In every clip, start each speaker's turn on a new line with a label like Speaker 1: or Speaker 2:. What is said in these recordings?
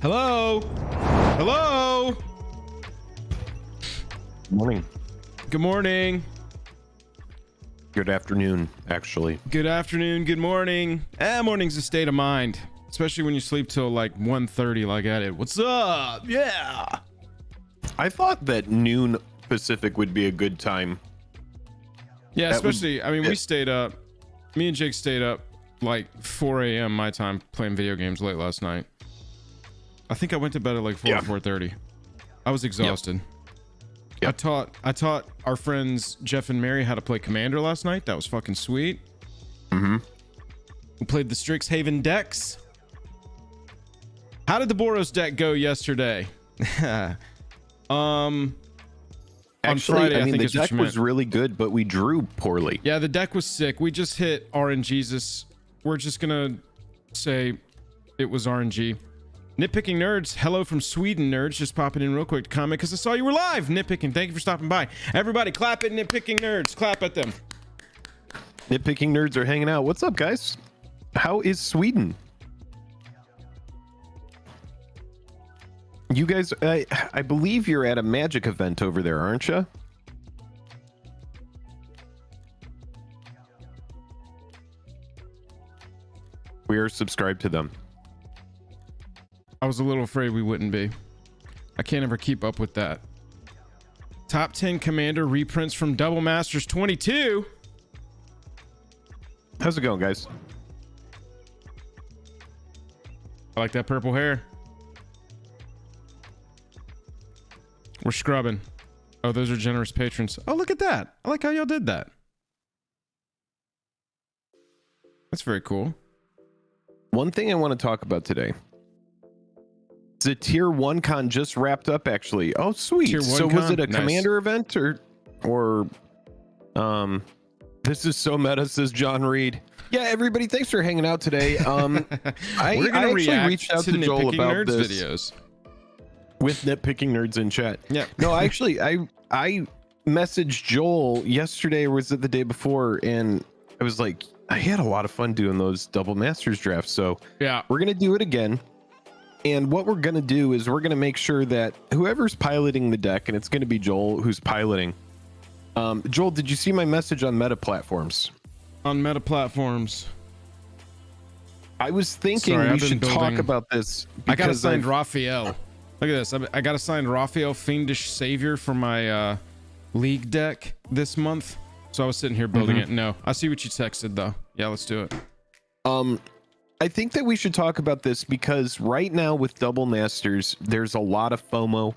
Speaker 1: Hello? Hello?
Speaker 2: Morning.
Speaker 1: Good morning.
Speaker 2: Good afternoon, actually.
Speaker 1: Good afternoon. Good morning. Morning's a state of mind, especially when you sleep till like 1:30 like I did. What's up? Yeah.
Speaker 2: I thought that noon Pacific would be a good time.
Speaker 1: Yeah,
Speaker 2: That
Speaker 1: especially, I mean, we stayed up. Me and Jake stayed up like 4 a.m. my time playing video games late last night. I think I went to bed at like 4 or 4:30. I was exhausted.
Speaker 2: Yep.
Speaker 1: I taught our friends Jeff and Mary how to play Commander last night. That was fucking sweet.
Speaker 2: Mm-hmm.
Speaker 1: We played the Strixhaven decks. How did the Boros deck go yesterday? On
Speaker 2: Actually,
Speaker 1: Friday,
Speaker 2: I mean, the
Speaker 1: is what
Speaker 2: deck
Speaker 1: you
Speaker 2: was
Speaker 1: meant.
Speaker 2: really good, but we drew poorly.
Speaker 1: Yeah, the deck was sick. We just hit RNGesus. We're just gonna say it was RNG. Nitpicking Nerds, hello from Sweden, nerds. Just popping in real quick to comment because I saw you were live. Nitpicking, thank you for stopping by. Everybody, clap at Nitpicking Nerds. Clap at them.
Speaker 2: Nitpicking Nerds are hanging out. What's up, guys? How is Sweden? You guys, I believe you're at a Magic event over there, aren't you? We are subscribed to them.
Speaker 1: I was a little afraid we wouldn't be. I can't ever keep up with that. Top 10 Commander reprints from Double Masters 22.
Speaker 2: How's it going, guys?
Speaker 1: I like that purple hair. We're scrubbing. Oh, those are generous patrons. Oh, look at that. I like how y'all did that. That's very cool.
Speaker 2: One thing I want to talk about today. The tier 1 con just wrapped up, actually. Oh, sweet.
Speaker 1: Tier 1
Speaker 2: so was
Speaker 1: con?
Speaker 2: it a
Speaker 1: Nice.
Speaker 2: commander event or this is so meta, says John Reed. Yeah, everybody, thanks for hanging out today.
Speaker 1: We're
Speaker 2: I
Speaker 1: gonna
Speaker 2: actually
Speaker 1: react
Speaker 2: reached out to Joel
Speaker 1: Nitpicking
Speaker 2: about
Speaker 1: Nerds
Speaker 2: this
Speaker 1: videos.
Speaker 2: with Nitpicking Nerds in chat.
Speaker 1: Yeah.
Speaker 2: No, actually, I messaged Joel yesterday, or was it the day before, and I was like, I had a lot of fun doing those double masters drafts, so
Speaker 1: Yeah.
Speaker 2: we're gonna do it again. And what we're going to do is we're going to make sure that whoever's piloting the deck, and it's going to be Joel who's piloting. Joel, did you see my message on meta platforms?
Speaker 1: On meta platforms.
Speaker 2: I was thinking
Speaker 1: Sorry,
Speaker 2: we
Speaker 1: I've been
Speaker 2: should talk
Speaker 1: building-
Speaker 2: about this.
Speaker 1: I got
Speaker 2: because
Speaker 1: assigned
Speaker 2: I've-
Speaker 1: Raphael. Look at this. I got assigned Raphael Fiendish Savior for my league deck this month. So I was sitting here building it. No, I see what you texted though. Yeah, let's do it.
Speaker 2: I think that we should talk about this because right now with double masters, there's a lot of FOMO,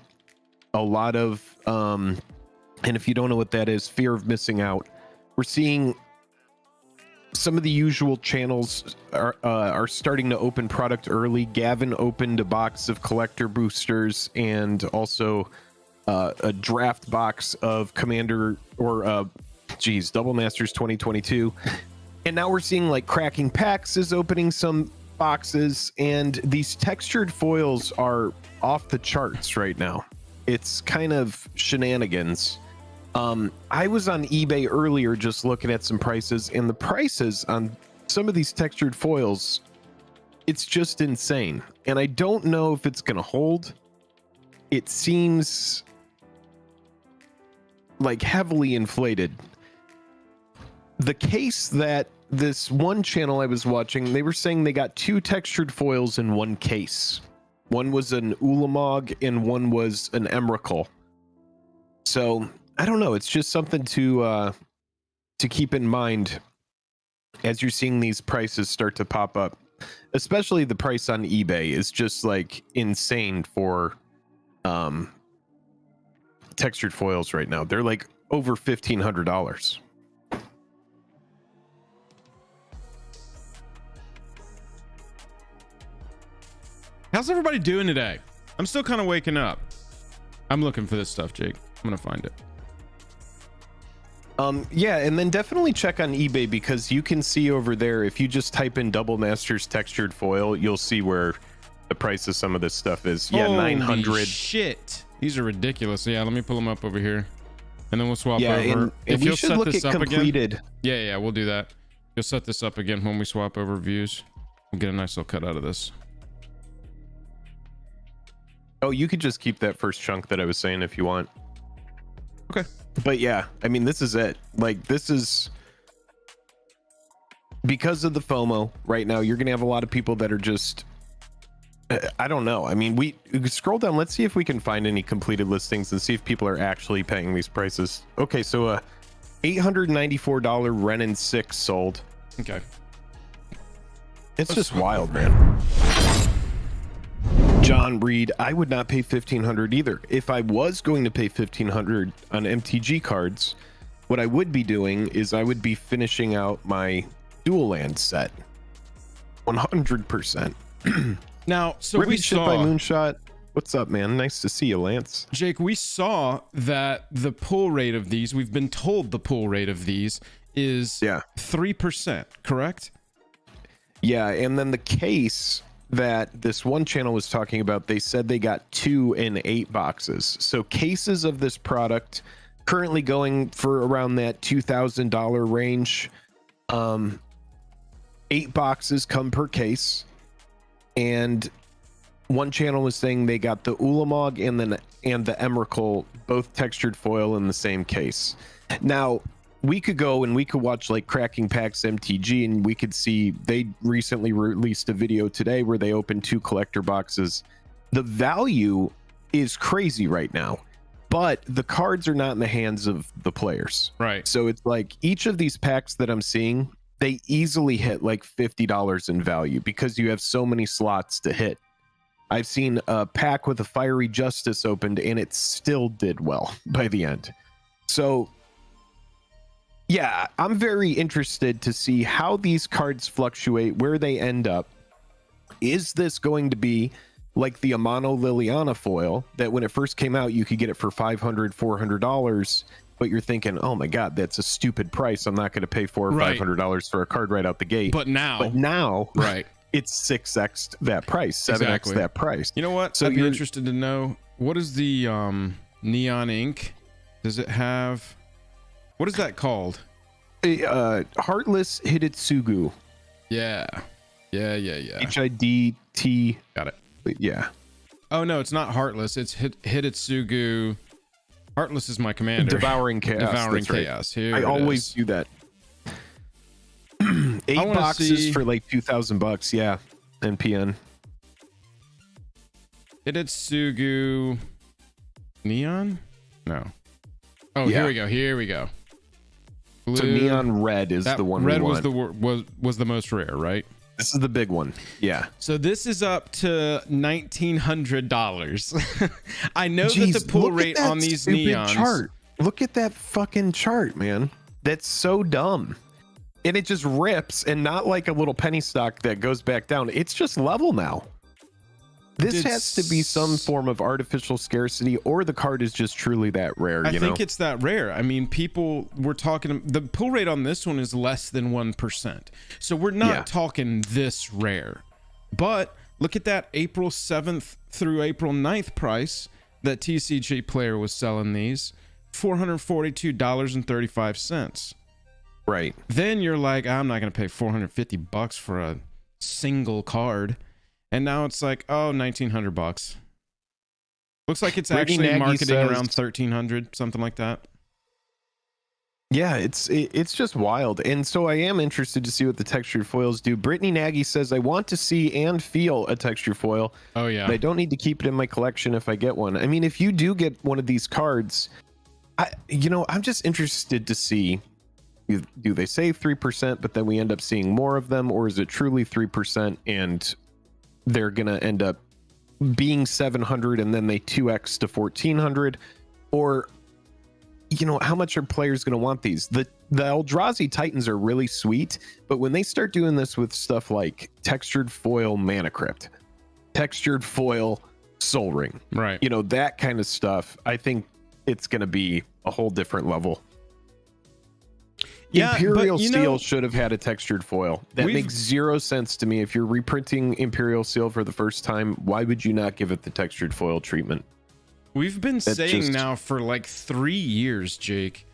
Speaker 2: a lot of, and if you don't know what that is, fear of missing out. We're seeing some of the usual channels are starting to open product early. Gavin opened a box of collector boosters and also a draft box of Commander or Double Masters 2022. And now we're seeing like Cracking Packs is opening some boxes, and these textured foils are off the charts right now. It's kind of shenanigans. I was on eBay earlier just looking at some prices, and the prices on some of these textured foils, it's just insane. And I don't know if it's going to hold. It seems like heavily inflated. The case that this one channel I was watching, they were saying they got 2 textured foils in one case. One was an Ulamog and one was an Emrakul. So I don't know. It's just something to keep in mind as you're seeing these prices start to pop up. Especially the price on eBay is just like insane for textured foils right now. They're like over $1,500.
Speaker 1: How's everybody doing today? I'm still kind of waking up. I'm looking for this stuff, Jake. I'm gonna find it.
Speaker 2: Yeah, and then definitely check on eBay because you can see over there, if you just type in Double Masters textured foil, you'll see where the price of some of this stuff is. Yeah,
Speaker 1: Holy
Speaker 2: 900.
Speaker 1: Shit, these are ridiculous. Yeah, let me pull them up over here, and then we'll swap
Speaker 2: Yeah,
Speaker 1: over.
Speaker 2: and
Speaker 1: If
Speaker 2: we
Speaker 1: you'll
Speaker 2: should
Speaker 1: set
Speaker 2: look
Speaker 1: this
Speaker 2: at
Speaker 1: up
Speaker 2: completed.
Speaker 1: again. Yeah, we'll do that. You'll set this up again when we swap over views. We'll get a nice little cut out of this.
Speaker 2: Oh, you could just keep that first chunk that I was saying if you want.
Speaker 1: Okay.
Speaker 2: But yeah, I mean, this is it. Like, this is because of the FOMO right now. You're gonna have a lot of people that are just, I don't know. I mean, we scroll down. Let's see if we can find any completed listings and see if people are actually paying these prices. Okay, so $894 Renin 6 sold.
Speaker 1: Okay.
Speaker 2: It's just wild, man. John Reed, I would not pay $1,500 either. If I was going to pay $1,500 on MTG cards, what I would be doing is I would be finishing out my dual land set. 100%.
Speaker 1: Now, so
Speaker 2: Rippy
Speaker 1: we
Speaker 2: shit
Speaker 1: saw
Speaker 2: by Moonshot. What's up, man? Nice to see you, Lance.
Speaker 1: Jake, we saw that the pull rate of these, we've been told the pull rate of these is 3%, correct?
Speaker 2: Yeah, and then the case that this one channel was talking about, they said they got 2 in 8 boxes. So cases of this product currently going for around that $2,000 range. 8 boxes come per case. And one channel was saying they got the Ulamog and the Emrakul, both textured foil in the same case. Now, we could go and we could watch like Cracking Packs MTG, and we could see they recently released a video today where they opened 2 collector boxes. The value is crazy right now, but the cards are not in the hands of the players.
Speaker 1: Right.
Speaker 2: So it's like each of these packs that I'm seeing, they easily hit like $50 in value because you have so many slots to hit. I've seen a pack with a Fiery Justice opened and it still did well by the end. So yeah, I'm very interested to see how these cards fluctuate, where they end up. Is this going to be like the Amano Liliana foil that when it first came out, you could get it for $500, $400, but you're thinking, oh my God, that's a stupid price. I'm not going to pay $400 or $500 for a card right out the gate.
Speaker 1: But now,
Speaker 2: right, it's 6x that price, 7x that price.
Speaker 1: You know what? So I'd be interested to know, what is the Neon Ink? Does it have, what is that called?
Speaker 2: Heartless Hidetsugu.
Speaker 1: Yeah.
Speaker 2: HIDT.
Speaker 1: Got it.
Speaker 2: Yeah.
Speaker 1: Oh no, it's not Heartless. It's Hidetsugu. Heartless is my commander.
Speaker 2: Devouring Chaos.
Speaker 1: Devouring Chaos. Here
Speaker 2: I always do that. 8 boxes for like $2,000. Yeah. NPN.
Speaker 1: Hidetsugu Neon? No. Oh,
Speaker 2: yeah.
Speaker 1: Here we go. Blue.
Speaker 2: So Neon Red is the one.
Speaker 1: Red was the most rare, right?
Speaker 2: This is the big one. Yeah.
Speaker 1: So this is up to $1,900. I know that the pull rate on these neons.
Speaker 2: Chart. Look at that fucking chart, man. That's so dumb. And it just rips, and not like a little penny stock that goes back down. It's just level now. This has to be some form of artificial scarcity, or the card is just truly that rare.
Speaker 1: I think it's that rare. I mean, people were talking, the pull rate on this one is less than 1%. So we're not talking this rare. But look at that April 7th through April 9th price that TCG Player was selling these, $442.35.
Speaker 2: Right.
Speaker 1: Then you're like, I'm not going to pay $450 for a single card. And now it's like, oh, $1,900. Looks like it's actually marketing around $1,300, something like that.
Speaker 2: Yeah, it's just wild. And so I am interested to see what the textured foils do. Brittany Nagy says, I want to see and feel a textured foil.
Speaker 1: Oh, yeah.
Speaker 2: But I don't need to keep it in my collection if I get one. I mean, if you do get one of these cards, I'm just interested to see, do they say 3%, but then we end up seeing more of them? Or is it truly 3% and they're going to end up being 700 and then they 2x to 1,400? Or, how much are players going to want these? The Eldrazi Titans are really sweet, but when they start doing this with stuff like textured foil Mana Crypt, textured foil Soul Ring,
Speaker 1: right?
Speaker 2: That kind of stuff, I think it's going to be a whole different level. Yeah, Imperial Seal should have had a textured foil. That makes zero sense to me. If you're reprinting Imperial Seal for the first time, why would you not give it the textured foil treatment?
Speaker 1: We've been saying now for like 3 years, Jake,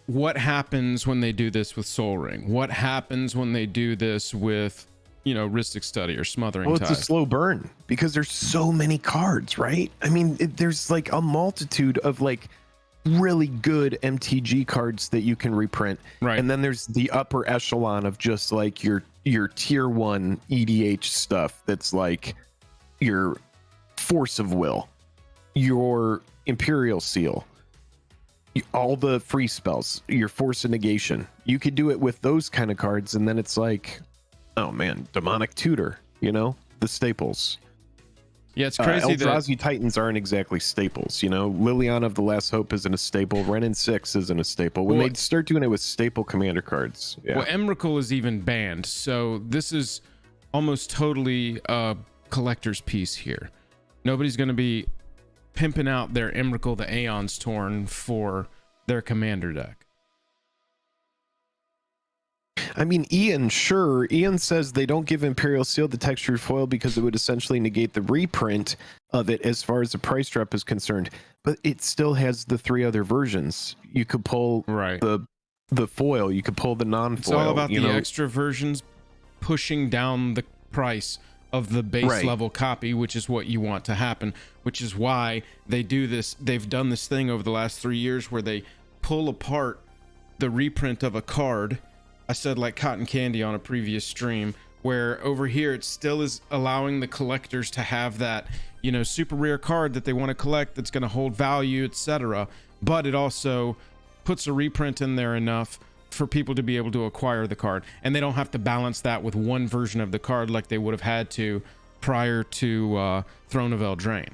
Speaker 1: what happens when they do this with Soul Ring? What happens when they do this with you know, Rhystic Study or Smothering
Speaker 2: Well,
Speaker 1: Tide.
Speaker 2: it's a slow burn because there's so many cards, right? I mean, there's like a multitude of like really good MTG cards that you can reprint.
Speaker 1: Right.
Speaker 2: And then there's the upper echelon of just like your tier 1 EDH stuff that's like your Force of Will, your Imperial Seal, all the free spells, your Force of Negation. You could do it with those kind of cards, and then it's like, oh man, Demonic Tutor, you know, the staples.
Speaker 1: Yeah, it's crazy that
Speaker 2: Eldrazi Titans aren't exactly staples, you know. Liliana of the Last Hope isn't a staple. Renin 6 isn't a staple. When they start doing it with staple commander cards, yeah.
Speaker 1: Well, Emrakul is even banned, so this is almost totally a collector's piece here. Nobody's going to be pimping out their Emrakul the Aeon's Torn for their commander deck.
Speaker 2: I mean, Ian says they don't give Imperial Seal the textured foil because it would essentially negate the reprint of it as far as the price drop is concerned. But it still has the 3 other versions. You could pull the foil, you could pull the non-foil.
Speaker 1: It's all about the extra versions pushing down the price of the base level copy, which is what you want to happen, which is why they do this. They've done this thing over the last 3 years where they pull apart the reprint of a card. I said like cotton candy on a previous stream, where over here it still is allowing the collectors to have that, you know, super rare card that they want to collect that's going to hold value, etc. But it also puts a reprint in there enough for people to be able to acquire the card, and they don't have to balance that with one version of the card like they would have had to prior to Throne of Eldraine.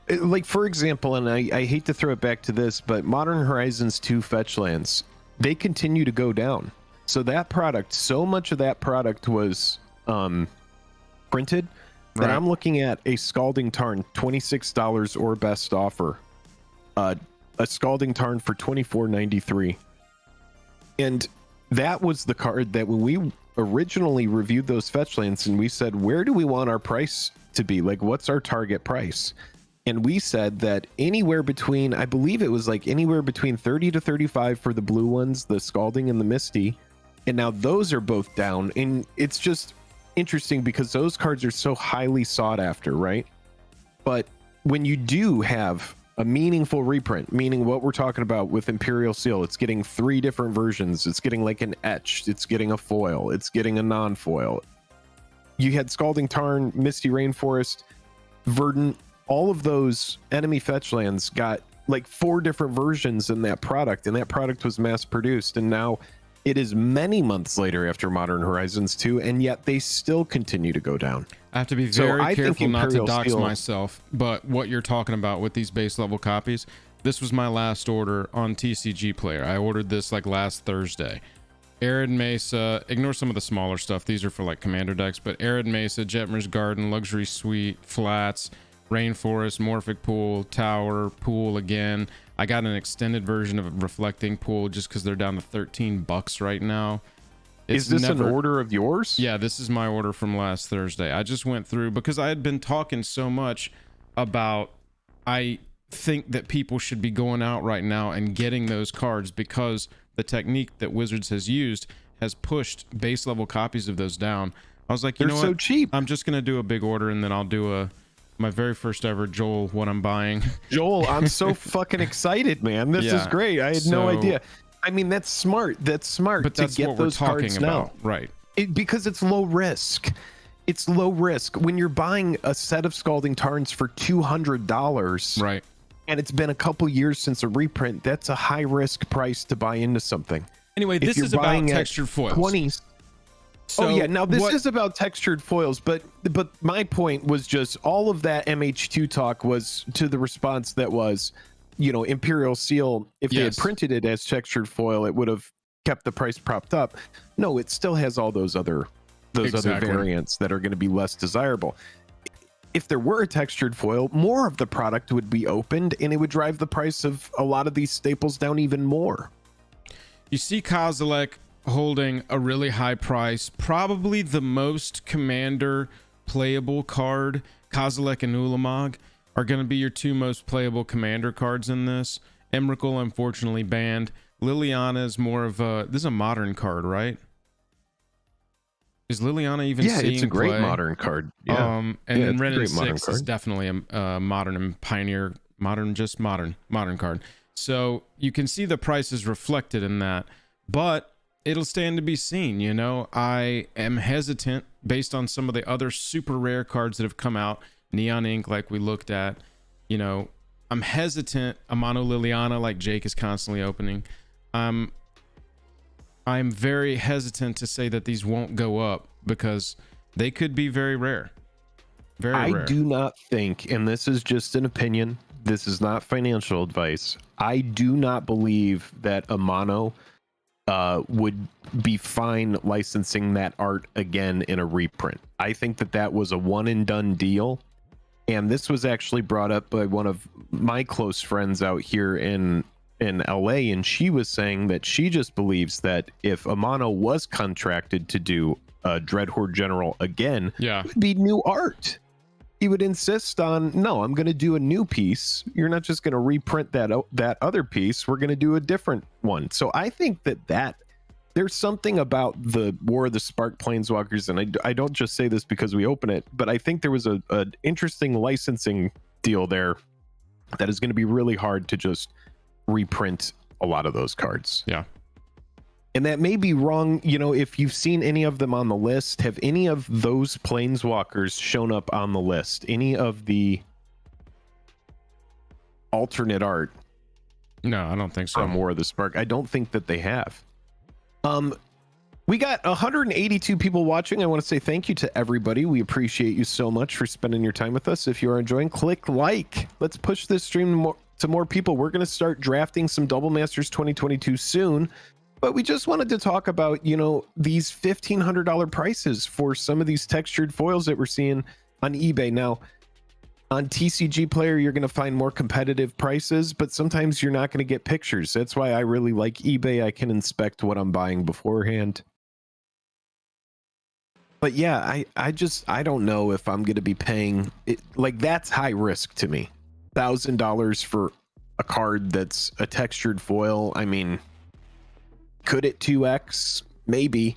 Speaker 2: Like, for example, and I hate to throw it back to this, but Modern Horizons 2 fetch lands, they continue to go down. So that product, so much of that product was printed that I'm looking at a Scalding Tarn, $26 or best offer. A Scalding Tarn for $24.93. And that was the card that when we originally reviewed those fetch lands and we said, where do we want our price to be? Like, what's our target price? And we said that anywhere between, I believe it was like anywhere between 30 to 35 for the blue ones, the Scalding and the Misty. And now those are both down. And it's just interesting because those cards are so highly sought after, right? But when you do have a meaningful reprint, meaning what we're talking about with Imperial Seal, it's getting 3 different versions. It's getting like an etched, it's getting a foil, it's getting a non-foil. You had Scalding Tarn, Misty Rainforest, Verdant. All of those enemy fetch lands got like 4 different versions in that product, and that product was mass produced. And now it is many months later after Modern Horizons 2, and yet they still continue to go down.
Speaker 1: I have to be very careful not to dox myself, but what you're talking about with these base level copies, this was my last order on TCG Player. I ordered this like last Thursday. Arid Mesa, ignore some of the smaller stuff. These are for like commander decks, but Arid Mesa, Jetmir's Garden, Luxury Suite, Flats, Rainforest, Morphic Pool, Tower, Pool again. I got an extended version of Reflecting Pool just because they're down to $13 right now.
Speaker 2: Is this an order of yours?
Speaker 1: Yeah, this is my order from last Thursday. I just went through because I had been talking so much about I think that people should be going out right now and getting those cards because the technique that Wizards has used has pushed base level copies of those down. I was like, you know what?
Speaker 2: They're so cheap.
Speaker 1: I'm just going to do a big order and then I'll do my very first ever Joel, what I'm buying.
Speaker 2: Joel, I'm so fucking excited, man. This is great. I had no idea. I mean, that's smart. That's smart.
Speaker 1: But that's
Speaker 2: to get
Speaker 1: what
Speaker 2: those
Speaker 1: we're talking
Speaker 2: cards
Speaker 1: about,
Speaker 2: now.
Speaker 1: right?
Speaker 2: Because it's low risk. It's low risk. When you're buying a set of Scalding Tarns for $200,
Speaker 1: right?
Speaker 2: And it's been a couple years since a reprint, that's a high risk price to buy into something.
Speaker 1: Anyway, this is about textured foils.
Speaker 2: 20s. So, oh yeah, now this is about textured foils, but my point was just all of that MH2 talk was to the response that was, you know, Imperial Seal, if they had printed it as textured foil, it would have kept the price propped up. No, it still has all those other variants that are going to be less desirable. If there were a textured foil, more of the product would be opened and it would drive the price of a lot of these staples down even more.
Speaker 1: You see Kozilek holding a really high price, probably the most commander playable card. Kozilek and Ulamog are going to be your 2 most playable commander cards in this. Emrakul unfortunately banned. Liliana is more of this is a modern card, right? Is Liliana even
Speaker 2: Yeah,
Speaker 1: seeing
Speaker 2: it's a great
Speaker 1: play?
Speaker 2: modern card. Yeah.
Speaker 1: And
Speaker 2: Yeah,
Speaker 1: then
Speaker 2: it's a
Speaker 1: Ren and
Speaker 2: great modern
Speaker 1: 6 is
Speaker 2: card.
Speaker 1: definitely a modern and pioneer, modern card. So you can see the prices reflected in that, but it'll stand to be seen. You know, I am hesitant based on some of the other super rare cards that have come out, Neon Ink, like we looked at. You know, I'm hesitant. A Mono Liliana, like Jake is constantly opening. I'm very hesitant to say that these won't go up because they could be very rare. Very rare.
Speaker 2: I do not think, and this is just an opinion, this is not financial advice. I do not believe that a mono would be fine licensing that art again in a reprint. I think that that was a one and done deal. And this was actually brought up by one of my close friends out here in LA, and she was saying that she just believes that if Amano was contracted to do Dreadhorde General again,
Speaker 1: Yeah,
Speaker 2: it would be new art. He would insist on, no, I'm going to do a new piece. You're not just going to reprint that other piece. We're going to do a different one. So I think that there's something about the War of the Spark Planeswalkers, and I don't just say this because we open it, but I think there was an interesting licensing deal there that is going to be really hard to just reprint a lot of those cards.
Speaker 1: yeah.
Speaker 2: And that may be wrong. You know, if you've seen any of them on the list, have any of those Planeswalkers shown up on the list? Any of the alternate art
Speaker 1: No, I don't think so.
Speaker 2: from War of the Spark? I don't think that they have. We got 182 people watching. I want to say thank you to everybody. We appreciate you so much for spending your time with us. If you are enjoying, click like. Let's push this stream to more people. We're going to start drafting some Double Masters 2022 soon. But we just wanted to talk about, you know, these $1,500 prices for some of these textured foils that we're seeing on eBay. Now, on TCG Player, you're going to find more competitive prices, but sometimes you're not going to get pictures. That's why I really like eBay. I can inspect what I'm buying beforehand. But yeah, I don't know if I'm going to be paying it. Like, that's high risk to me. $1,000 for a card that's a textured foil. I mean, could it 2x? Maybe.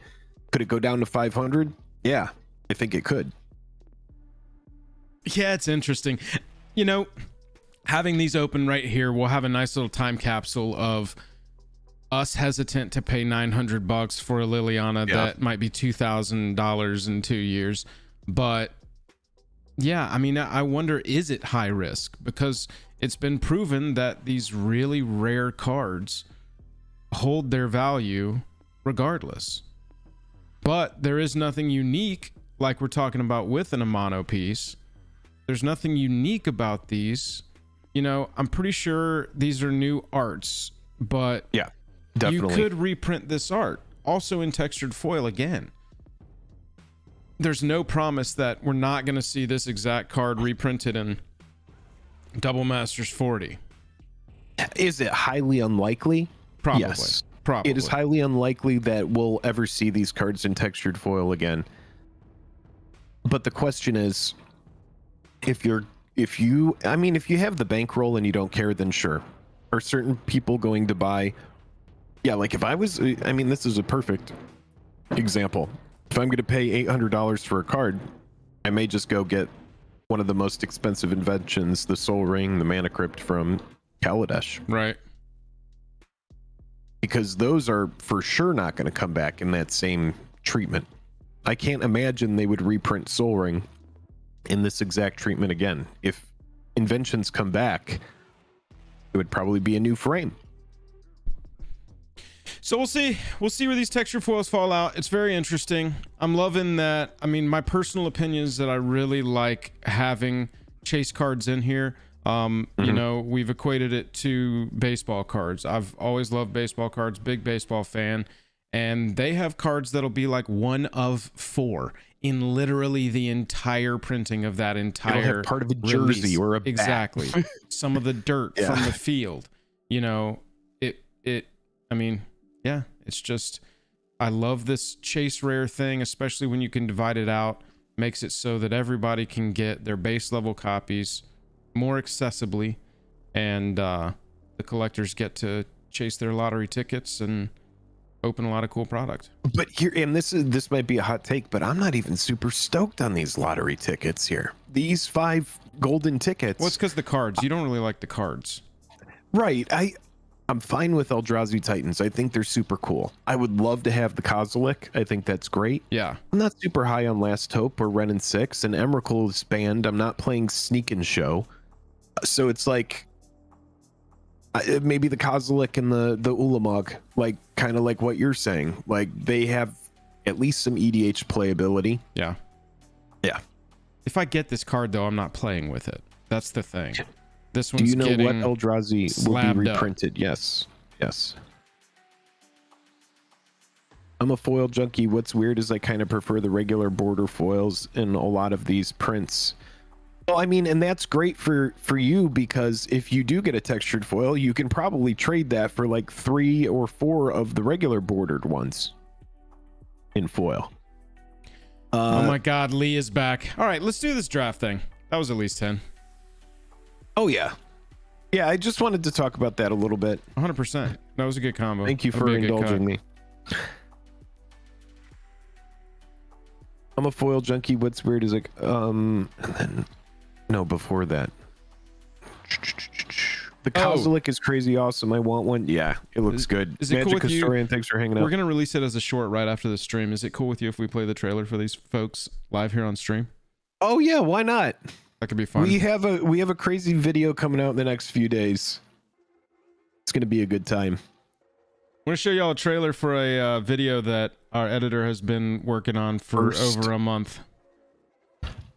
Speaker 2: Could it go down to 500? Yeah, I think it could.
Speaker 1: Yeah, it's interesting. You know, having these open right here, we'll have a nice little time capsule of us hesitant to pay $900 for a Liliana that might be $2,000 in 2 years. But yeah, I mean, I wonder, is it high risk? Because it's been proven that these really rare cards hold their value regardless. But there is nothing unique, like we're talking about with an Amano piece. There's nothing unique about these. You know, I'm pretty sure these are new arts, but
Speaker 2: yeah, definitely.
Speaker 1: You could reprint this art also in textured foil again. There's no promise that we're not going to see this exact card reprinted in Double Masters 40.
Speaker 2: Is it highly unlikely?
Speaker 1: Probably.
Speaker 2: Yes.
Speaker 1: Probably.
Speaker 2: It is highly unlikely that we'll ever see these cards in textured foil again. But the question is, if you have the bankroll and you don't care, then sure. Are certain people going to buy? Yeah, like if I was, I mean, this is a perfect example. If I'm going to pay $800 for a card, I may just go get one of the most expensive inventions, the Soul Ring, the Mana Crypt from Kaladesh.
Speaker 1: Right.
Speaker 2: Because those are for sure not going to come back in that same treatment. I can't imagine they would reprint Soul Ring in this exact treatment again. If inventions come back, it would probably be a new frame.
Speaker 1: So we'll see where these texture foils fall out. It's very interesting. I'm loving that. I mean, my personal opinion is that I really like having chase cards in here. You know, we've equated it to baseball cards. I've always loved baseball cards, big baseball fan, and they have cards that'll be like 1 of 4 in literally the entire printing of that entire
Speaker 2: It'll have part of a jersey
Speaker 1: release.
Speaker 2: or a bat.
Speaker 1: Exactly. Some of the dirt from the field. You know, I mean, yeah, it's just, I love this chase rare thing, especially when you can divide it out. Makes it so that everybody can get their base level copies more accessibly, and the collectors get to chase their lottery tickets and open a lot of cool product.
Speaker 2: But here, and this might be a hot take, but I'm not even super stoked on these lottery tickets here. These 5 golden tickets.
Speaker 1: Well, it's because the cards. You don't really like the cards.
Speaker 2: Right. I'm fine with Eldrazi Titans. I think they're super cool. I would love to have the Kozilek. I think that's great.
Speaker 1: Yeah.
Speaker 2: I'm not super high on Last Hope or Ren and 6, and Emrakul is banned. I'm not playing Sneak and Show. So it's like maybe the Kozilek and the Ulamog, like kind of like what you're saying. Like they have at least some EDH playability.
Speaker 1: Yeah.
Speaker 2: Yeah.
Speaker 1: If I get this card though, I'm not playing with it. That's the thing. This one's
Speaker 2: Do you know
Speaker 1: getting
Speaker 2: what Eldrazi will be reprinted?
Speaker 1: Up.
Speaker 2: Yes. Yes. I'm a foil junkie. What's weird is I kind of prefer the regular border foils in a lot of these prints. Well, I mean, and that's great for you because if you do get a textured foil, you can probably trade that for like 3 or 4 of the regular bordered ones in foil.
Speaker 1: Oh my God, Lee is back. All right, let's do this draft thing. That was at least 10.
Speaker 2: Oh yeah. Yeah, I just wanted to talk about that a little bit.
Speaker 1: 100%. That was a good combo.
Speaker 2: Thank you for indulging me. I'm a foil junkie. What's weird is like, and then, no, before that. The Kozilek is crazy awesome. I want one. Yeah, it looks good.
Speaker 1: Is it
Speaker 2: Magic
Speaker 1: cool with
Speaker 2: Historian,
Speaker 1: you?
Speaker 2: thanks for hanging out.
Speaker 1: We're going to release it as a short right after the stream. Is it cool with you if we play the trailer for these folks live here on stream?
Speaker 2: Oh yeah, why not?
Speaker 1: That could be fun.
Speaker 2: We have a crazy video coming out in the next few days. It's going to be a good time.
Speaker 1: I'm going to show y'all a trailer for a video that our editor has been working on for over a month.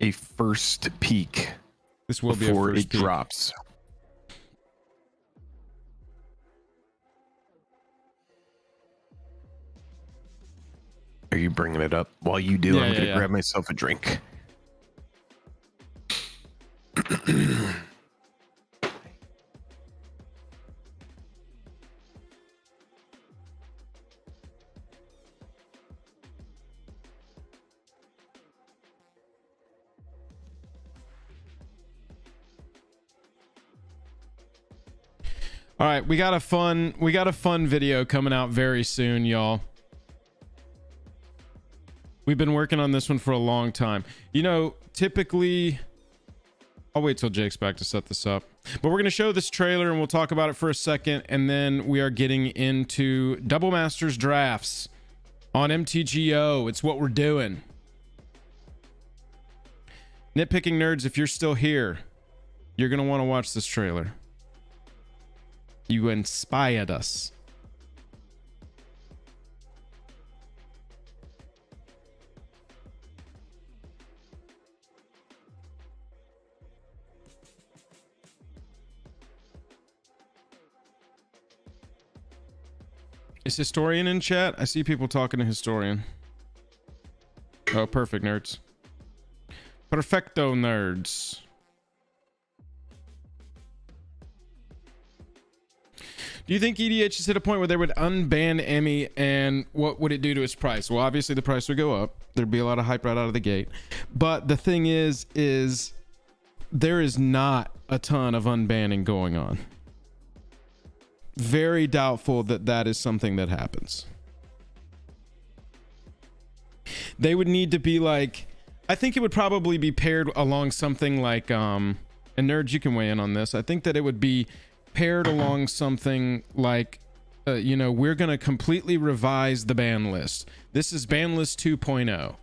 Speaker 2: A first peek.
Speaker 1: This will be
Speaker 2: before
Speaker 1: a first
Speaker 2: it
Speaker 1: peek.
Speaker 2: Drops. Are you bringing it up? While you do, I'm going to grab myself a drink.
Speaker 1: All right, we got a fun video coming out very soon, y'all. We've been working on this one for a long time. You know, typically I'll wait till Jake's back to set this up. But we're going to show this trailer and we'll talk about it for a second, and then we are getting into Double Masters drafts on MTGO. It's what we're doing. Nitpicking nerds, if you're still here, you're going to want to watch this trailer. You inspired us. Is Historian in chat? I see people talking to Historian. Oh, perfect, nerds. Perfecto, nerds. Do you think EDH is at a point where they would unban Emmy, and what would it do to its price? Well, obviously the price would go up. There'd be a lot of hype right out of the gate. But the thing is there is not a ton of unbanning going on. Very doubtful that that is something that happens. They would need to be like, I think it would probably be paired along something like, and nerds, you can weigh in on this. I think that it would be paired along something like, you know, we're going to completely revise the ban list. This is ban list 2.0.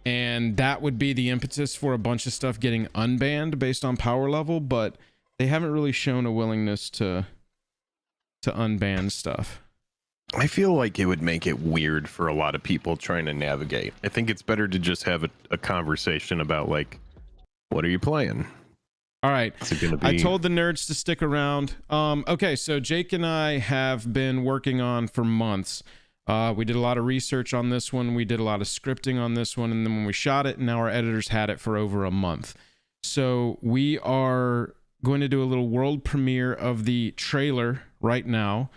Speaker 1: And that would be the impetus for a bunch of stuff getting unbanned based on power level, but they haven't really shown a willingness to unban stuff.
Speaker 2: I feel like it would make it weird for a lot of people trying to navigate. I think it's better to just have a conversation about, like, what are you playing?
Speaker 1: All right. I told the nerds to stick around. Okay, so Jake and I have been working on for months. We did a lot of research on this one. We did a lot of scripting on this one. And then when we shot it, now our editors had it for over a month. So we are going to do a little world premiere of the trailer right now.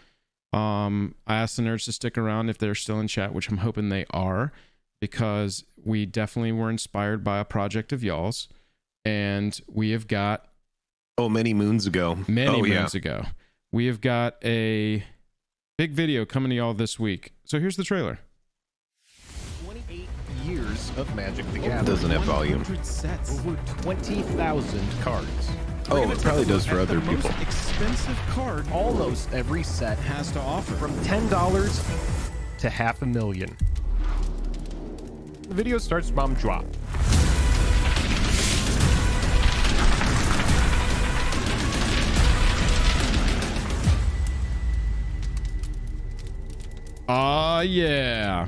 Speaker 1: I asked the nerds to stick around if they're still in chat, which I'm hoping they are, because we definitely were inspired by a project of y'all's. And we have got
Speaker 2: many moons ago.
Speaker 1: Many moons ago. We have got a Big video coming to y'all this week. So here's the trailer.
Speaker 3: 28 years of Magic the Gathering.
Speaker 2: Doesn't have volume.
Speaker 3: 100 sets. Over 20,000 cards.
Speaker 2: Oh, it probably does for other people.
Speaker 3: Most expensive card almost every set
Speaker 1: Has to offer.
Speaker 3: from $10 to $500,000. The video starts bomb drop.
Speaker 1: Yeah.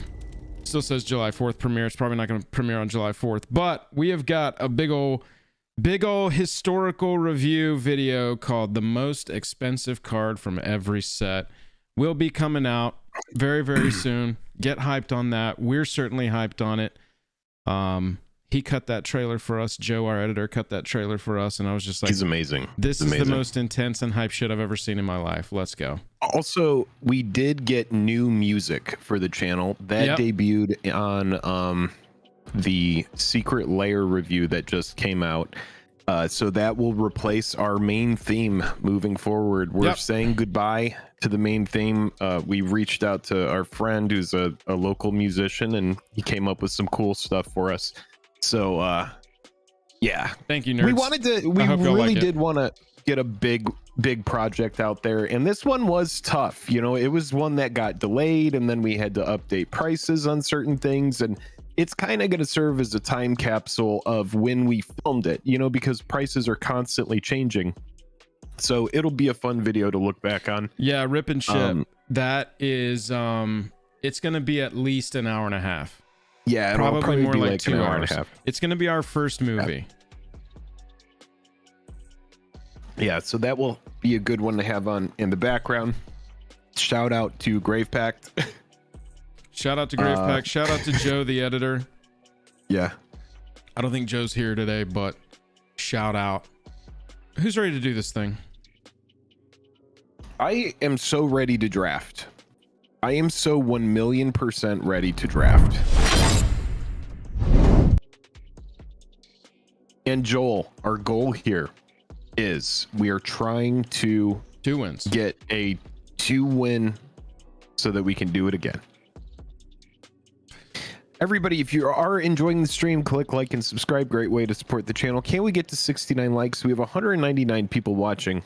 Speaker 1: Still says July 4th premiere. It's probably not going to premiere on July 4th, but we have got a big ol' historical review video called The Most Expensive Card from Every Set. Will be coming out very, very soon. Get hyped on that. We're certainly hyped on it. He cut that trailer for us. Joe, our editor, cut that trailer for us, and I was just like,
Speaker 2: He's amazing.
Speaker 1: This
Speaker 2: He's
Speaker 1: is
Speaker 2: amazing.
Speaker 1: the most intense and hype shit I've ever seen in my life. Let's go.
Speaker 2: Also, we did get new music for the channel that debuted on the Secret Lair review that just came out. So that will replace our main theme moving forward. We're saying goodbye to the main theme. We reached out to our friend who's a local musician, and he came up with some cool stuff for us. So yeah,
Speaker 1: Thank you, nerds.
Speaker 2: we wanted to. We
Speaker 1: hope y'all
Speaker 2: really
Speaker 1: like it.
Speaker 2: did want to get a big project out there, and this one was tough. You know, it was one that got delayed, and then we had to update prices on certain things, and it's kind of going to serve as a time capsule of when we filmed it, you know, because prices are constantly changing. So it'll be a fun video to look back on.
Speaker 1: Yeah, rip and ship. That is it's going to be at least an hour and a half.
Speaker 2: Yeah, it'll
Speaker 1: Probably more
Speaker 2: be
Speaker 1: like
Speaker 2: an
Speaker 1: 2
Speaker 2: hour
Speaker 1: hours.
Speaker 2: and a half.
Speaker 1: It's going to be our first movie.
Speaker 2: Yeah, so that will be a good one to have on in the background. Shout out to Grave Pact.
Speaker 1: Shout out to Grave Pack. Shout out to Joe, the editor.
Speaker 2: Yeah.
Speaker 1: I don't think Joe's here today, but shout out. Who's ready to do this thing?
Speaker 2: I am so ready to draft. I am so 1,000,000% ready to draft. And Joel, our goal here is we are trying to
Speaker 1: 2 wins.
Speaker 2: get a 2-win so that we can do it again. Everybody, if you are enjoying the stream, click like and subscribe. Great way to support the channel. Can we get to 69 likes? We have 199 people watching.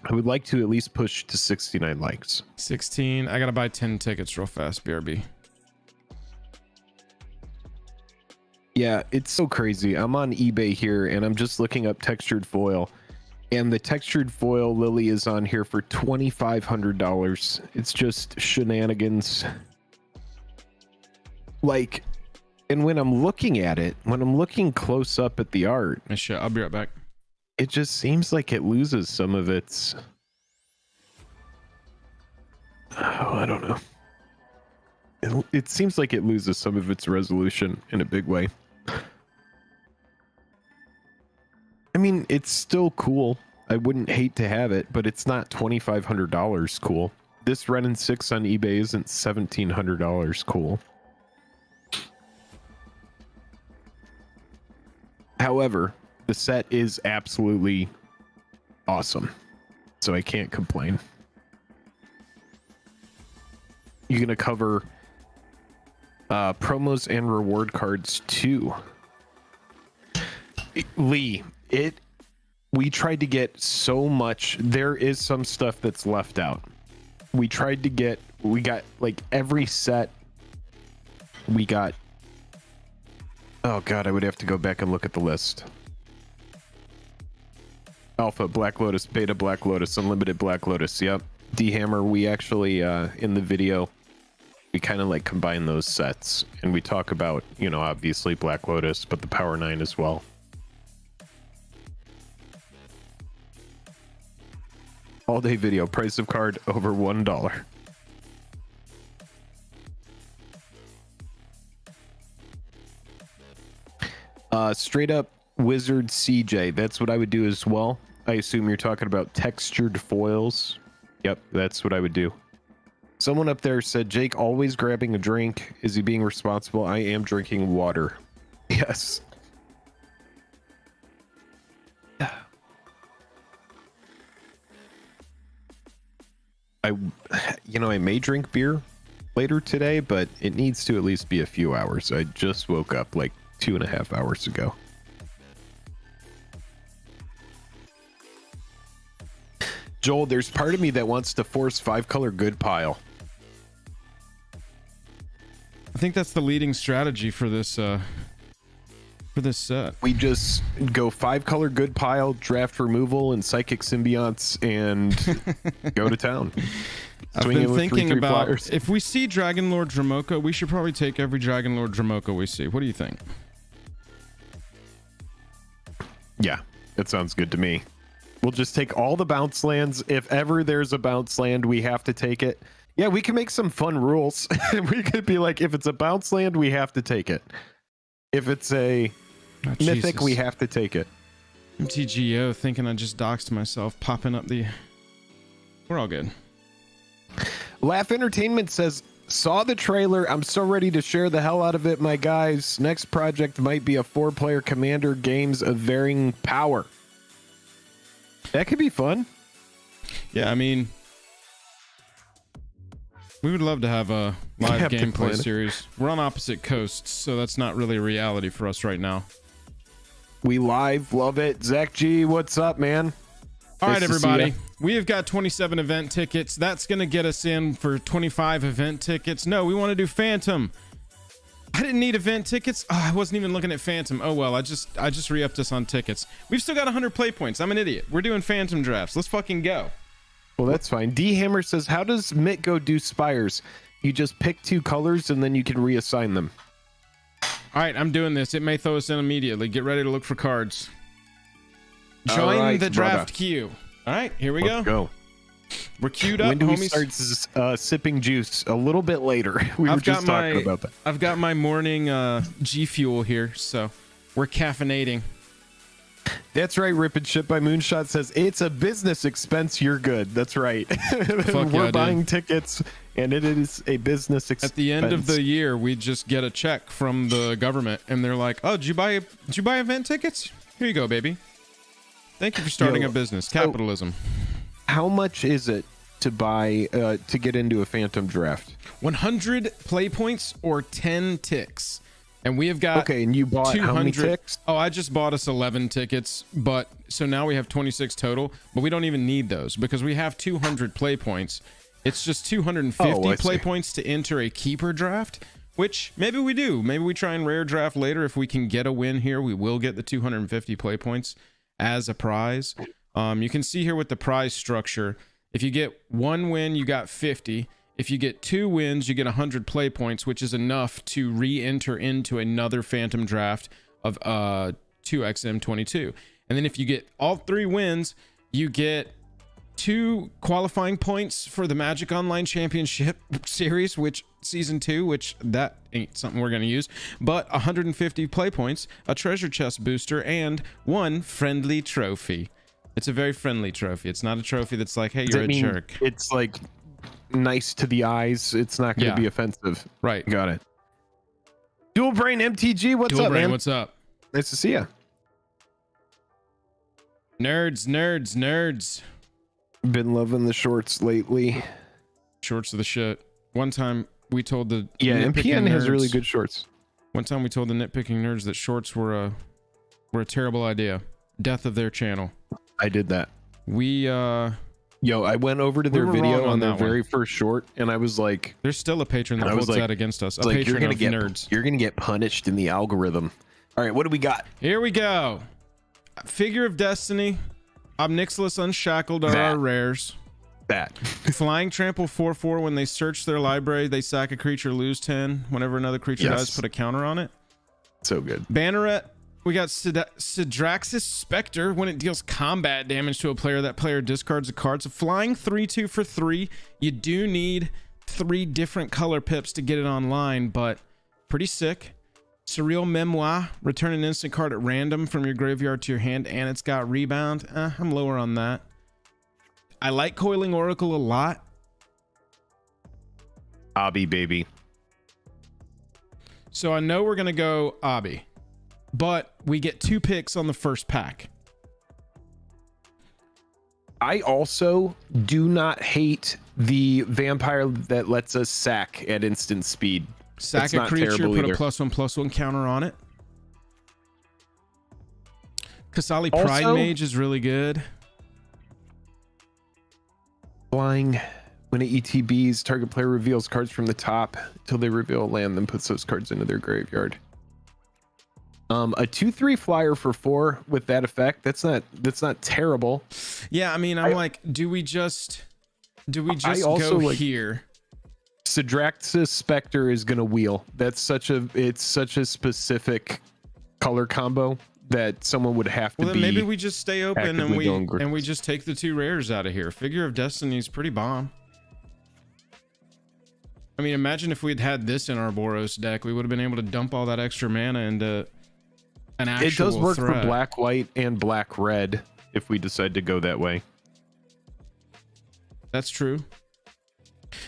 Speaker 2: I would like to at least push to 69 likes.
Speaker 1: 16. I got to buy 10 tickets real fast, BRB.
Speaker 2: Yeah, it's so crazy. I'm on eBay here and I'm just looking up textured foil. And the textured foil Lily is on here for $2,500. It's just shenanigans. Like, and when I'm looking at it, when I'm looking close up at the art,
Speaker 1: I'll be right back.
Speaker 2: it just seems like it loses some of its, I don't know. It seems like it loses some of its resolution in a big way. I mean, it's still cool. I wouldn't hate to have it, but it's not $2,500 cool. This Ren and 6 on eBay isn't $1,700 cool. However, the set is absolutely awesome, so I can't complain. You're gonna cover promos and reward cards too. Lee, we tried to get so much. There is some stuff that's left out. We got like every set. We got, oh god, I would have to go back and look at the list. Alpha, Black Lotus, Beta, Black Lotus, Unlimited Black Lotus. Yep. D-Hammer, we actually, in the video, we kind of like combine those sets. And we talk about, you know, obviously Black Lotus, but the Power 9 as well. All day video, price of card over $1. Straight up Wizard CJ. That's what I would do as well. I assume you're talking about textured foils. Yep, that's what I would do. Someone up there said, Jake always grabbing a drink. Is he being responsible? I am drinking water. Yes. I may drink beer later today, but it needs to at least be a few hours. I just woke up like 2.5 hours ago. Joel, there's part of me that wants to force 5-color good pile.
Speaker 1: I think that's the leading strategy for this set.
Speaker 2: We just go 5-color good pile, draft removal, and psychic symbionts, and go to town.
Speaker 1: I've been thinking about flyers. If we see Dragon Lord Dromoka, we should probably take every Dragon Lord Dromoka we see. What do you think?
Speaker 2: Yeah, that sounds good to me. We'll just take all the bounce lands. If ever there's a bounce land, we have to take it. Yeah, we can make some fun rules. We could be like, if it's a bounce land, we have to take it. If it's a mythic, we have to take it.
Speaker 1: MTGO thinking I just doxed myself, popping up the... We're all good.
Speaker 2: Laugh Entertainment says, saw the trailer. I'm so ready to share the hell out of it, my guys. Next project might be a 4-player commander games of varying power. That could be fun.
Speaker 1: Yeah, I mean, we would love to have a live gameplay series. We're on opposite coasts, so that's not really a reality for us right now.
Speaker 2: We live, love it. Zach G, what's up, man?
Speaker 1: All right, everybody. We have got 27 event tickets. That's going to get us in for 25 event tickets. No, we want to do Phantom. I didn't need event tickets. Oh, I wasn't even looking at Phantom. Oh, well, I just re-upped us on tickets. We've still got 100 play points. I'm an idiot. We're doing Phantom drafts. Let's fucking go.
Speaker 2: Well, that's fine. D Hammer says, how does Mitgo do Spires? You just pick 2 colors and then you can reassign them.
Speaker 1: All right, I'm doing this. It may throw us in immediately. Get ready to look for cards. Join the draft queue. All right, here we go. We're queued up.
Speaker 2: When do we start sipping juice? A little bit later. We were just talking about that.
Speaker 1: I've got my morning G Fuel here, so we're caffeinating.
Speaker 2: That's right. Rip and Ship by Moonshot says it's a business expense. You're good. That's right. We're buying tickets, and it is a business expense.
Speaker 1: At the end of the year, we just get a check from the government, and they're like, "Oh, did you buy event tickets? Here you go, baby. Thank you for starting a business. Capitalism."
Speaker 2: How much is it to buy to get into a Phantom draft?
Speaker 1: 100 play points or 10 ticks. And we have got
Speaker 2: okay, and you bought 200. How many ticks?
Speaker 1: Oh, I just bought us 11 tickets, but so now we have 26 total, but we don't even need those because we have 200 play points. It's just 250 play points to enter a keeper draft, which maybe we do. Maybe we try and rare draft later. If we can get a win here, we will get the 250 play points as a prize. You can see here with the prize structure, if you get 1 win, you got 50. If you get 2 wins, you get 100 play points, which is enough to re-enter into another Phantom draft of 2XM22. And then if you get all 3 wins, you get 2 qualifying points for the Magic Online Championship Series, which Season 2, which that ain't something we're going to use, but 150 play points, a treasure chest booster, and 1 friendly trophy. It's a very friendly trophy. It's not a trophy that's like, hey, you're a jerk.
Speaker 2: It's like nice to the eyes. It's not going to be offensive.
Speaker 1: Right.
Speaker 2: Got it. Dual Brain MTG, what's up, man?
Speaker 1: What's up?
Speaker 2: Nice to see you.
Speaker 1: Nerds.
Speaker 2: Been loving the shorts lately.
Speaker 1: Shorts are the shit. One time we told the
Speaker 2: MPN has really good shorts.
Speaker 1: One time we told the nitpicking nerds that shorts were a terrible idea. Death of their channel.
Speaker 2: I did that.
Speaker 1: I
Speaker 2: went over to their video on their very first short, and I was like,
Speaker 1: there's still a patron that holds that against us. A patron of nerds.
Speaker 2: You're gonna get punished in the algorithm. All right, what do we got?
Speaker 1: Here we go. Figure of Destiny. Obnixilis Unshackled are our rares. Flying Trample 4/4. When they search their library, they sack a creature, lose 10. Whenever another creature dies, put a counter on it.
Speaker 2: So good.
Speaker 1: Banneret. We got Sidraxis Spectre. When it deals combat damage to a player, that player discards a card. So flying 3/2 for 3. You do need 3 different color pips to get it online, but pretty sick. Surreal Memoir. Return an instant card at random from your graveyard to your hand, and it's got rebound. I'm lower on that. I like Coiling Oracle a lot.
Speaker 2: Obby, baby.
Speaker 1: So I know we're going to go Obby, but we get 2 picks on the first pack.
Speaker 2: I also do not hate the vampire that lets us sack at instant speed.
Speaker 1: Sack
Speaker 2: It's
Speaker 1: a
Speaker 2: not
Speaker 1: creature,
Speaker 2: terrible
Speaker 1: put
Speaker 2: either.
Speaker 1: a +1/+1 counter on it. Kasali
Speaker 2: Also-
Speaker 1: Pride Mage is really good.
Speaker 2: Flying. When it ETBs, target player reveals cards from the top until they reveal a land, then puts those cards into their graveyard. A 2/3 flyer for 4 with that effect. That's not terrible.
Speaker 1: Yeah, I mean, I'm like, do we just
Speaker 2: also
Speaker 1: go
Speaker 2: like-
Speaker 1: here?
Speaker 2: Sidraxis Spectre is gonna wheel. It's such a specific color combo that someone would have to
Speaker 1: Well, then
Speaker 2: be.
Speaker 1: maybe we just stay open and
Speaker 2: actively going
Speaker 1: and we just take the 2 rares out of here. Figure of Destiny is pretty bomb. I mean, imagine if we'd had this in our Boros deck, we would have been able to dump all that extra mana into an actual
Speaker 2: It does work
Speaker 1: threat.
Speaker 2: for black, white, and black, red if we decide to go that way.
Speaker 1: That's true.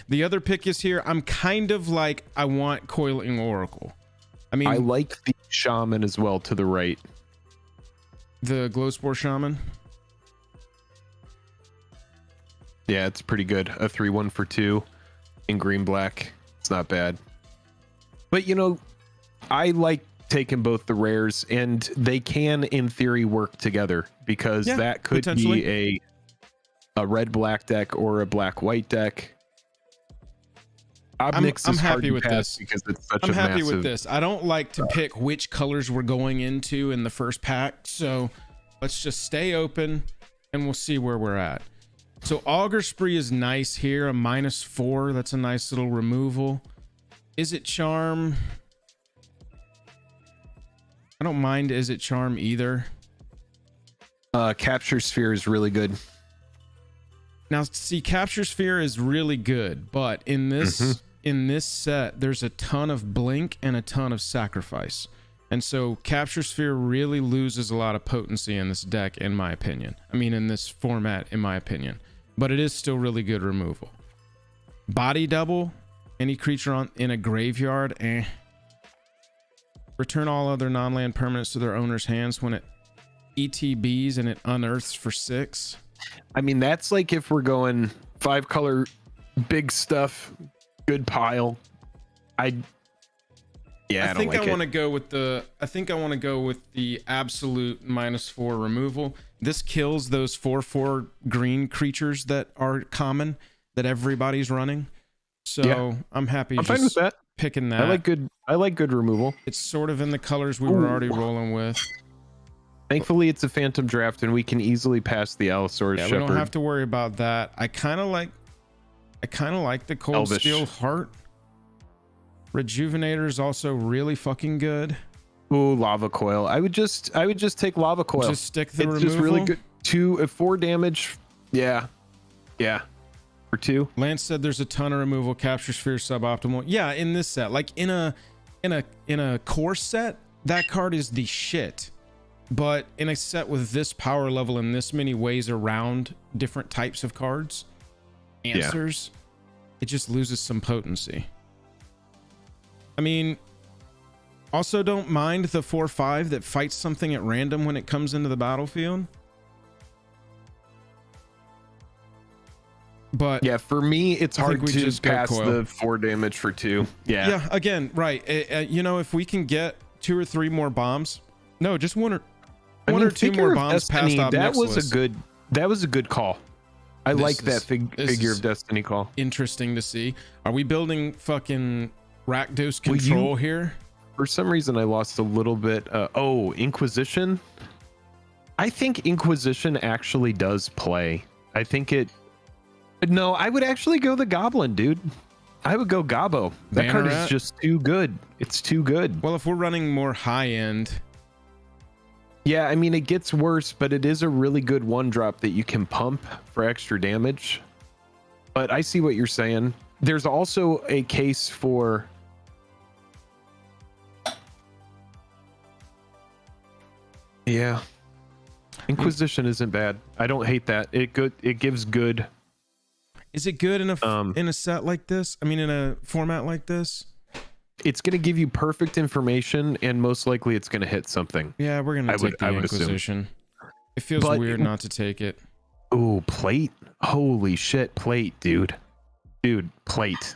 Speaker 1: The other pick is here. I'm kind of like, I want Coiling Oracle. I mean,
Speaker 2: I like the shaman as well to the right.
Speaker 1: the Glowspore Shaman.
Speaker 2: Yeah, it's pretty good. A 3/1 for 2 in green black. It's not bad. But you know, I like taking both the rares, and they can in theory work together, because
Speaker 1: Yeah,
Speaker 2: that could
Speaker 1: potentially.
Speaker 2: be a red black deck or a black white deck.
Speaker 1: I'm
Speaker 2: Obnix is hard
Speaker 1: happy
Speaker 2: to
Speaker 1: with
Speaker 2: pass
Speaker 1: this.
Speaker 2: because it's such
Speaker 1: I'm
Speaker 2: a
Speaker 1: happy
Speaker 2: massive.
Speaker 1: with this. I don't like to pick which colors we're going into in the first pack, so let's just stay open and we'll see where we're at. So Augur Spree is nice here, a -4. That's a nice little removal. Is it Charm? I don't mind Is it Charm either.
Speaker 2: Capture Sphere is really good.
Speaker 1: Now, see, Capture Sphere is really good, but in this set, there's a ton of blink and a ton of sacrifice. And so Capture Sphere really loses a lot of potency in this deck, in my opinion. I mean, in this format, in my opinion. But it is still really good removal. Body Double, any creature in a graveyard, Return all other non-land permanents to their owner's hands when it ETBs and it unearths for 6.
Speaker 2: I mean, that's like if we're going 5 color, big stuff, good pile. I
Speaker 1: think
Speaker 2: like
Speaker 1: I
Speaker 2: it.
Speaker 1: want to go with the absolute -4 removal. This kills those 4/4 green creatures that are common that everybody's running. So
Speaker 2: Yeah.
Speaker 1: I'm happy
Speaker 2: I'm
Speaker 1: just
Speaker 2: fine with that.
Speaker 1: picking that.
Speaker 2: I like good removal.
Speaker 1: It's sort of in the colors we were already rolling with.
Speaker 2: Thankfully, it's a phantom draft, and we can easily pass the Allosaurus
Speaker 1: Yeah, we
Speaker 2: Shepherd.
Speaker 1: don't have to worry about that. I kind of like the Cold
Speaker 2: Elvish.
Speaker 1: Steel Heart. Rejuvenator is also really fucking good.
Speaker 2: Ooh, Lava Coil. I would just take Lava Coil.
Speaker 1: Just stick the
Speaker 2: it's
Speaker 1: removal.
Speaker 2: just really good. 4 damage. Yeah. For 2.
Speaker 1: Lance said there's a ton of removal. Capture Sphere suboptimal. Yeah, in this set, like in a core set, that card is the shit. But in a set with this power level and this many ways around different types of cards, answers, it just loses some potency. I mean, also don't mind the 4/5 that fights something at random when it comes into the battlefield. But
Speaker 2: Yeah, for me, it's
Speaker 1: I
Speaker 2: hard
Speaker 1: think we
Speaker 2: to
Speaker 1: just go
Speaker 2: pass
Speaker 1: Coil.
Speaker 2: the 4 damage for 2.
Speaker 1: yeah, again, right. You know, if we can get 2 or 3 more bombs, no, just one or two
Speaker 2: Figure
Speaker 1: more
Speaker 2: of
Speaker 1: bombs
Speaker 2: Destiny,
Speaker 1: past
Speaker 2: that was
Speaker 1: Obnixilus.
Speaker 2: that was a good call. I
Speaker 1: This
Speaker 2: like that
Speaker 1: is- this
Speaker 2: figure
Speaker 1: is-
Speaker 2: of Destiny call.
Speaker 1: Interesting to see. Are we building fucking Rakdos
Speaker 2: Will you-
Speaker 1: control here?
Speaker 2: For some reason, I lost a little bit. Inquisition. I think Inquisition actually does play. I think it. No, I would actually go the Goblin, dude. I would go Gobbo. That card
Speaker 1: Banneret?
Speaker 2: is just too good. It's too good.
Speaker 1: Well, if we're running more high end,
Speaker 2: Yeah, I mean, it gets worse, but it is a really good 1-drop that you can pump for extra damage. But I see what you're saying. There's also a case for. Yeah. Inquisition isn't bad. I don't hate that. It gives good.
Speaker 1: is it good in a set like this? I mean, in a format like this?
Speaker 2: It's going to give you perfect information, and most likely it's going to hit something.
Speaker 1: Yeah, we're gonna take the
Speaker 2: I would assume.
Speaker 1: Inquisition. It feels
Speaker 2: But-
Speaker 1: weird not to take it.
Speaker 2: Ooh, plate. Holy shit, plate, dude. Dude, plate.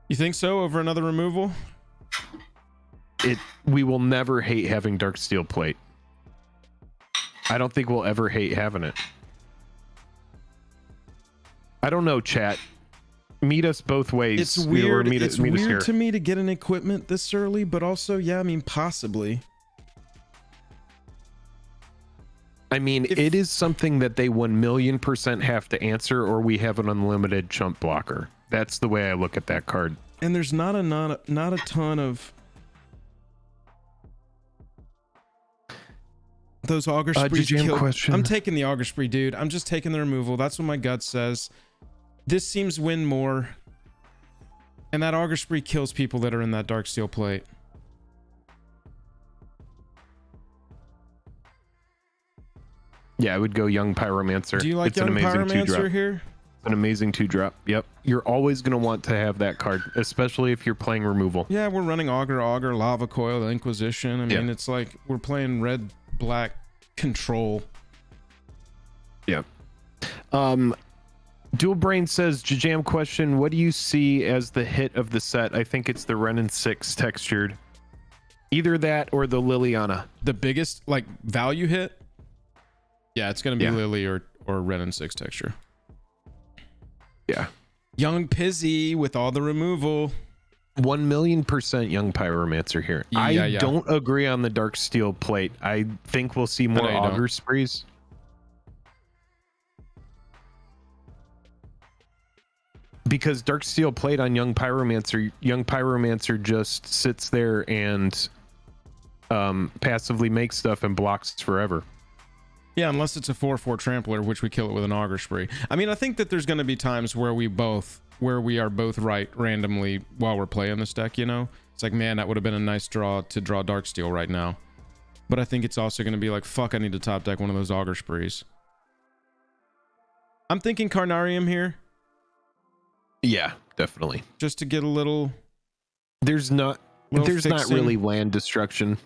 Speaker 1: You think so over another removal?
Speaker 2: We will never hate having Darksteel plate. I don't think we'll ever hate having it. I don't know, chat. Meet us both ways.
Speaker 1: It's weird. It's
Speaker 2: meet us here.
Speaker 1: weird to me to get an equipment this early, but also, yeah, I mean, possibly.
Speaker 2: I mean, it is something that they 1,000,000% have to answer, or we have an unlimited chump blocker. That's the way I look at that card.
Speaker 1: And there's not a ton of those Augur Sprees.
Speaker 2: Question.
Speaker 1: I'm taking the Augur Spree, dude. I'm just taking the removal. That's what my gut says. This seems win more, and that Augur Spree kills people that are in that Darksteel plate.
Speaker 2: Yeah, I would go Young Pyromancer.
Speaker 1: Do you like Young Pyromancer here?
Speaker 2: An amazing 2-drop. Yep. You're always going to want to have that card, especially if you're playing removal.
Speaker 1: Yeah, we're running Augur, Lava Coil, Inquisition. I mean, it's like we're playing red, black control.
Speaker 2: Yeah. Dual Brain says, Jajam question, what do you see as the hit of the set? I think it's the Renin 6 textured. Either that or the Liliana.
Speaker 1: The biggest, like, value hit? Yeah, it's going to be Lily or Renin 6 texture.
Speaker 2: Yeah.
Speaker 1: Young Pizzy with all the removal.
Speaker 2: 1,000,000% Young Pyromancer here. I don't agree on the Darksteel plate. I think we'll see more Augur Sprees. Because Darksteel plate on Young Pyromancer just sits there and passively makes stuff and blocks forever.
Speaker 1: Yeah, unless it's a 4/4 trampler, which we kill it with an Augur Spree. I mean, I think that there's going to be times where we are both right randomly while we're playing this deck, you know? It's like, man, that would have been a nice draw to draw Darksteel right now. But I think it's also going to be like, fuck, I need to top deck one of those Augur Sprees. I'm thinking Carnarium here.
Speaker 2: Yeah, definitely.
Speaker 1: Just to get a little...
Speaker 2: There's not really land destruction.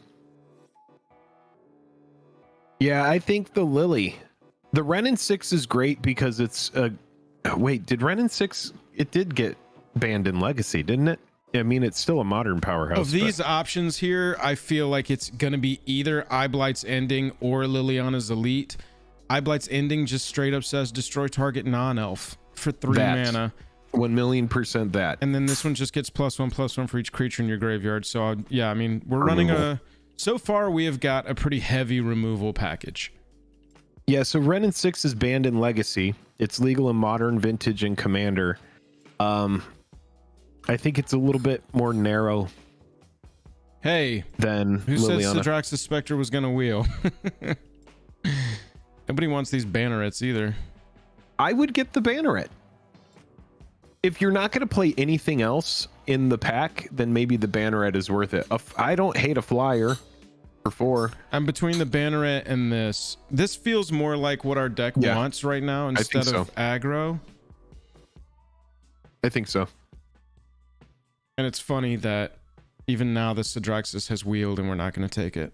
Speaker 2: Yeah, I think the Lily. The Renin 6 is great because it's wait, did Renin 6, it did get banned in Legacy, didn't it? I mean, it's still a modern powerhouse.
Speaker 1: Of these options here, I feel like it's going to be either Eyeblight's Ending or Liliana's Elite. Eyeblight's Ending just straight up says destroy target non-elf for 3 mana.
Speaker 2: 1,000,000% that.
Speaker 1: And then this one just gets +1/+1 for each creature in your graveyard. So yeah, I mean, we're running a... So far, we have got a pretty heavy removal package.
Speaker 2: Yeah, so Renin 6 is banned in Legacy. It's legal in Modern, Vintage, and Commander. I think it's a little bit more narrow.
Speaker 1: Hey,
Speaker 2: than
Speaker 1: who
Speaker 2: Liliana.
Speaker 1: said Sidrax's Spectre was going to wheel? Nobody wants these bannerets either.
Speaker 2: I would get the banneret. If you're not going to play anything else in the pack, then maybe the banneret is worth it. I don't hate a flyer for 4.
Speaker 1: I'm between the banneret and this. This feels more like what our deck wants right now instead of aggro.
Speaker 2: I think so.
Speaker 1: And it's funny that even now the Sidraxis has wheeled and we're not going to take it.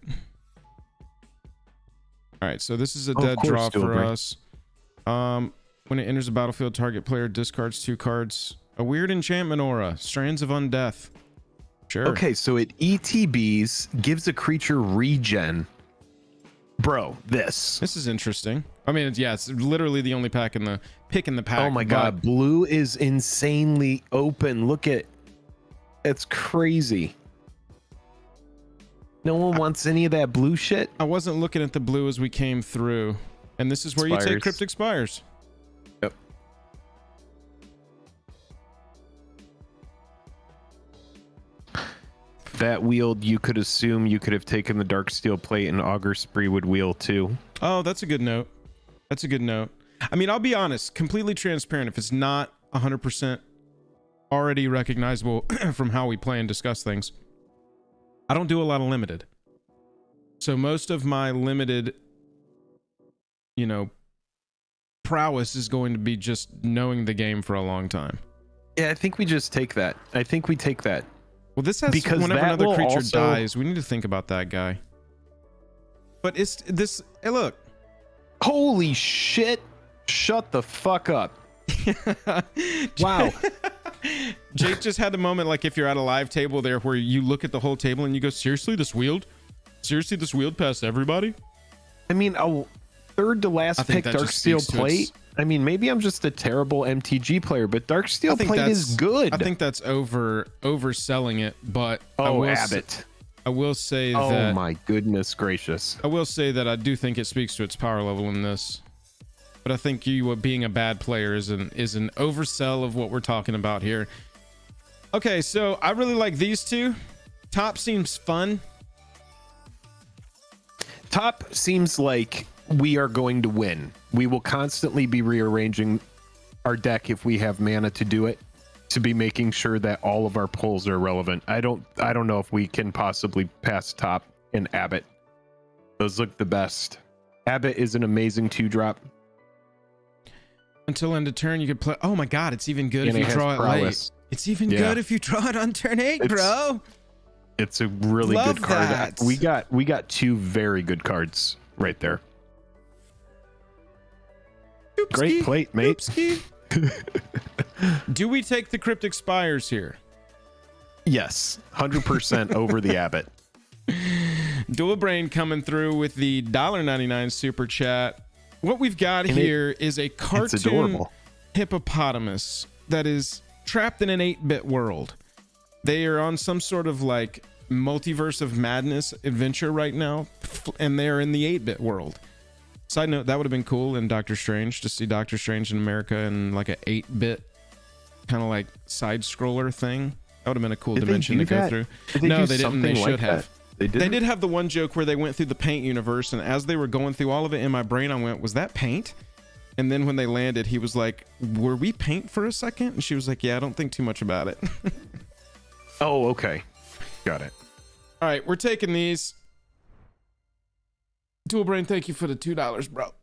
Speaker 1: All right, so this is a dead draw for us. When it enters the battlefield, target player discards 2 cards. A weird enchantment aura. Strands of Undeath. Sure.
Speaker 2: Okay, so it ETBs, gives a creature regen. Bro, this
Speaker 1: is interesting. I mean, it's literally the only pick in the pack.
Speaker 2: Oh my god, blue is insanely open. Look at... It's crazy. No one wants any of that blue shit.
Speaker 1: I wasn't looking at the blue as we came through. And this is where you take Cryptic Spires.
Speaker 2: Yep. That wheeled, you could assume you could have taken the Darksteel plate and Augur Spree would wheel too.
Speaker 1: Oh, that's a good note. That's a good note. I mean, I'll be honest, completely transparent. If it's not 100% already recognizable from how we play and discuss things, I don't do a lot of limited. So most of my limited, you know, prowess is going to be just knowing the game for a long time.
Speaker 2: Yeah, I think we just take that. I think we take that.
Speaker 1: Well, this has, because whenever another creature dies, we need to think about that guy. But it's this. Hey, look.
Speaker 2: Holy shit. Shut the fuck up. Wow.
Speaker 1: Jake just had the moment like if you're at a live table there where you look at the whole table and you go, seriously, this wheeled? Seriously, this wheeled past everybody?
Speaker 2: I mean, a third to last pick Darksteel Plate. I mean, maybe I'm just a terrible MTG player, but Darksteel Plate is good.
Speaker 1: I think that's overselling it, but
Speaker 2: Abbott.
Speaker 1: I will say
Speaker 2: that.
Speaker 1: Oh
Speaker 2: my goodness gracious.
Speaker 1: I will say that I do think it speaks to its power level in this. But I think you being a bad player is an oversell of what we're talking about here. Okay, so I really like these two. Top seems fun.
Speaker 2: Top seems like we are going to win. We will constantly be rearranging our deck if we have mana to do it, to be making sure that all of our pulls are relevant. I don't know if we can possibly pass Top and Abbott. Those look the best. Abbott is an amazing 2-drop.
Speaker 1: Until end of turn, you could play. Oh my god, it's even good if you draw it late. It's even good if you draw it on turn 8, bro.
Speaker 2: It's a really good card.
Speaker 1: That.
Speaker 2: We got two very good cards right there.
Speaker 1: Oopsie,
Speaker 2: great plate, mate.
Speaker 1: Do we take the Cryptic Spires here?
Speaker 2: Yes, 100% over the Abbott.
Speaker 1: Dual Brain coming through with the $1.99 super chat. What we've got here is a cartoon hippopotamus that is trapped in an 8-bit world. They are on some sort of like multiverse of madness adventure right now, and they're in the 8-bit world. Side note, that would have been cool in Doctor Strange to see Doctor Strange in America in like an 8-bit kind of like side scroller thing. That would have been a cool dimension to go through. No, they didn't. They should have. They did have the one joke where they went through the paint universe, and as they were going through all of it in my brain, I went, was that paint? And then when they landed, he was like, were we paint for a second? And she was like, yeah, I don't think too much about it.
Speaker 2: Oh, okay. Got it.
Speaker 1: All right, we're taking these. Dual Brain, thank you for the $2, bro.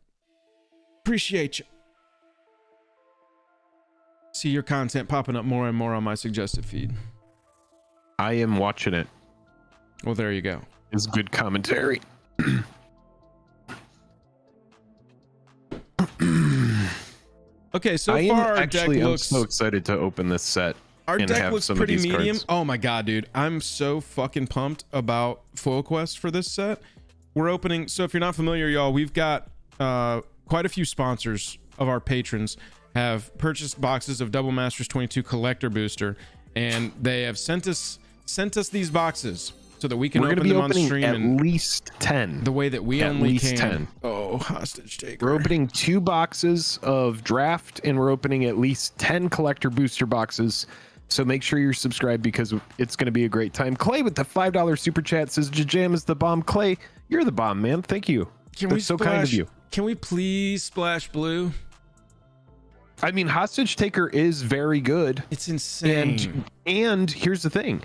Speaker 1: Appreciate you. See your content popping up more and more on my suggested feed.
Speaker 2: I am watching it.
Speaker 1: Well, there you go.
Speaker 2: It's good commentary.
Speaker 1: Okay, so far our deck looks...
Speaker 2: I'm so excited to open this set.
Speaker 1: Our deck looks pretty medium. Cards. Oh my god, dude. I'm so fucking pumped about Foil Quest for this set. We're opening... So if you're not familiar, y'all, we've got quite a few sponsors of our patrons have purchased boxes of Double Masters 22 Collector Booster, and they have sent us these boxes so that we can open them on stream.
Speaker 2: At least 10.
Speaker 1: The way that we only can. 10. Oh, hostage taker.
Speaker 2: We're opening 2 boxes of draft, and we're opening at least 10 collector booster boxes. So make sure you're subscribed because it's going to be a great time. Clay with the $5 super chat says, Jajam is the bomb. Clay, you're the bomb, man. Thank you. That's so kind of you.
Speaker 1: Can we please splash blue?
Speaker 2: I mean, hostage taker is very good.
Speaker 1: It's insane.
Speaker 2: And here's the thing.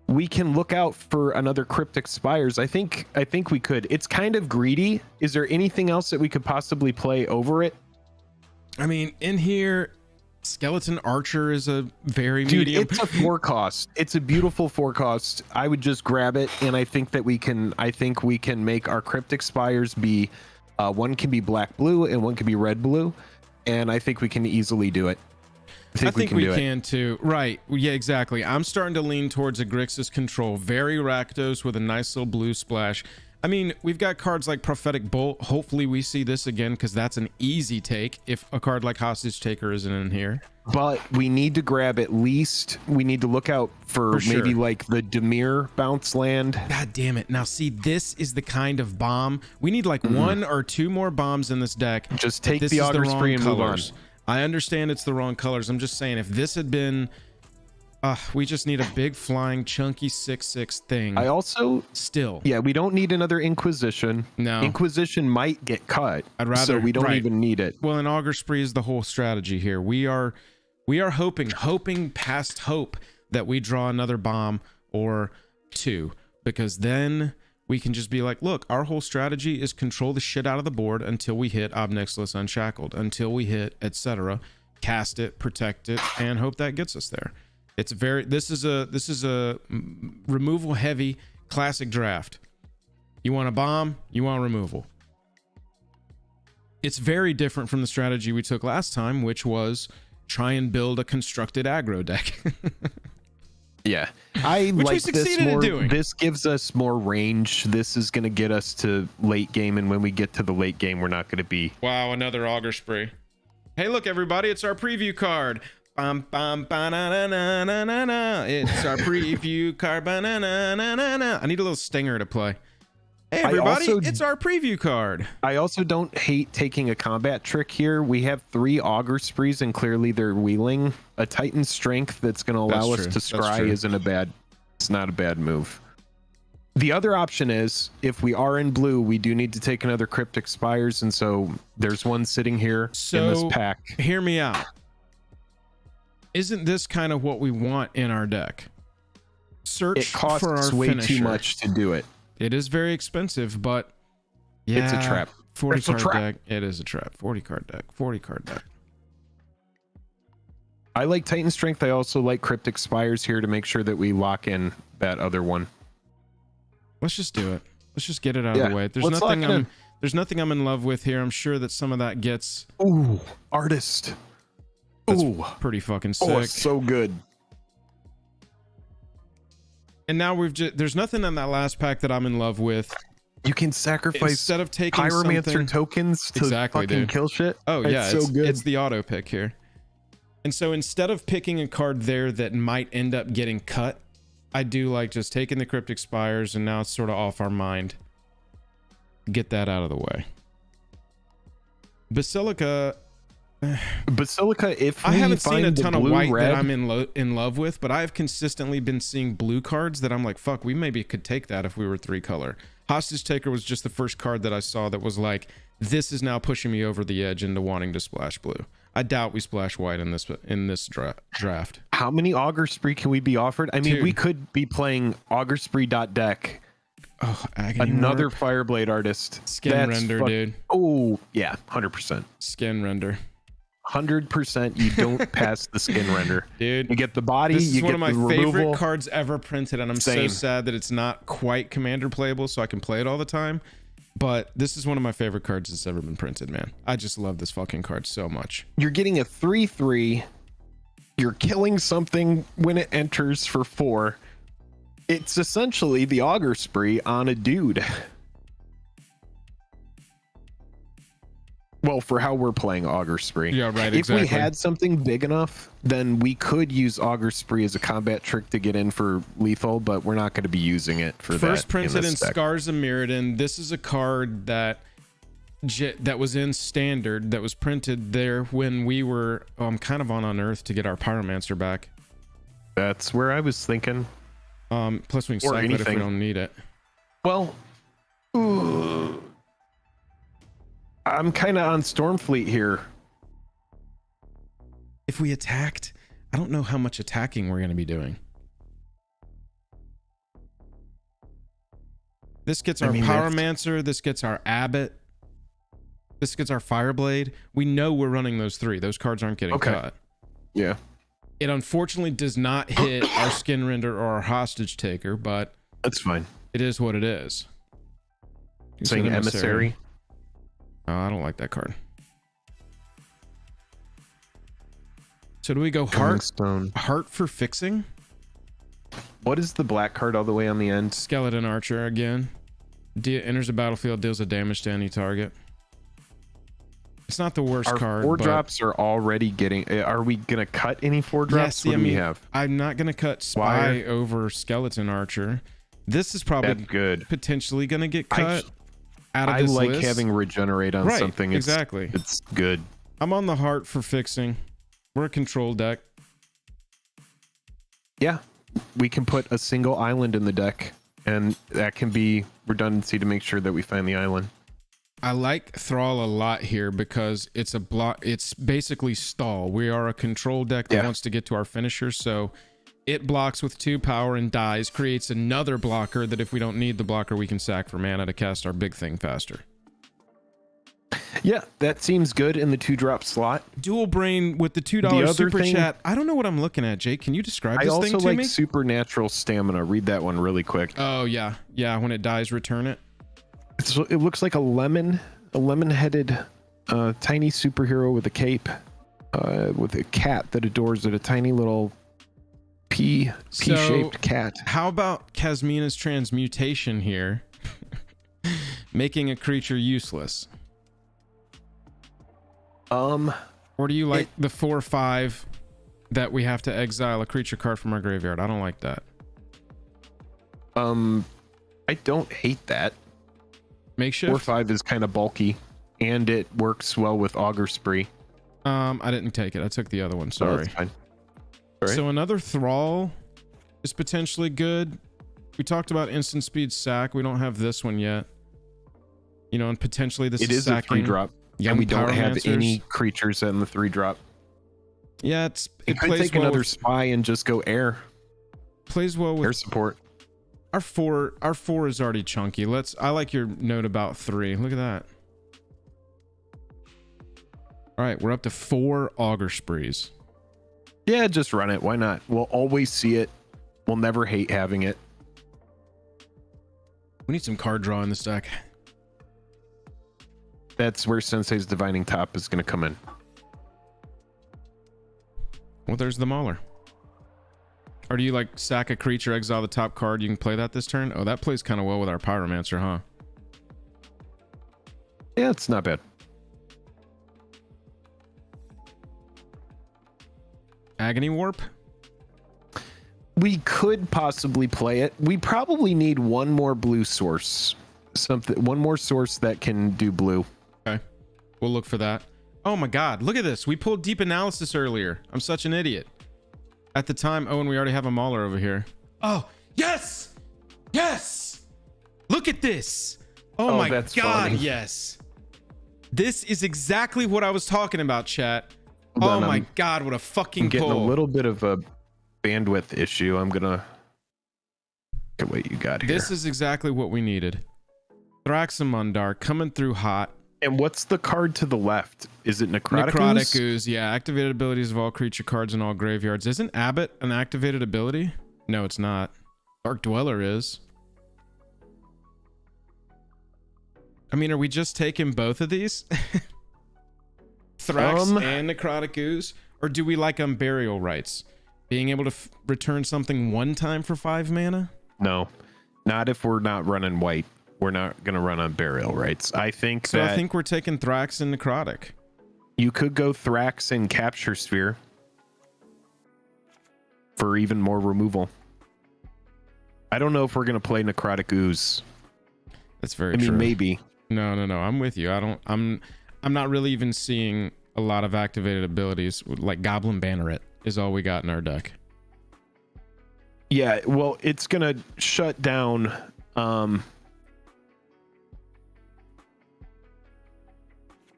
Speaker 2: We can look out for another Cryptic Spires. I think we could. It's kind of greedy. Is there anything else that we could possibly play over it?
Speaker 1: I mean, in here, Skeleton Archer is a very medium.
Speaker 2: It's a 4 cost. It's a beautiful 4 cost. I would just grab it, and I think that we can make our Cryptic Spires be one can be black blue and one can be red blue, and I think we can easily do it. I think we can too.
Speaker 1: Right. Yeah, exactly. I'm starting to lean towards a Grixis control. Very Rakdos with a nice little blue splash. I mean, we've got cards like Prophetic Bolt. Hopefully we see this again because that's an easy take if a card like Hostage Taker isn't in here.
Speaker 2: But we need to grab at least, we need to look out for maybe like the Dimir bounce land.
Speaker 1: God damn it. Now see, this is the kind of bomb. We need like 1 or 2 more bombs in this deck.
Speaker 2: Just take the Augur Spree and move on.
Speaker 1: I understand it's the wrong colors. I'm just saying if this had been we just need a big flying chunky 6/6 thing.
Speaker 2: I also we don't need another Inquisition.
Speaker 1: No,
Speaker 2: Inquisition might get cut.
Speaker 1: I'd rather,
Speaker 2: so we don't even need it.
Speaker 1: Well, an Augur Spree is the whole strategy here. We are hoping past hope that we draw another bomb or 2, because then we can just be like, look, our whole strategy is control the shit out of the board until we hit Ob Nixilis Unshackled, until we hit etc. Cast it, protect it, and hope that gets us there. It's this is a removal heavy classic draft. You want a bomb, you want removal. It's very different from the strategy we took last time, which was try and build a constructed aggro deck.
Speaker 2: Yeah, I
Speaker 1: Which we
Speaker 2: like this
Speaker 1: succeeded in
Speaker 2: more.
Speaker 1: doing.
Speaker 2: This gives us more range. This is going to get us to late game, and when we get to the late game, we're not going to be.
Speaker 1: Wow, another auger spray. Hey, look, everybody, it's our preview card. Bum, bum, ba-na-na-na-na-na-na. It's our preview card. Ba-na-na-na-na-na. I need a little stinger to play. Hey, everybody, it's our preview card.
Speaker 2: I also don't hate taking a combat trick here. We have 3 auger sprees, and clearly they're wheeling. A Titan strength that's going to allow us to scry isn't a bad. It's not a bad move. The other option is, if we are in blue, we do need to take another Cryptic Spires, and so there's one sitting here in this pack.
Speaker 1: Hear me out. Isn't this kind of what we want in our deck? Search
Speaker 2: It costs
Speaker 1: for our
Speaker 2: way
Speaker 1: finisher.
Speaker 2: too much to do it.
Speaker 1: It is very expensive, but yeah,
Speaker 2: It's a trap.
Speaker 1: 40
Speaker 2: It's a
Speaker 1: card
Speaker 2: trap.
Speaker 1: deck. It is a trap. 40 card deck. 40 card deck.
Speaker 2: I like Titan Strength. I also like Cryptic Spires here to make sure that we lock in that other one.
Speaker 1: Let's just do it. Let's just get it out of the way. There's nothing I'm in love with here. I'm sure that some of that gets
Speaker 2: Ooh, Artist. Ooh,
Speaker 1: pretty fucking sick.
Speaker 2: oh, so good.
Speaker 1: And now there's nothing on that last pack that I'm in love with.
Speaker 2: You can sacrifice
Speaker 1: Instead of taking
Speaker 2: Pyromancer
Speaker 1: something,
Speaker 2: tokens to fucking kill shit.
Speaker 1: Oh yeah,
Speaker 2: it's so good.
Speaker 1: It's the auto pick here. And so instead of picking a card there that might end up getting cut, I do like just taking the Cryptic Spires, and now it's sort of off our mind. Get that out of the way. Basilica.
Speaker 2: If
Speaker 1: I
Speaker 2: we
Speaker 1: haven't seen a
Speaker 2: find the
Speaker 1: ton of
Speaker 2: blue
Speaker 1: white
Speaker 2: red,
Speaker 1: that I'm in love with, but I've consistently been seeing blue cards that I'm like, fuck, we maybe could take that if we were 3 color. Hostage Taker was just the first card that I saw that was like, this is now pushing me over the edge into wanting to splash blue. I doubt we splash white in this draft.
Speaker 2: How many Augur Spree can we be offered? I mean,
Speaker 1: Dude.
Speaker 2: we could be playing Augurspree.deck.
Speaker 1: Oh, Agony
Speaker 2: Another
Speaker 1: Mark.
Speaker 2: Fireblade Artist.
Speaker 1: Skin render, dude.
Speaker 2: Oh, yeah, 100%.
Speaker 1: Skin render.
Speaker 2: 100% you don't pass the skin render.
Speaker 1: Dude.
Speaker 2: You get the body,
Speaker 1: This is
Speaker 2: you
Speaker 1: one
Speaker 2: get
Speaker 1: of my
Speaker 2: the
Speaker 1: favorite
Speaker 2: removal.
Speaker 1: cards ever printed, and I'm so
Speaker 2: Same.
Speaker 1: sad that it's not quite commander playable so I can play it all the time. But this is one of my favorite cards that's ever been printed, man. I just love this fucking card so much.
Speaker 2: You're getting a 3/3. You're killing something when it enters for 4. It's essentially the Augur Spree on a dude. Well, for how we're playing Augur Spree.
Speaker 1: Yeah, right,
Speaker 2: If
Speaker 1: exactly.
Speaker 2: we had something big enough, then we could use Augur Spree as a combat trick to get in for lethal, but we're not going to be using it for
Speaker 1: First
Speaker 2: that.
Speaker 1: printed in
Speaker 2: this deck.
Speaker 1: Scars of Mirrodin. This is a card that was in standard, that was printed there when we were kind of on Unearth to get our Pyromancer back.
Speaker 2: That's where I was thinking.
Speaker 1: Plus we can
Speaker 2: Or
Speaker 1: cycle it if we
Speaker 2: anything.
Speaker 1: don't need it.
Speaker 2: Well, ooh, I'm kind of on Stormfleet here.
Speaker 1: If we attacked, I don't know how much attacking we're going to be doing. This gets our Pyromancer. This gets our Abbot. This gets our Fireblade. We know we're running those 3. Those cards aren't getting cut.
Speaker 2: Yeah.
Speaker 1: It unfortunately does not hit our Skin Render or our Hostage Taker, but
Speaker 2: That's fine.
Speaker 1: it is what it is.
Speaker 2: Saying Emissary.
Speaker 1: Oh, I don't like that card. So do we go
Speaker 2: Stone.
Speaker 1: heart for fixing?
Speaker 2: What is the black card all the way on the end?
Speaker 1: Skeleton Archer again. Enters the battlefield, deals a damage to any target. It's not the worst
Speaker 2: Our
Speaker 1: card.
Speaker 2: 4
Speaker 1: but
Speaker 2: drops are already getting. Are we gonna cut any 4 drops?
Speaker 1: see,
Speaker 2: what do we have?
Speaker 1: I'm not gonna cut Spy
Speaker 2: Wire.
Speaker 1: over Skeleton Archer. This is probably
Speaker 2: That's good.
Speaker 1: potentially gonna get cut out of
Speaker 2: I
Speaker 1: this
Speaker 2: like
Speaker 1: list.
Speaker 2: having regenerate on
Speaker 1: Right,
Speaker 2: something.
Speaker 1: exactly.
Speaker 2: It's good.
Speaker 1: I'm on the heart for fixing. We're a control deck.
Speaker 2: Yeah, we can put a single island in the deck, and that can be redundancy to make sure that we find the island.
Speaker 1: I like Thrall a lot here because it's a block. It's basically stall. We are a control deck that wants to get to our finisher, so it blocks with 2 power and dies, creates another blocker that if we don't need the blocker, we can sack for mana to cast our big thing faster.
Speaker 2: Yeah, that seems good in the 2-drop slot.
Speaker 1: Dual Brain with the $2
Speaker 2: The other
Speaker 1: super
Speaker 2: thing-
Speaker 1: chat. I don't know what I'm looking at, Jake. Can you describe
Speaker 2: I
Speaker 1: this
Speaker 2: also
Speaker 1: thing to
Speaker 2: like
Speaker 1: me?
Speaker 2: Supernatural Stamina. Read that one really quick.
Speaker 1: Oh, yeah. Yeah, when it dies, return it.
Speaker 2: It looks like a lemon-headed tiny superhero with a cape, with a cat that adores it, a tiny little pea-shaped cat.
Speaker 1: How about Kasmina's transmutation here? Making a creature useless. Or do you like the 4/5 that we have to exile a creature card from our graveyard? I don't like that.
Speaker 2: I don't hate that.
Speaker 1: Makeshift
Speaker 2: 4/5 is kind of bulky, and it works well with Augur Spree.
Speaker 1: I didn't take it. I took the other one. Sorry.
Speaker 2: Oh, that's fine. All right.
Speaker 1: So another Thrall is potentially good. We talked about instant speed sack. We don't have this one yet. You know, and potentially this is
Speaker 2: a 3-drop, and we don't have any creatures in the 3-drop.
Speaker 1: Yeah, it
Speaker 2: could
Speaker 1: plays
Speaker 2: take
Speaker 1: well
Speaker 2: another
Speaker 1: with,
Speaker 2: spy and just go air.
Speaker 1: Plays well with
Speaker 2: air support.
Speaker 1: Our four is already chunky. I like your note about 3. Look at that. All right, we're up to 4 Augur Sprees.
Speaker 2: Yeah, just run it. Why not? We'll always see it. We'll never hate having it.
Speaker 1: We need some card draw in this deck.
Speaker 2: That's where Sensei's Divining Top is going to come in.
Speaker 1: Well, there's the Mauler. Or do you like sack a creature, exile the top card? You can play that this turn? Oh, that plays kind of well with our Pyromancer, huh?
Speaker 2: Yeah, it's not bad.
Speaker 1: Agony Warp?
Speaker 2: We could possibly play it. We probably need one more blue source. One more source that can do blue.
Speaker 1: Okay. We'll look for that. Oh my god, look at this. We pulled Deep Analysis earlier. I'm such an idiot. At the time, oh, and we already have a Mauler over here. Oh, yes! Yes! Look at this! Oh my god,
Speaker 2: funny.
Speaker 1: yes. This is exactly what I was talking about, chat.
Speaker 2: Hold on,
Speaker 1: my god, what a fucking
Speaker 2: I'm getting
Speaker 1: pull.
Speaker 2: a little bit of a bandwidth issue. I'm gonna look at what you got here.
Speaker 1: This is exactly what we needed. Thraxamundar coming through hot.
Speaker 2: And what's the card to the left? Is it Necrotic Ooze?
Speaker 1: Necrotic Ooze, yeah. Activated abilities of all creature cards in all graveyards. Isn't Abbott an activated ability? No, it's not. Dark Dweller is. I mean, are we just taking both of these? Thrax and Necrotic Ooze? Or do we like Burial Rites? Being able to return something one time for 5 mana?
Speaker 2: No, not if we're not running white. We're not going to run on Burial Rites. I think
Speaker 1: so. I think we're taking Thrax and Necrotic.
Speaker 2: You could go Thrax and Capture Sphere for even more removal. I don't know if we're going to play Necrotic Ooze.
Speaker 1: That's very true.
Speaker 2: I mean, maybe.
Speaker 1: No. I'm with you. I'm not really even seeing a lot of activated abilities. Like Goblin Banner It is all we got in our deck.
Speaker 2: Yeah, well, it's going to shut down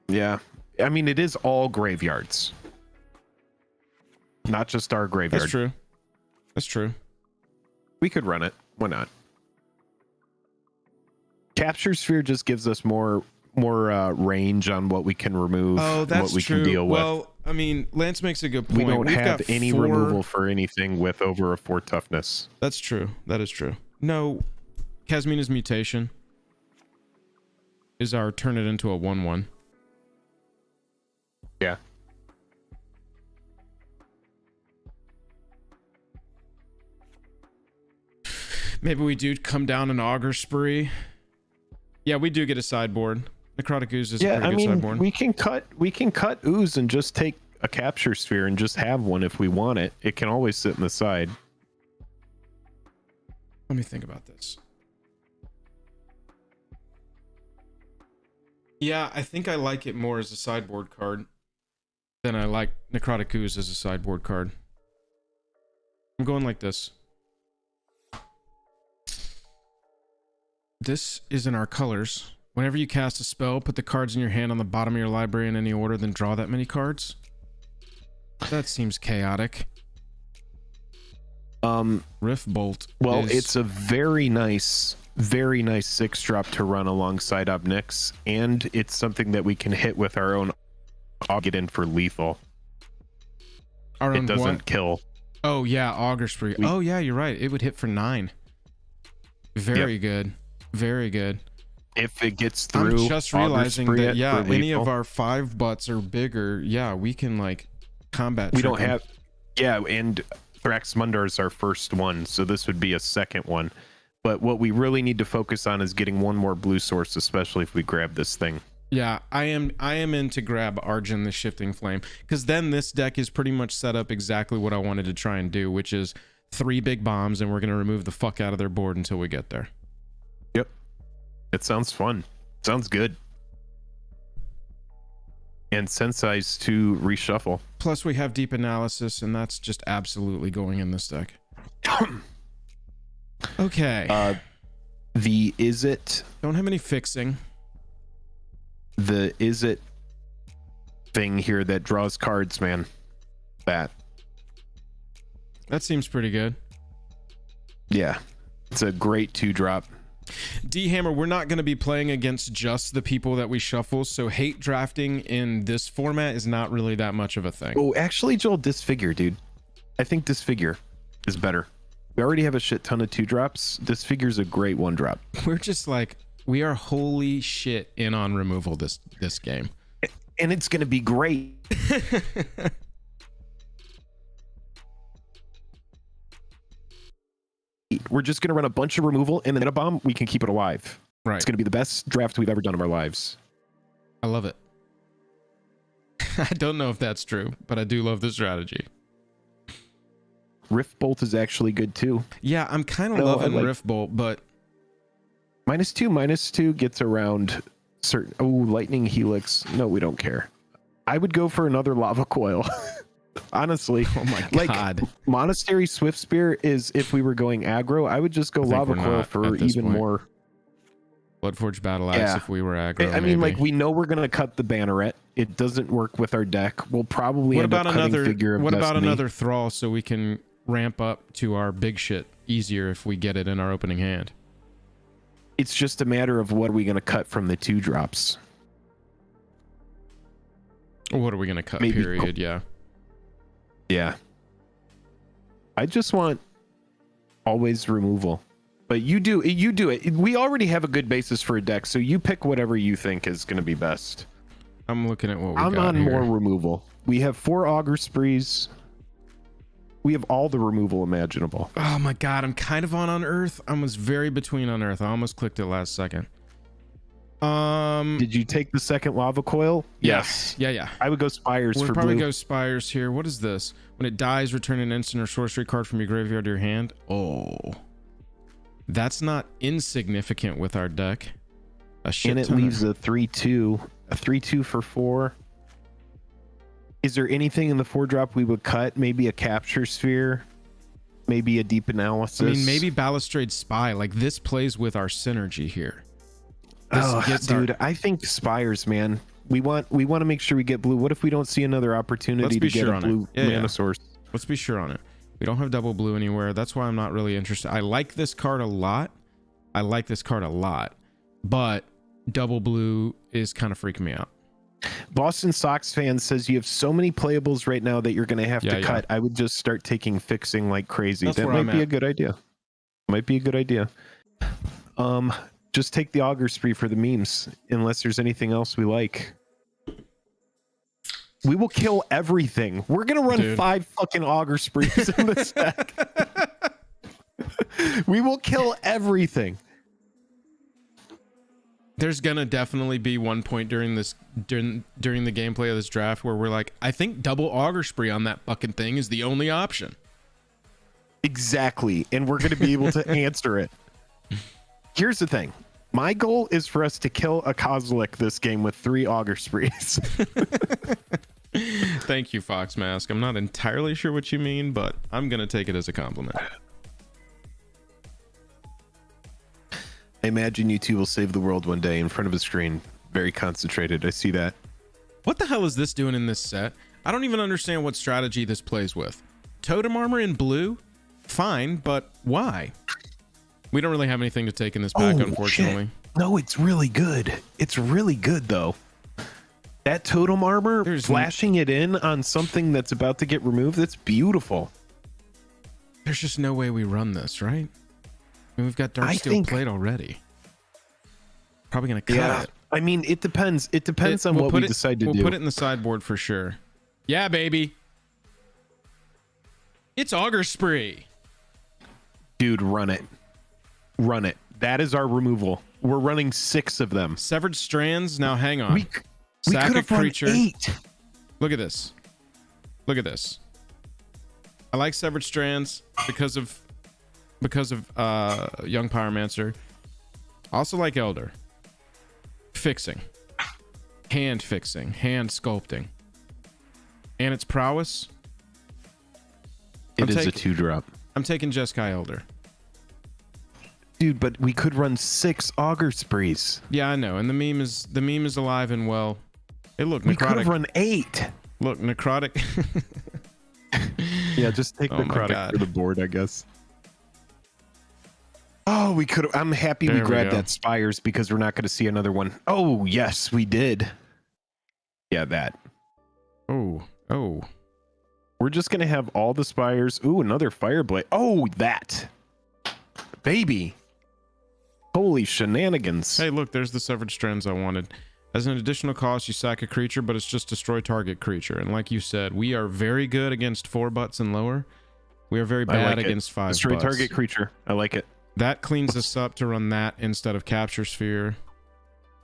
Speaker 2: yeah, I mean, it is all graveyards, not just our graveyard.
Speaker 1: That's true. That's true.
Speaker 2: We could run it. Why not? Capture Sphere just gives us more range on what we can remove.
Speaker 1: Oh, that's
Speaker 2: what we
Speaker 1: true.
Speaker 2: can deal with.
Speaker 1: Well, I mean, Lance makes a good point.
Speaker 2: We don't
Speaker 1: We've
Speaker 2: have
Speaker 1: got
Speaker 2: any
Speaker 1: 4...
Speaker 2: removal for anything with over a 4 toughness.
Speaker 1: That's true. That is true. No, Kasmina's Mutation is our turn it into a 1/1.
Speaker 2: Yeah.
Speaker 1: Maybe we do come down an Augur Spree. Yeah, we do get a sideboard. Necrotic Ooze is a pretty good sideboard.
Speaker 2: We can cut Ooze and just take a Capture Sphere and just have one if we want it. It can always sit in the side.
Speaker 1: Let me think about this. Yeah, I think I like it more as a sideboard card than I like Necrotic Ooze as a sideboard card. I'm going like this. This is in our colors. Whenever you cast a spell, put the cards in your hand on the bottom of your library in any order, then draw that many cards. That seems chaotic. Rift Bolt.
Speaker 2: Well, it's a very nice 6-drop to run alongside Obnix, and it's something that we can hit with our own. I'll get in for lethal.
Speaker 1: It
Speaker 2: doesn't kill.
Speaker 1: Oh yeah, Augur Spree. Oh yeah, you're right. It would hit for 9. Very good. Very good.
Speaker 2: if it gets through.
Speaker 1: I'm just
Speaker 2: Augur
Speaker 1: realizing
Speaker 2: Spree
Speaker 1: that,
Speaker 2: it
Speaker 1: yeah,
Speaker 2: for
Speaker 1: any of
Speaker 2: lethal.
Speaker 1: our 5 butts or bigger, yeah, we can like combat.
Speaker 2: We don't
Speaker 1: trick 'em.
Speaker 2: have, yeah, and Thraxmundar is our first one, so this would be a second one. But what we really need to focus on is getting one more blue source, especially if we grab this thing.
Speaker 1: Yeah, I am in to grab Arjun the Shifting Flame, because then this deck is pretty much set up exactly what I wanted to try and do, which is 3 big bombs, and we're gonna remove the fuck out of their board until we get there.
Speaker 2: Yep. It sounds fun. Sounds good. And Sensei's to reshuffle.
Speaker 1: Plus we have Deep Analysis, and that's just absolutely going in this deck. Okay.
Speaker 2: The Is It,
Speaker 1: Don't have any fixing.
Speaker 2: the Is It thing here that draws cards, man. That.
Speaker 1: That seems pretty good.
Speaker 2: Yeah. It's a great 2-drop.
Speaker 1: D-Hammer, we're not going to be playing against just the people that we shuffle, so hate drafting in this format is not really that much of a thing.
Speaker 2: Oh, actually, Joel, Disfigure, dude. I think Disfigure is better. We already have a shit ton of 2-drops. Disfigure's a great 1-drop.
Speaker 1: We're just like, we are holy shit in on removal this game.
Speaker 2: And it's going to be great. We're just going to run a bunch of removal, and then a bomb, we can keep it alive.
Speaker 1: Right.
Speaker 2: It's going to be the best draft we've ever done in our lives.
Speaker 1: I love it. I don't know if that's true, but I do love the strategy.
Speaker 2: Rift Bolt is actually good too.
Speaker 1: Yeah, I'm kind of
Speaker 2: No, I
Speaker 1: loving
Speaker 2: like-
Speaker 1: Rift Bolt, but
Speaker 2: -2 gets around certain. Oh, Lightning Helix. No, we don't care. I would go for another Lava Coil. Honestly.
Speaker 1: oh my
Speaker 2: Like,
Speaker 1: god.
Speaker 2: Monastery Swift Spear is if we were going aggro, I would just go
Speaker 1: I think
Speaker 2: Lava
Speaker 1: we're
Speaker 2: Coil
Speaker 1: not
Speaker 2: for
Speaker 1: at this
Speaker 2: even
Speaker 1: point.
Speaker 2: more.
Speaker 1: Bloodforge Battle Axe
Speaker 2: Yeah.
Speaker 1: if we were aggro.
Speaker 2: I mean,
Speaker 1: maybe.
Speaker 2: like, we know we're going to cut the Banneret. It doesn't work with our deck. We'll probably
Speaker 1: What
Speaker 2: end
Speaker 1: about
Speaker 2: up cutting
Speaker 1: another?
Speaker 2: Figure of
Speaker 1: What about
Speaker 2: Destiny.
Speaker 1: another Thrall so we can ramp up to our big shit easier if we get it in our opening hand?
Speaker 2: It's just a matter of what are we going to cut from the 2-drops.
Speaker 1: Or what are we gonna cut?
Speaker 2: Maybe-
Speaker 1: Period. Yeah.
Speaker 2: Yeah. I just want always removal. But you do it. We already have a good basis for a deck, so you pick whatever you think is going to be best.
Speaker 1: I'm looking at what we
Speaker 2: I'm
Speaker 1: got
Speaker 2: on
Speaker 1: here.
Speaker 2: more removal. We have 4 Augur Sprees. We have all the removal imaginable.
Speaker 1: Oh my god, I'm kind of on Unearth. I was very between Unearth. I almost clicked it last second.
Speaker 2: Did you take the second Lava Coil? Yes.
Speaker 1: Yeah.
Speaker 2: I would go Spires
Speaker 1: We'll
Speaker 2: for
Speaker 1: probably
Speaker 2: blue.
Speaker 1: go Spires here. What is this? When it dies, return an instant or sorcery card from your graveyard to your hand. Oh, that's not insignificant with our deck. A shit
Speaker 2: And it
Speaker 1: ton of-
Speaker 2: leaves a 3/2. A 3/2 for 4. Is there anything in the 4-drop we would cut? Maybe a Capture Sphere? Maybe a Deep Analysis?
Speaker 1: I mean, maybe Balustrade Spy. Like, this plays with our synergy here. This
Speaker 2: Oh,
Speaker 1: gets our-
Speaker 2: dude, I think Spires, man. We want to make sure we get blue. What if we don't see another opportunity
Speaker 1: Let's
Speaker 2: to
Speaker 1: be
Speaker 2: get
Speaker 1: sure
Speaker 2: a
Speaker 1: on it.
Speaker 2: blue
Speaker 1: Yeah,
Speaker 2: mana
Speaker 1: yeah.
Speaker 2: source?
Speaker 1: Let's be sure on it. We don't have double blue anywhere. That's why I'm not really interested. I like this card a lot. But double blue is kind of freaking me out.
Speaker 2: Boston Sox fan says you have so many playables right now that you're going to have
Speaker 1: Yeah,
Speaker 2: to
Speaker 1: yeah.
Speaker 2: cut. I would just start taking fixing like crazy.
Speaker 1: That's
Speaker 2: That
Speaker 1: where
Speaker 2: might
Speaker 1: I'm
Speaker 2: be
Speaker 1: at.
Speaker 2: a good idea. Might be a good idea. Just take the Augur Spree for the memes, unless there's anything else we like. We will kill everything. We're gonna run
Speaker 1: Dude.
Speaker 2: 5 fucking Augur Sprees in this deck. We will kill everything.
Speaker 1: There's gonna definitely be one point during the gameplay of this draft where we're like, I think double Augur Spree on that fucking thing is the only option.
Speaker 2: Exactly. And we're going to be able to answer it. Here's the thing. My goal is for us to kill a Kozilek this game with 3 Augur Sprees.
Speaker 1: Thank you, Fox Mask. I'm not entirely sure what you mean, but I'm gonna take it as a compliment.
Speaker 2: I imagine you two will save the world one day in front of a screen. Very concentrated. I see that.
Speaker 1: What the hell is this doing in this set? I don't even understand what strategy this plays with. Totem armor in blue? Fine, but why? We don't really have anything to take in this pack, unfortunately.
Speaker 2: Shit. No, it's really good. It's really good, though. That totem armor, flashing it in on something that's about to get removed, that's beautiful.
Speaker 1: There's just no way we run this, right? I mean, we've got Dark Steel Plate already. Probably gonna cut
Speaker 2: Yeah.
Speaker 1: it.
Speaker 2: I mean, it depends. It depends on
Speaker 1: We'll
Speaker 2: what
Speaker 1: put
Speaker 2: we
Speaker 1: it-
Speaker 2: decide to do.
Speaker 1: We'll put it in the sideboard for sure. Yeah, baby. It's Auger Spree.
Speaker 2: Dude, run it. Run it. That is our removal. We're running 6 of them.
Speaker 1: Severed Strands. Now hang on.
Speaker 2: We
Speaker 1: Sack
Speaker 2: could
Speaker 1: a
Speaker 2: have run
Speaker 1: creature.
Speaker 2: 8.
Speaker 1: Look at this. Look at this. I like Severed Strands because of Young Pyromancer. I also like Elder. Fixing. Hand fixing. Hand sculpting. And its prowess.
Speaker 2: It is a 2-drop.
Speaker 1: I'm taking Jeskai Elder.
Speaker 2: Dude, but we could run 6 Auger Sprees.
Speaker 1: Yeah, I know. And the meme is alive and well. Hey, look,
Speaker 2: We could
Speaker 1: necrotic.
Speaker 2: have run 8.
Speaker 1: Look, necrotic.
Speaker 2: Yeah, just take
Speaker 1: Oh my
Speaker 2: necrotic
Speaker 1: God.
Speaker 2: for the board, I guess. Oh, we could. I'm happy
Speaker 1: There
Speaker 2: we
Speaker 1: we
Speaker 2: grabbed
Speaker 1: go.
Speaker 2: that Spires because we're not going to see another one. Oh, yes, we did. Yeah, that.
Speaker 1: Oh.
Speaker 2: We're just going to have all the Spires. Ooh, another Fireblade. Oh, that. Baby. Holy shenanigans.
Speaker 1: Hey, look, there's the Severed Strands I wanted. As an additional cost, you sack a creature, but it's just destroy target creature. And like you said, we are very good against 4 butts and lower. We are very
Speaker 2: I
Speaker 1: bad
Speaker 2: like
Speaker 1: against
Speaker 2: it.
Speaker 1: 5
Speaker 2: Destroy
Speaker 1: butts.
Speaker 2: target creature. I like it.
Speaker 1: That cleans us up to run that instead of Capture Sphere.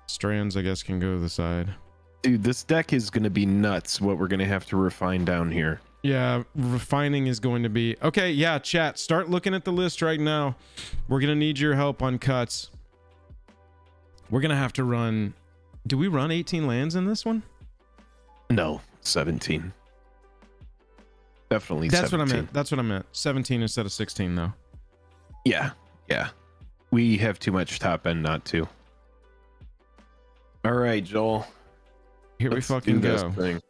Speaker 1: Strands, I guess, can go to the side.
Speaker 2: Dude, this deck is going to be nuts, what we're going to have to refine down here.
Speaker 1: Yeah, refining is going to be... Okay, yeah, chat, start looking at the list right now. We're going to need your help on cuts. We're going to have to run... Do we run 18 lands in this one?
Speaker 2: No, 17. Definitely
Speaker 1: That's
Speaker 2: 17.
Speaker 1: what I meant. That's what I meant. 17 instead of 16, though.
Speaker 2: Yeah. We have too much top end not to. All right, Joel.
Speaker 1: Here we
Speaker 2: Let's
Speaker 1: fucking
Speaker 2: do this
Speaker 1: go.
Speaker 2: thing.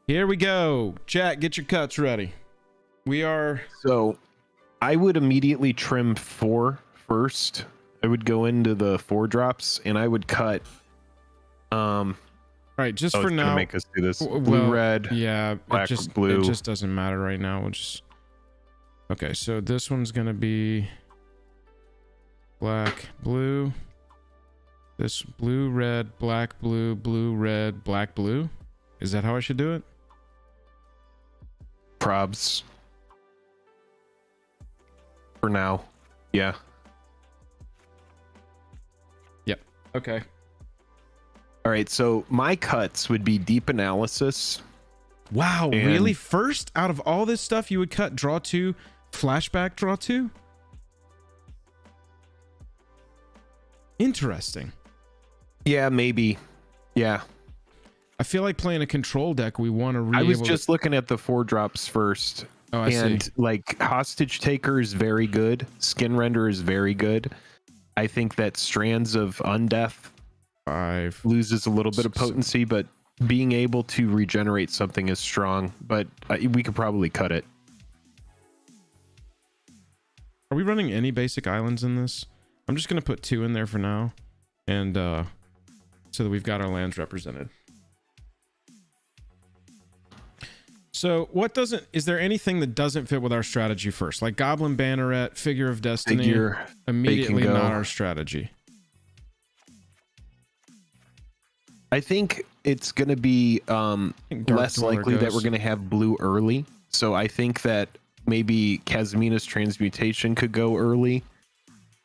Speaker 1: Here we go. Chat, get your cuts ready. We are...
Speaker 2: So I would immediately trim 4 first. I would go into the 4 drops and I would cut.
Speaker 1: Right, just
Speaker 2: Oh,
Speaker 1: for
Speaker 2: it's gonna
Speaker 1: now...
Speaker 2: make us do this.
Speaker 1: Well,
Speaker 2: Blue, red.
Speaker 1: Yeah,
Speaker 2: black, blue.
Speaker 1: It just doesn't matter right now. We'll just... Okay, so this one's gonna be... Black, blue. This blue, red, black, blue, blue, red, black, blue. Is that how I should do it?
Speaker 2: Probs. For now. Yeah.
Speaker 1: Yep. Okay.
Speaker 2: All right, so my cuts would be deep analysis.
Speaker 1: Wow,
Speaker 2: And-
Speaker 1: really? First, out of all this stuff, you would cut draw 2, flashback draw 2? Interesting.
Speaker 2: Yeah, maybe. Yeah.
Speaker 1: I feel like playing a control deck, we want to
Speaker 2: I was just looking at the 4 drops first.
Speaker 1: Oh, I
Speaker 2: and
Speaker 1: see.
Speaker 2: like Hostage Taker is very good. Skin Render is very good. I think that Strands of Undeath
Speaker 1: 5.
Speaker 2: loses a little bit of potency, but being able to regenerate something is strong. But we could probably cut it.
Speaker 1: Are we running any basic islands in this? I'm just going to put 2 in there for now. And so that we've got our lands represented. So what doesn't... Is there anything that doesn't fit with our strategy first? Like Goblin Banneret, Figure of Destiny.
Speaker 2: Figure,
Speaker 1: Immediately
Speaker 2: Bacon Go.
Speaker 1: not our strategy.
Speaker 2: I think it's going to be
Speaker 1: think Dark
Speaker 2: less
Speaker 1: Dweller
Speaker 2: likely that
Speaker 1: goes.
Speaker 2: we're going to have blue early. So I think that maybe Kazmina's Transmutation could go early.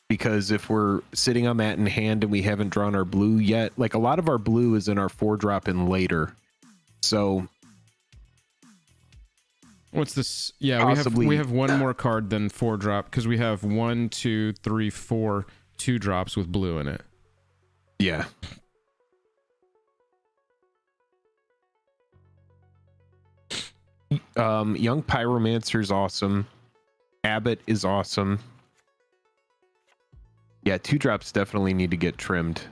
Speaker 2: Because if we're sitting on that in hand and we haven't drawn our blue yet, like a lot of our blue is in our 4-drop and later. So
Speaker 1: What's this? Yeah,
Speaker 2: Possibly-
Speaker 1: we have one more card than 4-drop because we have 1, 2, 3, 4 2-drops with blue in it.
Speaker 2: yeah. Young Pyromancer is awesome. Abbott is awesome. Yeah, 2-drops definitely need to get trimmed.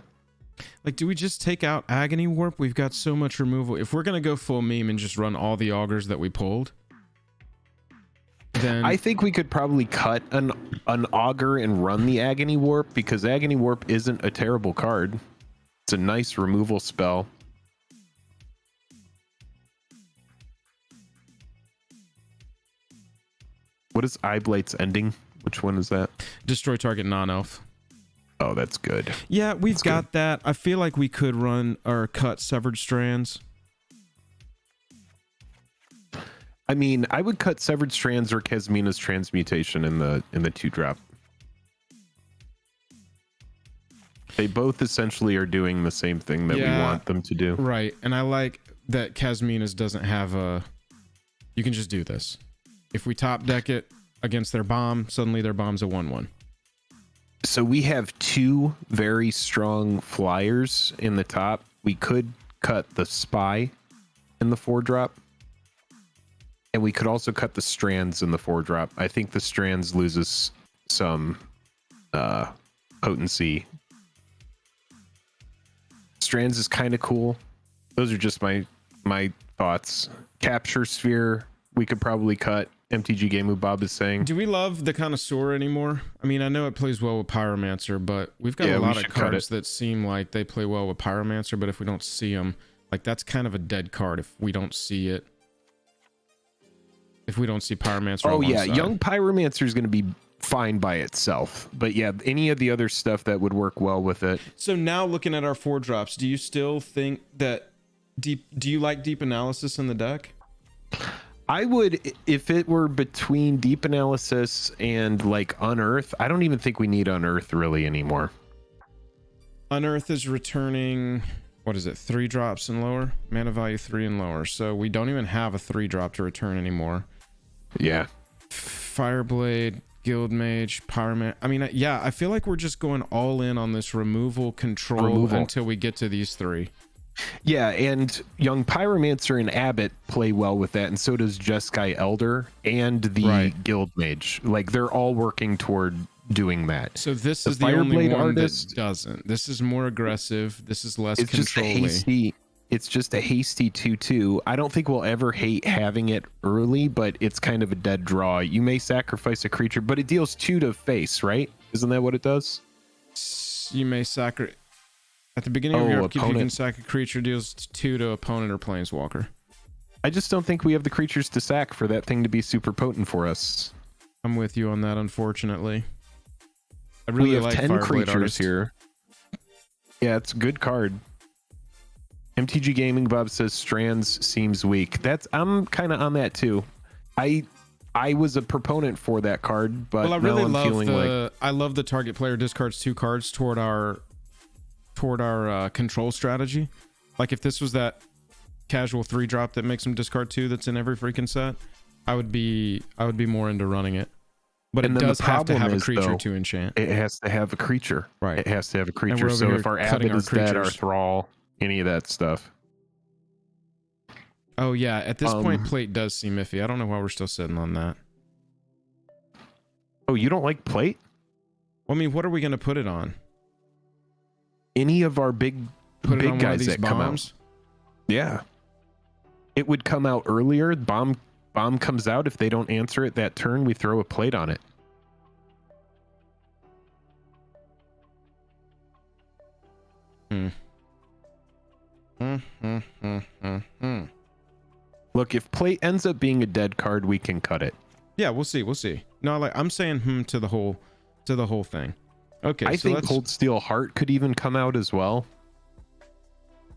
Speaker 1: Like, do we just take out Agony Warp? We've got so much removal. If we're gonna go full meme and just run all the augurs that we pulled, then
Speaker 2: I think we could probably cut an augur and run the Agony Warp because Agony Warp isn't a terrible card. It's a nice removal spell. What is Eye Blight's ending? Which one is that?
Speaker 1: destroy target non-elf.
Speaker 2: Oh, that's good.
Speaker 1: Yeah, we've
Speaker 2: That's
Speaker 1: got that. I feel like we could run or cut Severed Strands.
Speaker 2: I mean, I would cut Severed Strands or Kasmina's Transmutation in the 2-drop. They both essentially are doing the same thing that we want them to do.
Speaker 1: Right, and I like that Kasmina's doesn't have a... You can just do this. If we top deck it against their bomb, suddenly their bomb's a 1/1.
Speaker 2: So we have 2 very strong flyers in the top. We could cut the Spy in the 4-drop. And we could also cut the Strands in the 4-drop. I think the Strands loses some potency. Strands is kind of cool. Those are just my thoughts. Capture Sphere, we could probably cut. MTG Game Bob is saying.
Speaker 1: Do we love the Connoisseur anymore? I mean, I know it plays well with Pyromancer, but we've got a lot of cards that seem like they play well with Pyromancer, but if we don't see them, like that's kind of a dead card if we don't see it. If we don't see Pyromancer.
Speaker 2: Oh yeah, Young Pyromancer is going to be fine by itself. But yeah, any of the other stuff that would work well with it.
Speaker 1: So now looking at our 4-drops, do you still think that do you like Deep Analysis in the deck?
Speaker 2: I would, if it were between Deep Analysis and like Unearth. I don't even think we need Unearth really anymore.
Speaker 1: Unearth is returning, what is it, 3 drops and lower? Mana value 3 and lower. So we don't even have a 3-drop to return anymore.
Speaker 2: Yeah.
Speaker 1: Fireblade, Guildmage, Pyroman. I mean, yeah, I feel like we're just going all in on this removal control until we get to these 3.
Speaker 2: Yeah, and Young Pyromancer and Abbott play well with that, and so does Jeskai Elder and the Guildmage. Like, they're all working toward doing that.
Speaker 1: So this is the only one that doesn't. This is more aggressive. This is less control-y.
Speaker 2: It's just a hasty 2/2. I don't think we'll ever hate having it early, but it's kind of a dead draw. You may sacrifice a creature, but it deals 2 to face, right? Isn't that what it does?
Speaker 1: You may sacrifice... At the beginning of your upkeep, you can sack a creature, deals 2 to opponent or planeswalker.
Speaker 2: I just don't think we have the creatures to sack for that thing to be super potent for us.
Speaker 1: I'm with you on that, unfortunately. I really
Speaker 2: we have
Speaker 1: like
Speaker 2: 10
Speaker 1: Fireblade
Speaker 2: creatures
Speaker 1: Artist
Speaker 2: here. Yeah, it's a good card. MTG Gaming Bob says Strands seems weak. I'm kind of on that too. I was a proponent for that card, but
Speaker 1: I really love the target player discards 2 cards toward our control strategy. Like if this was that casual 3-drop that makes him discard 2 that's in every freaking set, I would be more into running it. But it does have to have a creature to enchant.
Speaker 2: It has to have a creature.
Speaker 1: Right.
Speaker 2: It has to have a creature. So if our Abbott is dead, our Thrall, any of that stuff.
Speaker 1: Oh yeah, at this point Plate does seem iffy. I don't know why we're still sitting on that.
Speaker 2: Oh, you don't like Plate?
Speaker 1: Well, I mean, what are we going to put it on?
Speaker 2: Any of our big guys that come out. Yeah. It would come out earlier. Bomb comes out. If they don't answer it that turn, we throw a Plate on it. Look, if Plate ends up being a dead card, we can cut it.
Speaker 1: Yeah, we'll see. No, I'm saying to the whole thing. Okay,
Speaker 2: I think Cold Steel Heart could even come out as well.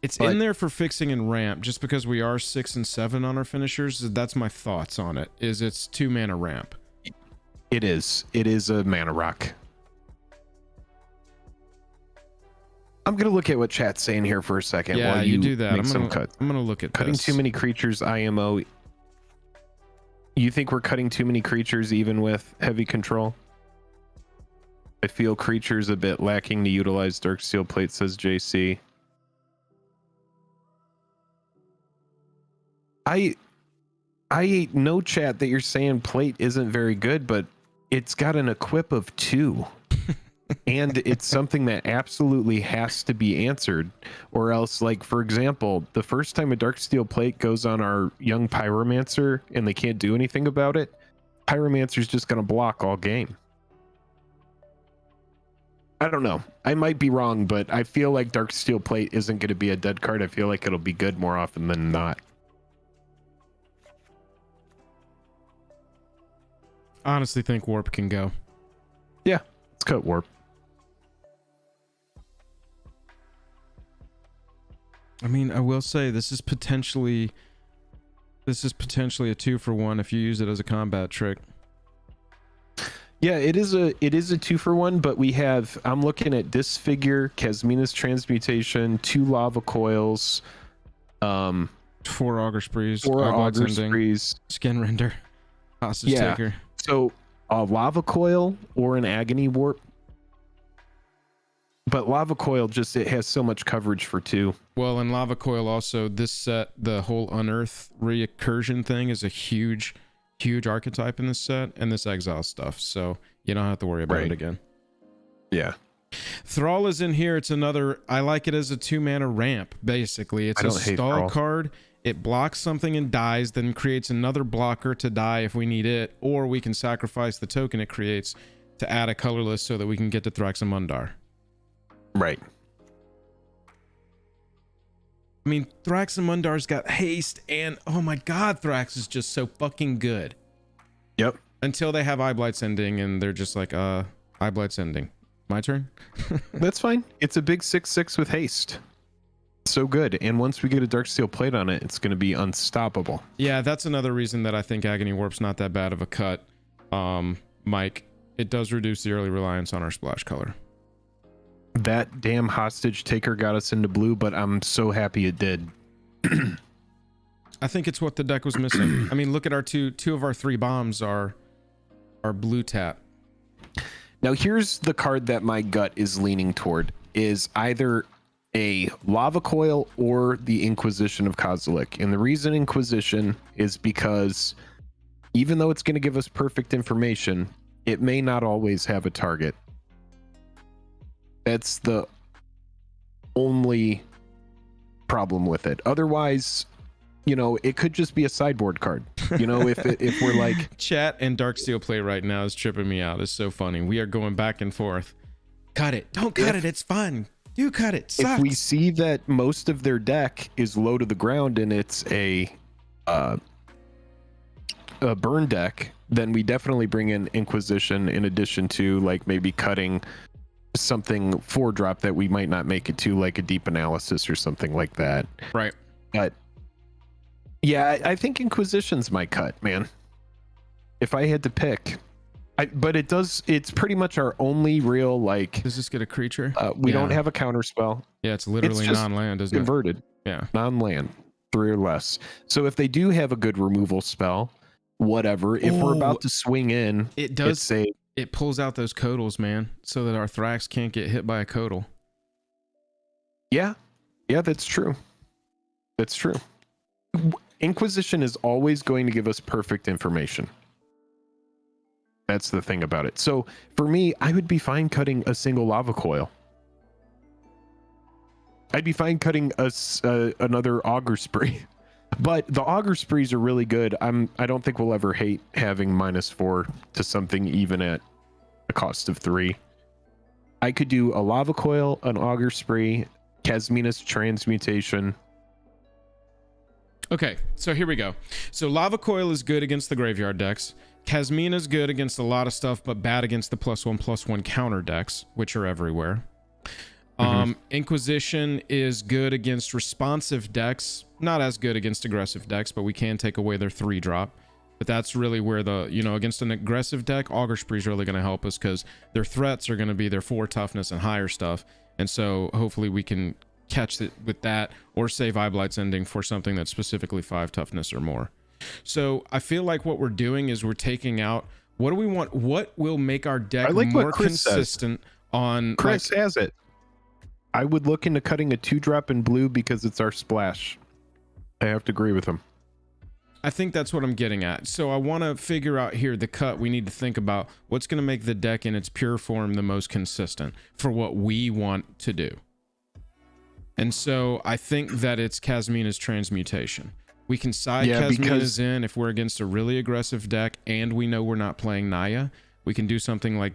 Speaker 1: It's in there for fixing and ramp, just because we are 6 and 7 on our finishers. That's my thoughts on it. It's 2 mana ramp.
Speaker 2: It is a mana rock. I'm gonna look at what chat's saying here for a second.
Speaker 1: Yeah,
Speaker 2: while
Speaker 1: you do that. I'm gonna look at
Speaker 2: cutting too many creatures. IMO. You think we're cutting too many creatures even with heavy control? I feel creatures a bit lacking to utilize Darksteel Plate, says JC. I know, chat, that you're saying Plate isn't very good, but it's got an equip of 2. And it's something that absolutely has to be answered, or else, like, for example, the first time a Darksteel Plate goes on our Young Pyromancer and they can't do anything about it, Pyromancer's just going to block all game. I don't know. I might be wrong, but I feel like Darksteel Plate isn't going to be a dead card. I feel like it'll be good more often than not.
Speaker 1: I honestly think Warp can go.
Speaker 2: Yeah, let's cut Warp.
Speaker 1: I mean, I will say this is potentially a 2-for-1 if you use it as a combat trick.
Speaker 2: Yeah, it is a 2-for-1, but I'm looking at Disfigure, Kasmina's Transmutation, 2 Lava Coils,
Speaker 1: 4 Auger Sprees,
Speaker 2: 4
Speaker 1: Eyeblots
Speaker 2: Auger
Speaker 1: Ending,
Speaker 2: Sprees.
Speaker 1: Skin Render, Hostage
Speaker 2: Yeah.
Speaker 1: Taker.
Speaker 2: So a Lava Coil or an Agony Warp. But Lava Coil it has so much coverage for 2.
Speaker 1: Well, in Lava Coil also, this set, the whole Unearth Recursion thing is a huge archetype in this set, and this exile stuff, so you don't have to worry about it again.
Speaker 2: Yeah.
Speaker 1: Thrall is in here. It's another, I like it as a 2-mana ramp, basically. It's a stall card. It blocks something and dies, then creates another blocker to die if we need it, or we can sacrifice the token it creates to add a colorless so that we can get to Thraxamundar.
Speaker 2: Right.
Speaker 1: I mean, Thraxamundar's got haste, and oh my god, Thrax is just so fucking good.
Speaker 2: Yep.
Speaker 1: Until they have Eyeblight's Ending, and they're just like, Eyeblight's Ending. My turn?
Speaker 2: That's fine. It's a big 6/6 with haste. So good. And once we get a Darksteel Plate on it, it's going to be unstoppable.
Speaker 1: Yeah, that's another reason that I think Agony Warp's not that bad of a cut. Mike, it does reduce the early reliance on our splash color.
Speaker 2: That damn Hostage Taker got us into blue, but I'm so happy it did.
Speaker 1: I think it's what the deck was missing. I mean, look at our two of our 3 bombs are blue tap.
Speaker 2: Now here's the card that my gut is leaning toward, is either a Lava Coil or the Inquisition of Kozilek. And the reason Inquisition is because even though it's going to give us perfect information, it may not always have a target. That's the only problem with it. Otherwise, it could just be a sideboard card. If we're like,
Speaker 1: chat and Darksteel Play right now is tripping me out. It's so funny. We are going back and forth. Cut it. Don't cut it. It's fun. Do cut it. Sucks.
Speaker 2: If we see that most of their deck is low to the ground and it's a burn deck, then we definitely bring in Inquisition in addition to like maybe cutting something 4-drop that we might not make it to, like a Deep Analysis or something like that.
Speaker 1: Right.
Speaker 2: But yeah, I think Inquisition's my cut, man. If I had to pick. But it's pretty much our only real, like...
Speaker 1: Does this get a creature?
Speaker 2: We don't have a counter spell.
Speaker 1: Yeah, it's literally non-land, isn't
Speaker 2: converted.
Speaker 1: it? Yeah.
Speaker 2: Non-land. 3 or less. So if they do have a good removal spell, whatever. If we're about to swing in...
Speaker 1: It does say... It pulls out those Codals, man, so that our Thrax can't get hit by a Codal.
Speaker 2: Yeah. Yeah, that's true. That's true. Inquisition is always going to give us perfect information. That's the thing about it. So for me, I would be fine cutting a single Lava Coil. I'd be fine cutting another Auger Spree. But the Auger Sprees are really good. I don't think we'll ever hate having -4 to something even at a cost of 3. I could do a Lava Coil, an Auger Spree, Kasmina's Transmutation.
Speaker 1: Okay, so here we go. So Lava Coil is good against the graveyard decks. Kasmina's good against a lot of stuff, but bad against the +1/+1 counter decks, which are everywhere. Inquisition is good against responsive decks, not as good against aggressive decks, but we can take away their 3-drop. But that's really where against an aggressive deck, Auger Spree is really going to help us because their threats are going to be their 4 toughness and higher stuff. And so hopefully we can catch it with that or save Eyeblight's Ending for something that's specifically 5 toughness or more. So I feel like what we're doing is we're taking out, what do we want? What will make our deck more consistent on...
Speaker 2: Chris has it. I would look into cutting a 2-drop in blue because it's our splash. I have to agree with him.
Speaker 1: I think that's what I'm getting at. So I want to figure out here the cut. We need to think about what's going to make the deck in its pure form the most consistent for what we want to do. And so I think that it's Kasmina's Transmutation. We can side Kasmina's in if we're against a really aggressive deck and we know we're not playing Naya. We can do something like,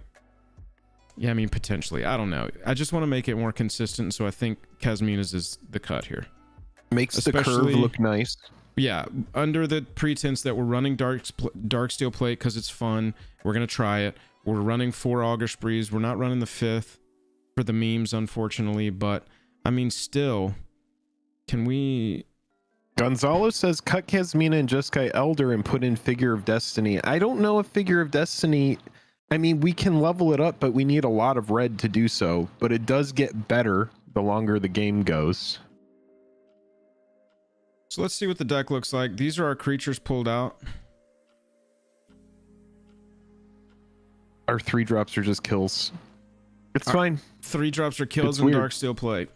Speaker 1: yeah, I mean, potentially. I don't know. I just want to make it more consistent, so I think Kasmina's is the cut here.
Speaker 2: Makes the curve look nice.
Speaker 1: Yeah, under the pretense that we're running Darksteel Plate because it's fun. We're going to try it. We're running 4 Auger Sprees. We're not running the 5th for the memes, unfortunately. But, I mean, still, Can we...
Speaker 2: Gonzalo says cut Kasmina and Jeskai Elder and put in Figure of Destiny. I don't know if Figure of Destiny... I mean, we can level it up, but we need a lot of red to do so. But it does get better the longer the game goes.
Speaker 1: So let's see what the deck looks like. These are our creatures pulled out.
Speaker 2: Our 3-drops are just kills. It's fine.
Speaker 1: 3-drops are kills
Speaker 2: It's
Speaker 1: and
Speaker 2: weird.
Speaker 1: Darksteel Plate.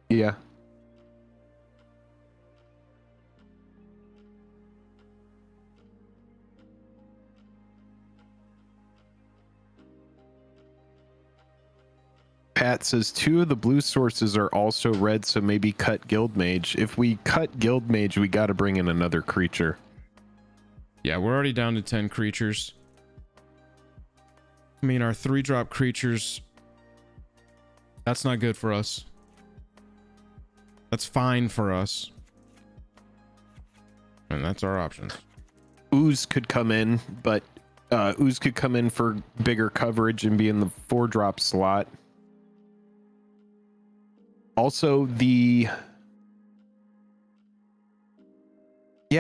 Speaker 2: Yeah. Pat says 2 of the blue sources are also red, so maybe cut Guild Mage. If we cut Guild Mage, we got to bring in another creature.
Speaker 1: Yeah, we're already down to 10 creatures. I mean, our 3-drop creatures, that's not good for us. That's fine for us. And that's our options.
Speaker 2: Ooze could come in, but Ooze could come in for bigger coverage and be in the 4-drop slot. Also, yeah,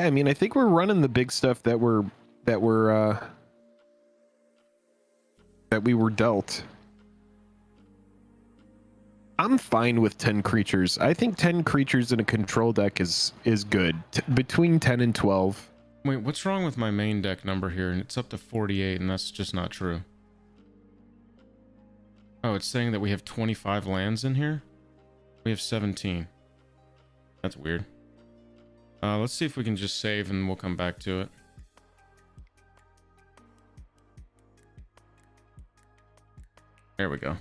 Speaker 2: I mean, I think we're running the big stuff that we were dealt. I'm fine with 10 creatures. I think 10 creatures in a control deck is good. Between 10 and 12.
Speaker 1: Wait, what's wrong with my main deck number here? And it's up to 48, and that's just not true. Oh, it's saying that we have 25 lands in here? We have 17. That's weird. Let's see if we can just save and we'll come back to it. There we go.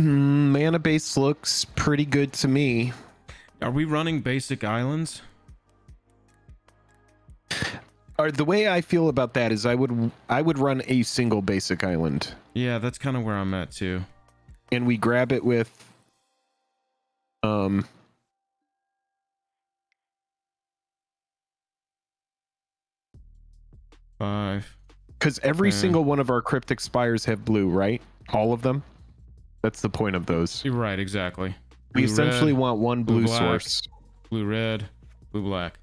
Speaker 2: Mana base looks pretty good to me.
Speaker 1: Are we running basic islands?
Speaker 2: The way I feel about that is I would run a single basic island.
Speaker 1: Yeah, that's kind of where I'm at too.
Speaker 2: And we grab it with
Speaker 1: 5.
Speaker 2: because every single one of our cryptic spires have blue, right? All of them. That's the point of those.
Speaker 1: You're right, exactly.
Speaker 2: We
Speaker 1: Blue,
Speaker 2: essentially
Speaker 1: red,
Speaker 2: want one blue
Speaker 1: black,
Speaker 2: source.
Speaker 1: blue red, blue black.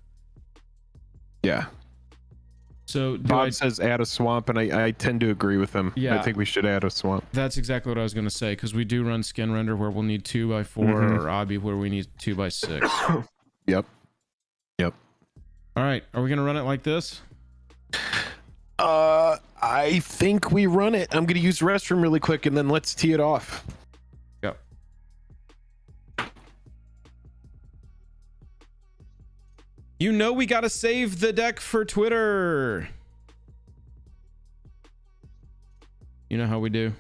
Speaker 2: Yeah.
Speaker 1: So
Speaker 2: Bob says add a swamp, and I tend to agree with him.
Speaker 1: Yeah.
Speaker 2: I think we should add a swamp.
Speaker 1: that's exactly what I was going to say, because we do run skin render where we'll need 2x4 or obby where we need 2x6.
Speaker 2: Yep.
Speaker 1: All right, are we going to run it like this?
Speaker 2: I think we run it. I'm gonna use the restroom really quick, and then let's tee it off.
Speaker 1: Yep. You know we got to save the deck for Twitter. You know how we do.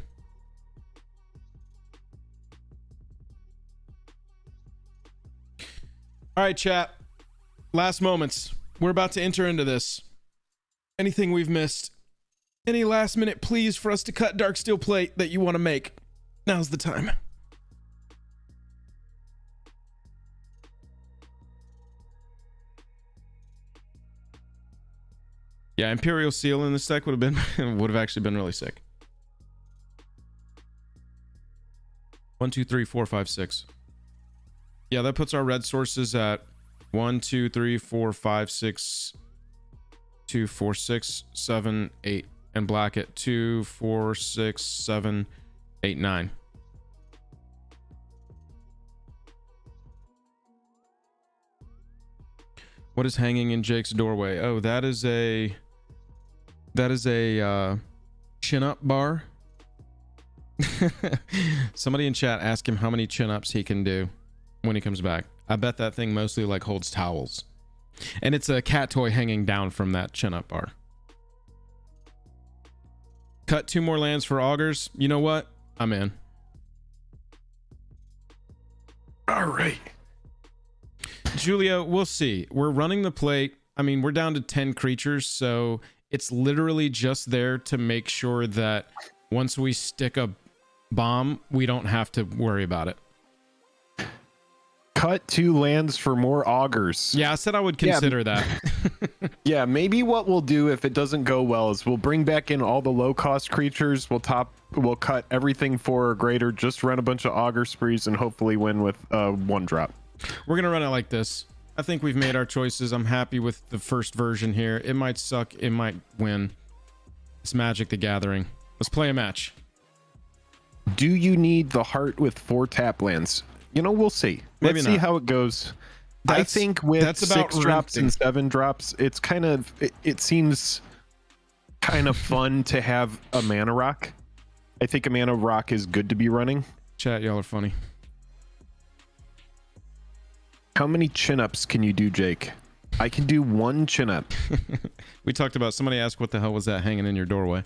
Speaker 1: All right, chat. Last moments. We're about to enter into this. Anything we've missed? Any last minute pleas for us to cut Darksteel Plate that you want to make? Now's the time. Yeah, Imperial Seal in this deck would have actually been really sick. 1, 2, 3, 4, 5, 6. Yeah, that puts our red sources at 1, 2, 3, 4, 5, 6, 2, 4, 6, 7, 8, and black at 2, 4, 6, 7, 8, 9. What is hanging in Jake's doorway? Oh, that is a chin-up bar. Somebody in chat ask him how many chin-ups he can do when he comes back. I bet that thing mostly like holds towels. And it's a cat toy hanging down from that chin-up bar. Cut 2 more lands for augers. You know what? I'm in.
Speaker 2: All right.
Speaker 1: Julia, we'll see. We're running the plate. I mean, we're down to 10 creatures, so it's literally just there to make sure that once we stick a bomb, we don't have to worry about it.
Speaker 2: Cut 2 lands for more augers.
Speaker 1: Yeah, I said I would consider that.
Speaker 2: Yeah, maybe what we'll do if it doesn't go well is we'll bring back in all the low cost creatures. We'll top We'll cut everything 4 or greater, just run a bunch of auger sprees and hopefully win with 1 drop.
Speaker 1: We're gonna run it like this. I think we've made our choices. I'm happy with the first version here. It might suck, it might win. It's Magic the Gathering. Let's play a match.
Speaker 2: Do you need the heart with 4 tap lands? You know, we'll see.
Speaker 1: Maybe
Speaker 2: Let's see
Speaker 1: not.
Speaker 2: how it goes. I think with
Speaker 1: that's about
Speaker 2: 6 drops
Speaker 1: renting.
Speaker 2: and 7 drops, it's kind of it seems kind of fun to have a mana rock. I think a mana rock is good to be running.
Speaker 1: Chat, y'all are funny.
Speaker 2: How many chin-ups can you do, Jake? I can do 1 chin-up.
Speaker 1: We talked about, somebody asked what the hell was that hanging in your doorway, and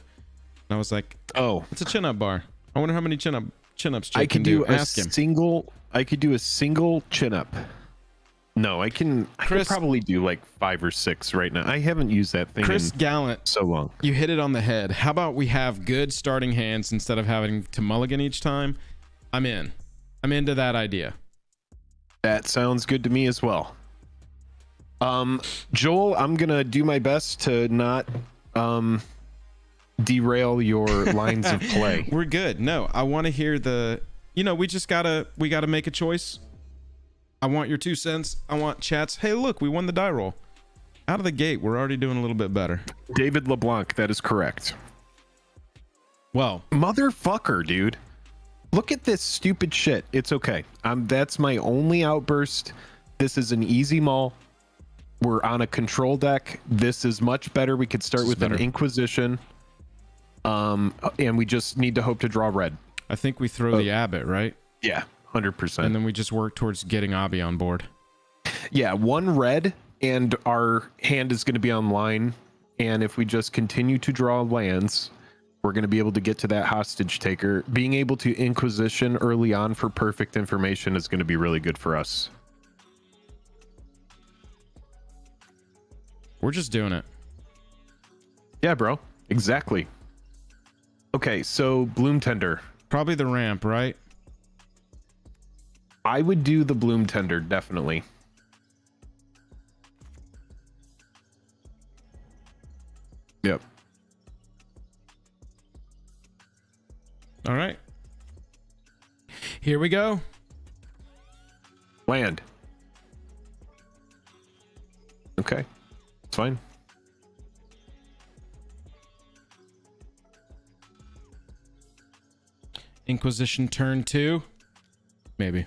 Speaker 1: I was like,
Speaker 2: Oh,
Speaker 1: it's a chin-up bar. I wonder how many chin-ups Jake
Speaker 2: I
Speaker 1: can
Speaker 2: can do a
Speaker 1: Ask him.
Speaker 2: single. I could do a single chin-up. No, I can. I
Speaker 1: Chris-
Speaker 2: could probably do like 5 or 6 right now. I haven't used that thing
Speaker 1: Chris
Speaker 2: in
Speaker 1: Gallant,
Speaker 2: so long.
Speaker 1: you hit it on the head. How about we have good starting hands instead of having to mulligan each time? I'm in. I'm into that idea.
Speaker 2: That sounds good to me as well. Joel, I'm gonna do my best to not derail your lines of play.
Speaker 1: We're good. No, I want to hear the, we gotta make a choice. I want your 2 cents. I want chats. Hey, look, we won the die roll. Out of the gate, we're already doing a little bit better.
Speaker 2: David LeBlanc, that is correct.
Speaker 1: Well,
Speaker 2: Motherfucker, dude. Look at this stupid shit. It's okay. That's my only outburst. This is an easy maul. We're on a control deck. This is much better. We could start
Speaker 1: This is
Speaker 2: with an
Speaker 1: better.
Speaker 2: Inquisition. And we just need to hope to draw red.
Speaker 1: I think we throw the Abbot, right?
Speaker 2: Yeah, 100%.
Speaker 1: And then we just work towards getting Abby on board.
Speaker 2: Yeah, 1 red, and our hand is going to be online. And if we just continue to draw lands, we're going to be able to get to that hostage taker. Being able to Inquisition early on for perfect information is going to be really good for us.
Speaker 1: We're just doing it.
Speaker 2: Yeah, bro. Exactly. Okay, so Bloom Tender.
Speaker 1: Probably the ramp, right?
Speaker 2: I would do the Bloom Tender, definitely. Yep.
Speaker 1: All right. Here we go.
Speaker 2: Land. Okay. It's fine.
Speaker 1: Inquisition turn 2. Maybe.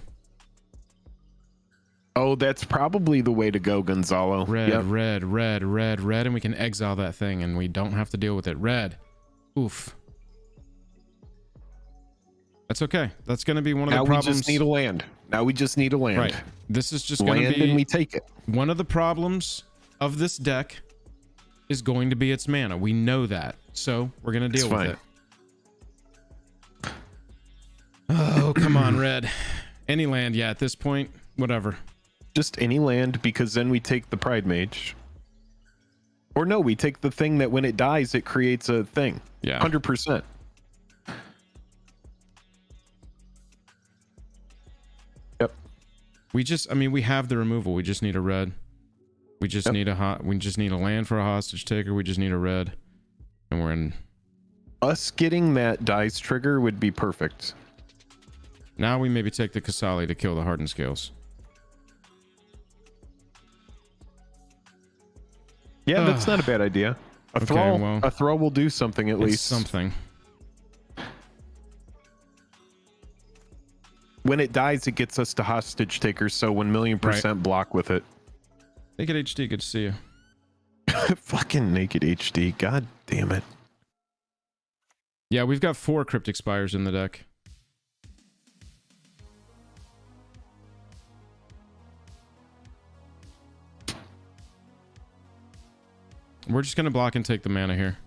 Speaker 2: Oh, that's probably the way to go, Gonzalo.
Speaker 1: Red,
Speaker 2: Yep.
Speaker 1: red, red, red, red, and we can exile that thing and we don't have to deal with it. Red. Oof. That's okay. That's going to be one of
Speaker 2: Now
Speaker 1: the
Speaker 2: we
Speaker 1: problems.
Speaker 2: just need a land. Now we just need a land.
Speaker 1: Right. This is just going
Speaker 2: Land
Speaker 1: to be
Speaker 2: and we take it.
Speaker 1: one of the problems of this deck is going to be its mana. We know that. So we're going to deal
Speaker 2: It's
Speaker 1: with
Speaker 2: fine.
Speaker 1: it. Oh, come on, red. Any land, yeah, at this point, whatever.
Speaker 2: Just any land, because then we take the Pride Mage. Or no, we take the thing that when it dies, it creates a thing.
Speaker 1: Yeah.
Speaker 2: 100%. Yep.
Speaker 1: We just, I mean, we have the removal. We just need a red. We just need we just need a land for a hostage taker. We just need a red. And we're in.
Speaker 2: Us getting that dice trigger would be perfect.
Speaker 1: Now we maybe take the Kasali to kill the Hardened Scales.
Speaker 2: Yeah, that's not a bad idea. A
Speaker 1: Okay,
Speaker 2: throw,
Speaker 1: well,
Speaker 2: a throw will do something at
Speaker 1: It's
Speaker 2: least.
Speaker 1: something.
Speaker 2: When it dies, it gets us to hostage takers, so 1,000,000% block with it.
Speaker 1: Naked HD, good to see you.
Speaker 2: Fucking Naked HD, god damn it.
Speaker 1: Yeah, we've got 4 Cryptic Spires in the deck. We're just gonna block and take the mana here.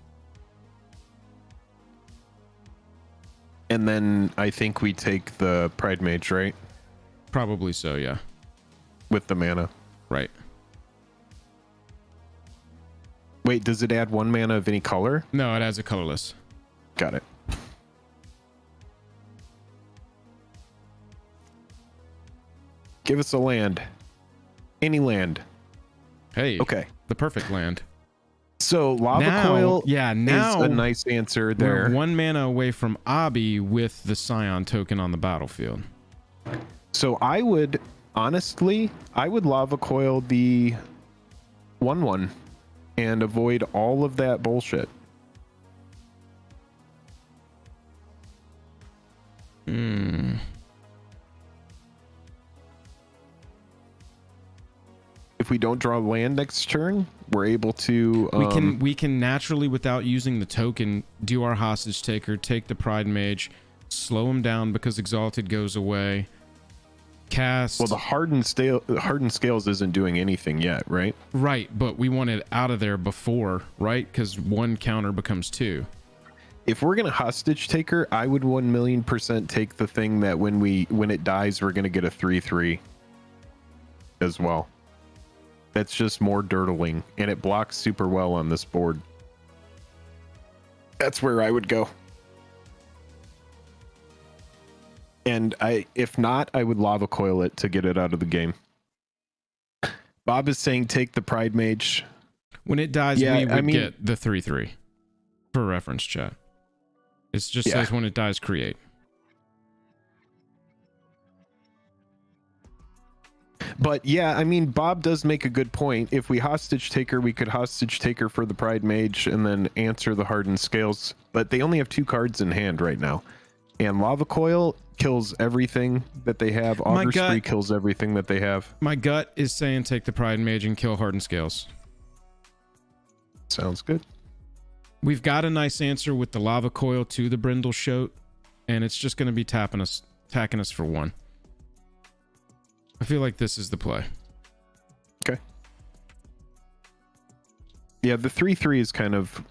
Speaker 2: And then I think we take the Pride Mage, right?
Speaker 1: Probably so, yeah.
Speaker 2: With the mana.
Speaker 1: Right.
Speaker 2: Wait, does it add 1 mana of any color?
Speaker 1: No, it has a colorless.
Speaker 2: Got it. Give us a land. Any land.
Speaker 1: Hey,
Speaker 2: Okay.
Speaker 1: the perfect land.
Speaker 2: So lava
Speaker 1: Now,
Speaker 2: coil
Speaker 1: yeah, now
Speaker 2: is a nice answer there.
Speaker 1: we're 1 mana away from Abi with the Scion token on the battlefield.
Speaker 2: So I would honestly, I would lava coil the 1/1 and avoid all of that bullshit. If we don't draw land next turn, we're able to
Speaker 1: We can naturally, without using the token, do our hostage taker, take the Pride Mage, slow him down because Exalted goes away. Cast.
Speaker 2: well, the hardened scales isn't doing anything yet, right?
Speaker 1: Right, but we want it out of there before, right? Because 1 counter becomes 2.
Speaker 2: If we're gonna hostage taker, I would 1,000,000% take the thing that when it dies, we're gonna get a 3/3 as well. That's just more dirtling, and it blocks super well on this board. That's where I would go. And if not, I would lava coil it to get it out of the game. Bob is saying take the Pride Mage.
Speaker 1: When it dies,
Speaker 2: Yeah,
Speaker 1: we would
Speaker 2: I mean-
Speaker 1: get the 3/3 for reference, chat. It's just
Speaker 2: Yeah.
Speaker 1: says when it dies, create.
Speaker 2: But yeah, I mean, Bob does make a good point. If we hostage taker, we could hostage taker for the Pride Mage and then answer the hardened scales. But they only have 2 cards in hand right now. And lava coil kills everything that they have. Augur Spree kills everything that they have.
Speaker 1: My gut is saying take the Pride Mage and kill Hardened Scales.
Speaker 2: Sounds good.
Speaker 1: We've got a nice answer with the Lava Coil to the Brindle Shoat, and it's just going to be attacking us for 1. I feel like this is the play.
Speaker 2: Okay. Yeah, the 3/3 is kind of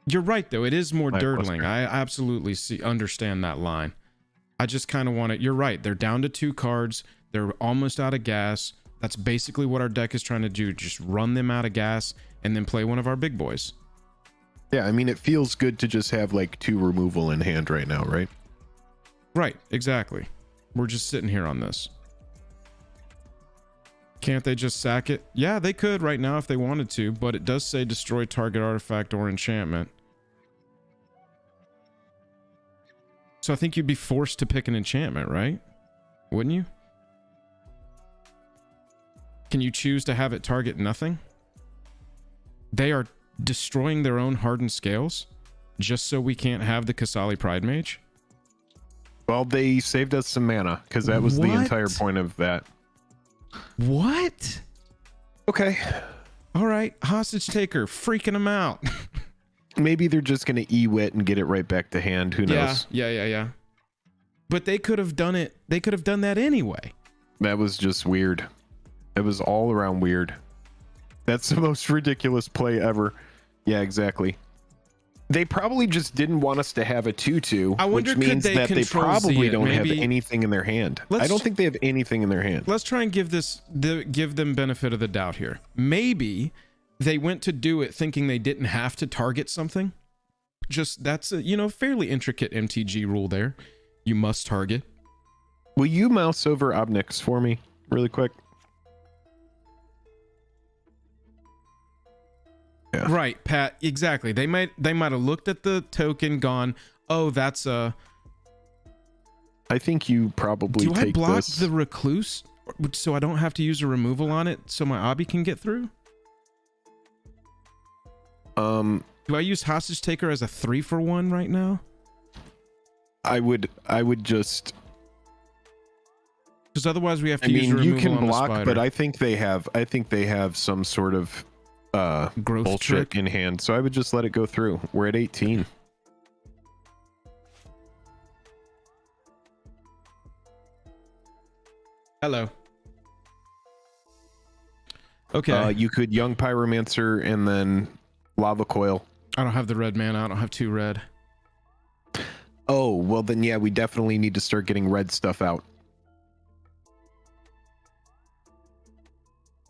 Speaker 1: You're right, though. It is more
Speaker 2: Lackluster.
Speaker 1: dirtling. I absolutely understand that line. I just kind of want it. You're right. They're down to 2 cards. They're almost out of gas. That's basically what our deck is trying to do. Just run them out of gas and then play one of our big boys.
Speaker 2: yeah, I mean, it feels good to just have like 2 removal in hand right now, right?
Speaker 1: Right, exactly. We're just sitting here on this. Can't they just sack it? Yeah, they could right now if they wanted to, but it does say destroy target artifact or enchantment. So I think you'd be forced to pick an enchantment, right? Wouldn't you? Can you choose to have it target nothing? They are destroying their own hardened scales just so we can't have the Kasali Pride Mage?
Speaker 2: Well, they saved us some mana because that was the
Speaker 1: What?
Speaker 2: entire point of that.
Speaker 1: What?
Speaker 2: Okay.
Speaker 1: All right, hostage taker, freaking them out.
Speaker 2: Maybe they're just going to E-wit and get it right back to hand. Who knows?
Speaker 1: Yeah. But they could have done it. They could have done that anyway.
Speaker 2: That was just weird. It was all around weird. That's the most ridiculous play ever. Yeah, exactly. They probably just didn't want us to have a 2/2,
Speaker 1: I wonder,
Speaker 2: which
Speaker 1: could
Speaker 2: means
Speaker 1: they
Speaker 2: that they
Speaker 1: control
Speaker 2: probably
Speaker 1: Z it?
Speaker 2: don't have
Speaker 1: Maybe-
Speaker 2: anything in their hand.
Speaker 1: Let's-
Speaker 2: I don't think they have anything in their hand.
Speaker 1: Let's try and give them benefit of the doubt here. Maybe they went to do it thinking they didn't have to target something. Just that's a fairly intricate MTG rule there. You must target.
Speaker 2: Will you mouse over Obnix for me really quick? Yeah.
Speaker 1: Right, Pat. Exactly. They might have looked at the token, gone, "Oh, that's a."
Speaker 2: I think you probably
Speaker 1: Do I
Speaker 2: take
Speaker 1: block
Speaker 2: this.
Speaker 1: the recluse so I don't have to use a removal on it so my obby can get through? Do I use hostage taker as a 3-for-1 right now?
Speaker 2: I would just.
Speaker 1: Because otherwise we have to
Speaker 2: I
Speaker 1: use a
Speaker 2: mean,
Speaker 1: removal
Speaker 2: you can
Speaker 1: on the
Speaker 2: block,
Speaker 1: spider.
Speaker 2: but I think they have some sort of
Speaker 1: Growth
Speaker 2: bullshit
Speaker 1: trick?
Speaker 2: in hand. So I would just let it go through. We're at 18.
Speaker 1: Hello. Okay.
Speaker 2: You could Young Pyromancer and then Lava Coil.
Speaker 1: I don't have the red mana. I don't have 2 red.
Speaker 2: Oh, well then yeah, we definitely need to start getting red stuff out.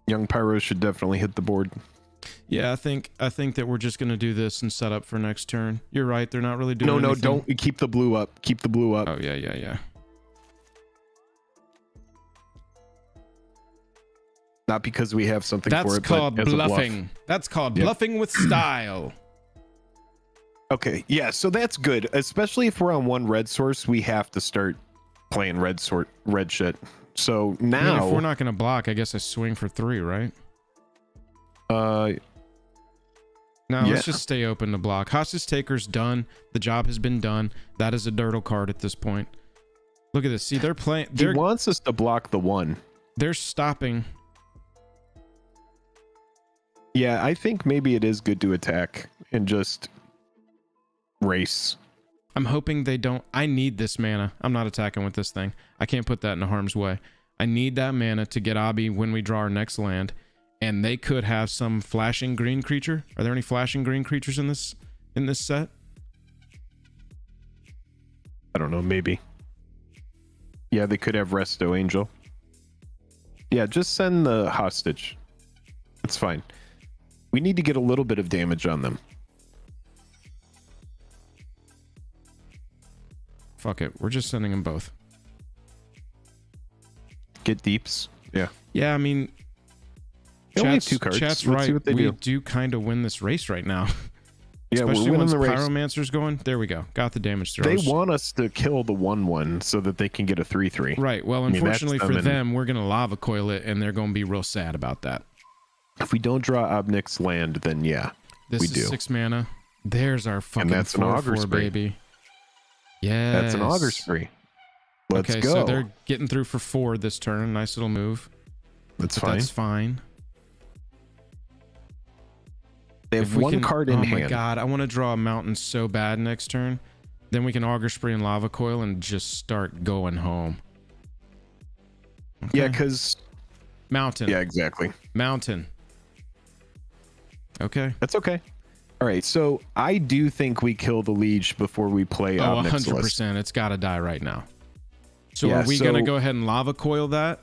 Speaker 2: Young Pyro should definitely hit the board.
Speaker 1: Yeah, I think that we're just gonna do this and set up for next turn. You're right. They're not really doing
Speaker 2: No,
Speaker 1: anything.
Speaker 2: don't keep the blue up. Keep the blue up.
Speaker 1: Oh yeah.
Speaker 2: not because we have something for
Speaker 1: That's
Speaker 2: it.
Speaker 1: called
Speaker 2: but as a bluff.
Speaker 1: bluffing. That's called
Speaker 2: Yep.
Speaker 1: bluffing with style.
Speaker 2: Okay, yeah, so that's good. Especially if we're on one red source, we have to start playing red shit. So
Speaker 1: I mean,
Speaker 2: now,
Speaker 1: if we're not going to block, I guess I swing for 3, right?
Speaker 2: yeah.
Speaker 1: Let's just stay open to block. Hostage taker's done. The job has been done. That is a dirtle card at this point. Look at this. See, they're playing.
Speaker 2: He wants us to block the 1.
Speaker 1: They're stopping.
Speaker 2: Yeah, I think maybe it is good to attack and just race.
Speaker 1: I'm hoping they don't. I need this mana. I'm not attacking with this thing. I can't put that in harm's way. I need that mana to get Obby when we draw our next land. And they could have some flashing green creature. Are there any flashing green creatures in this set?
Speaker 2: I don't know, maybe. Yeah, they could have Resto Angel. Yeah, just send the hostage. It's fine. We need to get a little bit of damage on them.
Speaker 1: Fuck it. We're just sending them both.
Speaker 2: Get deeps. Yeah.
Speaker 1: Yeah, I mean,
Speaker 2: They only have 2 cards.
Speaker 1: Chat's
Speaker 2: Let's see
Speaker 1: right.
Speaker 2: what they
Speaker 1: We
Speaker 2: do.
Speaker 1: do kind of win this race right now.
Speaker 2: Yeah,
Speaker 1: Especially
Speaker 2: we're winning
Speaker 1: once
Speaker 2: the race.
Speaker 1: Pyromancer's going. There we go. Got the damage
Speaker 2: They
Speaker 1: throws.
Speaker 2: want us to kill the 1/1 so that they can get a 3/3.
Speaker 1: Right. Well,
Speaker 2: I mean, that's
Speaker 1: unfortunately for
Speaker 2: them, and
Speaker 1: them, we're going to lava coil it, and they're going to be real sad about that.
Speaker 2: if we don't draw Obnick's land, then yeah,
Speaker 1: This
Speaker 2: we
Speaker 1: is
Speaker 2: do.
Speaker 1: 6 mana. There's our fucking
Speaker 2: that's an auger
Speaker 1: 4/4,
Speaker 2: spree.
Speaker 1: baby. Yeah.
Speaker 2: That's an auger spree. Let's
Speaker 1: okay,
Speaker 2: go.
Speaker 1: so they're getting through for 4 this turn. Nice little move.
Speaker 2: That's
Speaker 1: But
Speaker 2: fine.
Speaker 1: That's fine.
Speaker 2: They have
Speaker 1: If we
Speaker 2: 1
Speaker 1: can-
Speaker 2: card in
Speaker 1: oh
Speaker 2: hand.
Speaker 1: my god, I want to draw a mountain so bad next turn. Then we can auger spree and lava coil and just start going home.
Speaker 2: Yeah,
Speaker 1: Okay.
Speaker 2: because
Speaker 1: Mountain.
Speaker 2: yeah, exactly.
Speaker 1: Mountain. Okay.
Speaker 2: That's okay. All right, so I do think we kill the Liege before we play
Speaker 1: Oh,
Speaker 2: Obnick's list.
Speaker 1: 100%. It's got to die right now. So
Speaker 2: Yeah,
Speaker 1: are we going to go ahead and lava coil that?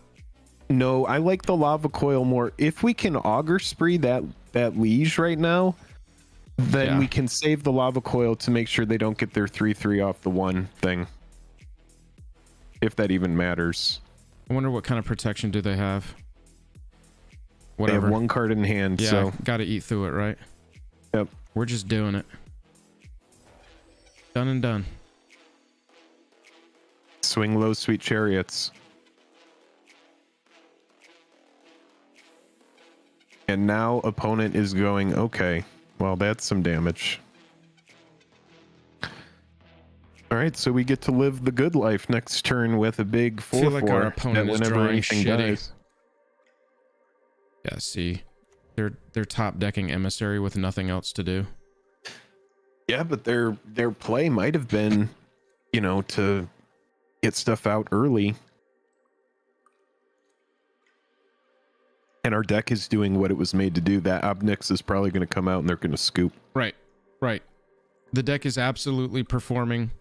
Speaker 2: No, I like the lava coil more. If we can auger spree that Liege right now, then
Speaker 1: Yeah.
Speaker 2: we can save the lava coil to make sure they don't get their 3/3 off the 1 thing. If that even matters.
Speaker 1: I wonder what kind of protection do they have?
Speaker 2: They
Speaker 1: Whatever.
Speaker 2: have 1 card in hand,
Speaker 1: Yeah,
Speaker 2: so
Speaker 1: got to eat through it, right?
Speaker 2: yep.
Speaker 1: We're just doing it. Done and done.
Speaker 2: Swing low, sweet chariots. And now opponent is going, okay, well, that's some damage. All right, so we get to live the good life next turn with a big 4/4.
Speaker 1: Feel like our opponent
Speaker 2: that
Speaker 1: is
Speaker 2: whenever
Speaker 1: drawing
Speaker 2: anything
Speaker 1: shitty.
Speaker 2: dies.
Speaker 1: Yeah, see. They're top decking emissary with nothing else to do.
Speaker 2: Yeah, but their play might have been, to get stuff out early. And our deck is doing what it was made to do. That Obnick's is probably going to come out and they're going to scoop.
Speaker 1: Right. The deck is absolutely performing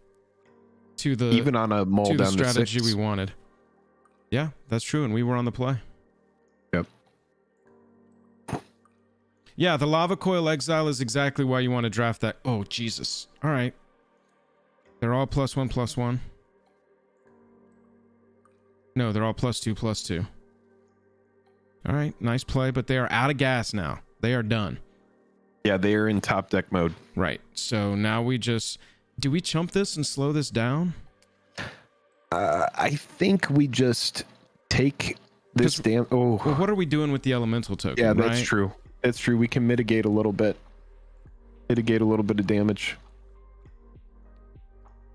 Speaker 1: to the
Speaker 2: Even on a mull
Speaker 1: to the
Speaker 2: down to
Speaker 1: strategy
Speaker 2: 6.
Speaker 1: we wanted. Yeah, that's true, and we were on the play.
Speaker 2: Yep.
Speaker 1: Yeah, the lava coil exile is exactly why you want to draft that. Oh, Jesus. All right. They're all +1/+1. No, they're all +2/+2. All right, nice play, but they are out of gas now. They are done.
Speaker 2: Yeah, they are in top deck mode.
Speaker 1: Right. So now we just... Do we chump this and slow this down?
Speaker 2: I think we just take this damn... Oh,
Speaker 1: Well, what are we doing with the elemental token?
Speaker 2: yeah, that's
Speaker 1: right?
Speaker 2: true. That's true. We can mitigate a little bit. Mitigate a little bit of damage.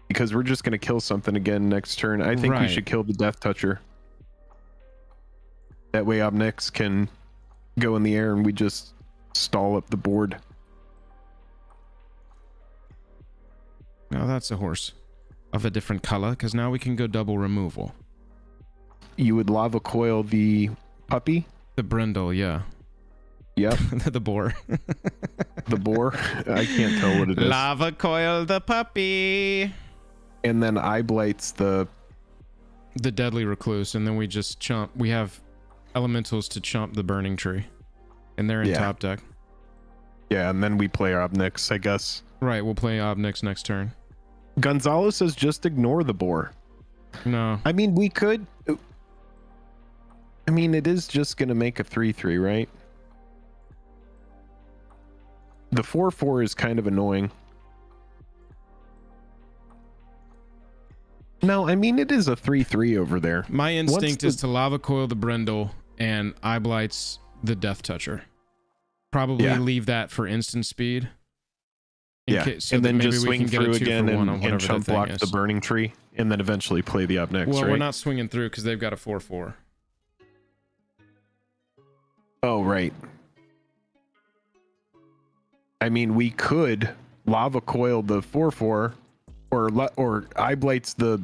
Speaker 2: Because we're just going to kill something again next turn. I think we
Speaker 1: Right.
Speaker 2: should kill the Death Toucher. That way Obnick's can go in the air and we just stall up the board.
Speaker 1: Now that's a horse of a different color, because now we can go double removal.
Speaker 2: You would lava coil the puppy.
Speaker 1: The brindle, yeah.
Speaker 2: Yep,
Speaker 1: The boar.
Speaker 2: the boar. I can't tell what it is.
Speaker 1: Lava coil the puppy.
Speaker 2: And then eye blights the...
Speaker 1: The deadly recluse, and then we just chump. We have elementals to chump the burning tree, and they're in
Speaker 2: Yeah.
Speaker 1: top deck.
Speaker 2: Yeah, and then we play Obnick's, I guess.
Speaker 1: Right, we'll play Obnick's next turn.
Speaker 2: Gonzalo says just ignore the boar.
Speaker 1: No.
Speaker 2: I mean, we could... I mean, it is just going to make a 3/3, right? The 4/4 is kind of annoying. No, I mean, it is a 3/3 over there.
Speaker 1: My instinct is to lava coil the Brindle and eye blights the Death Toucher. Probably leave that for instant speed.
Speaker 2: So and then just swing through again and chump block the Burning Tree, and then eventually play the Obnix,
Speaker 1: well,
Speaker 2: right?
Speaker 1: We're not swinging through because they've got a 4/4.
Speaker 2: Oh, right. I mean, we could lava coil the 4/4 or eye blights the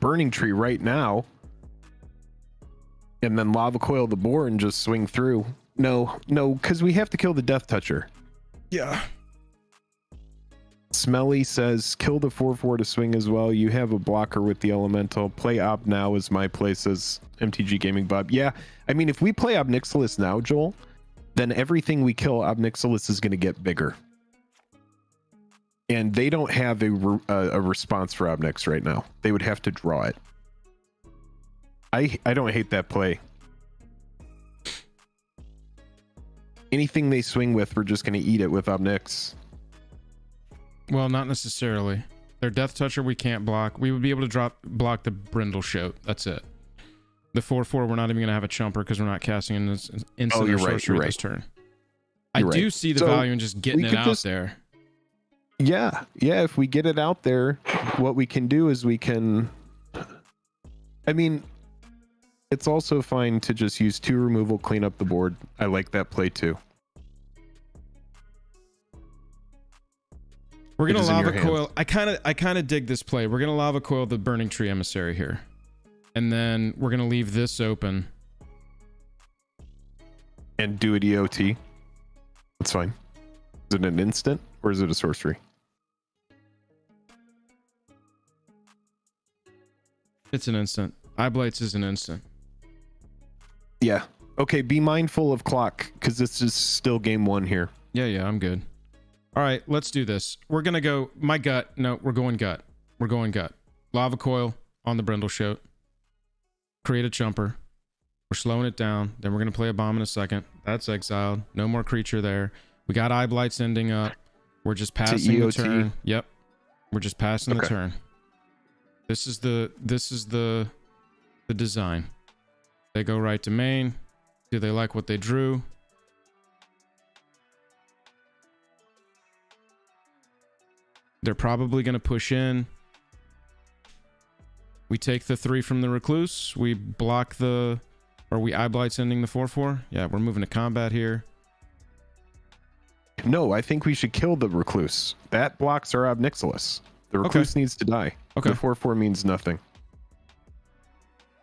Speaker 2: Burning Tree right now, and then lava coil the boar and just swing through. No, because we have to kill the Death Toucher.
Speaker 1: Yeah.
Speaker 2: Smelly says, kill the 4/4 to swing as well. You have a blocker with the Elemental. Play Ob now is my play, says MTG Gaming Bob. Yeah, I mean, if we play Obnixilis now, Joel, then everything we kill Obnixilis is going to get bigger. And they don't have a response for Obnix right now. They would have to draw it. I don't hate that play. Anything they swing with, we're just going to eat it with Obnix.
Speaker 1: Well, not necessarily. Their Death Toucher we can't block. We would be able to block the Brindle Shoat. That's it. The 4/4 we're not even going to have a chumper because we're not casting in this instant or sorcery this turn. I do see the value in just getting it out there.
Speaker 2: Yeah, if we get it out there, what we can do is we can... I mean, it's also fine to just use 2 removal, clean up the board. I like that play too.
Speaker 1: We're gonna lava coil. I kind of dig this play. We're gonna lava coil the Burning Tree Emissary here, and then we're gonna leave this open
Speaker 2: and do a DOT. That's fine. Is it an instant or is it a sorcery?
Speaker 1: It's an instant. Eye blights is an instant.
Speaker 2: Yeah. Okay. Be mindful of clock because this is still game 1 here.
Speaker 1: Yeah. I'm good. All right, let's do this. We're going to go... My gut. No, we're going gut. We're going gut. Lava coil on the Brindle Shoat. Create a chumper. We're slowing it down. Then we're going to play a bomb in a second. That's exiled. No more creature there. We got eye blights ending up. We're just passing the turn. Yep. We're just passing the turn. This is the design. They go right to main. Do they like what they drew? They're probably going to push in. We take the 3 from the Recluse. We block the... Or we eye blights ending the 4/4. Yeah, we're moving to combat here.
Speaker 2: No, I think we should kill the Recluse. That blocks our Obnixilis. The Recluse needs to die.
Speaker 1: Okay.
Speaker 2: The 4/4 means nothing.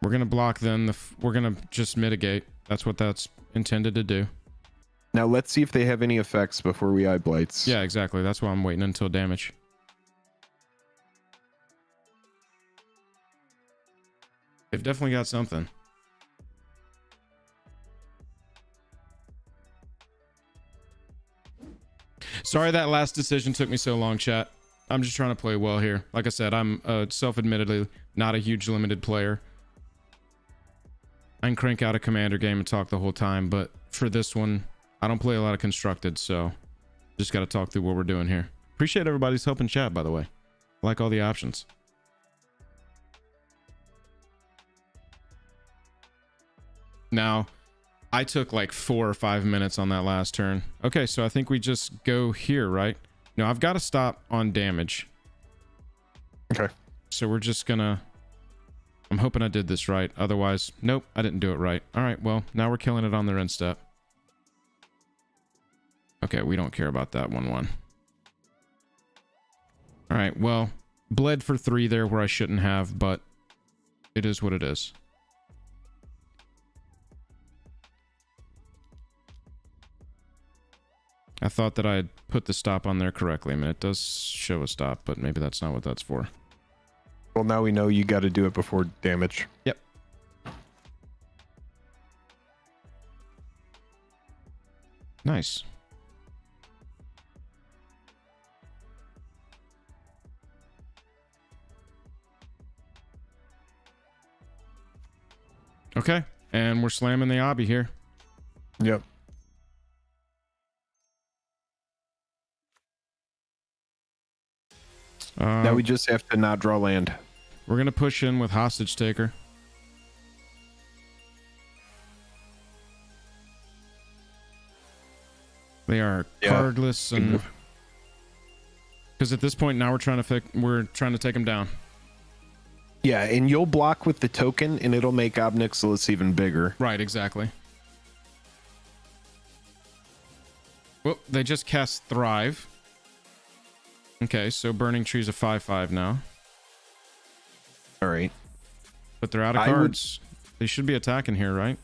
Speaker 1: We're going to block then. We're going to just mitigate. That's what that's intended to do.
Speaker 2: Now let's see if they have any effects before we eye blights.
Speaker 1: Yeah, exactly. That's why I'm waiting until damage. They've definitely got something. Sorry that last decision took me so long, chat. I'm just trying to play well here. Like I said, I'm self-admittedly not a huge limited player. I can crank out a commander game and talk the whole time, but for this one, I don't play a lot of constructed, so just got to talk through what we're doing here. Appreciate everybody's help in chat, by the way. I like all the options. Now, I took like 4 or 5 minutes on that last turn. Okay, so I think we just go here, right? No, I've got to stop on damage.
Speaker 2: Okay.
Speaker 1: So we're just gonna... I'm hoping I did this right. Otherwise, nope, I didn't do it right. All right, well, now we're killing it on their end step. Okay, we don't care about that 1/1. All right, well, bled for 3 there where I shouldn't have, but it is what it is. I thought that I had put the stop on there correctly. I mean, it does show a stop, but maybe that's not what that's for.
Speaker 2: Well, now we know you got to do it before damage.
Speaker 1: Yep. Nice. Okay. And we're slamming the obby here.
Speaker 2: Yep. Now we just have to not draw land.
Speaker 1: We're going to push in with Hostage Taker. They are cardless, and because at this point now we're trying to take them down.
Speaker 2: Yeah, and you'll block with the token, and it'll make Obnixilis even bigger.
Speaker 1: Right, exactly. Well, they just cast Thrive. Okay, so Burning Tree's a 5/5 now.
Speaker 2: All right.
Speaker 1: But they're out of cards. They should be attacking here, right?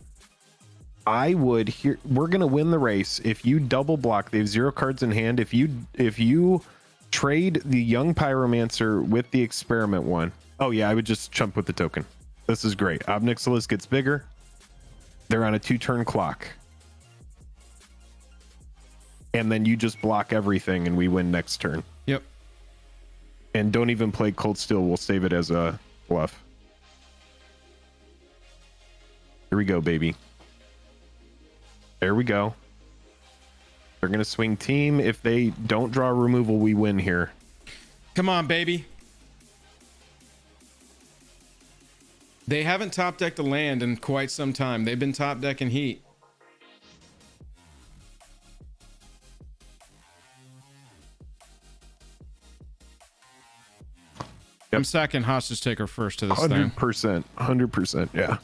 Speaker 2: I would here. We're gonna win the race if you double block. They have 0 cards in hand. If you trade the Young Pyromancer with the Experiment one. Oh yeah, I would just chump with the token. This is great. Obnixilis gets bigger. They're on a 2-turn clock. And then you just block everything and we win next turn.
Speaker 1: Yep.
Speaker 2: And don't even play Cold Steel. We'll save it as a bluff. Here we go, baby. There we go. They're going to swing team. If they don't draw removal, we win here.
Speaker 1: Come on, baby. They haven't top decked a land in quite some time. They've been top decking heat. Yep. I'm sacking Hostage Taker first to this
Speaker 2: 100%, 100%, yeah.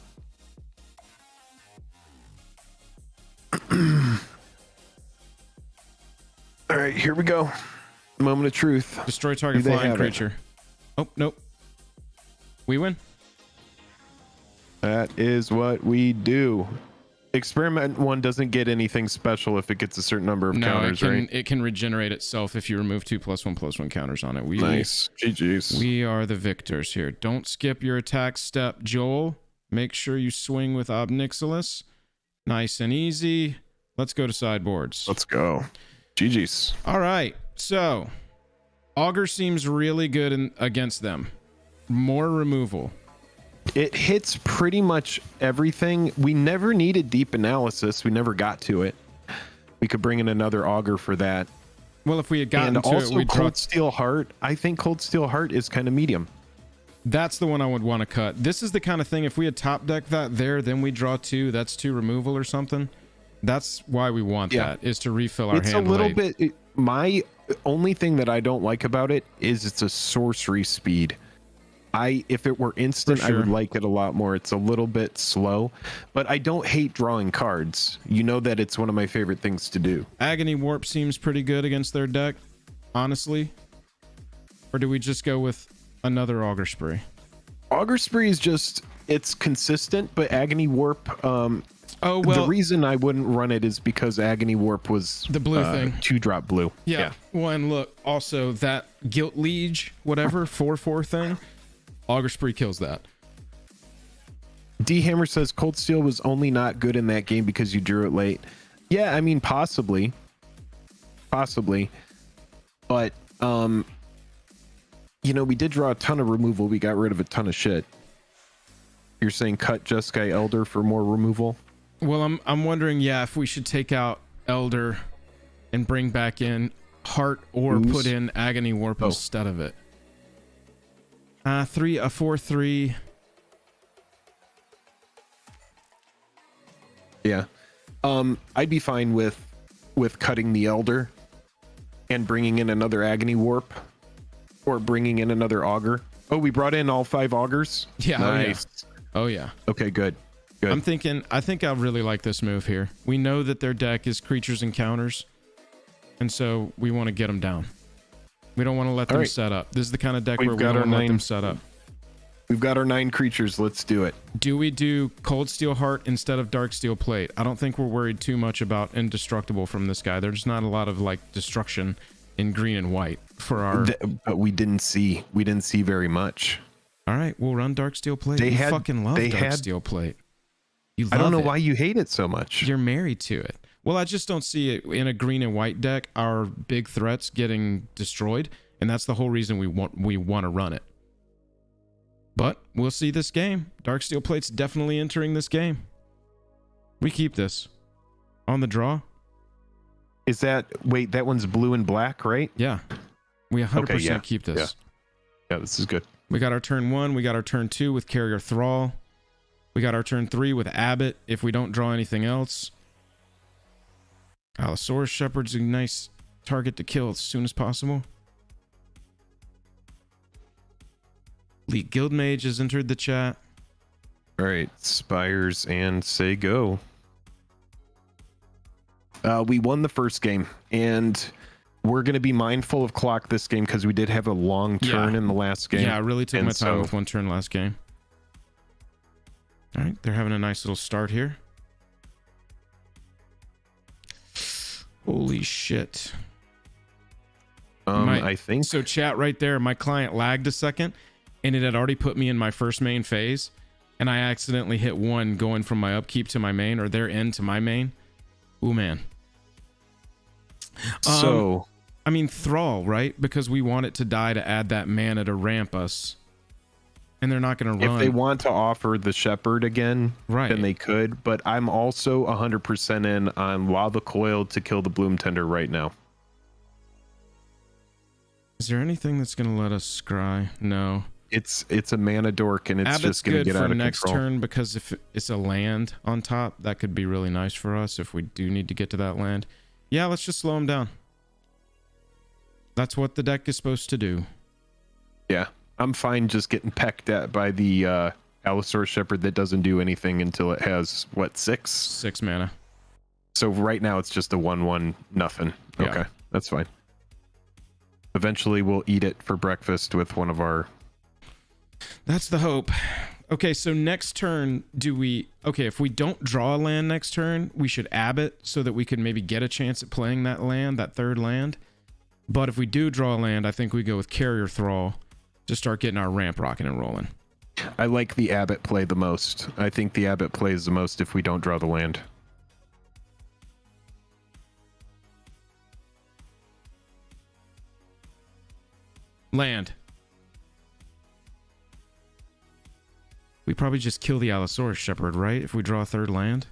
Speaker 2: All right, here we go. Moment of truth.
Speaker 1: Destroy target flying creature. Oh, nope. We win.
Speaker 2: That is what we do. Experiment one doesn't get anything special if it gets a certain number of counters, right?
Speaker 1: It can regenerate itself if you remove 2+1/+1 counters on it.
Speaker 2: Nice. GG's.
Speaker 1: We are the victors here. Don't skip your attack step, Joel. Make sure you swing with Obnixilis. Nice and easy. Let's go to sideboards.
Speaker 2: Let's go. GG's.
Speaker 1: All right. So, Augur seems really good against them. More removal.
Speaker 2: It hits pretty much everything. We never needed deep analysis. We never got to it. We could bring in another Augur for that.
Speaker 1: Well, if we had gotten
Speaker 2: and
Speaker 1: to
Speaker 2: also
Speaker 1: it, we'd
Speaker 2: Cold Steel Heart. I think Cold Steel Heart is kind of medium.
Speaker 1: That's the one I would want to cut. This is the kind of thing, if we had top decked that there, then we draw 2, that's 2 removal or something. That's why we want that, is to refill our hand.
Speaker 2: It's a little bit... my only thing that I don't like about it is it's a sorcery speed. If it were instant, I would like it a lot more. It's a little bit slow, but I don't hate drawing cards. You know that it's one of my favorite things to do.
Speaker 1: Agony Warp seems pretty good against their deck, honestly. Or do we just go with another Augur Spree?
Speaker 2: Augur Spree is just, it's consistent, but Agony Warp,
Speaker 1: the
Speaker 2: reason I wouldn't run it is because Agony Warp was
Speaker 1: the blue thing.
Speaker 2: 2-drop blue.
Speaker 1: Yeah. Well, and look, also that Guilt Liege, whatever, 4/4 thing. Augur Spree kills that.
Speaker 2: D Hammer says Cold Steel was only not good in that game because you drew it late. Yeah, I mean possibly, but you know, we did draw a ton of removal. We got rid of a ton of shit. You're saying cut Jeskai Elder for more removal?
Speaker 1: Well, I'm wondering, if we should take out Elder and bring back in Heart or put in Agony Warp instead of it. 4/3.
Speaker 2: Yeah. I'd be fine with cutting the Elder and bringing in another Agony Warp or bringing in another Augur. Oh, we brought in all 5 Augurs?
Speaker 1: Yeah.
Speaker 2: Nice.
Speaker 1: Oh, yeah.
Speaker 2: Okay, good.
Speaker 1: I think I really like this move here. We know that their deck is creatures and counters, and so we want to get them down. We don't want to let them set up. This is the kind of deck where we don't want to let them set up.
Speaker 2: We've got our 9 creatures. Let's do it.
Speaker 1: Do we do Cold Steel Heart instead of Dark Steel Plate? I don't think we're worried too much about Indestructible from this guy. There's not a lot of destruction in green and white for our...
Speaker 2: But we didn't see very much.
Speaker 1: All right, we'll run Dark Steel Plate. You fucking love Dark Steel Plate. You love
Speaker 2: I don't know why you hate it so much.
Speaker 1: You're married to it. Well, I just don't see it in a green and white deck, our big threats getting destroyed, and that's the whole reason we want to run it. But we'll see this game. Dark Steel Plate's definitely entering this game. We keep this on the draw.
Speaker 2: Is that, wait, that one's blue and black, right?
Speaker 1: Yeah, we 100%
Speaker 2: Okay, yeah.
Speaker 1: keep this.
Speaker 2: Yeah, this is good.
Speaker 1: We got our turn 1. We got our turn 2 with Carrier Thrall. We got our turn 3 with Abbott if we don't draw anything else. Allosaurus Shepherd's a nice target to kill as soon as possible. Elite Guildmage has entered the chat.
Speaker 2: All right, Spires and say go. We won the first game, and we're going to be mindful of clock this game because we did have a long turn in the last game.
Speaker 1: Yeah, I really took
Speaker 2: And
Speaker 1: my time
Speaker 2: so-
Speaker 1: with one turn last game. All right, they're having a nice little start here. Holy shit.
Speaker 2: I think
Speaker 1: So chat right there, my client lagged a second and it had already put me in my first main phase and I accidentally hit 1 going from my upkeep to my main or their end to my main. Ooh, man.
Speaker 2: so.
Speaker 1: I mean, Thrall, right? Because we want it to die to add that mana to ramp us. And they're not going to run.
Speaker 2: If they want to offer the Shepherd again,
Speaker 1: Right.
Speaker 2: then they could. But I'm also 100% in on Lava Coil to kill the Bloom Tender right now.
Speaker 1: Is there anything that's going to let us scry? No.
Speaker 2: It's a mana dork, and it's
Speaker 1: Abbott's
Speaker 2: just going to
Speaker 1: good
Speaker 2: get
Speaker 1: for
Speaker 2: out of
Speaker 1: next
Speaker 2: control.
Speaker 1: turn because if it's a land on top, that could be really nice for us if we do need to get to that land. Yeah, let's just slow him down. That's what the deck is supposed to do.
Speaker 2: Yeah, I'm fine just getting pecked at by the Allosaurus Shepherd that doesn't do anything until it has, what, 6?
Speaker 1: 6 mana.
Speaker 2: So right now it's just a 1/1 nothing.
Speaker 1: Yeah.
Speaker 2: Okay, that's fine. Eventually we'll eat it for breakfast with one of our...
Speaker 1: That's the hope. Okay, so next turn, do we... Okay, if we don't draw a land next turn, we should Abbott so that we can maybe get a chance at playing that land, that third land. But if we do draw a land, I think we go with Carrier Thrall to start getting our ramp rocking and rolling.
Speaker 2: I like the Abbott play the most. I think the Abbott plays the most if we don't draw the land.
Speaker 1: Land. We probably just kill the Allosaurus Shepherd, right? If we draw a third land.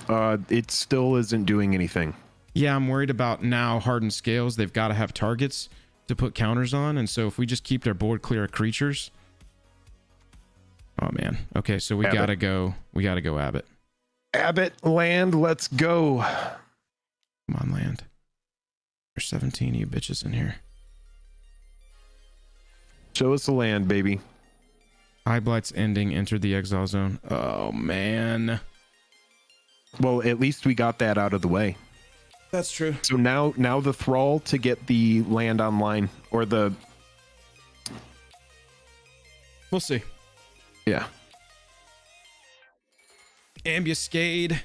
Speaker 2: It still isn't doing anything.
Speaker 1: Yeah, I'm worried about now hardened scales. They've got to have targets to put counters on. And so if we just keep their board clear of creatures. Oh, man. Okay, so we
Speaker 2: Abbott.
Speaker 1: gotta go. We gotta go Abbott.
Speaker 2: Abbott, land, let's go.
Speaker 1: Come on, land. There's 17 of you bitches in here.
Speaker 2: Show us the land, baby.
Speaker 1: Eye Blight's ending. Enter the exile zone. Oh, man.
Speaker 2: Well, at least we got that out of the way.
Speaker 1: That's true.
Speaker 2: So now the Thrall to get the land online, or the...
Speaker 1: We'll see.
Speaker 2: Yeah.
Speaker 1: Ambuscade.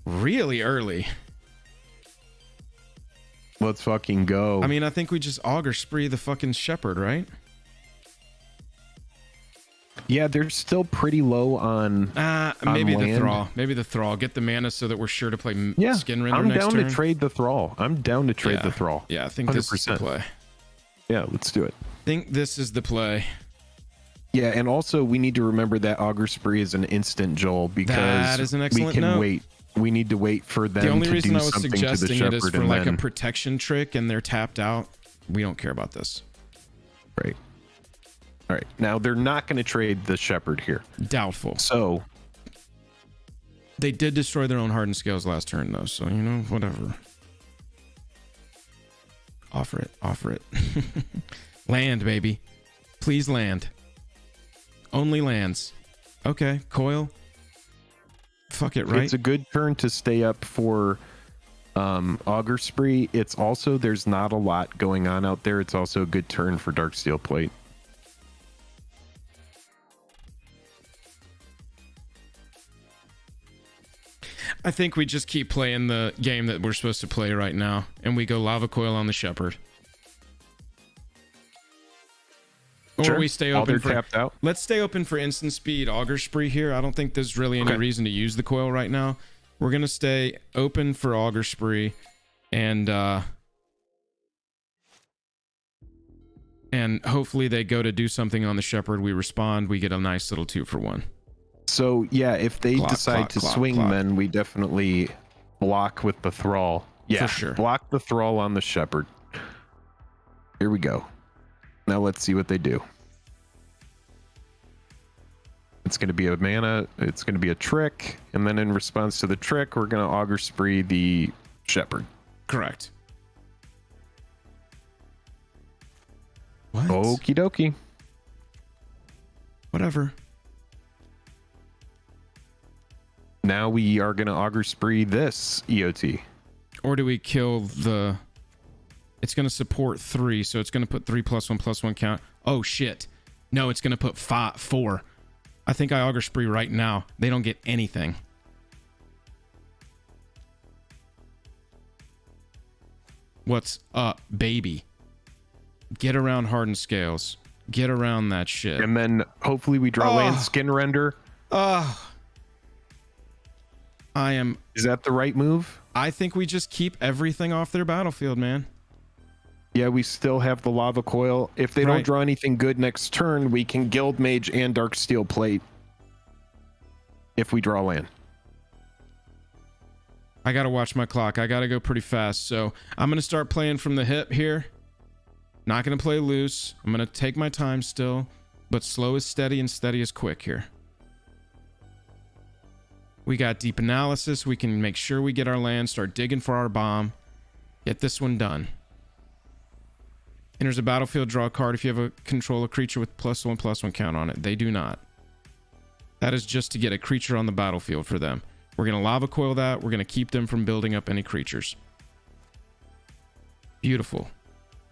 Speaker 1: Really early.
Speaker 2: Let's fucking go.
Speaker 1: I mean, I think we just Augur Spree the fucking Shepherd, right?
Speaker 2: Yeah, they're still pretty low on...
Speaker 1: Maybe the
Speaker 2: land.
Speaker 1: Thrall. Maybe the Thrall. Get the mana so that we're sure to play
Speaker 2: Yeah,
Speaker 1: Skin Render
Speaker 2: I'm
Speaker 1: next
Speaker 2: down
Speaker 1: turn.
Speaker 2: to trade the Thrall. I'm down to trade
Speaker 1: Yeah.
Speaker 2: the Thrall.
Speaker 1: Yeah, I think this is the
Speaker 2: 100%.
Speaker 1: play.
Speaker 2: Yeah, let's do it.
Speaker 1: Think this is the play.
Speaker 2: Yeah, and also we need to remember that Augur Spree is an instant Joel because
Speaker 1: That is an excellent
Speaker 2: we can
Speaker 1: note.
Speaker 2: wait. We need to wait for them
Speaker 1: The only
Speaker 2: to
Speaker 1: reason
Speaker 2: do
Speaker 1: I was
Speaker 2: something to the
Speaker 1: suggesting it is
Speaker 2: Shepherd
Speaker 1: for
Speaker 2: and
Speaker 1: like a
Speaker 2: then...
Speaker 1: protection trick and they're tapped out. We don't care about this.
Speaker 2: Right. All right. Now they're not going to trade the Shepherd here.
Speaker 1: Doubtful.
Speaker 2: So
Speaker 1: They did destroy their own hardened scales last turn though, so you know, whatever. Offer it. Offer it. Land, baby. Please land. Only lands. Okay, coil. Fuck it, right?
Speaker 2: it's a good turn to stay up for Augur Spree. It's also, there's not a lot going on out there. It's also a good turn for Darksteel Plate.
Speaker 1: I think we just keep playing the game that we're supposed to play right now, and we go Lava Coil on the Shepherd. Or
Speaker 2: Sure.
Speaker 1: we stay
Speaker 2: While
Speaker 1: open
Speaker 2: they're
Speaker 1: for...
Speaker 2: tapped out.
Speaker 1: Let's stay open for instant speed Augur Spree here. I don't think there's really any
Speaker 2: Okay.
Speaker 1: reason to use the coil right now. We're going to stay open for Augur Spree, and hopefully they go to do something on the Shepherd. We respond. We get a nice little 2-for-1.
Speaker 2: So yeah, if they
Speaker 1: Clock,
Speaker 2: decide
Speaker 1: clock,
Speaker 2: to
Speaker 1: clock,
Speaker 2: swing,
Speaker 1: clock.
Speaker 2: then we definitely block with the thrall. Yeah,
Speaker 1: For sure.
Speaker 2: block the thrall on the shepherd. Here we go. Now let's see what they do. It's going to be a mana. It's going to be a trick, and then in response to the trick, we're going to augur spree the shepherd.
Speaker 1: Correct. What?
Speaker 2: Okie dokie.
Speaker 1: Whatever.
Speaker 2: Now we are going to augur spree this EOT.
Speaker 1: Or do we kill the... It's going to support 3, so it's going to put 3+1/+1 count. Oh, shit. No, it's going to put 4. I think I augur spree right now. They don't get anything. What's up, baby? Get around hardened scales. Get around that shit.
Speaker 2: And then hopefully we draw land skin render.
Speaker 1: I
Speaker 2: Is that the right move?
Speaker 1: I think we just keep everything off their battlefield, man.
Speaker 2: Yeah, we still have the lava coil. If they don't
Speaker 1: Right.
Speaker 2: draw anything good next turn, we can guild mage and dark steel plate. If we draw land.
Speaker 1: I gotta watch my clock. I gotta go pretty fast. So I'm gonna start playing from the hip here. Not gonna play loose. I'm gonna take my time still, but slow is steady and steady is quick here. We got deep analysis. We can make sure we get our land, start digging for our bomb, get this one done. Enters a battlefield, draw a card if you have a control a creature with +1/+1 count on it. They do not. That is just to get a creature on the battlefield for them. We're going to lava coil that. We're going to keep them from building up any creatures. Beautiful.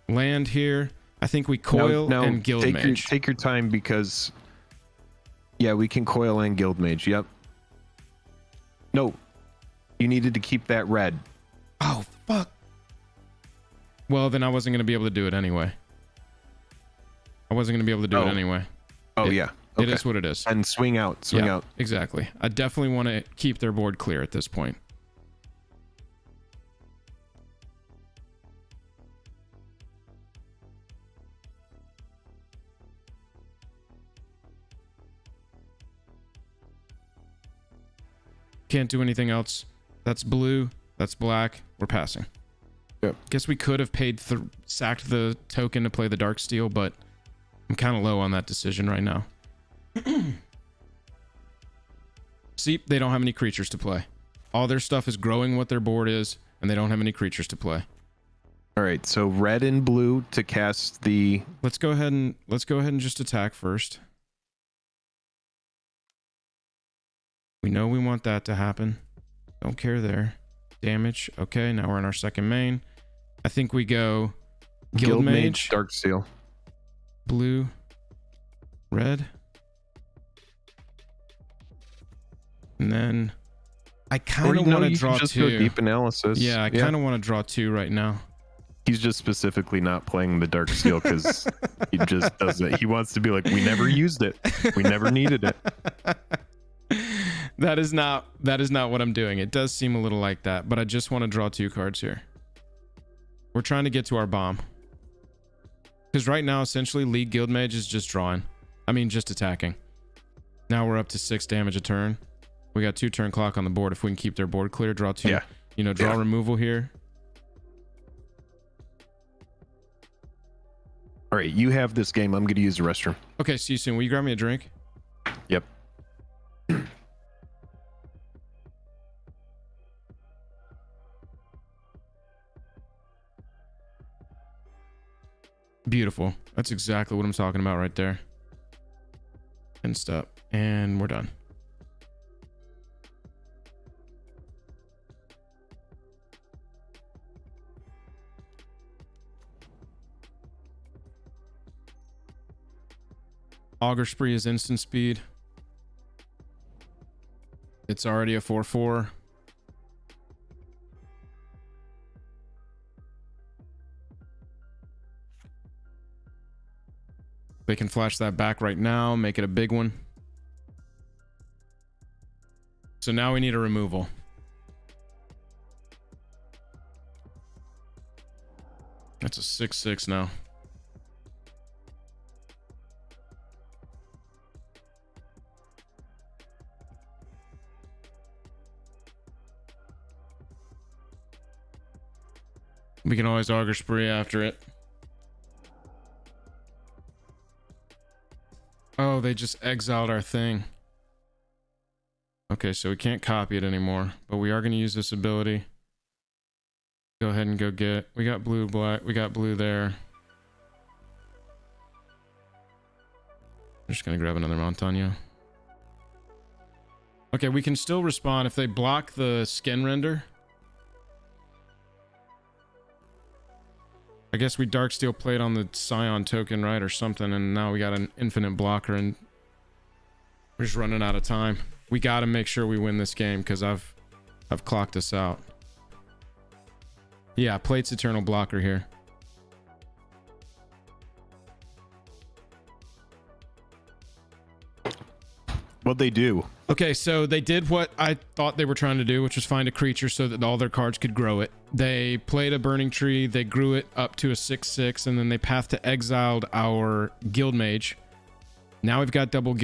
Speaker 1: Land here. I think we coil and guild mage.
Speaker 2: Take your time because... Yeah, we can coil and guild mage. Yep. No. You needed to keep that red.
Speaker 1: Oh, fuck. Well, then I wasn't going to be able to do it anyway. I wasn't going to be able to do it anyway.
Speaker 2: Oh, yeah. Okay.
Speaker 1: It is what it is.
Speaker 2: And swing out. Swing out.
Speaker 1: Exactly. I definitely want to keep their board clear at this point. Can't do anything else. That's blue. That's black. We're passing.
Speaker 2: Yep.
Speaker 1: Guess we could have sacked the token to play the dark steel, but I'm kind of low on that decision right now. See, they don't have any creatures to play. All their stuff is growing what their board is, and they don't have any creatures to play.
Speaker 2: All right, so red and blue to cast the...
Speaker 1: Let's go ahead and just attack first. We know we want that to happen. Don't care there. Damage. Okay, now we're in our second main. I think we go Guild Mage,
Speaker 2: Dark Steel.
Speaker 1: Blue, red. And then I kind of want to draw
Speaker 2: just
Speaker 1: 2.
Speaker 2: Go deep analysis.
Speaker 1: Yeah, I kind of want to draw 2 right now.
Speaker 2: He's just specifically not playing the Dark Steel because he just doesn't. He wants to be like, we never used it. We never needed it.
Speaker 1: That is not what I'm doing. It does seem a little like that, but I just want to draw 2 cards here. We're trying to get to our bomb. Because right now, essentially, League Guild Mage is just drawing. I mean, just attacking. Now we're up to 6 damage a turn. We got 2 turn clock on the board. If we can keep their board clear, draw 2.
Speaker 2: Yeah.
Speaker 1: You know, draw removal here.
Speaker 2: All right, you have this game. I'm going to use the restroom.
Speaker 1: Okay, see you soon. Will you grab me a drink?
Speaker 2: Yep.
Speaker 1: Beautiful. That's exactly what I'm talking about right there. And stop. And we're done. Augur Spree is instant speed. It's already a 4/4. They can flash that back right now, make it a big one. So now we need a removal. That's a 6/6 now. We can always auger spree after it. Oh, they just exiled our thing. Okay, so we can't copy it anymore, but we are going to use this ability. Go ahead and go get... We got blue, black. We got blue there. I'm just going to grab another Montano. Okay, we can still respond if they block the skin render. I guess we Darksteel played on the Scion token, right, or something, and now we got an infinite blocker, and we're just running out of time. We got to make sure we win this game, because I've clocked us out. Yeah, Plate's Eternal blocker here.
Speaker 2: What'd they do?
Speaker 1: Okay, so they did what I thought they were trying to do, which was find a creature so that all their cards could grow it. They played a Burning Tree, they grew it up to a 6/6, and then they pathed to exiled our Guild Mage. Now we've got double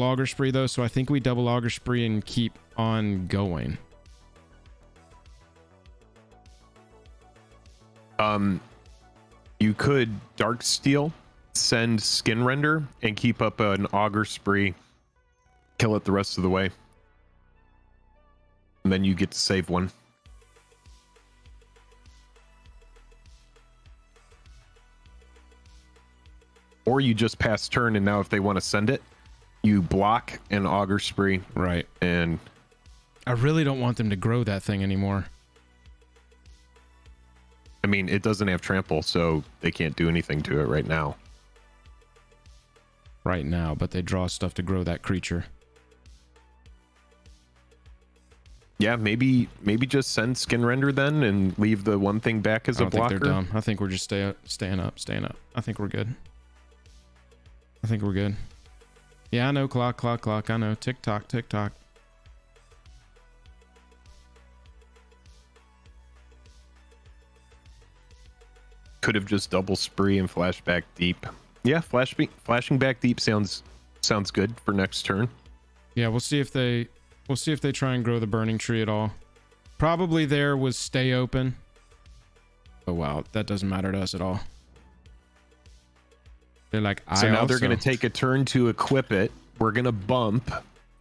Speaker 1: Auger Spree though, so I think we double Auger Spree and keep on going.
Speaker 2: You could Darksteel, send Skin Render, and keep up an Auger Spree. Kill it the rest of the way. And then you get to save one. Or you just pass turn, and now if they want to send it, you block an Auger Spree.
Speaker 1: Right.
Speaker 2: And
Speaker 1: I really don't want them to grow that thing anymore.
Speaker 2: I mean, it doesn't have trample, so they can't do anything to it right now.
Speaker 1: Right now, but they draw stuff to grow that creature.
Speaker 2: Yeah, maybe just send Skin Render then and leave the one thing back as a blocker.
Speaker 1: I don't think they're dumb. I think we're just staying up. I think we're good. Yeah, I know. Clock. I know. Tick tock.
Speaker 2: Could have just double spree and flash back deep. Yeah, flashing back deep sounds good for next turn.
Speaker 1: Yeah, we'll see if they try and grow the Burning Tree at all. Probably there was stay open. Oh wow, that doesn't matter to us at all. They're like,
Speaker 2: so now they're going to take a turn to equip it. We're going to bump,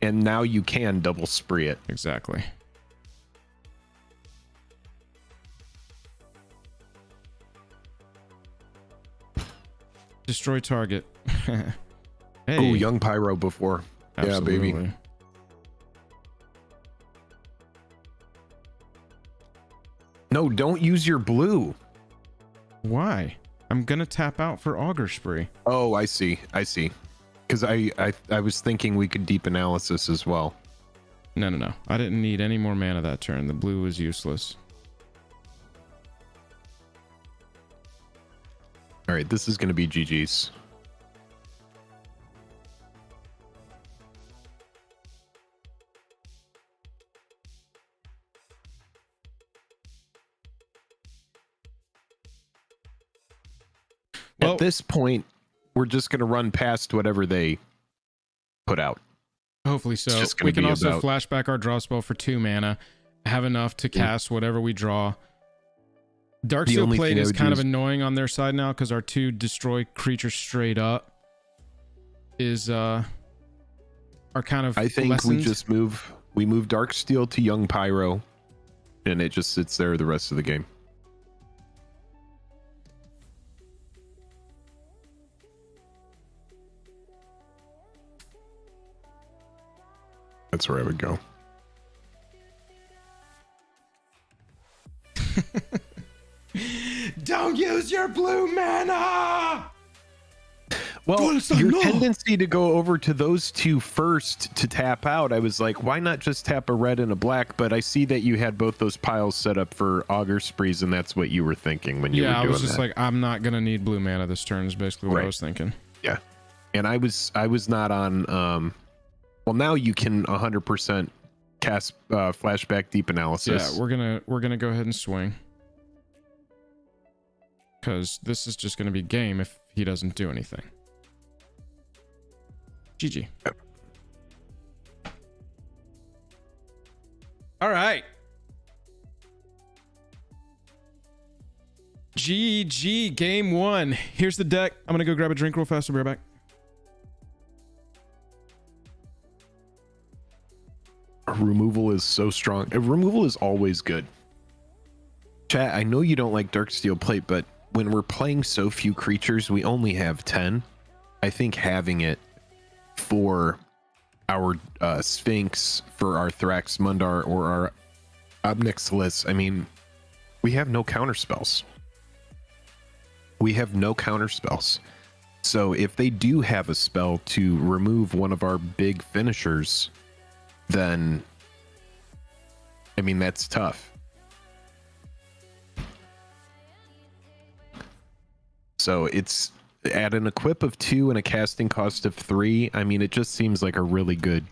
Speaker 2: and now you can double spree it.
Speaker 1: Exactly. Destroy target. Hey.
Speaker 2: Oh, young Pyro before.
Speaker 1: Absolutely.
Speaker 2: Yeah, baby. No, don't use your blue.
Speaker 1: Why? I'm gonna tap out for Auger Spree.
Speaker 2: Oh, I see. Because I was thinking we could deep analysis as well.
Speaker 1: No. I didn't need any more mana that turn. The blue was useless.
Speaker 2: All right, this is going to be GG's.
Speaker 1: Well,
Speaker 2: at this point, we're just going to run past whatever they put out.
Speaker 1: Hopefully so. We can also flash back our draw spell for 2 mana, have enough to cast whatever we draw. Darksteel Plate is kind of annoying on their side now because our 2 destroy creatures straight up are kind of
Speaker 2: I think
Speaker 1: lessened.
Speaker 2: we move Darksteel to Young Pyro, and it just sits there the rest of the game. That's where I would go.
Speaker 1: Don't use your blue mana!
Speaker 2: Well, your tendency to go over to those 2 first to tap out, I was like, why not just tap a red and a black? But I see that you had both those piles set up for Auger Sprees, and that's what you were thinking when you were doing that. Yeah, I was just
Speaker 1: like, I'm not going to need blue mana this turn is basically what I was thinking.
Speaker 2: Yeah. And I was not on... well, now you can 100% cast flashback deep analysis.
Speaker 1: Yeah, we're gonna go ahead and swing. Because this is just going to be game if he doesn't do anything. GG.
Speaker 2: Yep.
Speaker 1: All right. GG game 1. Here's the deck. I'm gonna go grab a drink real fast. I'll be right back.
Speaker 2: Removal is so strong. Removal is always good. Chat, I know you don't like Darksteel Plate, but when we're playing so few creatures, we only have 10. I think having it for our Sphinx, for our Thrax Mundar, or our Obnixilis, I mean, we have no counter spells. We have no counter spells. So if they do have a spell to remove one of our big finishers, then, I mean, that's tough. So it's at an equip of 2 and a casting cost of 3. I mean, it just seems like a really good,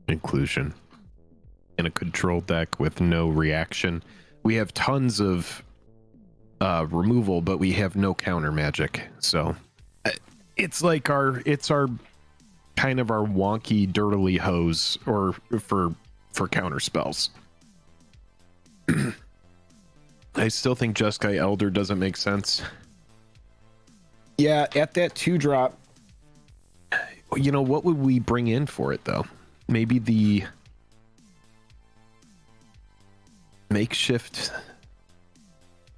Speaker 2: inclusion in a control deck with no reaction. We have tons of removal, but we have no counter magic. So it's like our kind of our wonky dirtily hose, or for counter spells. I still think Jeskai Elder doesn't make sense. Yeah, at that 2-drop, you know, what would we bring in for it though? Maybe the makeshift,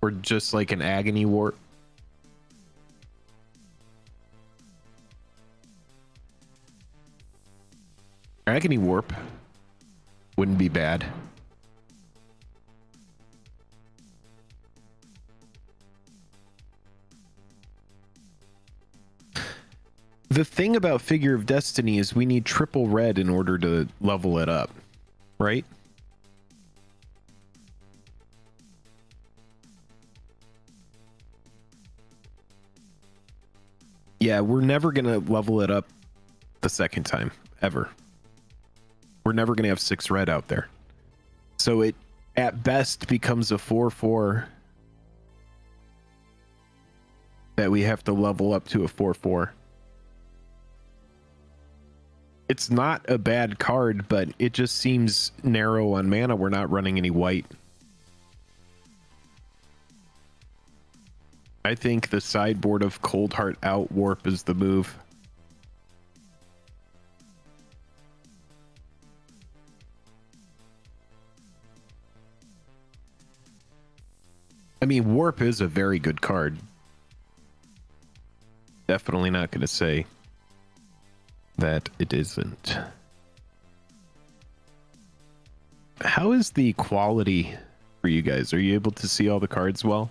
Speaker 2: or just like an Agony Warp. Agony Warp wouldn't be bad. The thing about Figure of Destiny is we need triple red in order to level it up, right? Yeah, we're never going to level it up the second time, ever. We're never going to have 6 red out there. So it, at best, becomes a 4/4 that we have to level up to a 4/4. It's not a bad card, but it just seems narrow on mana. We're not running any white. I think the sideboard of Cold Heart out Warp is the move. I mean, Warp is a very good card. Definitely not going to say that it isn't. How is the quality for you guys? Are you able to see all the cards well?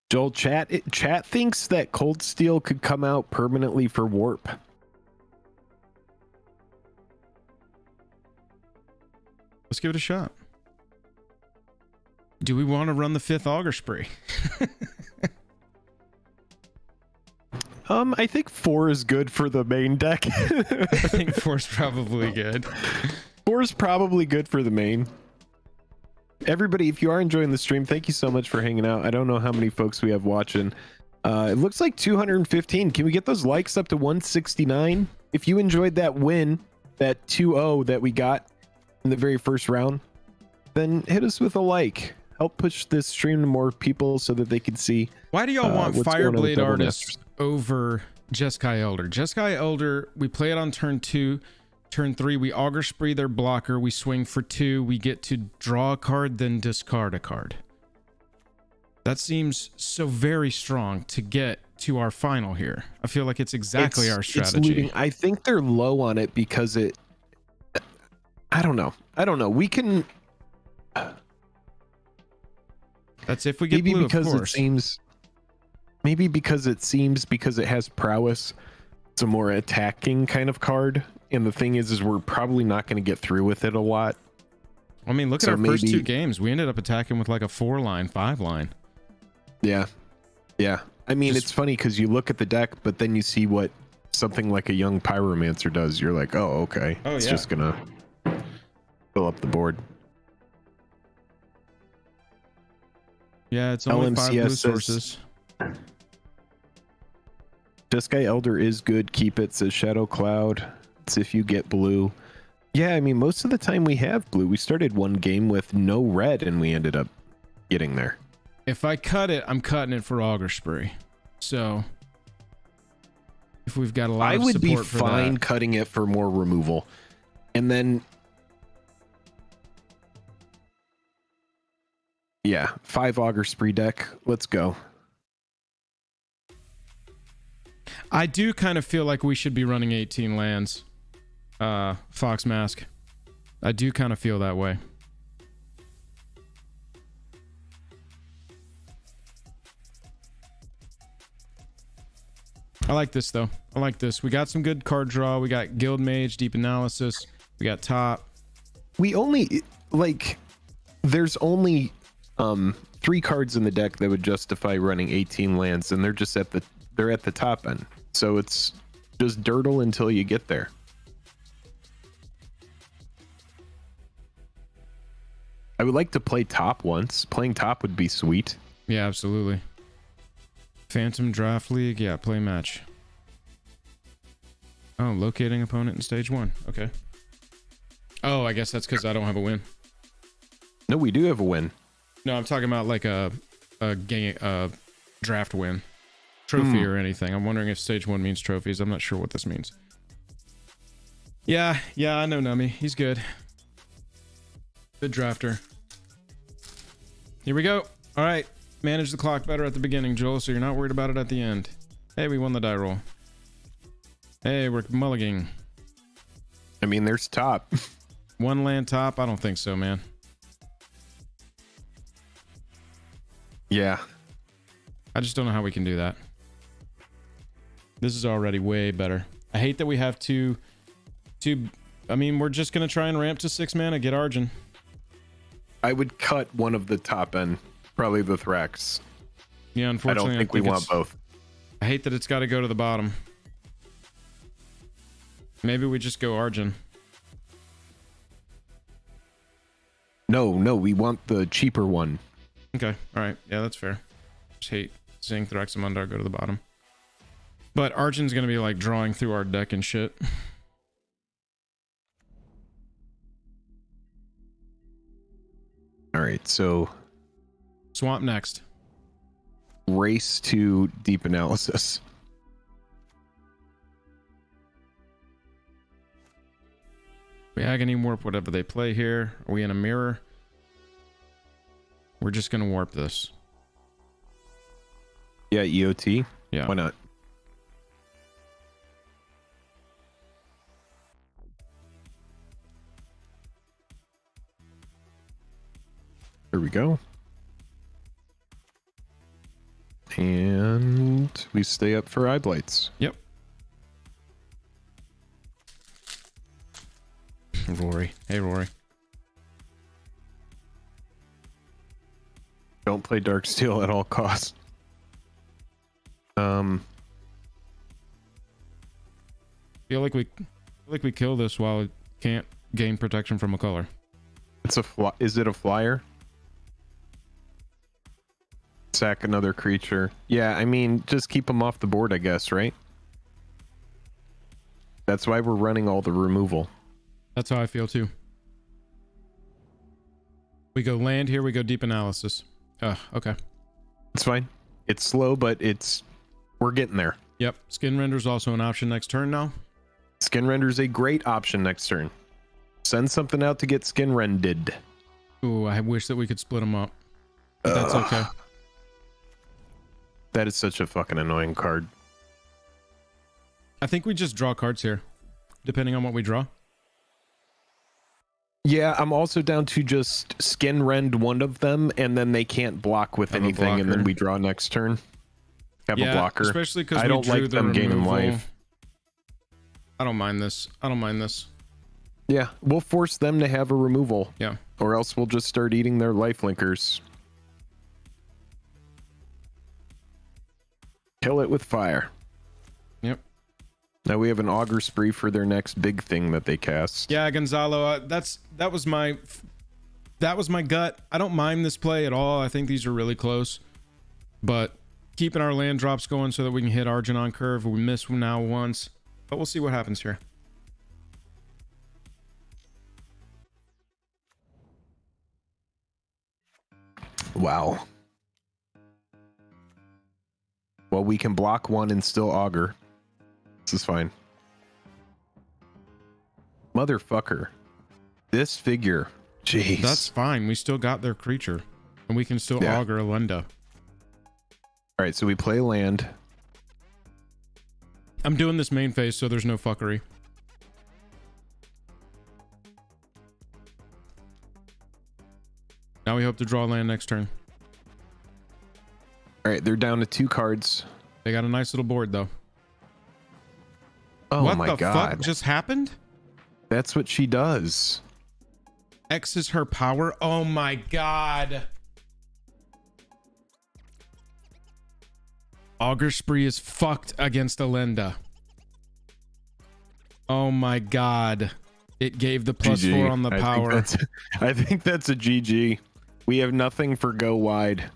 Speaker 2: Joel, chat thinks that Cold Steel could come out permanently for Warp.
Speaker 1: Let's give it a shot. Do we want to run the 5th Auger Spree?
Speaker 2: I think 4 is good for the main deck.
Speaker 1: I think 4 is probably good.
Speaker 2: 4 is probably good for the main. Everybody, if you are enjoying the stream, thank you so much for hanging out. I don't know how many folks we have watching. It looks like 215. Can we get those likes up to 169? If you enjoyed that win, that 2-0 that we got in the very first round, then hit us with a like. Help push this stream to more people so that they can see.
Speaker 1: Why do y'all want
Speaker 2: what's going on with
Speaker 1: Fireblade
Speaker 2: Double
Speaker 1: Artists
Speaker 2: Masters.
Speaker 1: over Jeskai Elder? Jeskai Elder, we play it on turn 2. Turn 3, we Auger Spree their blocker. We swing for 2. We get to draw a card, then discard a card. That seems so very strong to get to our final here. I feel like it's exactly our strategy.
Speaker 2: I think they're low on it because it... I don't know. We can...
Speaker 1: That's if we get
Speaker 2: maybe
Speaker 1: blue,
Speaker 2: because
Speaker 1: of course.
Speaker 2: Because it has prowess, it's a more attacking kind of card. And the thing is we're probably not going to get through with it a lot.
Speaker 1: I mean, look at our first 2 games. We ended up attacking with like a 4-line, 5-line.
Speaker 2: Yeah. I mean, it's funny because you look at the deck, but then you see what something like a young Pyromancer does. You're like, oh, okay. It's just gonna fill up the board.
Speaker 1: Yeah, it's only 5 blue
Speaker 2: LMCS
Speaker 1: sources.
Speaker 2: Jeskai Elder is good. Keep it, says Shadow Cloud. It's if you get blue. Yeah, I mean, most of the time we have blue. We started one game with no red, and we ended up getting there.
Speaker 1: If I cut it, I'm cutting it for Auger Spree. So if we've got a lot of support for that. I would be fine
Speaker 2: cutting it for more removal. And then, yeah, 5 Auger Spree deck. Let's go.
Speaker 1: I do kind of feel like we should be running 18 lands. Fox Mask. I do kind of feel that way. I like this though. I like this. We got some good card draw. We got Guild Mage, Deep Analysis. We got Top.
Speaker 2: We only there's only 3 cards in the deck that would justify running 18 lands, and they're just at the top end. So it's just dirtle until you get there. I would like to play Top once. Playing Top would be sweet.
Speaker 1: Yeah, absolutely. Phantom Draft League. Yeah, play match. Oh, locating opponent in stage 1. Okay. Oh, I guess that's because I don't have a win.
Speaker 2: No, we do have a win.
Speaker 1: No, I'm talking about like a game, draft win. Trophy or anything. I'm wondering if stage 1 means trophies. I'm not sure what this means. Yeah, I know Nummy. He's good. Good drafter. Here we go. All right. Manage the clock better at the beginning, Joel, so you're not worried about it at the end. Hey, we won the die roll. Hey, we're mulliganing.
Speaker 2: I mean, there's Top.
Speaker 1: 1 land Top? I don't think so, man.
Speaker 2: Yeah.
Speaker 1: I just don't know how we can do that. This is already way better. I hate that we have to I mean, we're just going to try and ramp to 6 mana, get Argent.
Speaker 2: I would cut one of the top end, probably the Thrax.
Speaker 1: Yeah, unfortunately,
Speaker 2: I don't think we want both.
Speaker 1: I hate that it's got to go to the bottom. Maybe we just go Argent.
Speaker 2: No, we want the cheaper one.
Speaker 1: Okay, all right. Yeah, that's fair. Just hate seeing Thraxamundar go to the bottom. But Argent's going to be like drawing through our deck and shit.
Speaker 2: All right, so
Speaker 1: Swamp next.
Speaker 2: Race to Deep Analysis.
Speaker 1: We Agony Warp whatever they play here. Are we in a mirror? We're just going to warp this.
Speaker 2: Yeah, EOT.
Speaker 1: Yeah.
Speaker 2: Why not? There we go. And we stay up for eye blights.
Speaker 1: Yep. Rory. Hey, Rory.
Speaker 2: Don't play Darksteel at all costs.
Speaker 1: Feel like we kill this while it can't gain protection from a color.
Speaker 2: It's a is it a flyer? Sack another creature. Yeah, I mean, just keep them off the board, I guess, right? That's why we're running all the removal.
Speaker 1: That's how I feel too. We go land here, we go Deep Analysis. Okay.
Speaker 2: It's fine. It's slow, but we're getting there.
Speaker 1: Yep. Skin Render's also an option next turn now.
Speaker 2: Skin Render's a great option next turn. Send something out to get Skin Rendered.
Speaker 1: Ooh, I wish that we could split them up. But that's okay.
Speaker 2: That is such a fucking annoying card.
Speaker 1: I think we just draw cards here, depending on what we draw.
Speaker 2: Yeah, I'm also down to just Skin Rend one of them, and then they can't block with anything, and then we draw next turn. Have a blocker.
Speaker 1: Especially because
Speaker 2: I don't like them gaining life.
Speaker 1: I don't mind this.
Speaker 2: Yeah, we'll force them to have a removal.
Speaker 1: Yeah.
Speaker 2: Or else we'll just start eating their life linkers. Kill it with fire.
Speaker 1: Yep.
Speaker 2: Now we have an Auger Spree for their next big thing that they cast.
Speaker 1: Yeah, Gonzalo, that was my gut. I don't mind this play at all. I think these are really close. But keeping our land drops going so that we can hit Argent on curve. We missed now once, but we'll see what happens here.
Speaker 2: Wow. Well, we can block one and still augur. This is fine. Motherfucker. This figure. Jeez.
Speaker 1: That's fine. We still got their creature, and we can still augur Alenda.
Speaker 2: All right, so we play land.
Speaker 1: I'm doing this main phase, so there's no fuckery. Now we hope to draw land next turn.
Speaker 2: All right, they're down to 2 cards.
Speaker 1: They got a nice little board, though.
Speaker 2: Oh
Speaker 1: what
Speaker 2: my
Speaker 1: the
Speaker 2: god.
Speaker 1: fuck just happened?
Speaker 2: That's what she does.
Speaker 1: X is her power. Oh my god. Augur Spree is fucked against Alenda. Oh my god. It gave the +4 on the power.
Speaker 2: I think that's a GG. We have nothing for go wide.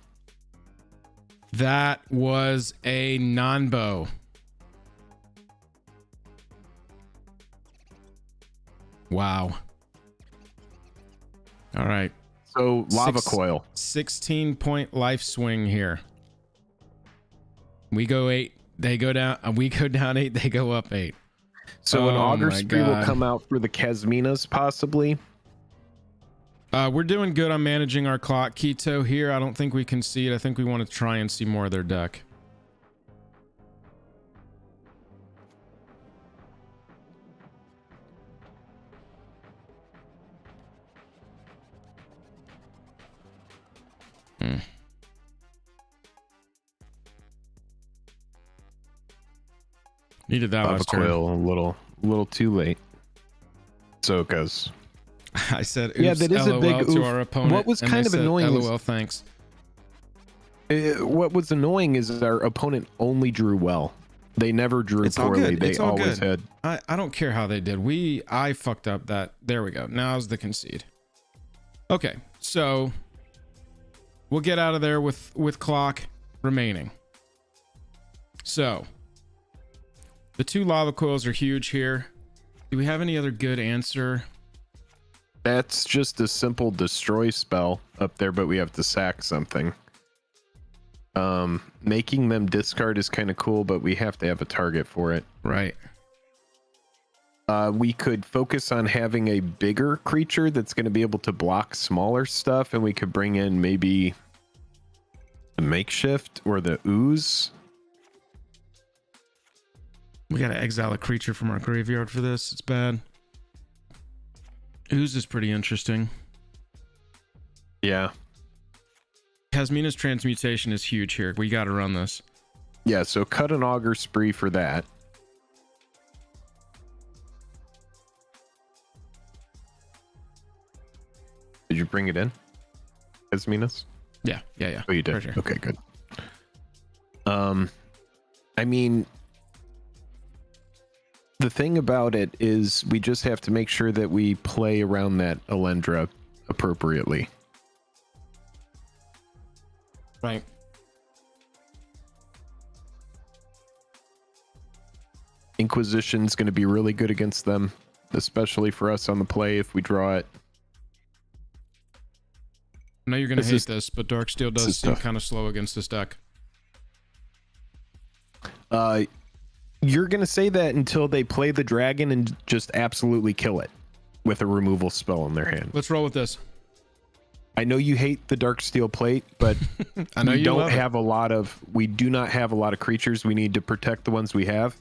Speaker 1: That was a non-bow. Wow. All right.
Speaker 2: So lava coil.
Speaker 1: 16-point life swing here. We go 8, they go down. We go down 8, they go up 8.
Speaker 2: So an augur spree will come out for the Kasminas possibly.
Speaker 1: We're doing good on managing our clock. Keto here. I don't think we can see it. I think we want to try and see more of their deck. Needed that last turn.
Speaker 2: Coil a little too late. So it goes.
Speaker 1: I said, oops,
Speaker 2: yeah, that is
Speaker 1: LOL
Speaker 2: a big
Speaker 1: to
Speaker 2: oof.
Speaker 1: our opponent.
Speaker 2: What was
Speaker 1: and
Speaker 2: kind of
Speaker 1: said,
Speaker 2: annoying
Speaker 1: LOL, thanks.
Speaker 2: What was annoying is our opponent only drew well. They never drew poorly. They always had.
Speaker 1: I don't care how they did. I fucked up that. There we go. Now's the concede. Okay, so we'll get out of there with clock remaining. So the 2 lava coils are huge here. Do we have any other good answer?
Speaker 2: That's just a simple destroy spell up there, but we have to sack something. Making them discard is kind of cool, but we have to have a target for it.
Speaker 1: Right.
Speaker 2: We could focus on having a bigger creature that's going to be able to block smaller stuff, and we could bring in maybe the makeshift or the ooze.
Speaker 1: We got to exile a creature from our graveyard for this. It's bad. Ooze is pretty interesting.
Speaker 2: Yeah.
Speaker 1: Kasmina's transmutation is huge here. We got to run this.
Speaker 2: Yeah, so cut an augur spree for that. Did you bring it in, Kasmina's?
Speaker 1: Yeah.
Speaker 2: Oh, you did.
Speaker 1: Sure.
Speaker 2: Okay, good. I mean, the thing about it is we just have to make sure that we play around that Alendra appropriately.
Speaker 1: Right.
Speaker 2: Inquisition's going to be really good against them, especially for us on the play if we draw it.
Speaker 1: I know you're going to hate this, but Darksteel does seem kind of slow against this deck.
Speaker 2: You're going to say that until they play the dragon and just absolutely kill it with a removal spell in their hand.
Speaker 1: Let's roll with this.
Speaker 2: I know you hate the Darksteel plate, but
Speaker 1: I know
Speaker 2: we
Speaker 1: you
Speaker 2: don't have a lot of. We do not have a lot of creatures. We need to protect the ones we have.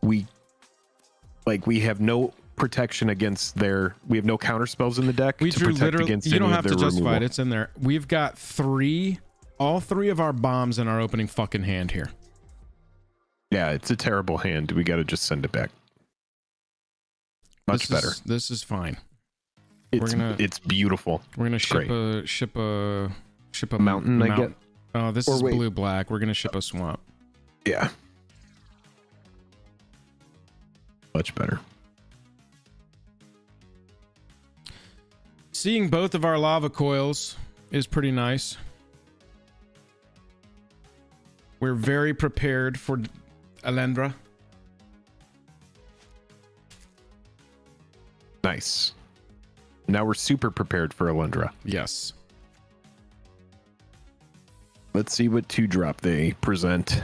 Speaker 2: We have no protection against their. We have no counter spells in the deck.
Speaker 1: We
Speaker 2: to
Speaker 1: drew
Speaker 2: protect
Speaker 1: literally.
Speaker 2: Against
Speaker 1: you don't have to justify
Speaker 2: removal.
Speaker 1: it. It's in there. We've got all three of our bombs in our opening fucking hand here.
Speaker 2: Yeah, it's a terrible hand. We got to just send it back. Much better.
Speaker 1: This is fine.
Speaker 2: It's beautiful.
Speaker 1: We're gonna ship a
Speaker 2: mountain. I get.
Speaker 1: Oh, this is blue black. We're gonna ship a swamp.
Speaker 2: Yeah. Much better.
Speaker 1: Seeing both of our lava coils is pretty nice. We're very prepared for Alendra.
Speaker 2: Nice. Now we're super prepared for Alendra.
Speaker 1: Yes.
Speaker 2: Let's see what 2-drop they present.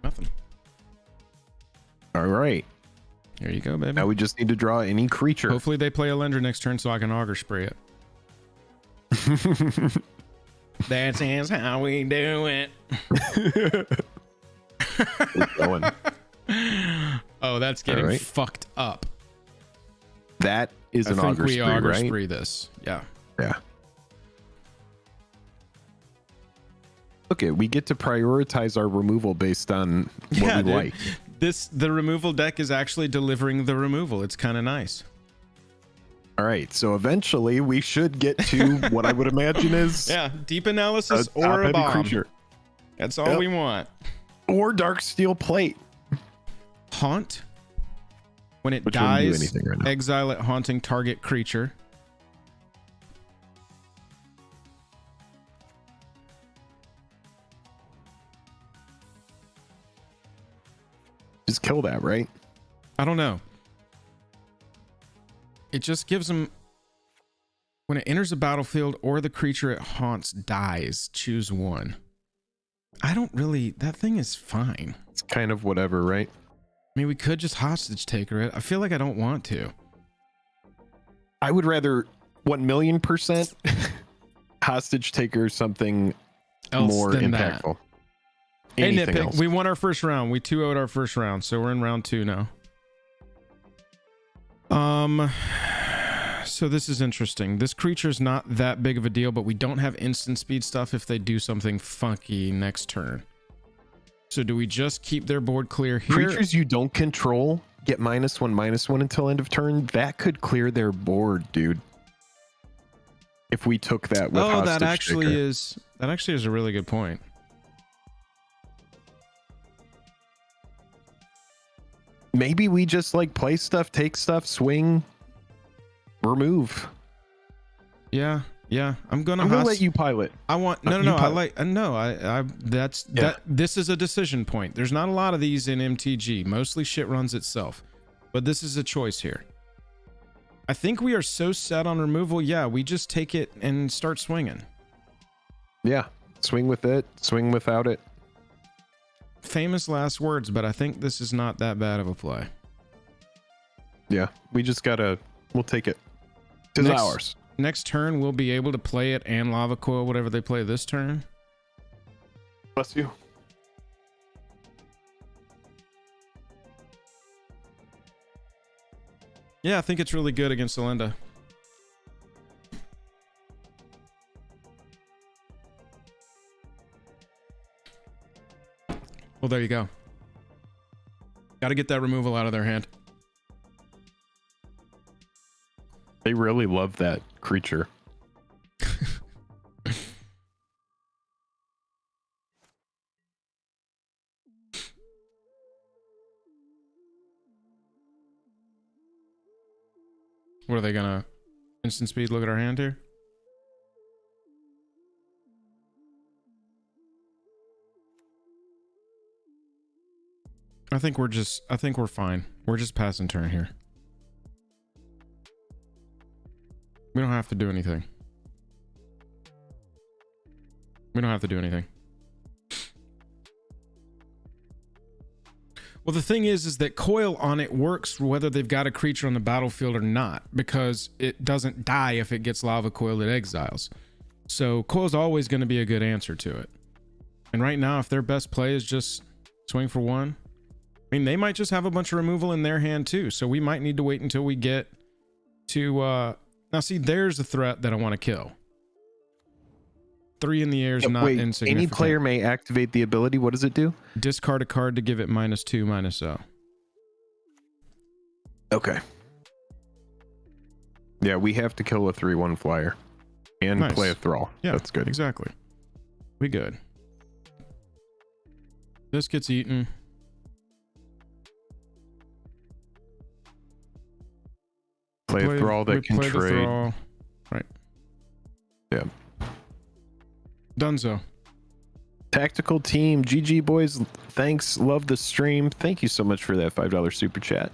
Speaker 1: Nothing.
Speaker 2: All right.
Speaker 1: There you go, baby.
Speaker 2: Now we just need to draw any creature.
Speaker 1: Hopefully they play Alendra next turn so I can auger spray it. That is how we do it.
Speaker 2: Going.
Speaker 1: Oh, that's getting
Speaker 2: right.
Speaker 1: fucked up.
Speaker 2: That is an
Speaker 1: I think
Speaker 2: auger
Speaker 1: we
Speaker 2: spree,
Speaker 1: auger
Speaker 2: right?
Speaker 1: spree this. Yeah.
Speaker 2: Yeah. Okay, we get to prioritize our removal based on what we
Speaker 1: dude.
Speaker 2: like.
Speaker 1: The removal deck is actually delivering the removal. It's kind of nice.
Speaker 2: All right, so eventually we should get to what I would imagine is
Speaker 1: Yeah, deep analysis or a
Speaker 2: top-heavy
Speaker 1: bomb.
Speaker 2: creature.
Speaker 1: That's all
Speaker 2: Yep.
Speaker 1: we want.
Speaker 2: Or Dark Steel Plate.
Speaker 1: Haunt. When it
Speaker 2: Which wouldn't do
Speaker 1: dies,
Speaker 2: anything right now.
Speaker 1: exile it, haunting target creature.
Speaker 2: Just kill that, right?
Speaker 1: I don't know. It just gives them, when it enters the battlefield or the creature it haunts dies, choose one. I don't really, that thing is fine.
Speaker 2: It's kind of whatever, right?
Speaker 1: I mean, we could just hostage taker it. I feel like I don't want to.
Speaker 2: I would rather 1,000,000% hostage taker something
Speaker 1: Else
Speaker 2: more
Speaker 1: than that.
Speaker 2: impactful.
Speaker 1: Hey,
Speaker 2: Anything
Speaker 1: Nitpick,
Speaker 2: else.
Speaker 1: we won our first round. We 2-0'd our first round, so we're in round 2 now. So this is interesting. This creature's not that big of a deal, but we don't have instant speed stuff if they do something funky next turn. So do we just keep their board clear here?
Speaker 2: Creatures you don't control get -1/-1 until end of turn. That could clear their board, dude. If we took that with
Speaker 1: Oh,
Speaker 2: hostage
Speaker 1: that actually
Speaker 2: taker.
Speaker 1: is a really good point.
Speaker 2: Maybe we just like play stuff, take stuff, swing, remove.
Speaker 1: Yeah. I'm gonna
Speaker 2: let you pilot.
Speaker 1: I want no.
Speaker 2: you
Speaker 1: I
Speaker 2: pilot.
Speaker 1: like no. I that's
Speaker 2: Yeah.
Speaker 1: that. This is a decision point. There's not a lot of these in MTG. Mostly shit runs itself, but this is a choice here. I think we are so set on removal. Yeah, we just take it and start swinging.
Speaker 2: Yeah, swing with it, swing without it.
Speaker 1: Famous last words, but I think this is not that bad of a play.
Speaker 2: Yeah, we just gotta. We'll take it. It's
Speaker 1: Next-
Speaker 2: ours.
Speaker 1: Next turn, we'll be able to play it and Lava Coil, whatever they play this turn.
Speaker 2: Bless you.
Speaker 1: Yeah, I think it's really good against Alinda. Well, there you go. Got to get that removal out of their hand.
Speaker 2: They really love that creature.
Speaker 1: What are they gonna instant speed look at our hand here? I think we're fine. We're just passing turn here. We don't have to do anything. We don't have to do anything. Well, the thing is that coil on it works whether they've got a creature on the battlefield or not, because it doesn't die if it gets lava coiled at exiles. So coil's always going to be a good answer to it. And right now, if their best play is just swing for one, I mean, they might just have a bunch of removal in their hand too. So we might need to wait until we get to, now see, there's a threat that I want to kill. 3 in the air is not
Speaker 2: Wait,
Speaker 1: insignificant.
Speaker 2: any player may activate the ability. What does it do?
Speaker 1: Discard a card to give it -2/-0.
Speaker 2: Okay. Yeah, we have to kill a 3/1 flyer and
Speaker 1: Nice.
Speaker 2: play a thrall.
Speaker 1: Yeah,
Speaker 2: That's good.
Speaker 1: Exactly. We good. This gets eaten.
Speaker 2: Play a thrall that can
Speaker 1: play the
Speaker 2: trade.
Speaker 1: thrall. Right.
Speaker 2: Yeah.
Speaker 1: Dunzo.
Speaker 2: Tactical team, GG boys. Thanks. Love the stream. Thank you so much for that $5 super chat.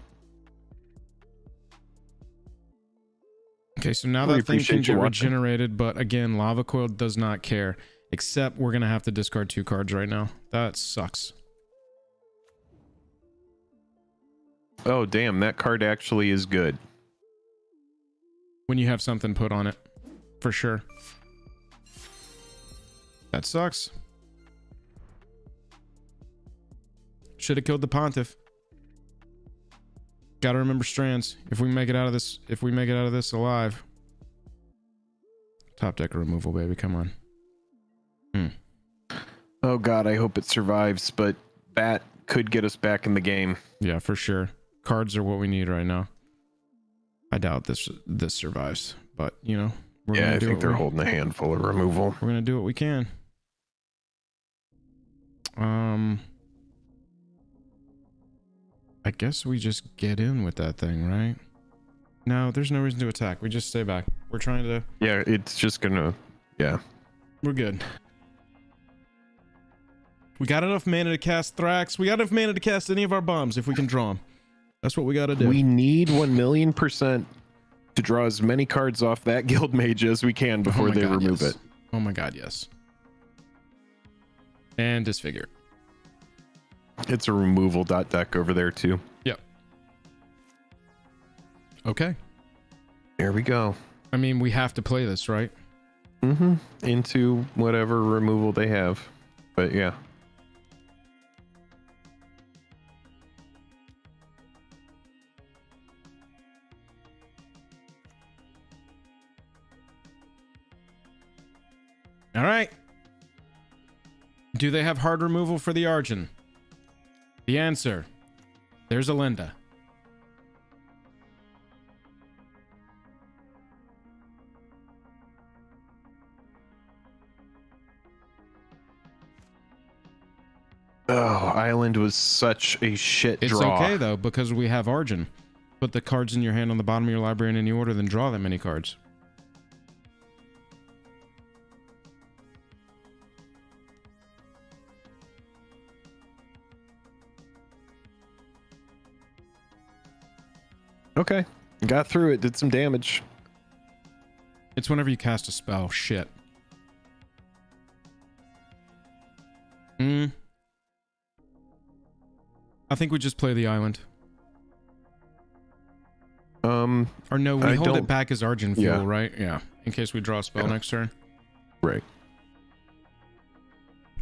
Speaker 1: Okay, so now
Speaker 2: We
Speaker 1: that thing can
Speaker 2: appreciate you
Speaker 1: get
Speaker 2: watching.
Speaker 1: regenerated, but again, Lava Coil does not care. Except we're gonna have to discard 2 cards right now. That sucks.
Speaker 2: Oh damn, that card actually is good.
Speaker 1: When you have something put on it, for sure. That sucks. Should have killed the Pontiff. Gotta remember strands. If we make it out of this alive. Top deck removal, baby. Come on.
Speaker 2: Oh god, I hope it survives, but that could get us back in the game.
Speaker 1: Yeah, for sure. Cards are what we need right now. I doubt this survives, but you know, we're
Speaker 2: Yeah,
Speaker 1: gonna
Speaker 2: I
Speaker 1: do
Speaker 2: think
Speaker 1: what
Speaker 2: they're
Speaker 1: we-
Speaker 2: holding a handful of removal.
Speaker 1: We're gonna do what we can. I guess we just get in with that thing, right? No, there's no reason to attack. We just stay back. We're trying to.
Speaker 2: Yeah, it's just gonna. Yeah.
Speaker 1: We're good. We got enough mana to cast Thrax. We got enough mana to cast any of our bombs if we can draw them. That's what we got to do.
Speaker 2: We need 1,000,000% to draw as many cards off that guild mage as we can before
Speaker 1: my
Speaker 2: they
Speaker 1: God,
Speaker 2: remove
Speaker 1: yes.
Speaker 2: it.
Speaker 1: Oh my god, yes. And disfigure.
Speaker 2: It's a removal deck over there too.
Speaker 1: Yep. Okay.
Speaker 2: There we go.
Speaker 1: I mean, we have to play this, right?
Speaker 2: Mm-hmm. Into whatever removal they have. But yeah.
Speaker 1: All right. Do they have hard removal for the Argent? The answer, there's Alenda.
Speaker 2: Oh, Island was such a shit
Speaker 1: It's
Speaker 2: draw.
Speaker 1: okay though, because we have Argent. Put the cards in your hand on the bottom of your library in any order, then draw that many cards.
Speaker 2: Okay. Got through it, did some damage.
Speaker 1: It's whenever you cast a spell. Shit. I think we just play the island. Or no, we
Speaker 2: I
Speaker 1: hold it
Speaker 2: don't-
Speaker 1: back as Argent fuel,
Speaker 2: Yeah.
Speaker 1: right? Yeah. In case we draw a spell
Speaker 2: Yeah.
Speaker 1: next turn.
Speaker 2: Right.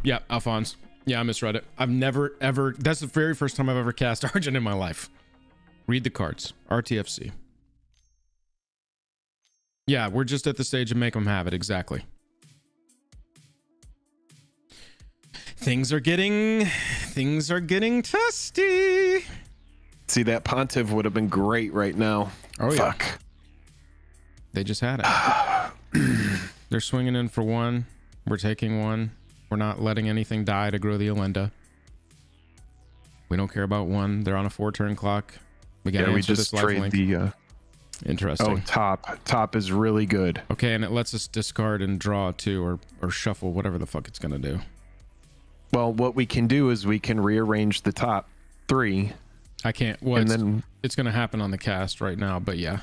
Speaker 1: Yeah, Alphonse. Yeah, I misread it. I've never, ever... That's the very first time I've ever cast Argent in my life. Read the cards. RTFC. Yeah, we're just at the stage of make them have it. Exactly. Things are getting testy.
Speaker 2: See, that Pontiff would have been great right now.
Speaker 1: Oh, yeah.
Speaker 2: Fuck.
Speaker 1: They just had it. They're swinging in for 1. We're taking 1. We're not letting anything die to grow the Alenda. We don't care about 1. They're on a 4-turn clock. We got to
Speaker 2: Yeah, we
Speaker 1: answer
Speaker 2: just
Speaker 1: this life
Speaker 2: trade
Speaker 1: link.
Speaker 2: the
Speaker 1: Interesting.
Speaker 2: oh, top is really good.
Speaker 1: Okay, and it lets us discard and draw too, or shuffle, whatever the fuck it's gonna do.
Speaker 2: Well, what we can do is we can rearrange the top 3
Speaker 1: I can't. Well,
Speaker 2: and
Speaker 1: it's,
Speaker 2: then
Speaker 1: it's gonna happen on the cast right now, but yeah.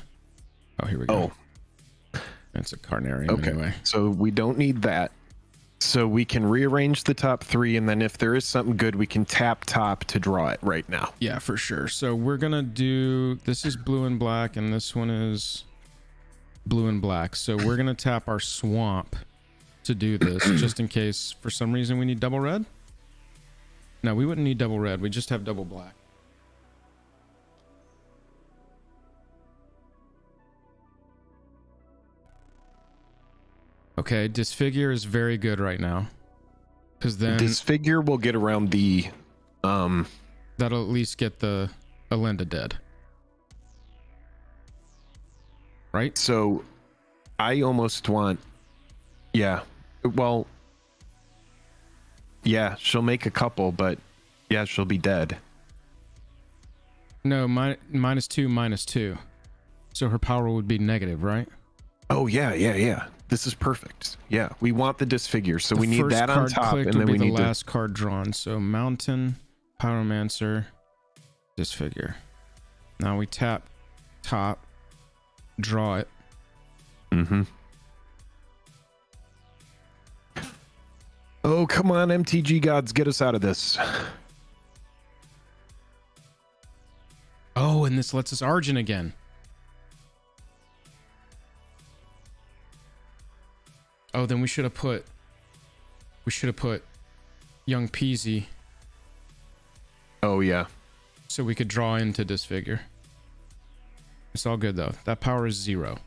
Speaker 1: Oh, here we go.
Speaker 2: oh,
Speaker 1: It's a Carnarium
Speaker 2: okay.
Speaker 1: anyway.
Speaker 2: So we don't need that. So we can rearrange the top 3, and then if there is something good, we can tap top to draw it right now.
Speaker 1: Yeah, for sure. So we're gonna do. This is blue and black, and this one is blue and black. So we're gonna tap our swamp to do this, just in case for some reason we need double red. No, we wouldn't need double red. We just have double black. Okay, disfigure is very good right now, because then
Speaker 2: Disfigure will get around the
Speaker 1: that'll at least get the Alenda dead. Right?
Speaker 2: so I almost want, yeah, well, yeah, she'll make a couple, but yeah, she'll be dead.
Speaker 1: No, -2, -2. So her power would be negative, right?
Speaker 2: Oh yeah. This is perfect. Yeah, we want the disfigure, so we need
Speaker 1: First
Speaker 2: that on
Speaker 1: card
Speaker 2: top,
Speaker 1: clicked
Speaker 2: and then
Speaker 1: would
Speaker 2: we
Speaker 1: be
Speaker 2: need
Speaker 1: the last card drawn. So Mountain, Pyromancer, Disfigure. Now we tap top, draw it.
Speaker 2: Mm-hmm. Oh, come on, MTG gods, get us out of this.
Speaker 1: Oh, and this lets us Argent again. Oh, then we should have put Young Peasy
Speaker 2: Oh yeah.
Speaker 1: so we could draw into Disfigure. It's all good though. That power is 0.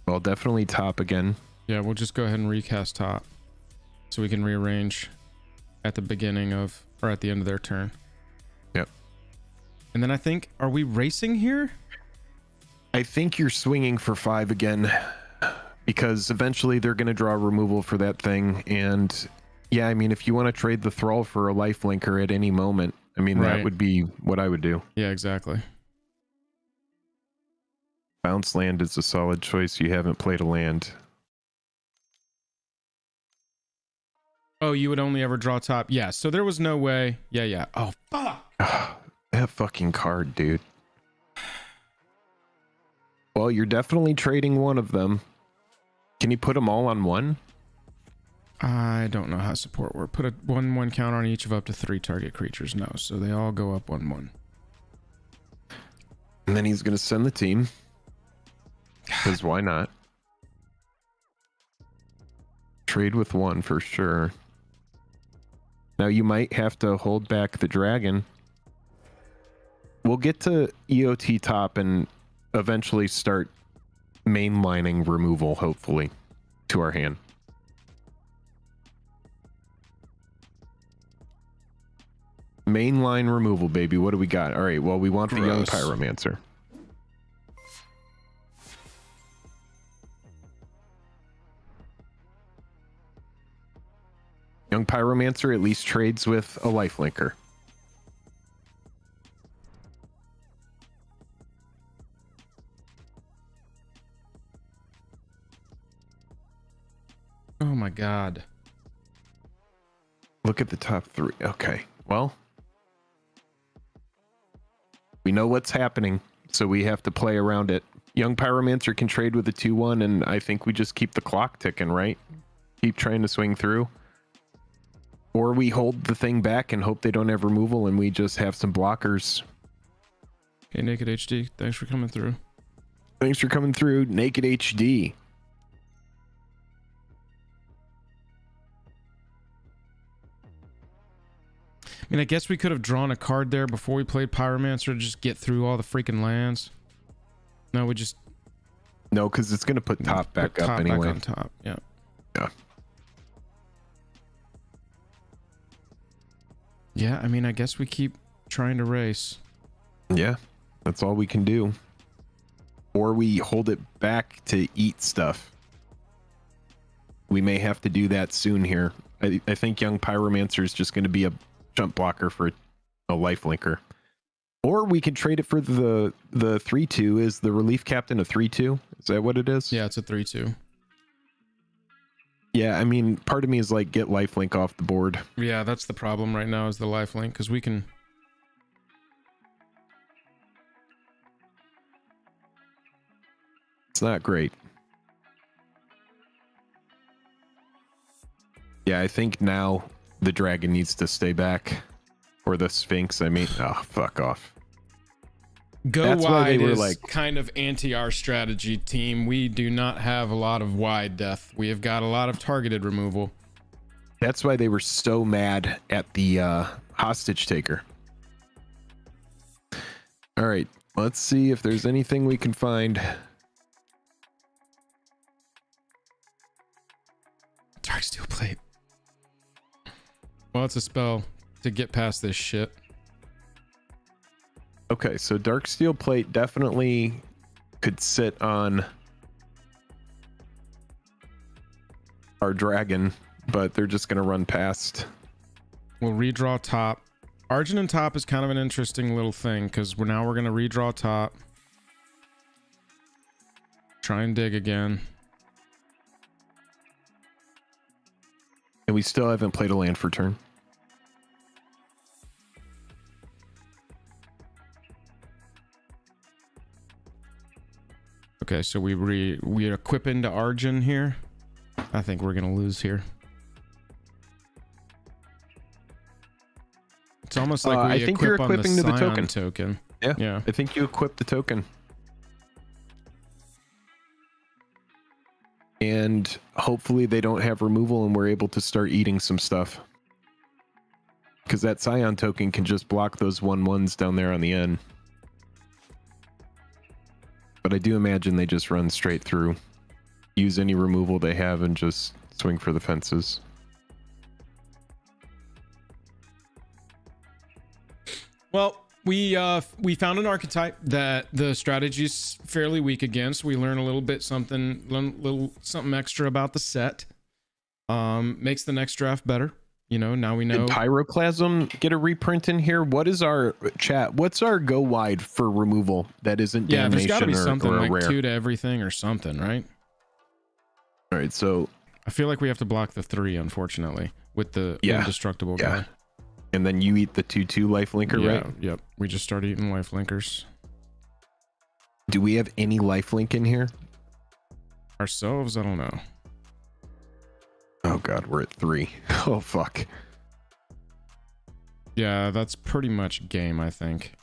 Speaker 2: Well, definitely top again.
Speaker 1: Yeah, we'll just go ahead and recast top so we can rearrange at the beginning of or at the end of their turn.
Speaker 2: Yep.
Speaker 1: And then I think, are we racing here?
Speaker 2: I think you're swinging for 5 again, because eventually they're going to draw removal for that thing. And yeah, I mean, if you want to trade the Thrall for a lifelinker at any moment, I mean,
Speaker 1: Right.
Speaker 2: that would be what I would do.
Speaker 1: Yeah, exactly.
Speaker 2: Bounce land is a solid choice. You haven't played a land.
Speaker 1: Oh, you would only ever draw top? Yeah, so there was no way. Yeah. Oh, fuck.
Speaker 2: That fucking card, dude. Well, you're definitely trading one of them. Can you put them all on one?
Speaker 1: I don't know how support works. Put a 1/1 counter on each of up to 3 target creatures. No, so they all go up 1/1.
Speaker 2: And then he's going to send the team. Because why not? Trade with one for sure. Now you might have to hold back the dragon. We'll get to EOT top and eventually start mainlining removal, hopefully, to our hand. Mainline removal, baby. What do we got? All right, well, we want the Young
Speaker 1: Gross.
Speaker 2: Pyromancer. Young Pyromancer at least trades with a lifelinker.
Speaker 1: Oh my god.
Speaker 2: Look at the top 3. Okay, well, we know what's happening, so we have to play around it. Young Pyromancer can trade with a 2/1, and I think we just keep the clock ticking, right? Keep trying to swing through. Or we hold the thing back and hope they don't have removal, and we just have some blockers.
Speaker 1: Hey, Naked HD, thanks for coming through.
Speaker 2: Thanks for coming through, Naked HD.
Speaker 1: I mean, I guess we could have drawn a card there before we played Pyromancer to just get through all the freaking lands. No, we just
Speaker 2: No, because it's going to put top back
Speaker 1: put
Speaker 2: up
Speaker 1: top
Speaker 2: anyway.
Speaker 1: Back on top, yeah.
Speaker 2: Yeah.
Speaker 1: Yeah, I mean, I guess we keep trying to race.
Speaker 2: Yeah, that's all we can do. Or we hold it back to eat stuff. We may have to do that soon here. I think Young Pyromancer is just going to be a jump blocker for a lifelinker. Or we can trade it for the 3/2. Is the Relief Captain a 3/2? Is that what it is?
Speaker 1: Yeah, it's a 3/2.
Speaker 2: Yeah, I mean, part of me is like, get lifelink off the board.
Speaker 1: Yeah, that's the problem right now is the lifelink, because we can...
Speaker 2: It's not great. Yeah, I think now the dragon needs to stay back. Or the Sphinx, I mean. Oh, fuck off.
Speaker 1: Go
Speaker 2: That's why they
Speaker 1: wide
Speaker 2: were
Speaker 1: is
Speaker 2: like-
Speaker 1: kind of anti our strategy, team. We do not have a lot of wide death. We have got a lot of targeted removal.
Speaker 2: That's why they were so mad at the hostage taker. All right, let's see if there's anything we can find.
Speaker 1: Dark Steel Plate. Well, it's a spell to get past this shit.
Speaker 2: Okay, so Dark Steel Plate definitely could sit on our dragon, but they're just going to run past.
Speaker 1: We'll redraw top, Argent and top is kind of an interesting little thing because we're going to redraw top. Try and dig again.
Speaker 2: And we still haven't played a land for turn.
Speaker 1: Okay, so we equip into Argent here. I think we're gonna lose here. It's almost like we
Speaker 2: I think you're equipping to the
Speaker 1: token.
Speaker 2: Yeah, I think you equip the token. And hopefully they don't have removal and we're able to start eating some stuff. Because that Scion token can just block those 1/1s down there on the end. But I do imagine they just run straight through. Use any removal they have and just swing for the fences.
Speaker 1: Well, we found an archetype that the strategy's fairly weak against. We learn a little bit something extra about the set. Makes the next draft better. You know, now we know.
Speaker 2: Did Pyroclasm get a reprint in here? What is our chat? What's our go wide for removal that isn't damnation?
Speaker 1: There's got to be something
Speaker 2: or
Speaker 1: like
Speaker 2: rare?
Speaker 1: 2 to everything or something, right?
Speaker 2: All right, so
Speaker 1: I feel like we have to block the 3, unfortunately, with the indestructible guy.
Speaker 2: And then you eat the 2/2 lifelinker, right?
Speaker 1: Yep. We just start eating lifelinkers.
Speaker 2: Do we have any lifelink in here?
Speaker 1: Ourselves? I don't know.
Speaker 2: Oh god, we're at 3. Oh fuck.
Speaker 1: Yeah, that's pretty much game, I think.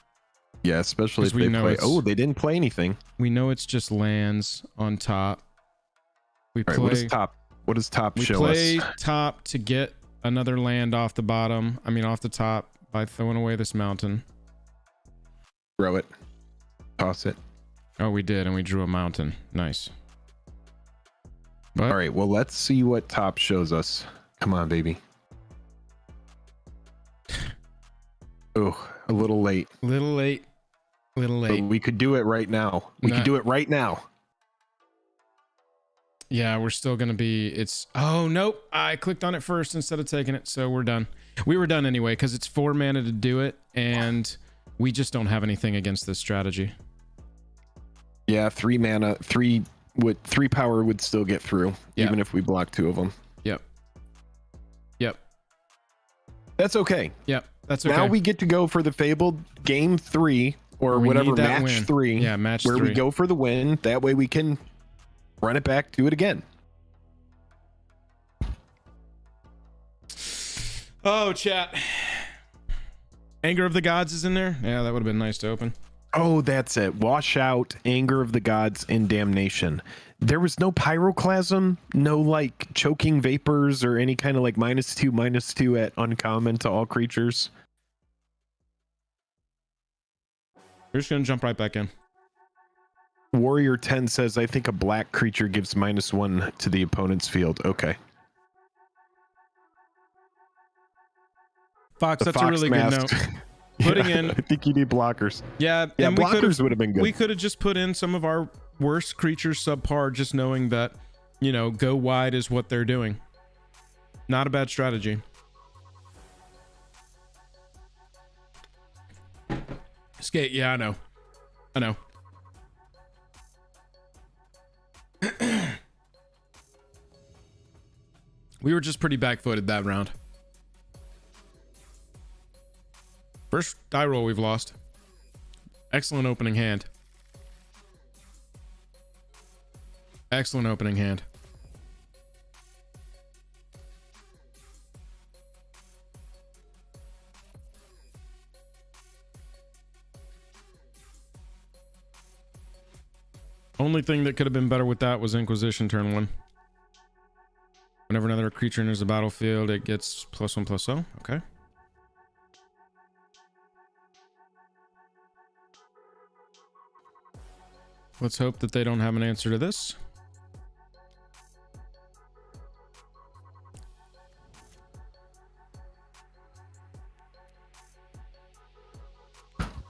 Speaker 2: Yeah, especially if
Speaker 1: we
Speaker 2: they play. Oh, they didn't play anything.
Speaker 1: We know it's just lands on top. We play.
Speaker 2: Right, what does top? What does top show us?
Speaker 1: We play top to get another land off the bottom. I mean, off the top by throwing away this mountain.
Speaker 2: Throw it. Toss it.
Speaker 1: Oh, we did, and we drew a mountain. Nice. But,
Speaker 2: all right, well, let's see what top shows us. Come on, baby. Oh, a little late.
Speaker 1: Little late.
Speaker 2: But we could do it right now. We could do it right now.
Speaker 1: Yeah, we're still going to be... Oh, nope. I clicked on it first instead of taking it, so we're done. We were done anyway, because it's 4 mana to do it, and we just don't have anything against this strategy.
Speaker 2: Yeah, 3 mana, 3 power would still get through, even if we block 2 of them. Yep. That's okay.
Speaker 1: Yep, that's okay.
Speaker 2: Now we get to go for the fabled game 3, or whatever, match 3.
Speaker 1: Yeah, match 3.
Speaker 2: Where we go for the win. That way we can run it back, do it again.
Speaker 1: Oh, chat. Anger of the Gods is in there. Yeah, that would have been nice to open.
Speaker 2: Oh, that's it. Wash out, Anger of the Gods, and Damnation. There was no Pyroclasm, no like choking vapors or any kind of like -2/-2 at uncommon to all creatures.
Speaker 1: We're just gonna jump right back in.
Speaker 2: Warrior 10 says, I think a black creature gives -1 to the opponent's field. Okay.
Speaker 1: Fox, that's a really good note. Putting in,
Speaker 2: I think you need blockers.
Speaker 1: Yeah,
Speaker 2: and blockers would have been good.
Speaker 1: We could have just put in some of our worst creatures subpar, just knowing that, you know, go wide is what they're doing. Not a bad strategy. Skate, yeah, I know. We were just pretty back-footed that round. First die roll we've lost. Excellent opening hand. Excellent opening hand. Only thing that could have been better with that was Inquisition turn 1. Whenever another creature enters the battlefield, it gets +1/+0. Okay. Let's hope that they don't have an answer to this.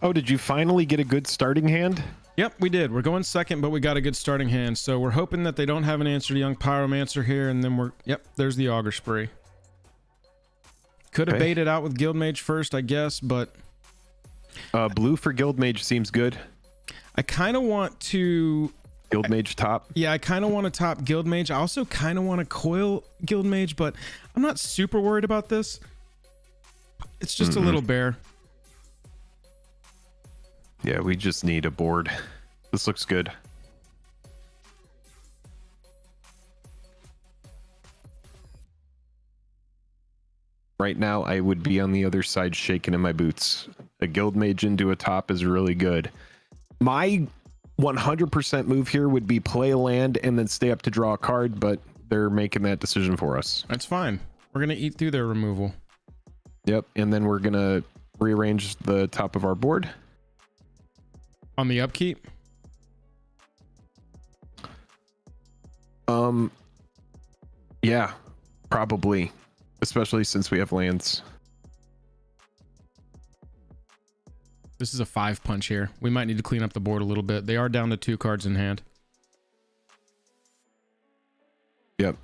Speaker 2: Oh, did you finally get a good starting hand?
Speaker 1: Yep, we did. We're going second, but we got a good starting hand. So we're hoping that they don't have an answer to Young Pyromancer here, and then there's the Augur Spree. Could have
Speaker 2: Okay.
Speaker 1: baited out with Guildmage first, I guess, but
Speaker 2: Blue for Guildmage seems good.
Speaker 1: I kind of want to...
Speaker 2: Guildmage top.
Speaker 1: Yeah, I kind of want to top Guildmage. I also kind of want to coil Guildmage, but I'm not super worried about this. It's just a little bear.
Speaker 2: Yeah, we just need a board. This looks good. Right now, I would be on the other side shaking in my boots. A Guildmage into a top is really good. My 100% move here would be play a land and then stay up to draw a card, but they're making that decision for us.
Speaker 1: That's fine. We're going to eat through their removal.
Speaker 2: Yep, and then we're going to rearrange the top of our board.
Speaker 1: On the upkeep?
Speaker 2: Yeah, probably. Especially since we have lands.
Speaker 1: This is a 5 punch here. We might need to clean up the board a little bit. They are down to 2 cards in hand.
Speaker 2: Yep.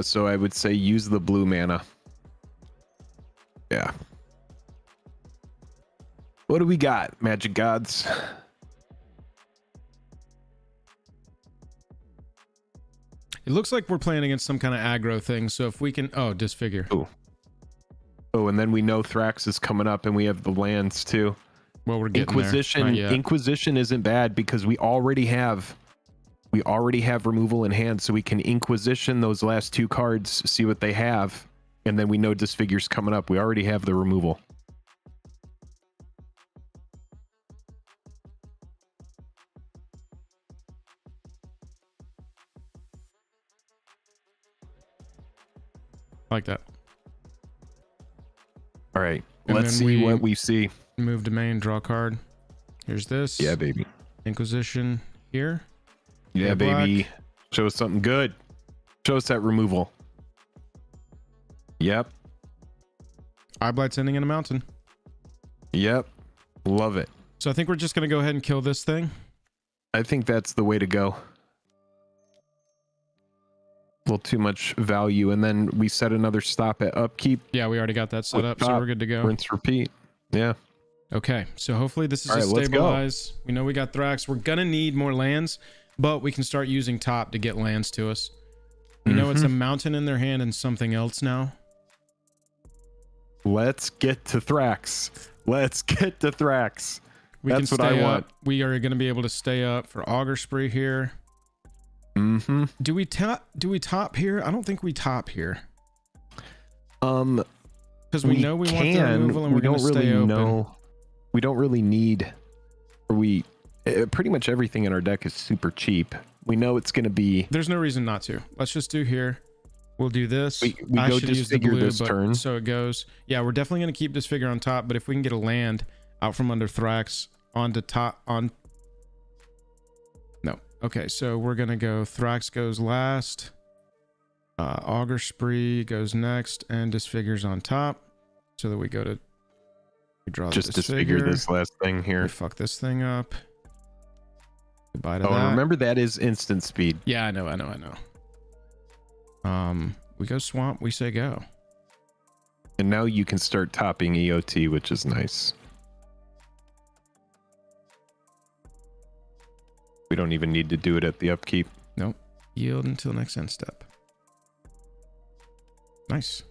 Speaker 2: So I would say use the blue mana. Yeah. What do we got, Magic Gods?
Speaker 1: It looks like we're playing against some kind of aggro thing. So if we can... Oh, disfigure.
Speaker 2: Ooh. Oh, and then we know Thrax is coming up and we have the lands too.
Speaker 1: Well, we're getting
Speaker 2: Inquisition.
Speaker 1: there. Not yet.
Speaker 2: Inquisition isn't bad because we already have removal in hand, so we can Inquisition those last 2 cards, see what they have, and then we know Disfigure's coming up. We already have the removal.
Speaker 1: Like that.
Speaker 2: All right,
Speaker 1: And
Speaker 2: let's
Speaker 1: then
Speaker 2: see
Speaker 1: we-
Speaker 2: what we see.
Speaker 1: Move domain, draw card. Here's this.
Speaker 2: Yeah, baby.
Speaker 1: Inquisition here.
Speaker 2: Yeah,
Speaker 1: Yeah,
Speaker 2: baby. Show us something good. Show us that removal. Yep.
Speaker 1: Eye Blight's ending in a mountain.
Speaker 2: Yep. Love it.
Speaker 1: So I think we're just going to go ahead and kill this thing.
Speaker 2: I think that's the way to go. A little too much value, and then we set another stop at upkeep.
Speaker 1: Yeah, we already got that set
Speaker 2: With
Speaker 1: up, so
Speaker 2: top,
Speaker 1: we're good to go.
Speaker 2: Rinse, repeat. Yeah.
Speaker 1: Okay, so hopefully this is
Speaker 2: All
Speaker 1: a
Speaker 2: right, let's go.
Speaker 1: stabilize. We know we got Thrax. We're going to need more lands, but we can start using top to get lands to us. We know it's a mountain in their hand and something else now.
Speaker 2: Let's get to Thrax. Let's get to Thrax.
Speaker 1: We
Speaker 2: That's
Speaker 1: can
Speaker 2: what I
Speaker 1: stay
Speaker 2: want.
Speaker 1: up. We are going to be able to stay up for Augur Spree here.
Speaker 2: Mm-hmm.
Speaker 1: Do we top here? I don't think we top here. Because we know we want the removal and we're going to stay open.
Speaker 2: We don't really need, pretty much everything in our deck is super cheap. We know it's going to be.
Speaker 1: There's no reason not to. Let's just do here. We'll do this.
Speaker 2: We
Speaker 1: I
Speaker 2: go
Speaker 1: should use the
Speaker 2: Disfigure
Speaker 1: blue,
Speaker 2: this
Speaker 1: but
Speaker 2: turn.
Speaker 1: so it goes. Yeah, we're definitely going to keep Disfigure on top, but if we can get a land out from under Thrax onto top on. No. Okay, so we're going to go Thrax goes last. Augur Spree goes next, and Disfigure's on top. So that we go to. We draw
Speaker 2: Just
Speaker 1: the
Speaker 2: disfigure this last thing
Speaker 1: We
Speaker 2: here.
Speaker 1: fuck this thing up. Goodbye to
Speaker 2: Oh, and
Speaker 1: that.
Speaker 2: remember that is instant speed.
Speaker 1: Yeah, I know. We go swamp, we say go.
Speaker 2: And now you can start topping EOT, which is nice. We don't even need to do it at the upkeep.
Speaker 1: Nope. Yield until next end step. Nice.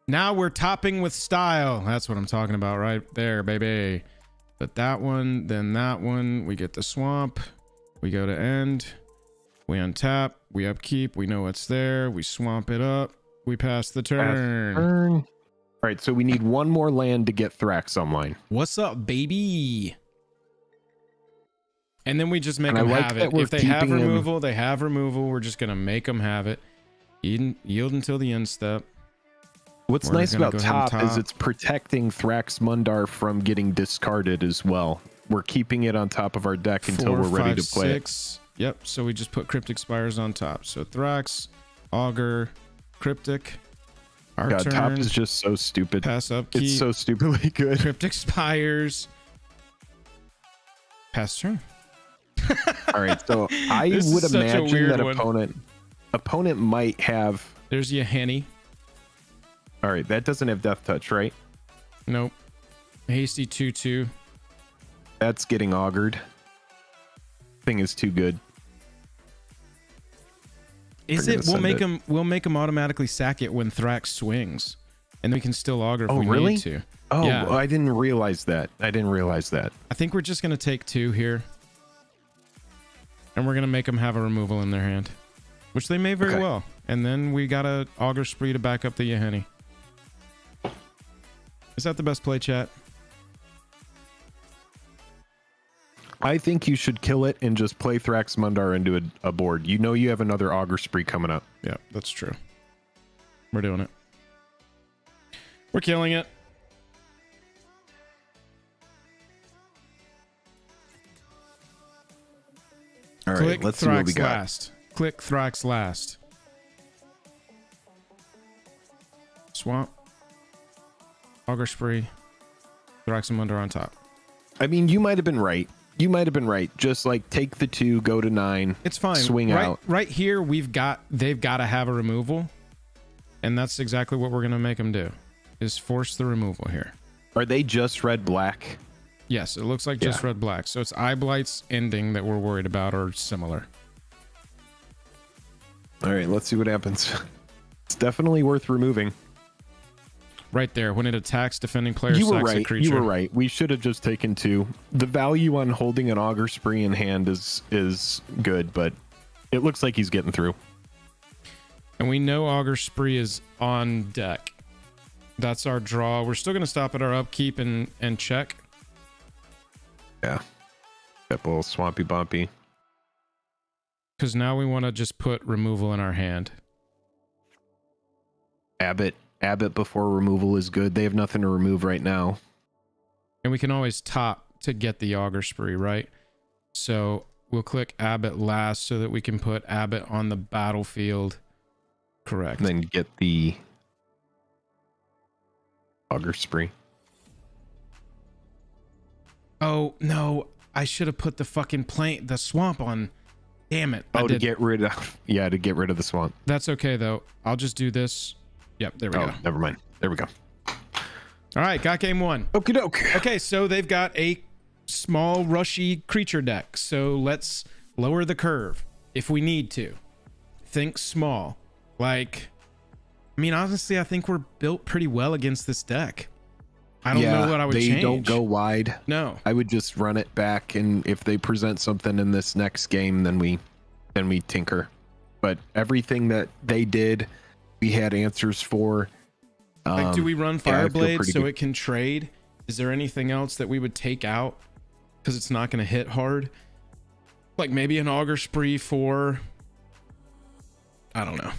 Speaker 1: Now we're topping with style. That's what I'm talking about right there, baby. But that one, then that one. We get the swamp. We go to end. We untap. We upkeep. We know what's there. We swamp it up. We pass the turn.
Speaker 2: All right, so we need one more land to get Thrax online.
Speaker 1: What's up, baby? And then we just make
Speaker 2: And I
Speaker 1: them
Speaker 2: like
Speaker 1: have
Speaker 2: that
Speaker 1: it.
Speaker 2: we're
Speaker 1: If they have
Speaker 2: keeping him-
Speaker 1: removal, they have removal. We're just going to make them have it. Yield until the end step.
Speaker 2: What's
Speaker 1: We're
Speaker 2: nice
Speaker 1: gonna
Speaker 2: about
Speaker 1: go ahead and
Speaker 2: top is
Speaker 1: top.
Speaker 2: it's protecting Thrax Mundar from getting discarded as well. We're keeping it on top of our deck until
Speaker 1: 4,
Speaker 2: we're ready
Speaker 1: 5,
Speaker 2: to play
Speaker 1: 6. Yep. So we just put Cryptic Spires on top. So Thrax, Augur, Cryptic. Our
Speaker 2: it. God,
Speaker 1: turn.
Speaker 2: top is just so stupid.
Speaker 1: Pass upkeep.
Speaker 2: It's so stupidly good.
Speaker 1: Cryptic Spires. Pass turn.
Speaker 2: All right, so I
Speaker 1: This
Speaker 2: would
Speaker 1: is such a
Speaker 2: imagine
Speaker 1: weird
Speaker 2: that
Speaker 1: one.
Speaker 2: opponent might have.
Speaker 1: There's Yahenni.
Speaker 2: All right, that doesn't have death touch, right?
Speaker 1: Nope. Hasty 2/2.
Speaker 2: That's getting augured. Thing is too good.
Speaker 1: Is
Speaker 2: We're
Speaker 1: it? We'll make him automatically sack it when Thrax swings, and then we can still augur if
Speaker 2: Oh,
Speaker 1: we
Speaker 2: really?
Speaker 1: need to.
Speaker 2: Oh,
Speaker 1: Yeah.
Speaker 2: I didn't realize that. I
Speaker 1: think we're just gonna take 2 here, and we're gonna make them have a removal in their hand, which they may very
Speaker 2: Okay.
Speaker 1: well. And then we got a augur spree to back up the Yahenni. Is that the best play, chat?
Speaker 2: I think you should kill it and just play Thrax Mundar into a board. You know you have another augur spree coming up.
Speaker 1: Yeah, that's true. We're doing it. We're killing it.
Speaker 2: All right,
Speaker 1: Click
Speaker 2: let's see what we
Speaker 1: Thrax
Speaker 2: got.
Speaker 1: last. Click Thrax last. Swamp. Augur spree. Thraxamundar on top.
Speaker 2: I mean, you might have been right. Just like take the 2, go to 9.
Speaker 1: It's fine.
Speaker 2: Swing out.
Speaker 1: Right here, they've got to have a removal, and that's exactly what we're gonna make them do. Is force the removal here.
Speaker 2: Are they just red black?
Speaker 1: Yes, it looks like just red black. So it's Eye Blight's ending that we're worried about, or similar.
Speaker 2: All right, let's see what happens. It's definitely worth removing.
Speaker 1: Right there, when it attacks defending player,
Speaker 2: You were
Speaker 1: sacks a
Speaker 2: right.
Speaker 1: creature.
Speaker 2: You were right. We should have just taken 2. The value on holding an augur spree in hand is good, but it looks like he's getting through.
Speaker 1: And we know augur spree is on deck. That's our draw. We're still gonna stop at our upkeep and check.
Speaker 2: Yeah. That little swampy bumpy.
Speaker 1: Because now we want to just put removal in our hand.
Speaker 2: Abbott before removal is good. They have nothing to remove right now.
Speaker 1: And we can always top to get the augur spree, right? So we'll click Abbott last so that we can put Abbott on the battlefield. Correct.
Speaker 2: And then get the augur spree.
Speaker 1: Oh, no. I should have put the fucking the swamp on. Damn it. I
Speaker 2: To
Speaker 1: did.
Speaker 2: get rid of the swamp.
Speaker 1: That's okay, though. I'll just do this. Yep, there we go.
Speaker 2: Never mind. There we go.
Speaker 1: All right, got game 1.
Speaker 2: Okie doke.
Speaker 1: Okay, so they've got a small, rushy creature deck. So let's lower the curve if we need to. Think small. Like, I mean, honestly, I think we're built pretty well against this deck. I don't know what I would change.
Speaker 2: They don't go wide.
Speaker 1: No.
Speaker 2: I would just run it back, and if they present something in this next game, then we tinker. But everything that they did, we had answers for.
Speaker 1: Like, do we run
Speaker 2: I feel
Speaker 1: Fireblade
Speaker 2: pretty
Speaker 1: so
Speaker 2: good.
Speaker 1: it can trade? Is there anything else that we would take out because it's not going to hit hard? Like maybe an augur spree for. I don't know.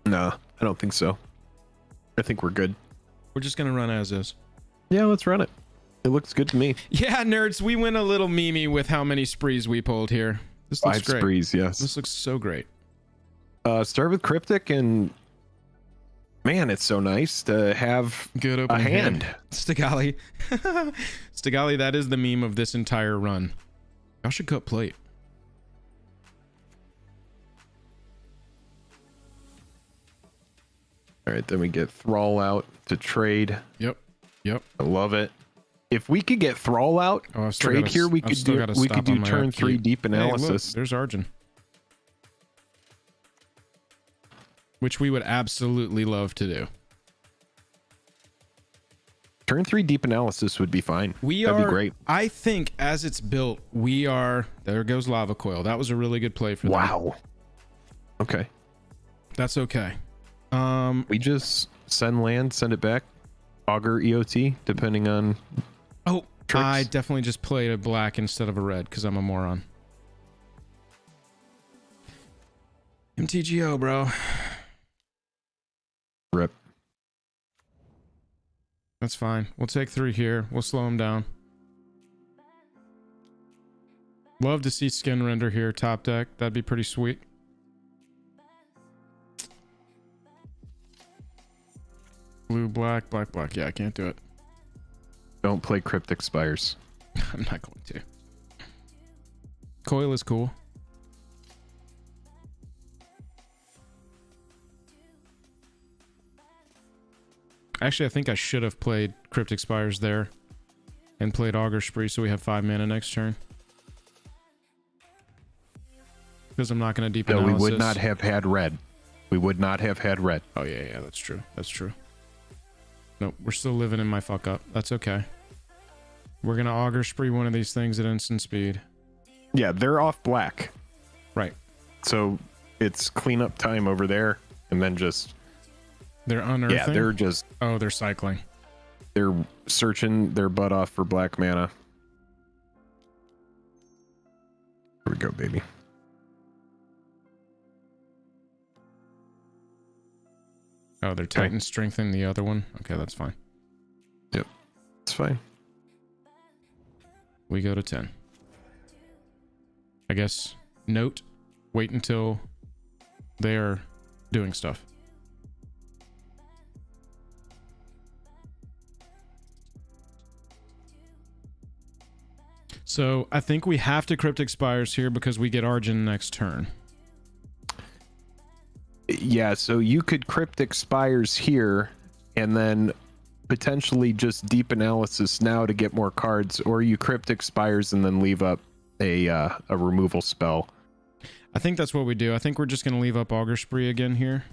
Speaker 2: No, I don't think so. I think we're good.
Speaker 1: We're just going to run as is.
Speaker 2: Yeah, let's run it. It looks good to me.
Speaker 1: Yeah, nerds, we went a little memey with how many sprees we pulled here. This looks
Speaker 2: 5
Speaker 1: great.
Speaker 2: sprees, yes.
Speaker 1: This looks so great.
Speaker 2: Start with Cryptic, and man, it's so nice to have
Speaker 1: Good open
Speaker 2: a hand.
Speaker 1: Stigali. Stigali, that is the meme of this entire run. Y'all should cut plate.
Speaker 2: All right, then we get Thrall out to trade.
Speaker 1: Yep.
Speaker 2: I love it. If we could get Thrall out,
Speaker 1: Oh, I've still
Speaker 2: trade
Speaker 1: gotta-
Speaker 2: here, we
Speaker 1: I've
Speaker 2: could
Speaker 1: still
Speaker 2: do
Speaker 1: gotta stop on my
Speaker 2: turn
Speaker 1: upkeep.
Speaker 2: 3 deep
Speaker 1: Hey, look,
Speaker 2: analysis.
Speaker 1: there's Arjun. Which we would absolutely love to do.
Speaker 2: Turn 3 deep analysis would be fine. That'd be great.
Speaker 1: I think as it's built, we are. There goes Lava Coil. That was a really good play for them.
Speaker 2: Wow. Okay.
Speaker 1: That's okay.
Speaker 2: We just send land, send it back, augur EOT, depending on.
Speaker 1: Oh,
Speaker 2: Tricks.
Speaker 1: I definitely just played a black instead of a red because I'm a moron. MTGO, bro.
Speaker 2: Rip.
Speaker 1: That's fine. We'll take 3 here. We'll slow him down. Love to see skin render here, top deck. That'd be pretty sweet. Blue, black, black, black. Yeah, I can't do it.
Speaker 2: Don't play Cryptic Spires.
Speaker 1: I'm not going to. Coil is cool. Actually, I think I should have played Cryptic Spires there and played Augur Spree so we have 5 mana next turn. Because I'm not going to deep analysis.
Speaker 2: No, we would not have had red. We would not have had red.
Speaker 1: Oh, yeah, that's true. That's true. Nope, we're still living in my fuck up. That's okay. We're going to Augur Spree one of these things at instant speed.
Speaker 2: Yeah, they're off black.
Speaker 1: Right.
Speaker 2: So it's cleanup time over there, and then just...
Speaker 1: They're unearthing?
Speaker 2: Yeah, they're just...
Speaker 1: Oh, they're cycling.
Speaker 2: They're searching their butt off for black mana. Here we go, baby.
Speaker 1: Oh, they're Titan strengthening the other one? Okay, that's fine.
Speaker 2: Yep, it's fine.
Speaker 1: We go to 10. I guess, note, wait until they're doing stuff. So I think we have to Cryptic Spires here because we get Argent next turn.
Speaker 2: Yeah, so you could Cryptic Spires here and then potentially just deep analysis now to get more cards, or you Cryptic Spires and then leave up a removal spell.
Speaker 1: I think that's what we do. I think we're just going to leave up Augur Spree again here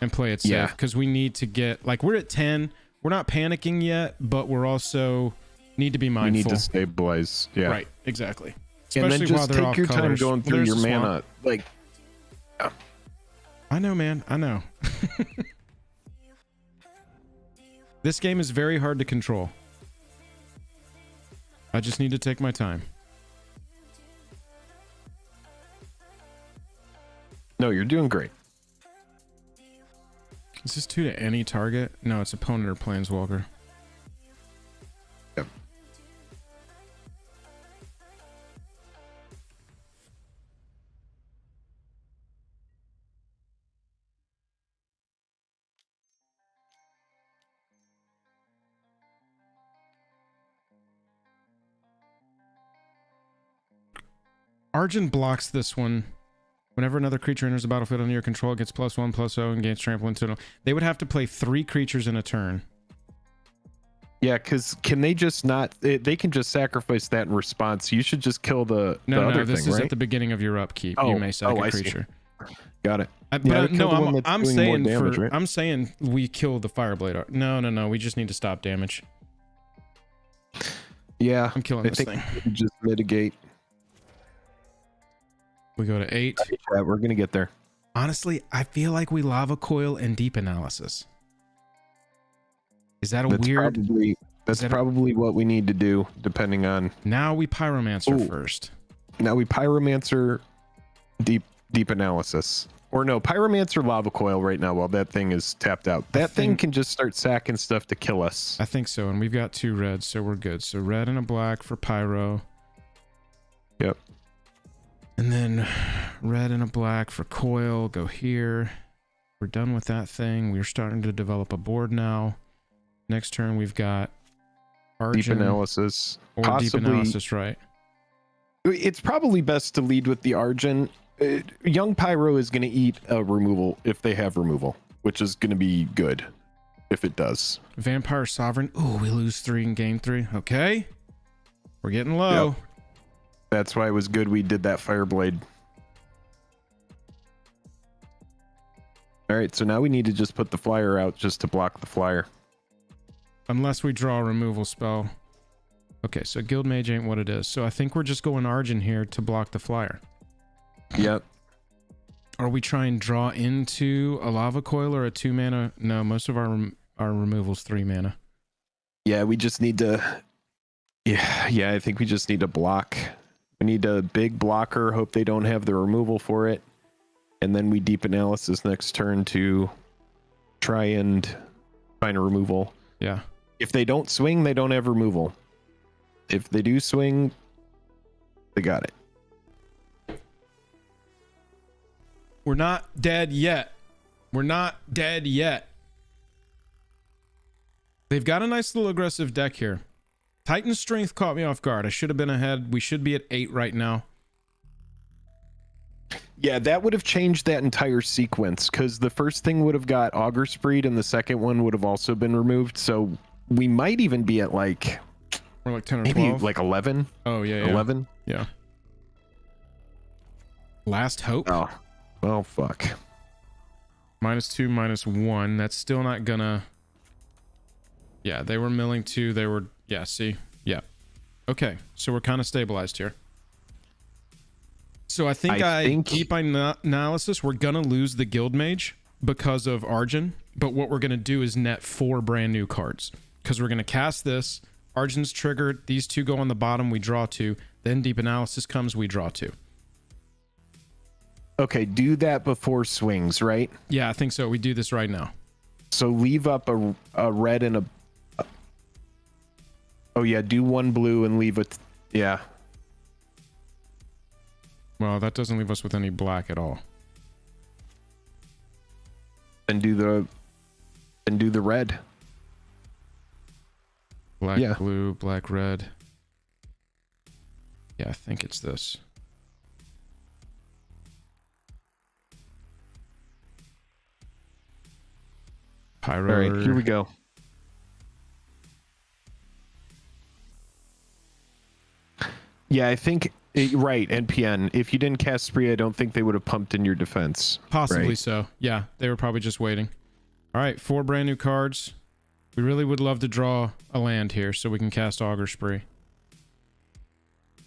Speaker 1: and play it safe because we need to get, like, we're at 10. We're not panicking yet, but we're also need to be mindful.
Speaker 2: We need to stabilize. Yeah.
Speaker 1: Right, exactly.
Speaker 2: Especially and then just
Speaker 1: while
Speaker 2: take your time
Speaker 1: colors.
Speaker 2: going through your mana. Like, yeah.
Speaker 1: I know, man. I know. This game is very hard to control. I just need to take my time.
Speaker 2: No, you're doing great.
Speaker 1: Is this 2 to any target? No, it's opponent or planeswalker.
Speaker 2: Yep.
Speaker 1: Argent blocks this one. Whenever another creature enters the battlefield under your control, it gets +1/+0 and gains trample into. They would have to play 3 creatures in a turn.
Speaker 2: Yeah, because can they just not? They can just sacrifice that in response. You should just kill the other
Speaker 1: this
Speaker 2: thing,
Speaker 1: is
Speaker 2: right?
Speaker 1: at the beginning of your upkeep.
Speaker 2: Oh,
Speaker 1: you may sack a
Speaker 2: I
Speaker 1: creature.
Speaker 2: See. Got it.
Speaker 1: I'm saying
Speaker 2: damage, right?
Speaker 1: I'm saying we kill the Fireblade. No. We just need to stop damage.
Speaker 2: Yeah,
Speaker 1: I'm killing this thing.
Speaker 2: Just mitigate.
Speaker 1: We go to 8.
Speaker 2: Yeah, we're gonna get there.
Speaker 1: Honestly, I feel like we Lava Coil and Deep Analysis. Is that weird?
Speaker 2: That's probably what we need to do, depending on.
Speaker 1: Now we Pyromancer first.
Speaker 2: Now we Pyromancer, deep analysis, or no, Pyromancer Lava Coil right now while that thing is tapped out. That thing can just start sacking stuff to kill us.
Speaker 1: I think so, and we've got 2 reds, so we're good. So red and a black for Pyro.
Speaker 2: Yep.
Speaker 1: And then red and a black for Coil. Go here. We're done with that thing. We're starting to develop a board now. Next turn we've got Argent.
Speaker 2: Deep analysis.
Speaker 1: Or
Speaker 2: possibly,
Speaker 1: Deep Analysis, right?
Speaker 2: It's probably best to lead with the Argent. Young Pyro is going to eat a removal if they have removal, which is going to be good if it does.
Speaker 1: Vampire Sovereign. Ooh, we lose 3 and gain 3. Okay. We're getting low.
Speaker 2: Yep. That's why it was good we did that Fireblade. All right, so now we need to just put the flyer out just to block the flyer.
Speaker 1: Unless we draw a removal spell. Okay, so Guild Mage ain't what it is. So I think we're just going Argent here to block the flyer.
Speaker 2: Yep.
Speaker 1: Or we try and draw into a Lava Coil or a 2 mana. No, most of our removal's 3 mana.
Speaker 2: Yeah, we just need to. Yeah, I think we just need to block. We need a big blocker. Hope they don't have the removal for it, and then we deep analysis next turn to try and find a removal.
Speaker 1: Yeah.
Speaker 2: If they don't swing, they don't have removal. If they do swing, they got it.
Speaker 1: We're not dead yet. We're not dead yet. They've got a nice little aggressive deck here. Titan's strength caught me off guard. I should have been ahead. We should be at 8 right now.
Speaker 2: Yeah, that would have changed that entire sequence because the first thing would have got Augur Spreed and the second one would have also been removed. So we might even be at like,
Speaker 1: We're like 10 or
Speaker 2: maybe
Speaker 1: 12.
Speaker 2: like 11.
Speaker 1: Oh, yeah, yeah.
Speaker 2: 11.
Speaker 1: Yeah. Last hope.
Speaker 2: Oh, well, fuck.
Speaker 1: -2, -1. That's still not gonna. Yeah, they were milling 2. They were. Yeah, see? Yeah. Okay, so we're kind of stabilized here. So I think keep my analysis. We're gonna lose the Guild Mage because of Arjun, but what we're gonna do is net 4 brand new cards because we're gonna cast this. Arjun's triggered. These 2 go on the bottom. We draw 2. Then Deep Analysis comes. We draw 2.
Speaker 2: Okay, do that before swings, right?
Speaker 1: Yeah, I think so. We do this right now.
Speaker 2: So leave up a red and a. Oh yeah, do 1 blue and leave it. Yeah.
Speaker 1: Well, that doesn't leave us with any black at all.
Speaker 2: And do the red.
Speaker 1: Black,
Speaker 2: Yeah.
Speaker 1: blue, black, red. Yeah, I think it's this. Pyro.
Speaker 2: All right, here we go. Yeah, I think right. NPN. If you didn't cast Spree, I don't think they would have pumped in your defense.
Speaker 1: Possibly
Speaker 2: right?
Speaker 1: so. Yeah, they were probably just waiting. All right, 4 brand new cards. We really would love to draw a land here so we can cast Augur Spree.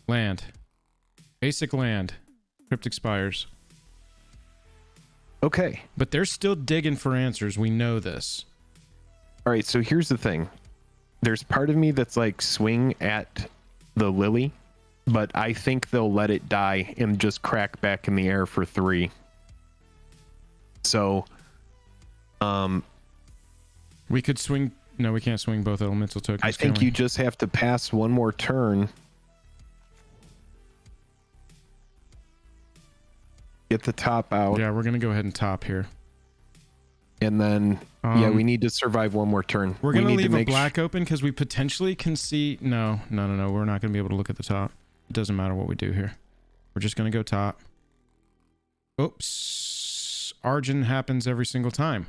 Speaker 1: Land. Basic land. Cryptic Spires.
Speaker 2: Okay.
Speaker 1: But they're still digging for answers. We know this.
Speaker 2: All right. So here's the thing. There's part of me that's like swing at the Lily, but I think they'll let it die and just crack back in the air for 3. So,
Speaker 1: we could swing. No, we can't swing both elemental tokens.
Speaker 2: I think you just have to pass one more turn. Get the top out.
Speaker 1: Yeah, we're gonna go ahead and top here.
Speaker 2: And then, yeah, we need to survive one more turn.
Speaker 1: We're gonna leave a black open because we potentially can see. No. We're not gonna be able to look at the top. It doesn't matter what we do here. We're just gonna go top. Oops. Arjun happens every single time.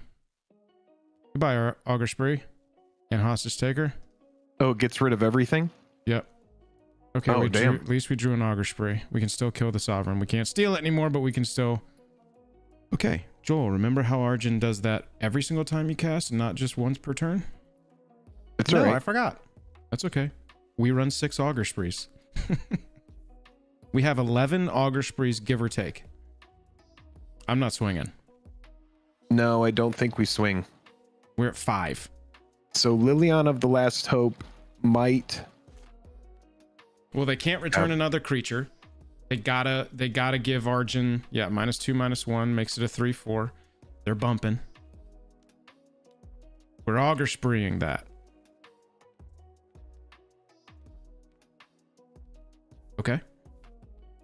Speaker 1: Goodbye, Augur Spree and Hostage Taker.
Speaker 2: Oh, it gets rid of everything?
Speaker 1: Yep. Okay,
Speaker 2: Oh, damn.
Speaker 1: at least we drew an Augur Spree. We can still kill the Sovereign. We can't steal it anymore, but we can still... Okay, Joel, remember how Arjun does that every single time you cast and not just once per turn?
Speaker 2: That's
Speaker 1: No,
Speaker 2: all right.
Speaker 1: I forgot. That's okay. We run 6 Augur Sprees. We have 11 Augur Sprees, give or take. I'm not swinging.
Speaker 2: No, I don't think we swing.
Speaker 1: We're at 5.
Speaker 2: So Liliana of the Last Hope might...
Speaker 1: Well, they can't return another creature. They gotta give Arjun, yeah, -2, -1, makes it a 3/4. They're bumping. We're Augur Spreeing that. Okay.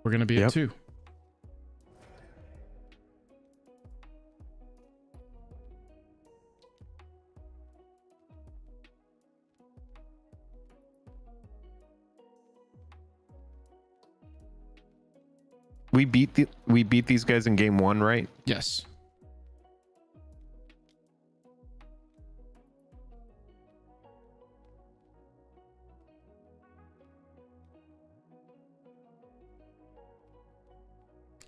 Speaker 1: We're gonna be at 2.
Speaker 2: We beat these guys in game 1, right?
Speaker 1: Yes.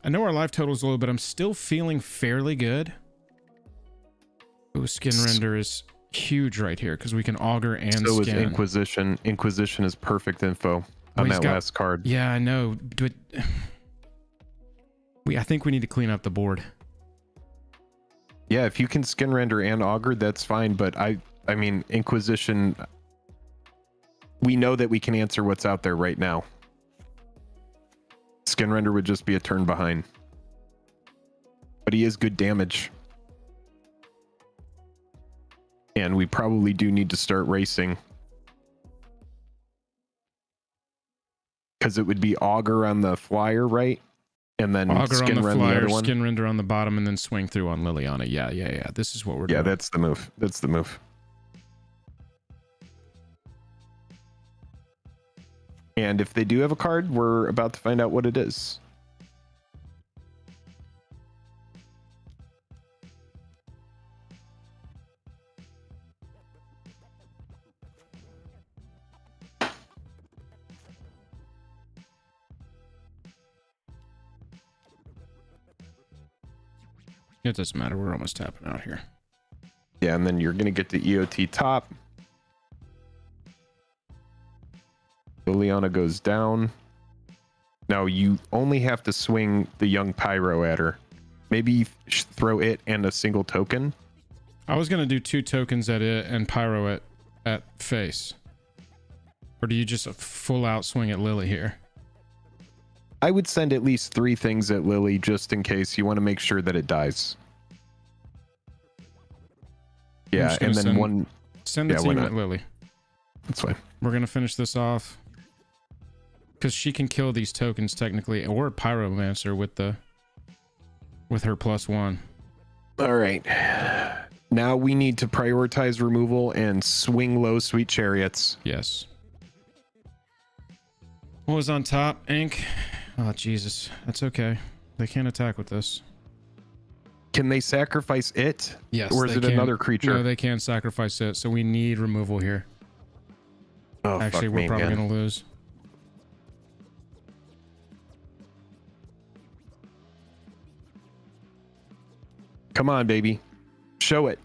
Speaker 1: I know our life total is low, but I'm still feeling fairly good. Ooh, skin render is huge right here because we can augur and
Speaker 2: so
Speaker 1: skin.
Speaker 2: is Inquisition. Inquisition is perfect info on that last card.
Speaker 1: Yeah, I know. But I think we need to clean up the board.
Speaker 2: Yeah, if you can skin render and augur, that's fine. But I mean, Inquisition. We know that we can answer what's out there right now. Skin render would just be a turn behind. But he is good damage. And we probably do need to start racing. Because it would be augur on the flyer, right? And then
Speaker 1: augur
Speaker 2: skin
Speaker 1: on the
Speaker 2: render
Speaker 1: flyer,
Speaker 2: the other one.
Speaker 1: skin render on the bottom, and then swing through on Liliana. Yeah. This is what we're doing.
Speaker 2: Yeah, that's the move. That's the move. And if they do have a card, we're about to find out what it is.
Speaker 1: It doesn't matter. We're almost tapping out here.
Speaker 2: Yeah, and then you're going to get the EOT top. Liliana goes down. Now you only have to swing the young Pyro at her. Maybe throw it and a single token.
Speaker 1: I was going to do 2 tokens at it and Pyro at face. Or do you just full out swing at Lily here?
Speaker 2: I would send at least 3 things at Lily just in case. You want to make sure that it dies. Yeah, and then
Speaker 1: send the team at Lily.
Speaker 2: That's fine.
Speaker 1: We're going to finish this off. Because she can kill these tokens technically. Or Pyromancer with her +1.
Speaker 2: All right. Now we need to prioritize removal and swing low, Sweet Chariots.
Speaker 1: Yes. What was on top? Ink. Oh, Jesus. That's okay. They can't attack with this.
Speaker 2: Can they sacrifice it?
Speaker 1: Yes.
Speaker 2: Or is it another creature?
Speaker 1: No, they can sacrifice it. So we need removal here.
Speaker 2: Oh,
Speaker 1: actually, we're probably going to lose.
Speaker 2: Come on, baby. Show it.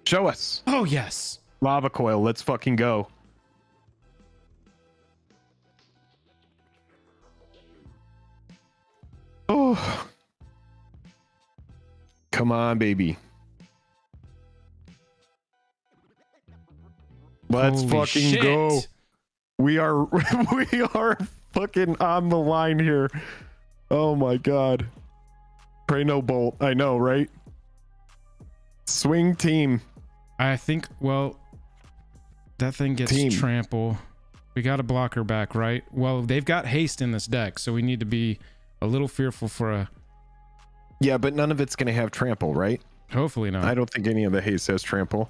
Speaker 2: Show us.
Speaker 1: Oh, yes.
Speaker 2: Lava Coil. Let's fucking go. Oh. Come on, baby. Let's
Speaker 1: Holy
Speaker 2: fucking
Speaker 1: shit.
Speaker 2: go. We are we are fucking on the line here. Oh my god. Pray no bolt. I know, right? Swing team.
Speaker 1: I think, well, that thing gets trample. We got to block her back, right? Well, they've got haste in this deck, so we need to be a little fearful for a...
Speaker 2: Yeah, but none of it's going to have trample, right?
Speaker 1: Hopefully not.
Speaker 2: I don't think any of the haste has trample.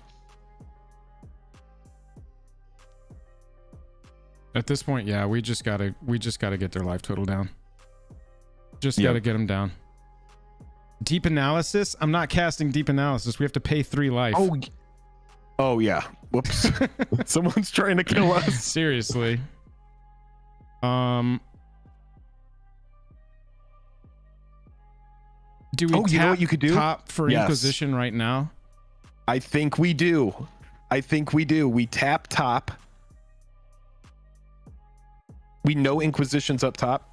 Speaker 1: At this point, yeah, we just gotta get their life total down. Just gotta get them down. Deep analysis? I'm not casting deep analysis. We have to pay 3 life.
Speaker 2: Oh yeah. Whoops. Someone's trying to kill us.
Speaker 1: Seriously. Do we
Speaker 2: you know what you could do?
Speaker 1: Top for Inquisition right now?
Speaker 2: I think we do. We tap top. We know Inquisition's up top.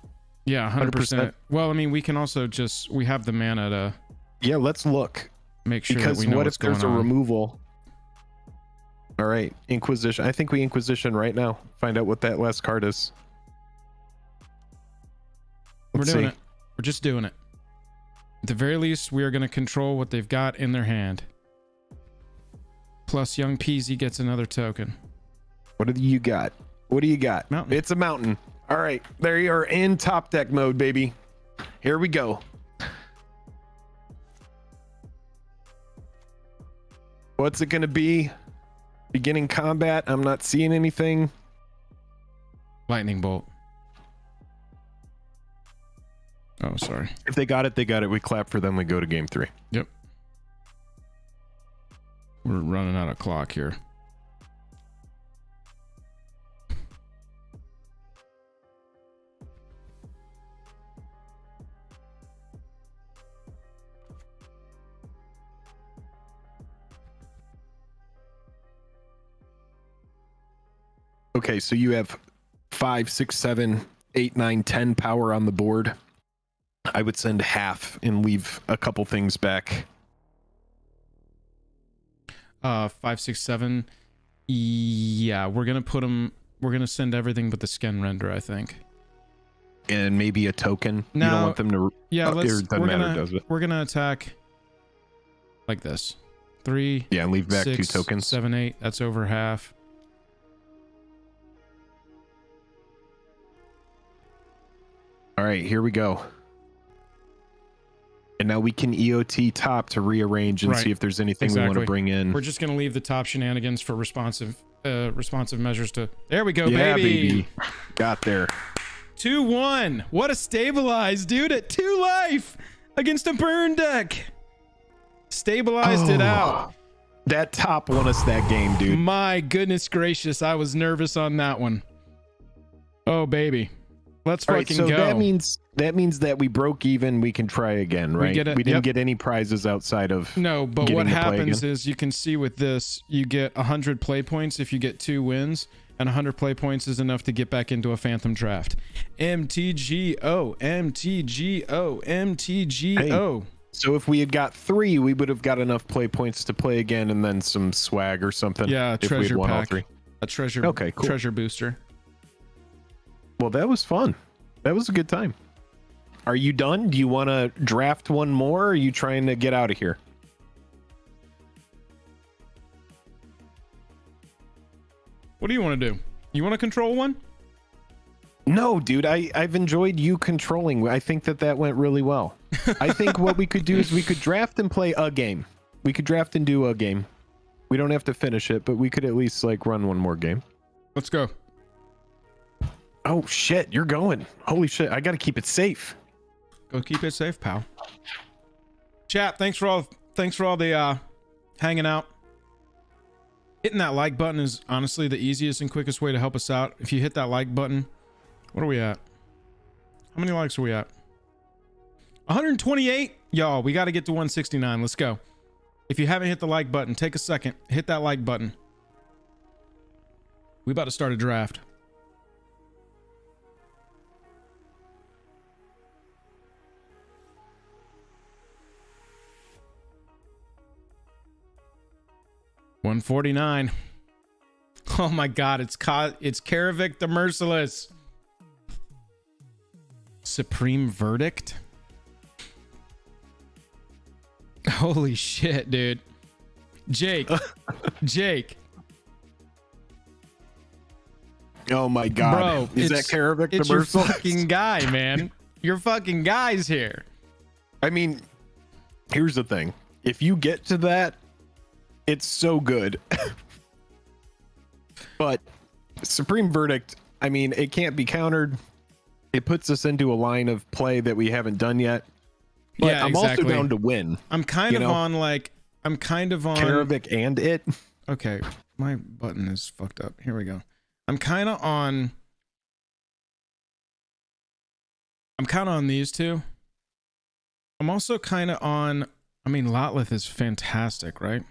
Speaker 1: Yeah, 100%. Well, I mean, we can also we have the mana to...
Speaker 2: Yeah, let's look.
Speaker 1: Make sure that we know what's going on.
Speaker 2: Because what if there's a removal? All right, Inquisition. I think we Inquisition right now. Find out what that last card is.
Speaker 1: We're doing it. We're just doing it. At the very least, we are going to control what they've got in their hand. Plus, young Peasy gets another token.
Speaker 2: What do you got? What do you got?
Speaker 1: Mountain.
Speaker 2: It's a mountain. All right, there you are in top deck mode, baby. Here we go. What's it going to be? Beginning combat. I'm not seeing anything.
Speaker 1: Lightning bolt. Oh, sorry.
Speaker 2: If they got it, they got it. We clap for them. We go to game 3.
Speaker 1: Yep. We're running out of clock here.
Speaker 2: Okay, so you have 5, 6, 7, 8, 9, 10 power on the board. I would send half and leave a couple things back.
Speaker 1: 5, 6, 7. Yeah, we're gonna put them. We're gonna send everything but the skin render, I think.
Speaker 2: And maybe a token.
Speaker 1: No,
Speaker 2: you don't want them to.
Speaker 1: Yeah,
Speaker 2: We're
Speaker 1: gonna attack like this. 3.
Speaker 2: Yeah, and leave back
Speaker 1: 6,
Speaker 2: 2 tokens.
Speaker 1: 7, 8. That's over half.
Speaker 2: All right, here we go. And now we can EOT top to rearrange and
Speaker 1: Right.
Speaker 2: see if there's anything we want to
Speaker 1: Exactly.
Speaker 2: bring in.
Speaker 1: We're just gonna leave the top shenanigans for responsive measures to. There we go,
Speaker 2: Yeah,
Speaker 1: baby.
Speaker 2: Got there.
Speaker 1: 2-1. What a stabilize, dude, at 2 life against a burn deck. Stabilized it out.
Speaker 2: That top won us that game, dude.
Speaker 1: My goodness gracious, I was nervous on that one. Oh baby, let's
Speaker 2: All right,
Speaker 1: fucking
Speaker 2: so
Speaker 1: go.
Speaker 2: that means that we broke even. We can try again, right?
Speaker 1: get it,
Speaker 2: We didn't
Speaker 1: yep.
Speaker 2: get any prizes outside of
Speaker 1: No, but
Speaker 2: getting
Speaker 1: what
Speaker 2: to play
Speaker 1: happens
Speaker 2: again.
Speaker 1: is you can see with this, you get 100 play points if you get 2 wins, and 100 play points is enough to get back into a Phantom draft. MTGO, MTGO, MTGO.
Speaker 2: So if we had got 3, we would have got enough play points to play again, and then some swag or something.
Speaker 1: Yeah,
Speaker 2: if we had
Speaker 1: treasure
Speaker 2: won all
Speaker 1: pack.
Speaker 2: 3.
Speaker 1: A treasure.
Speaker 2: Okay, cool.
Speaker 1: Treasure booster.
Speaker 2: Well, that was fun. That was a good time. Are you done? Do you want to draft one more? Or are you trying to get out of here?
Speaker 1: What do you want to do? You want to control one?
Speaker 2: No, dude. I've enjoyed you controlling. I think that went really well. I think what we could do is we could draft and play a game. We could draft and do a game. We don't have to finish it, but we could at least like run one more game.
Speaker 1: Let's go.
Speaker 2: Oh shit, you're going. Holy shit, I gotta keep it safe.
Speaker 1: Go keep it safe, pal. Chat, thanks for all the hanging out. Hitting that like button is honestly the easiest and quickest way to help us out. If you hit that like button, what are we at? How many likes are we at? 128? Y'all, we got to get to 169. Let's go. If you haven't hit the like button, take a second. Hit that like button. We about to start a draft. $149. Oh my god, it's Karavik the Merciless. Supreme Verdict? Holy shit, dude. Jake. Jake.
Speaker 2: Oh my god.
Speaker 1: Bro,
Speaker 2: is that Karavik the
Speaker 1: it's your
Speaker 2: Merciless?
Speaker 1: fucking guy, man. Your fucking guy's here.
Speaker 2: I mean, here's the thing. If you get to that, it's so good. But Supreme Verdict, I mean, it can't be countered. It puts us into a line of play that we haven't done yet. But
Speaker 1: Yeah,
Speaker 2: I'm
Speaker 1: exactly.
Speaker 2: also down to win.
Speaker 1: I'm kind of on
Speaker 2: Karavik and it.
Speaker 1: Okay, my button is fucked up. Here we go. I'm kind of on these two. I'm also kind of on, I mean, Lotlith is fantastic, right?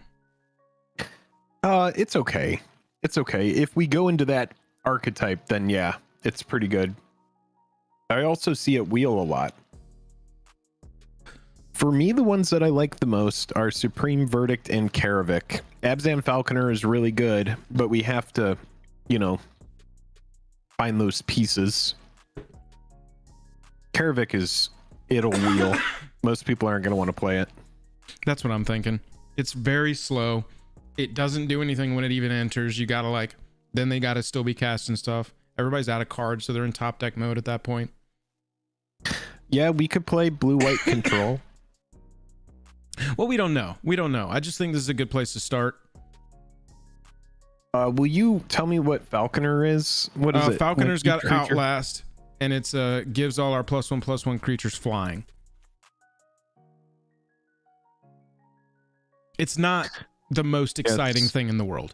Speaker 2: It's okay. It's okay. If we go into that archetype, then yeah, it's pretty good. I also see it wheel a lot. For me, the ones that I like the most are Supreme Verdict and Karavik. Abzan Falconer is really good, but we have to, find those pieces. Karavik it'll wheel. Most people aren't going to want to play it.
Speaker 1: That's what I'm thinking. It's very slow. It doesn't do anything when it even enters. You gotta then they gotta still be casting stuff. Everybody's out of cards, so they're in top deck mode at that point.
Speaker 2: Yeah, we could play blue-white control.
Speaker 1: Well, we don't know. I just think this is a good place to start.
Speaker 2: Will you tell me what Falconer is? What is it?
Speaker 1: Falconer's
Speaker 2: What
Speaker 1: got
Speaker 2: creature?
Speaker 1: Outlast, and it's gives all our +1/+1 creatures flying. It's not the most exciting thing in the world.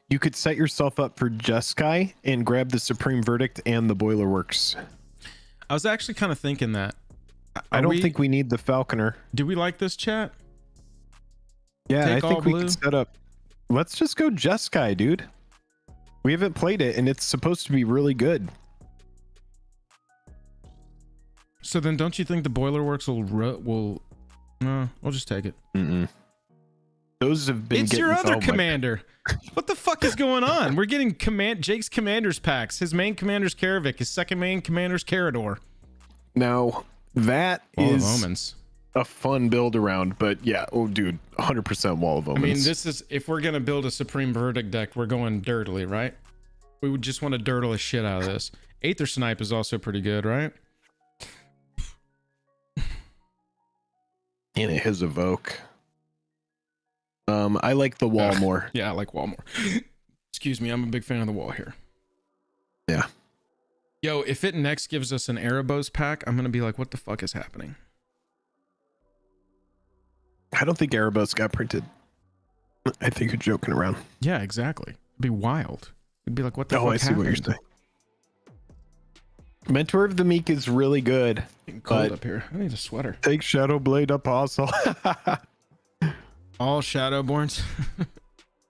Speaker 2: You could set yourself up for Jeskai and grab the Supreme Verdict and the Boiler Works.
Speaker 1: I was actually kind of thinking that.
Speaker 2: I don't think we need the Falconer.
Speaker 1: Do we like this, chat?
Speaker 2: Yeah,
Speaker 1: Take
Speaker 2: I
Speaker 1: all
Speaker 2: think we
Speaker 1: blue?
Speaker 2: could set up. Let's just go Jeskai, dude. We haven't played it, and it's supposed to be really good.
Speaker 1: So then, don't you think the Boiler Works will? No, we'll just take it.
Speaker 2: Mm-mm. Those have been.
Speaker 1: It's your other
Speaker 2: oh my-
Speaker 1: commander. What the fuck is going on? We're getting Jake's commanders packs. His main commander's Karavik. His second main commander's Carador.
Speaker 2: Now that
Speaker 1: Wall of
Speaker 2: is
Speaker 1: Omens.
Speaker 2: a fun build around, but yeah, oh dude, 100% Wall of
Speaker 1: I
Speaker 2: Omens.
Speaker 1: mean, this is if we're gonna build a Supreme Verdict deck, we're going dirtily, right? We would just want to dirtle the shit out of this. Aether Snipe is also pretty good, right?
Speaker 2: And it has Evoke. I like the wall more.
Speaker 1: Yeah, I like wall more. Excuse me, I'm a big fan of the wall here.
Speaker 2: Yeah.
Speaker 1: Yo, if it next gives us an Erebos pack, I'm gonna be like, what the fuck is happening?
Speaker 2: I don't think Erebos got printed. I think you're joking around.
Speaker 1: Yeah, exactly. It'd be wild. It'd be like, what the fuck
Speaker 2: I see what you're
Speaker 1: happened?
Speaker 2: saying. Mentor of the Meek is really good.
Speaker 1: Getting cold up here. I need a sweater.
Speaker 2: Take Shadow Blade Apostle.
Speaker 1: All Shadowborns.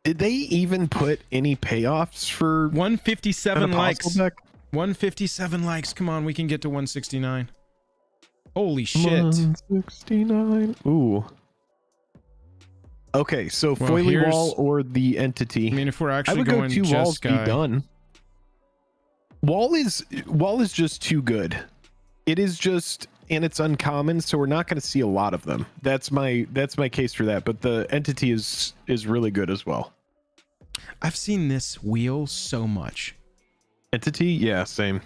Speaker 2: Did they even put any payoffs for
Speaker 1: 157
Speaker 2: an
Speaker 1: likes.
Speaker 2: Apostle deck?
Speaker 1: 157 likes. Come on, we can get to 169. Holy shit.
Speaker 2: 169. Ooh. Okay, so
Speaker 1: Well,
Speaker 2: Foily
Speaker 1: here's-
Speaker 2: Wall or the Entity.
Speaker 1: I mean, if we're
Speaker 2: I
Speaker 1: actually
Speaker 2: would go
Speaker 1: going
Speaker 2: 2 walls,
Speaker 1: just
Speaker 2: be
Speaker 1: guy,
Speaker 2: done. Wall is just too good. It is just, and it's uncommon, so we're not going to see a lot of them. That's my case for that. But the Entity is really good as well.
Speaker 1: I've seen this wheel so much.
Speaker 2: Entity, yeah, same.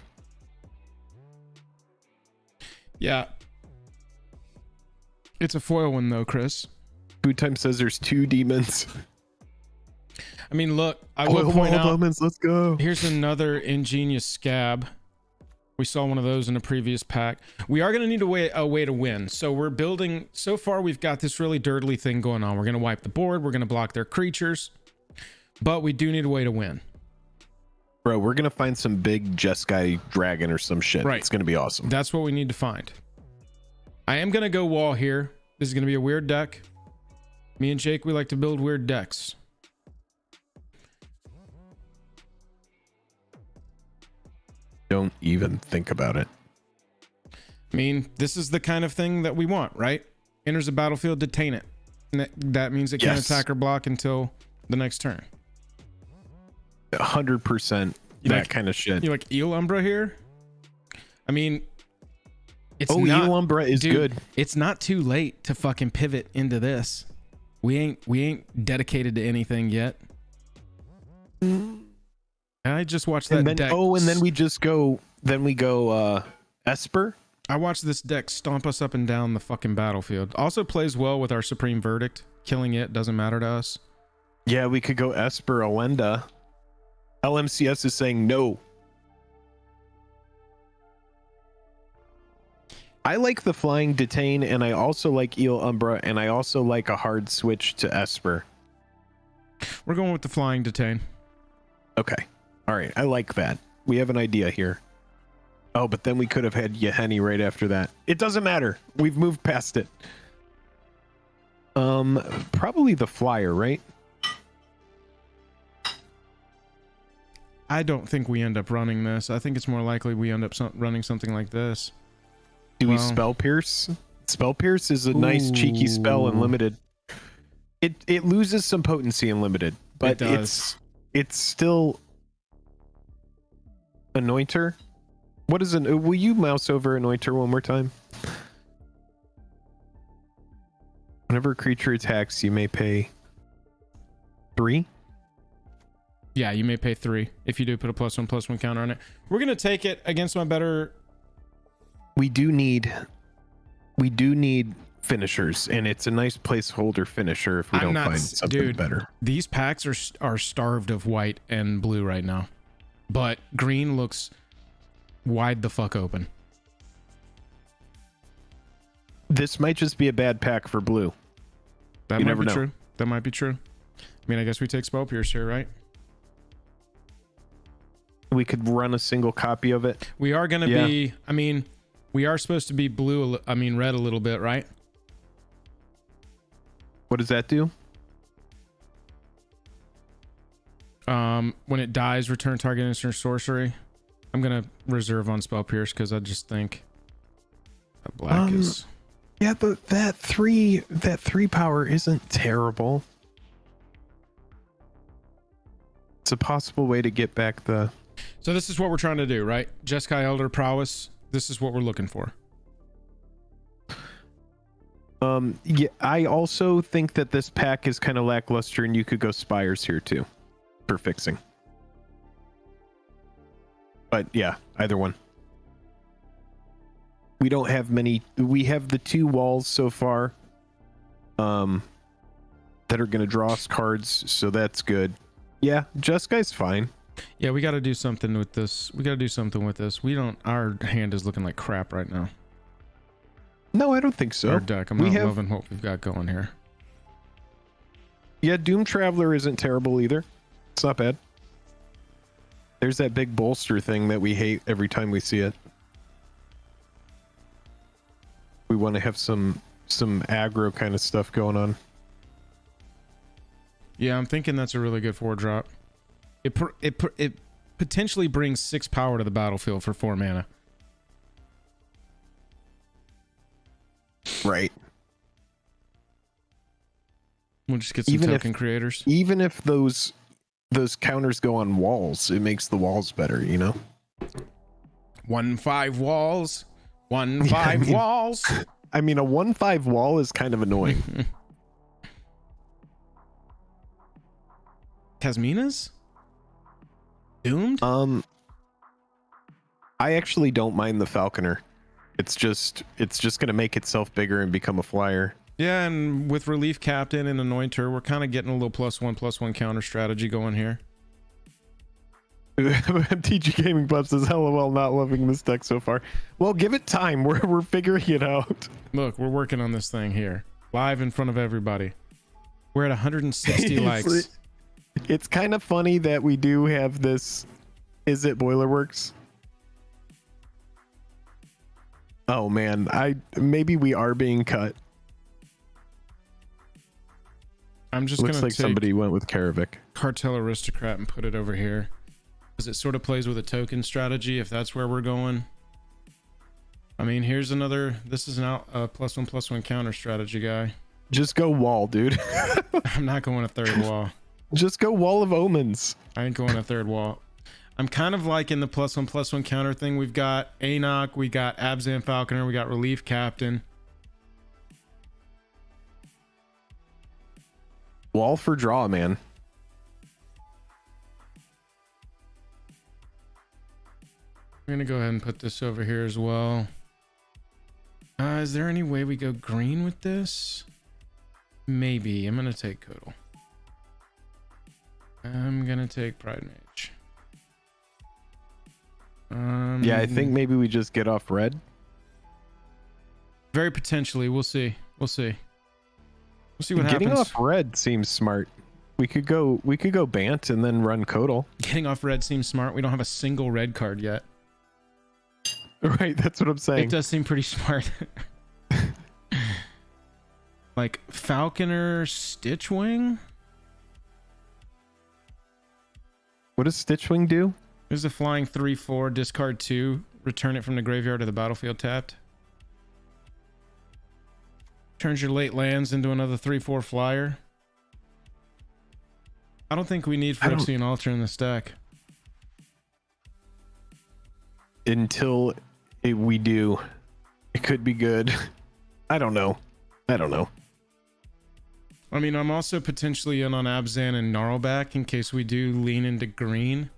Speaker 1: Yeah. It's a foil one though, Chris.
Speaker 2: Food Time says there's 2 demons.
Speaker 1: I mean, look, I will point out,
Speaker 2: demons, let's go.
Speaker 1: here's another ingenious scab. We saw one of those in a previous pack. We are going to need a way to win. So we're building, so far we've got this really dirtly thing going on. We're going to wipe the board. We're going to block their creatures. But we do need a way to win.
Speaker 2: Bro, we're going to find some big Jeskai dragon or some shit.
Speaker 1: Right.
Speaker 2: It's going to be awesome.
Speaker 1: That's what we need to find. I am going to go wall here. This is going to be a weird deck. Me and Jake, we like to build weird decks.
Speaker 2: Don't even think about it.
Speaker 1: I mean, this is the kind of thing that we want, right? Enters the battlefield, detain it. And that means it can't
Speaker 2: Yes.
Speaker 1: attack or block until the next turn.
Speaker 2: 100%
Speaker 1: You
Speaker 2: that
Speaker 1: like-
Speaker 2: kind of shit.
Speaker 1: You like Eel Umbra here? I mean, it's
Speaker 2: Oh,
Speaker 1: not,
Speaker 2: Eel Umbra is
Speaker 1: dude,
Speaker 2: good.
Speaker 1: It's not too late to fucking pivot into this. We ain't dedicated to anything yet. I just watched that
Speaker 2: And then,
Speaker 1: deck.
Speaker 2: and then we just go. Then we go Esper.
Speaker 1: I watched this deck stomp us up and down the fucking battlefield. Also plays well with our Supreme Verdict. Killing it doesn't matter to us.
Speaker 2: Yeah, we could go Esper Alenda. LMCS is saying no. I like the flying detain, and I also like Eel Umbra, and I also like a hard switch to Esper.
Speaker 1: We're going with the flying detain.
Speaker 2: Okay. All right. I like that. We have an idea here. Oh, but then we could have had Yeheni right after that. It doesn't matter. We've moved past it. Probably the flyer, right?
Speaker 1: I don't think we end up running this. I think it's more likely we end up running something like this.
Speaker 2: Do we
Speaker 1: Well-
Speaker 2: spell pierce? Spell pierce is a nice cheeky spell in
Speaker 1: Ooh.
Speaker 2: limited. It loses some potency in limited, but
Speaker 1: does.
Speaker 2: it's still Anointer. What is an? Will you mouse over Anointer one more time? Whenever a creature attacks, you may pay 3.
Speaker 1: Yeah, you may pay 3 if you do put a +1/+1 counter on it. We're gonna take it against my better.
Speaker 2: We do need finishers, and it's a nice placeholder finisher if we
Speaker 1: I'm
Speaker 2: don't
Speaker 1: not
Speaker 2: find
Speaker 1: s-
Speaker 2: something
Speaker 1: dude.
Speaker 2: better.
Speaker 1: These packs are starved of white and blue right now, but green looks wide the fuck open.
Speaker 2: This might just be a bad pack for blue.
Speaker 1: That
Speaker 2: You
Speaker 1: might
Speaker 2: never
Speaker 1: be
Speaker 2: know.
Speaker 1: true. That might be true. I mean, I guess we take Spell Pierce here, right?
Speaker 2: We could run a single copy of it.
Speaker 1: We are gonna
Speaker 2: Yeah.
Speaker 1: be. I mean, we are supposed to be blue. I mean, red a little bit, right?
Speaker 2: What does that do?
Speaker 1: When it dies, return target instant sorcery. I'm gonna reserve on Spell Pierce because I just think that black is.
Speaker 2: Yeah, but that three power isn't terrible. It's a possible way to get back the.
Speaker 1: So this is what we're trying to do, right? Jeskai Elder Prowess. This is what we're looking for.
Speaker 2: Yeah, I also think that this pack is kind of lackluster, and you could go Spires here too for fixing. But yeah, either one. We don't have many. We have the 2 walls so far. that are going to draw us cards, so that's good. Yeah, Jeskai's fine.
Speaker 1: Yeah, we got to do something with this. We got to do something with this. We don't. Our hand is looking like crap right now.
Speaker 2: No, I don't think so.
Speaker 1: Our deck. I'm not loving what we've got going here.
Speaker 2: Yeah, Doom Traveler isn't terrible either. It's not bad. There's that big bolster thing that we hate every time we see it. We want to have some aggro kind of stuff going on.
Speaker 1: Yeah, I'm thinking that's a really good 4-drop. It potentially brings 6 power to the battlefield for 4 mana.
Speaker 2: Right.
Speaker 1: We'll just get some token creators.
Speaker 2: Even if those counters go on walls, it makes the walls better, you know?
Speaker 1: 1/5 walls. 1/5 walls.
Speaker 2: I mean, a 1/5 wall is kind of annoying.
Speaker 1: Tasmina's? Doomed?
Speaker 2: I actually don't mind the Falconer. It's just gonna make itself bigger and become a flyer.
Speaker 1: Yeah, and with Relief Captain and Anointer, we're kind of getting a little +1/+1 counter strategy going here.
Speaker 2: MTG Gaming Pub says, "LOL, not loving this deck so far." Well, give it time. We're figuring it out.
Speaker 1: Look, we're working on this thing here, live in front of everybody. We're at 160 likes.
Speaker 2: It's kind of funny that we do have this. Is it Boilerworks? Oh man, maybe we are being cut.
Speaker 1: I'm just
Speaker 2: Looks
Speaker 1: gonna
Speaker 2: like
Speaker 1: take
Speaker 2: somebody went with Karavik.
Speaker 1: Cartel Aristocrat and put it over here, because it sort of plays with a token strategy. If that's where we're going. I mean, here's another. This is now a +1/+1 counter strategy guy.
Speaker 2: Just go wall, dude.
Speaker 1: I'm not going a third wall.
Speaker 2: Just go Wall of Omens.
Speaker 1: I ain't going a third wall. I'm kind of liking the +1/+1 counter thing. We've got Enoch, we got Abzan Falconer, we got Relief Captain.
Speaker 2: Wall for draw, man.
Speaker 1: I'm gonna go ahead and put this over here as well. Is there any way we go green with this? Maybe. I'm gonna take Kodal. I'm gonna take Pride Mage.
Speaker 2: Yeah, I think maybe we just get off red.
Speaker 1: Very potentially. We'll see. We'll see. We'll see what
Speaker 2: Getting
Speaker 1: happens.
Speaker 2: off red seems smart. We could go Bant and then run Kodal.
Speaker 1: Getting off red seems smart. We don't have a single red card yet.
Speaker 2: Right, that's what I'm saying.
Speaker 1: It does seem pretty smart. Like Falconer Stitchwing?
Speaker 2: What does Stitchwing do?
Speaker 1: There's a flying 3/4, discard 2, return it from the graveyard to the battlefield tapped. Turns your late lands into another 3/4 flyer. I don't think we need Phyrexian Altar in this deck.
Speaker 2: Until we do. It could be good. I don't know.
Speaker 1: I mean, I'm also potentially in on Abzan and Gnarlback in case we do lean into green.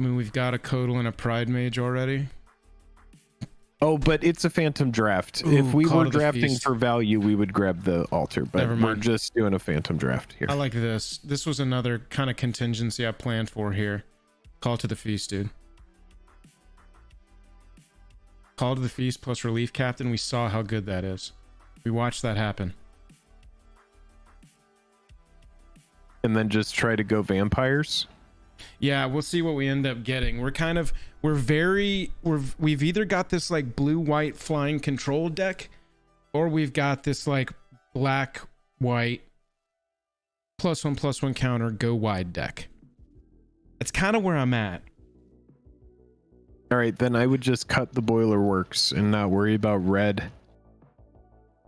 Speaker 1: I mean, we've got a Kodal and a Pride Mage already.
Speaker 2: Oh, but it's a Phantom Draft.
Speaker 1: Ooh,
Speaker 2: if we
Speaker 1: Call
Speaker 2: were
Speaker 1: to the
Speaker 2: drafting
Speaker 1: Feast.
Speaker 2: for value, we would grab the altar, but
Speaker 1: Never
Speaker 2: we're
Speaker 1: mind.
Speaker 2: just doing a Phantom Draft here.
Speaker 1: I like this. This was another kind of contingency I planned for here. Call to the Feast, dude. Call to the Feast plus Relief Captain. We saw how good that is. We watched that happen.
Speaker 2: And then just try to go vampires.
Speaker 1: Yeah, we'll see what we end up getting. We've either got this like blue-white flying control deck, or we've got this like black-white +1/+1 counter go wide deck. That's kind of where I'm at.
Speaker 2: All right, then I would just cut the Boiler Works and not worry about red.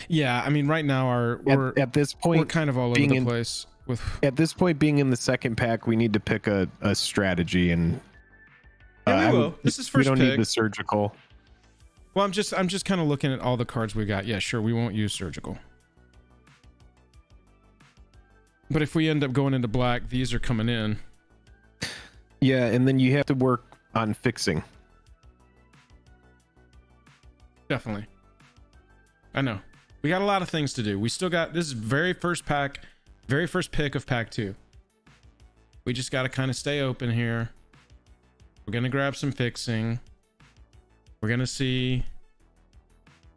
Speaker 1: Yeah, I mean, right now
Speaker 2: At this point,
Speaker 1: we're kind of all over
Speaker 2: being
Speaker 1: the
Speaker 2: in-
Speaker 1: place. With
Speaker 2: At this point, being in the second pack, we need to pick a strategy, and
Speaker 1: Yeah, we will. This is first
Speaker 2: We don't
Speaker 1: pick.
Speaker 2: need the surgical.
Speaker 1: Well, I'm just kind of looking at all the cards we got. Yeah, sure, we won't use surgical. But if we end up going into black, these are coming in.
Speaker 2: Yeah, and then you have to work on fixing.
Speaker 1: Definitely. I know. We got a lot of things to do. We still got this is very first pick of pack 2. We just got to kind of stay open here. We're going to grab some fixing. We're going to see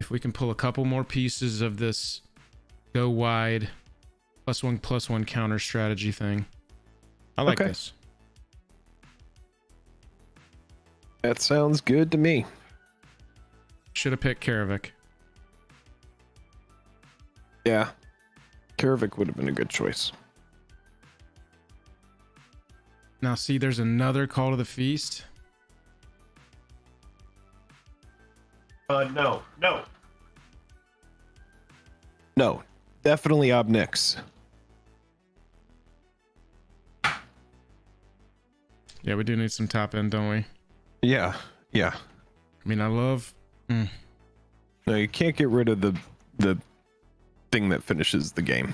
Speaker 1: if we can pull a couple more pieces of this go wide +1/+1 counter strategy thing. I like this.
Speaker 2: That sounds good to me.
Speaker 1: Should have picked Karavik.
Speaker 2: Yeah. Karavik would have been a good choice.
Speaker 1: Now see, there's another Call to the Feast.
Speaker 2: No. No. Definitely Obnix.
Speaker 1: Yeah, we do need some top end, don't we?
Speaker 2: Yeah.
Speaker 1: I mean, I love...
Speaker 2: No, you can't get rid of the thing that finishes the game.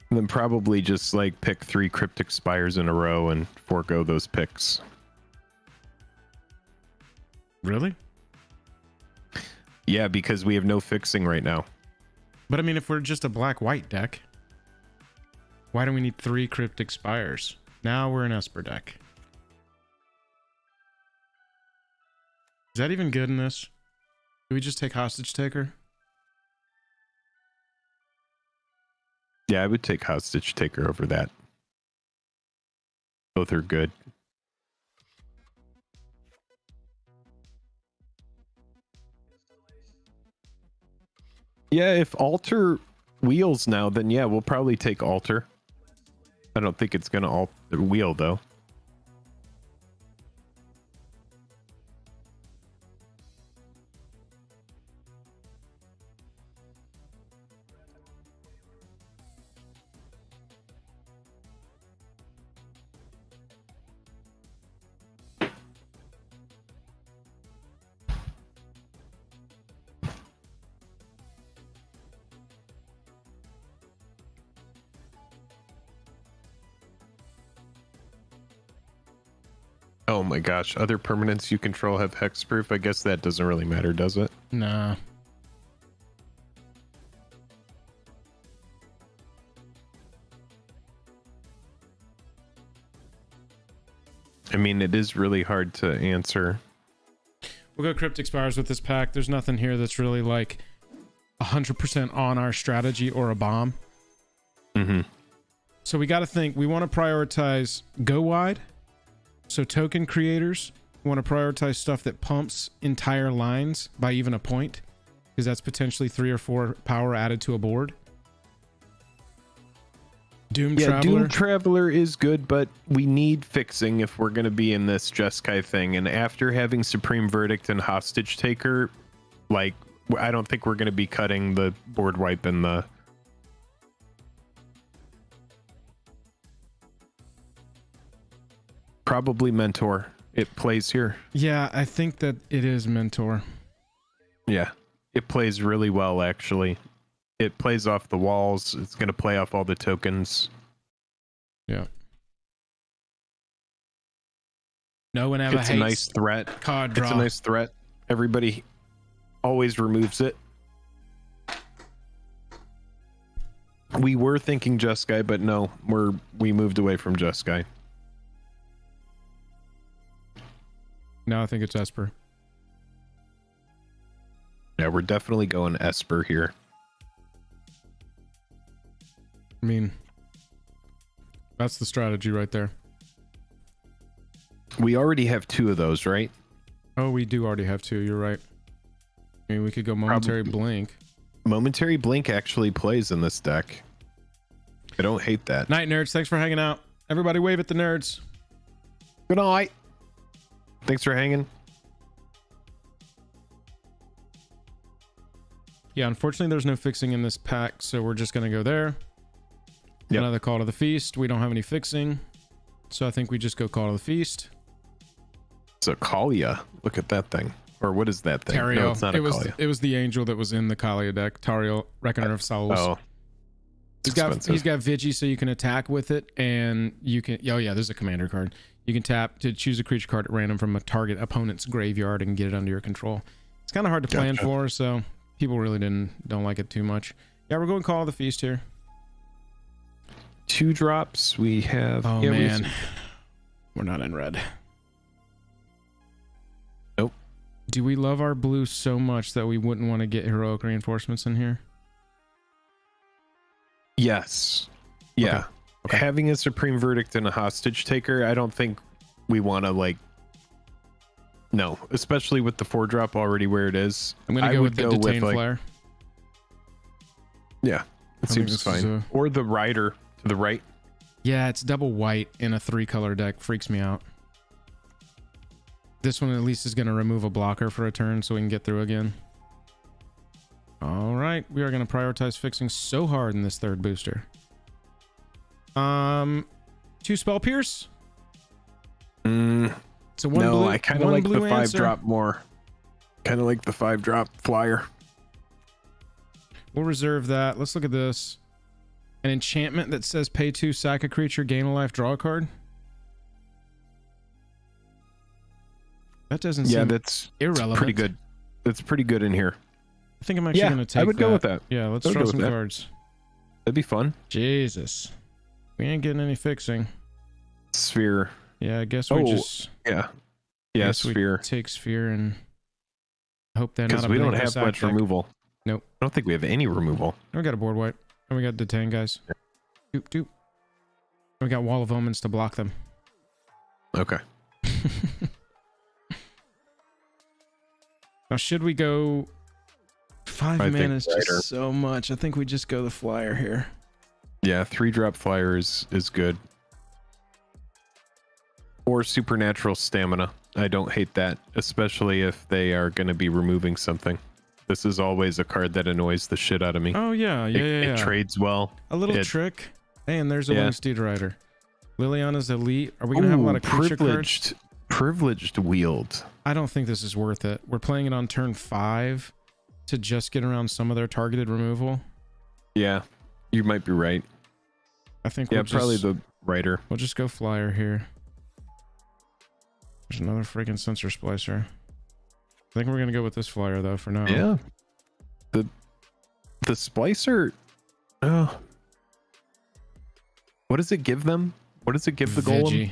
Speaker 2: And then probably just like pick 3 Cryptic Spires in a row and forego those picks.
Speaker 1: Really?
Speaker 2: Yeah, because we have no fixing right now.
Speaker 1: But I mean, if we're just a black-white deck, why do we need 3 Cryptic Spires? Now we're an Esper deck. Is that even good in this? Do we just take Hostage Taker?
Speaker 2: Yeah, I would take Hostage Taker over that. Both are good. Yeah, if Alter wheels now, then yeah, we'll probably take Alter. I don't think it's gonna wheel though. Oh my gosh, other permanents you control have hexproof. I guess that doesn't really matter, does it?
Speaker 1: Nah.
Speaker 2: I mean, it is really hard to answer.
Speaker 1: We'll go Cryptic Spires with this pack. There's nothing here that's really like 100% on our strategy or a bomb.
Speaker 2: Mm-hmm.
Speaker 1: So we got to think, we want to prioritize go wide. So token creators want to prioritize stuff that pumps entire lines by even a point, because that's potentially 3 or 4 power added to a board. Doom Traveler.
Speaker 2: Doom Traveler is good, but we need fixing if we're going to be in this Jeskai thing. And after having Supreme Verdict and Hostage Taker, like, I don't think we're going to be cutting the board wipe and the... Probably Mentor. It plays here.
Speaker 1: Yeah, I think that it is Mentor.
Speaker 2: Yeah, it plays really well, actually. It plays off the walls. It's going to play off all the tokens.
Speaker 1: Yeah. No one ever
Speaker 2: It's
Speaker 1: hates
Speaker 2: a nice threat.
Speaker 1: card draw.
Speaker 2: It's a nice threat. Everybody always removes it. We were thinking Jeskai, but no, we moved away from Jeskai.
Speaker 1: No, I think it's Esper.
Speaker 2: Yeah, we're definitely going Esper here.
Speaker 1: I mean, that's the strategy right there.
Speaker 2: We already have 2 of those, right?
Speaker 1: Oh, we do already have 2. You're right. I mean, we could go Momentary Blink.
Speaker 2: Momentary Blink actually plays in this deck. I don't hate that.
Speaker 1: Night, nerds. Thanks for hanging out. Everybody wave at the nerds.
Speaker 2: Good night. Thanks for hanging.
Speaker 1: Yeah, unfortunately, there's no fixing in this pack, so we're just going to go there.
Speaker 2: Yep.
Speaker 1: Another Call to the Feast. We don't have any fixing, so I think we just go Call to the Feast.
Speaker 2: It's a Kalia. Look at that thing. Or what is that thing?
Speaker 1: Tariel.
Speaker 2: No, it's not a Kalia.
Speaker 1: It was the angel that was in the Kalia deck. Tariel, Reckoner of Souls.
Speaker 2: Oh.
Speaker 1: He's got Vigi, so you can attack with it, and you can. Oh yeah, there's a commander card. You can tap to choose a creature card at random from a target opponent's graveyard and get it under your control. It's kind of hard to plan for, so people really don't like it too much. Yeah, we're going Call of the Feast here.
Speaker 2: 2 drops. We have.
Speaker 1: Oh man, we're not in red.
Speaker 2: Nope.
Speaker 1: Do we love our blue so much that we wouldn't want to get heroic reinforcements in here?
Speaker 2: Yes. Yeah.
Speaker 1: Okay.
Speaker 2: Having a Supreme Verdict and a Hostage Taker, I don't think we want to like. No, especially with the 4-drop already where it is.
Speaker 1: I'm gonna go with the Detain Flare.
Speaker 2: Yeah, it seems fine. Or the Rider to the right.
Speaker 1: Yeah, it's double white in a 3-color deck. Freaks me out. This one at least is gonna remove a blocker for a turn so we can get through again. All right, we are gonna prioritize fixing so hard in this 3rd booster. 2 Spell Pierce. So one
Speaker 2: no,
Speaker 1: blue,
Speaker 2: I kind of like the 5-drop more. Kind of like the 5-drop flyer.
Speaker 1: We'll reserve that. Let's look at this. An enchantment that says pay 2, sack a creature, gain a life, draw a card. That doesn't seem
Speaker 2: that's
Speaker 1: irrelevant.
Speaker 2: Pretty good. That's pretty good in here.
Speaker 1: I think I'm actually going to take
Speaker 2: I would go with that.
Speaker 1: Yeah, let's draw some cards.
Speaker 2: That'd be fun.
Speaker 1: Jesus. We ain't getting any fixing.
Speaker 2: Sphere.
Speaker 1: Yeah, I guess we just...
Speaker 2: Yeah, Sphere.
Speaker 1: Take Sphere and hope they're not a
Speaker 2: because we don't have much
Speaker 1: deck.
Speaker 2: removal.
Speaker 1: Nope.
Speaker 2: I don't think we have any removal.
Speaker 1: We got a board wipe. And we got Detain, guys. Doop, doop. We got Wall of Omens to block them.
Speaker 2: Okay.
Speaker 1: Now, should we go... 5 mana is just so much. I think we just go the flyer here.
Speaker 2: Yeah, 3-drop flyer is good. Or Supernatural Stamina. I don't hate that, especially if they are going to be removing something. This is always a card that annoys the shit out of me.
Speaker 1: Oh, yeah.
Speaker 2: It trades well.
Speaker 1: A little trick. Hey, and there's a Winged Steed Rider. Liliana's Elite. Are we going to have a lot of creature cards?
Speaker 2: Privileged Wield.
Speaker 1: I don't think this is worth it. We're playing it on turn 5 to just get around some of their targeted removal.
Speaker 2: Yeah, you might be right.
Speaker 1: I think
Speaker 2: probably the Rider.
Speaker 1: We'll just go flyer here. There's another freaking Sensor Splicer. I think we're gonna go with this flyer though for now.
Speaker 2: Yeah. The Splicer. Oh. What does it give them? What does it give the Golem?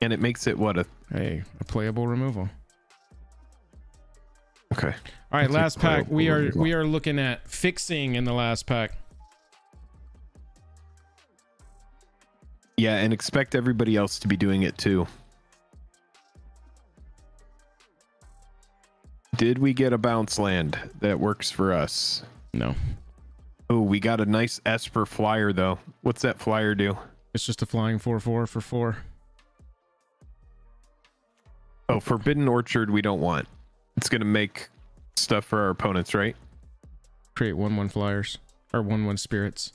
Speaker 2: And it makes it what a
Speaker 1: playable removal.
Speaker 2: Okay.
Speaker 1: All right, last pack. We are looking at fixing in the last pack.
Speaker 2: Yeah, and expect everybody else to be doing it too. Did we get a bounce land that works for us?
Speaker 1: No.
Speaker 2: Oh, we got a nice Esper flyer though. What's that flyer do?
Speaker 1: It's just a flying 4/4 for 4.
Speaker 2: Oh, Forbidden Orchard we don't want. It's gonna make stuff for our opponents, right?
Speaker 1: Create 1/1 flyers or 1/1 spirits.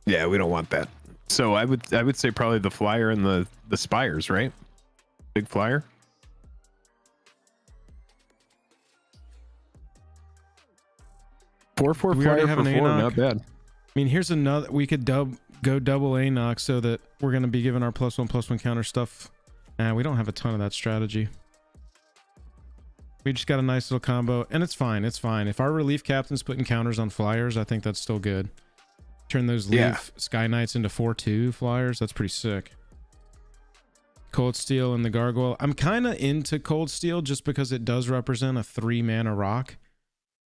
Speaker 2: Yeah, we don't want that. So I would say probably the flyer and the spires, right? Big flyer. Four flyer for 4, not bad.
Speaker 1: I mean, here's another. We could go double ANOC so that we're gonna be giving our +1/+1 counter stuff. We don't have a ton of that strategy. We just got a nice little combo, and it's fine. It's fine. If our relief captain's putting counters on flyers, I think that's still good. Turn those leaf Sky Knights into 4/2 flyers. That's pretty sick. Cold Steel and the Gargoyle. I'm kind of into Cold Steel just because it does represent a 3-mana rock.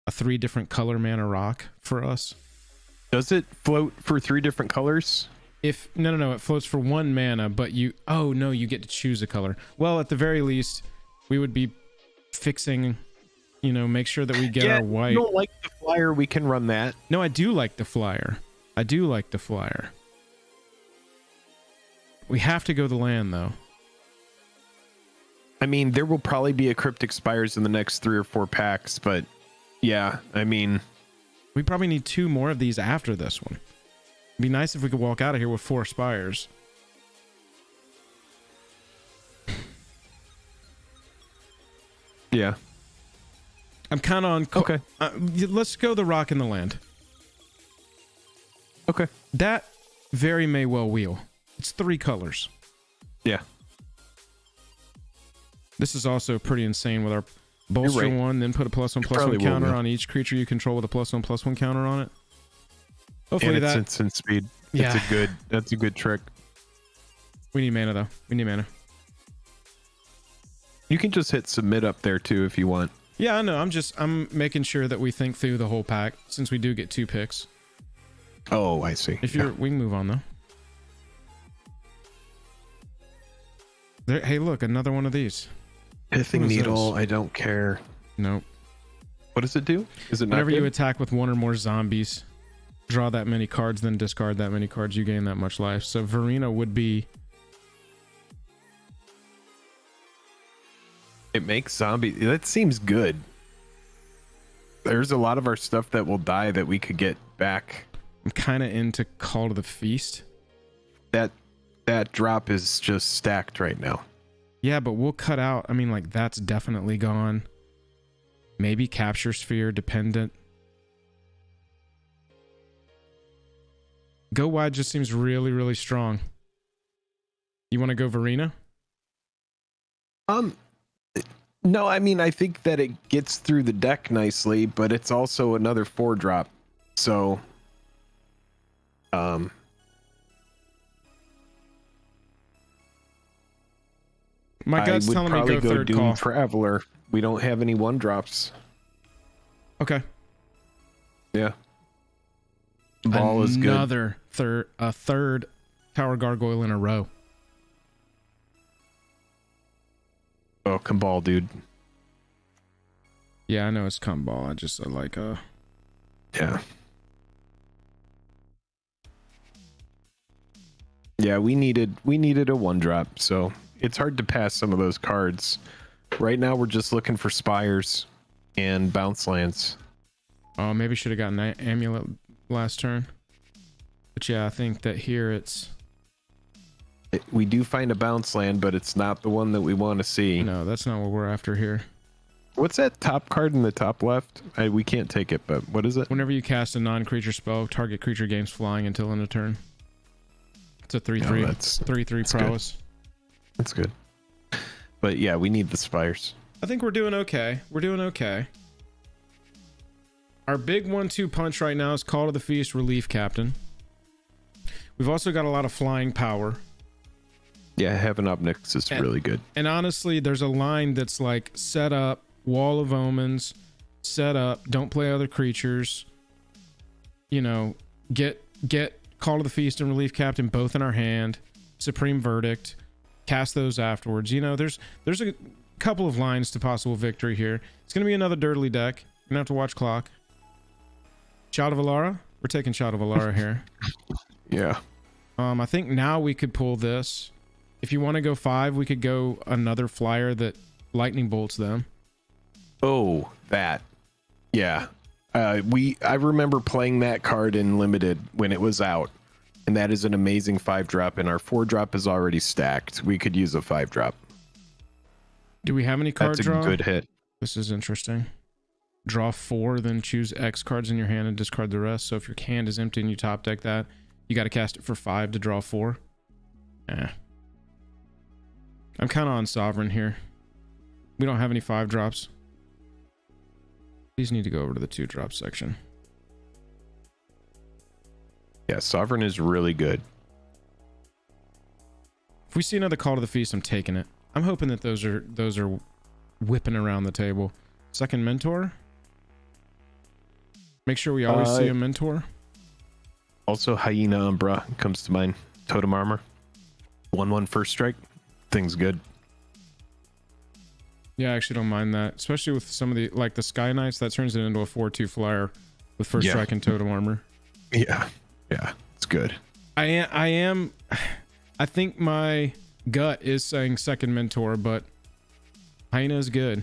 Speaker 1: A 3 different color mana rock for us.
Speaker 2: Does it float for 3 different colors?
Speaker 1: No, it floats for 1 mana, but you get to choose a color. Well, at the very least, we would be fixing, make sure that we get our white.
Speaker 2: You don't like the flyer, we can run that.
Speaker 1: No, I do like the flyer. We have to go the land though.
Speaker 2: I mean, there will probably be a Cryptic Spires in the next 3 or 4 packs, but yeah, I mean,
Speaker 1: we probably need 2 more of these after this one. It'd be nice if we could walk out of here with 4 spires.
Speaker 2: Yeah.
Speaker 1: I'm kind of on.
Speaker 2: Okay.
Speaker 1: Let's go the rock in the land.
Speaker 2: Okay.
Speaker 1: That very may well wheel. It's 3 colors.
Speaker 2: Yeah.
Speaker 1: This is also pretty insane with our bolster
Speaker 2: right.
Speaker 1: one, then put a +1/+1
Speaker 2: probably will
Speaker 1: counter
Speaker 2: wheel.
Speaker 1: on each creature you control with a +1/+1 counter on it. Hopefully
Speaker 2: And it's
Speaker 1: that.
Speaker 2: instant speed.
Speaker 1: Yeah.
Speaker 2: That's a good trick.
Speaker 1: We need mana though. We need mana.
Speaker 2: You can just hit submit up there too if you want.
Speaker 1: Yeah, I know. I'm making sure that we think through the whole pack since we do get 2 picks.
Speaker 2: Oh, I see.
Speaker 1: If you're, we can move on though. There, hey, look, another one of these.
Speaker 2: Pithing
Speaker 1: What is
Speaker 2: needle,
Speaker 1: this?
Speaker 2: I don't care.
Speaker 1: Nope.
Speaker 2: What does it do? Is it not
Speaker 1: Whenever you
Speaker 2: good?
Speaker 1: attack with 1 or more zombies, draw that many cards, then discard that many cards, you gain that much life. So Verena would be.
Speaker 2: It makes zombie. That seems good. There's a lot of our stuff that will die that we could get back.
Speaker 1: I'm kind of into Call to the Feast.
Speaker 2: That drop is just stacked right now.
Speaker 1: Yeah, but we'll cut out. I mean, like, that's definitely gone. Maybe Capture Sphere dependent. Go wide just seems really, really strong. You want to go Verena?
Speaker 2: No, I mean, I think that it gets through the deck nicely, but it's also another 4-drop. So,
Speaker 1: My gut's
Speaker 2: I would
Speaker 1: telling me
Speaker 2: probably
Speaker 1: go
Speaker 2: go
Speaker 1: third
Speaker 2: Doom
Speaker 1: call.
Speaker 2: Traveler. We don't have any 1-drops.
Speaker 1: Okay.
Speaker 2: Yeah. Ball is good.
Speaker 1: Another third Tower Gargoyle in a row.
Speaker 2: Oh, Cabal, dude.
Speaker 1: Yeah, I know it's Ball. I just like
Speaker 2: Yeah. Yeah, we needed a 1-drop, so it's hard to pass some of those cards. Right now we're just looking for Spires and bounce lands.
Speaker 1: Oh, maybe should have gotten that amulet last turn. But yeah, I think that here it's
Speaker 2: We do find a bounce land, but it's not the one that we want to see.
Speaker 1: no, that's not what we're after here.
Speaker 2: What's that top card in the top left? We can't take it, but what is it?
Speaker 1: Whenever you cast a non-creature spell, target creature gains flying until end of turn. It's a 3/3.
Speaker 2: that's
Speaker 1: 3/3 prowess.
Speaker 2: That's good. But yeah, we need the Spires.
Speaker 1: I think we're doing okay. We're doing okay. Our big 1-2 punch right now is Call to the Feast, Relief Captain. We've also got a lot of flying power.
Speaker 2: Yeah, having Obnix is really good.
Speaker 1: And honestly, there's a line that's like set up, Wall of Omens, set up, don't play other creatures. You know, get Call to the Feast and Relief Captain both in our hand. Supreme Verdict, cast those afterwards. You know, there's a couple of lines to possible victory here. It's gonna be another dirtly deck. You're gonna have to watch clock. Shot of Alara? We're taking Shot of Alara here.
Speaker 2: Yeah.
Speaker 1: I think now we could pull this. If you want to go 5, we could go another flyer that lightning bolts them.
Speaker 2: Oh, that. Yeah. I remember playing that card in limited when it was out, and that is an amazing 5-drop, and our 4-drop is already stacked. We could use a 5-drop.
Speaker 1: Do we have any card
Speaker 2: That's
Speaker 1: draw?
Speaker 2: a good hit.
Speaker 1: This is interesting. Draw 4, then choose X cards in your hand and discard the rest. So if your hand is empty and you top deck that, you got to cast it for 5 to draw 4. I'm kind of on Sovereign here. We don't have any 5-drops. These need to go over to the 2-drop section.
Speaker 2: Yeah, Sovereign is really good.
Speaker 1: If we see another Call to the Feast, I'm taking it. I'm hoping that those are whipping around the table. Second Mentor. Make sure we always see a Mentor.
Speaker 2: Also, Hyena Umbra comes to mind. Totem Armor. 1/1 first strike. Thing's good.
Speaker 1: Yeah, I actually don't mind that. Especially with some of the, like the Sky Knights, that turns it into a 4/2 flyer with first strike and totem armor.
Speaker 2: Yeah. Yeah. It's good.
Speaker 1: I think my gut is saying second Mentor, but Hyena is good.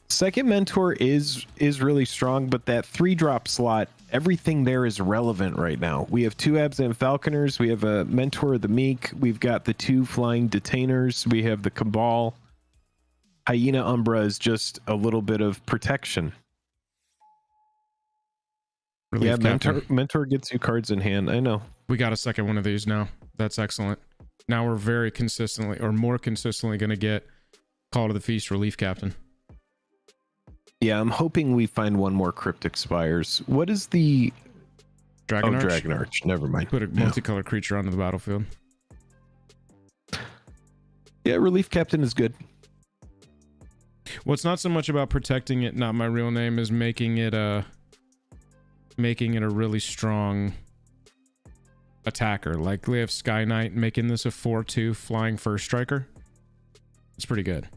Speaker 2: Second Mentor is really strong, but that 3-drop slot, everything there is relevant right now. We have 2 Absent Falconers. We have a Mentor of the Meek. We've got the 2 Flying Detainers. We have the Cabal. Hyena Umbra is just a little bit of protection.
Speaker 1: Relief Captain.
Speaker 2: mentor gets you cards in hand. I know.
Speaker 1: We got a second one of these now. That's excellent. Now we're very consistently, or more consistently, going to get Call to the Feast Relief Captain.
Speaker 2: Yeah, I'm hoping we find one more Cryptic Spires. What is the
Speaker 1: Dragon Arch?
Speaker 2: Dragon Arch. Never mind.
Speaker 1: Put a multicolored creature onto the battlefield.
Speaker 2: Yeah, Relief Captain is good.
Speaker 1: What's not so much about protecting it, not my real name, is making it a really strong attacker. Like we have Sky Knight making this a 4/2 flying first striker. It's pretty good.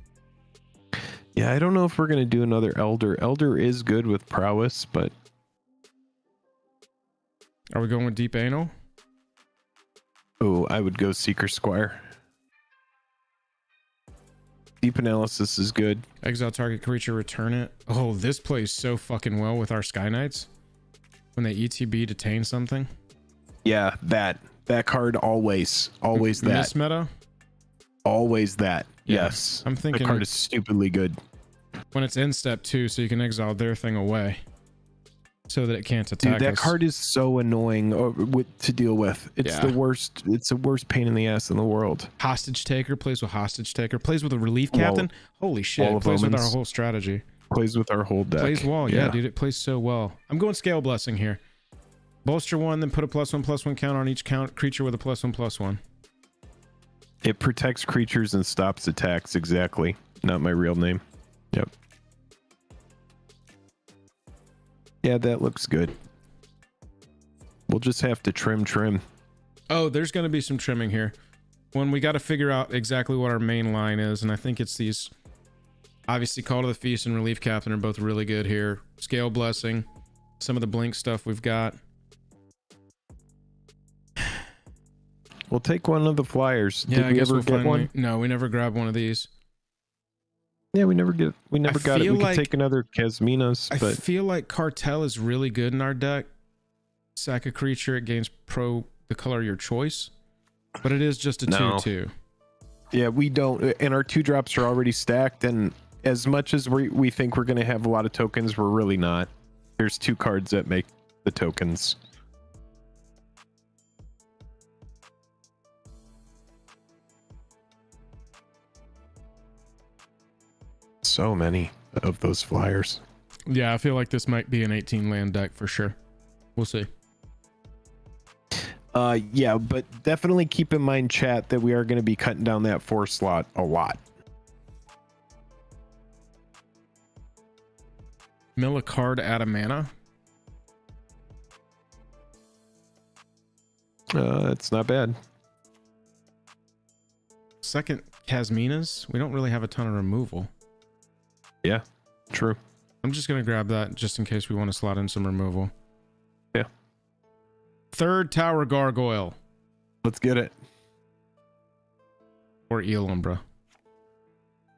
Speaker 2: Yeah, I don't know if we're gonna do another Elder. Elder is good with prowess, but
Speaker 1: Are we going with Deep Anal?
Speaker 2: oh, I would go Seeker Squire. Deep Analysis is good.
Speaker 1: Exile target creature, return it. Oh, this plays so fucking well with our Sky Knights. When they ETB detain something.
Speaker 2: Yeah, that card always that.
Speaker 1: Miss meta?
Speaker 2: Always that.
Speaker 1: Yeah,
Speaker 2: Yes.
Speaker 1: I'm thinking
Speaker 2: the card is stupidly good.
Speaker 1: when it's end step 2, so you can exile their thing away. So that it can't attack
Speaker 2: Dude, that
Speaker 1: us.
Speaker 2: card is so annoying to deal with. It's the worst. It's the worst pain in the ass in the world.
Speaker 1: Hostage Taker plays with Hostage Taker. Plays with a Relief Captain. Holy shit.
Speaker 2: Wall of
Speaker 1: Plays with our
Speaker 2: Omens.
Speaker 1: whole strategy.
Speaker 2: Plays with our whole deck.
Speaker 1: Plays wall. Yeah, dude. It plays so well. I'm going Scale Blessing here. Bolster 1, then put a +1/+1 count on each creature with a +1/+1.
Speaker 2: It protects creatures and stops attacks. Exactly. Not my real name. Yep. Yeah, that looks good. We'll just have to trim.
Speaker 1: Oh, there's going to be some trimming here. When we got to figure out exactly what our main line is, and I think it's these. Obviously, Call to the Feast and Relief Captain are both really good here. Scale Blessing, some of the blink stuff we've got.
Speaker 2: We'll take one of the flyers.
Speaker 1: Yeah,
Speaker 2: Did
Speaker 1: I
Speaker 2: we
Speaker 1: guess
Speaker 2: ever
Speaker 1: we'll
Speaker 2: get
Speaker 1: finally.
Speaker 2: one?
Speaker 1: No, we never grabbed one of these.
Speaker 2: Yeah, we never got it. We
Speaker 1: feel
Speaker 2: We
Speaker 1: like-
Speaker 2: could take another Casminos,
Speaker 1: I
Speaker 2: but
Speaker 1: feel like Cartel is really good in our deck. Sack a creature, it gains the color of your choice, but it is just a
Speaker 2: No.
Speaker 1: 2/2.
Speaker 2: yeah, we don't. And our 2-drops are already stacked. And as much as we think we're going to have a lot of tokens, we're really not. There's 2 cards that make the tokens. So many of those flyers.
Speaker 1: Yeah, I feel like this might be an 18 land deck for sure. We'll see.
Speaker 2: Yeah, but definitely keep in mind, chat, that we are going to be cutting down that 4 slot a lot.
Speaker 1: Mill a card, add a mana.
Speaker 2: It's not bad.
Speaker 1: Second, Casminas. We don't really have a ton of removal.
Speaker 2: Yeah, true.
Speaker 1: I'm just going to grab that just in case we want to slot in some removal.
Speaker 2: Yeah.
Speaker 1: Third, Tower Gargoyle.
Speaker 2: Let's get it.
Speaker 1: Or Eel Umbra.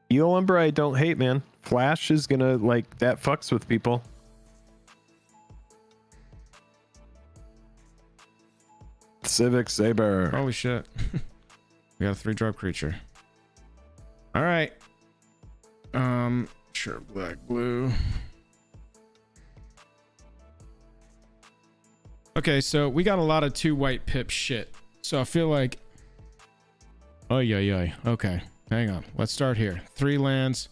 Speaker 2: Eel Umbra, I don't hate, man. Flash is gonna, like, that fucks with people. Civic Saber.
Speaker 1: Holy shit. We got a 3-drop creature. All right. Sure, black, blue. Okay, so we got a lot of 2 white pip shit. So I feel like... Oh, yeah. Okay, hang on. Let's start here. 3 lands.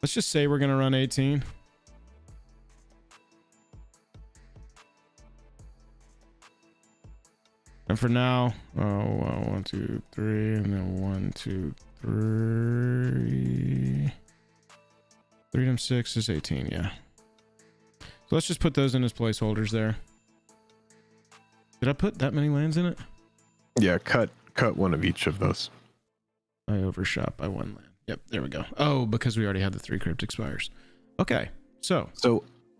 Speaker 1: Let's just say we're going to run 18. And for now, 1, 2, 3, and then 1, 2, 3. 3 times 6 is 18, yeah. So let's just put those in as placeholders there. Did I put that many lands in it?
Speaker 2: Yeah, cut one of each of those.
Speaker 1: I overshot by 1 land. Yep, there we go. Oh, because we already had the 3 Cryptic Spires. Okay, so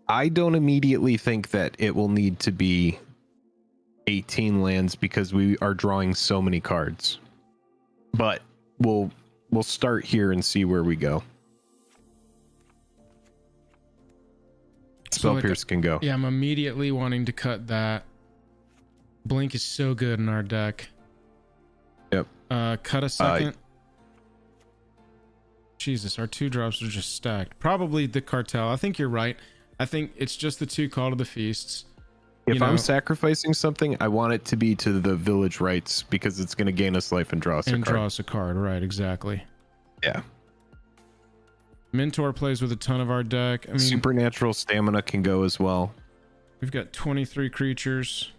Speaker 2: I don't immediately think that it will need to be 18 lands because we are drawing so many cards. But we'll start here and see where we go. Spell Pierce can go.
Speaker 1: Yeah, I'm immediately wanting to cut that. Blink is so good in our deck.
Speaker 2: Yep.
Speaker 1: Cut a second. Jesus, our 2-drops are just stacked. Probably the Cartel. I think you're right. I think it's just the 2 Call to the Feasts.
Speaker 2: If
Speaker 1: You know,
Speaker 2: I'm sacrificing something, I want it to be to the village rights because it's going to gain us life and draw us a card.
Speaker 1: draw us a card. Right, exactly.
Speaker 2: Yeah.
Speaker 1: Mentor plays with a ton of our deck. I mean,
Speaker 2: Supernatural stamina can go as well.
Speaker 1: we've got 23 creatures.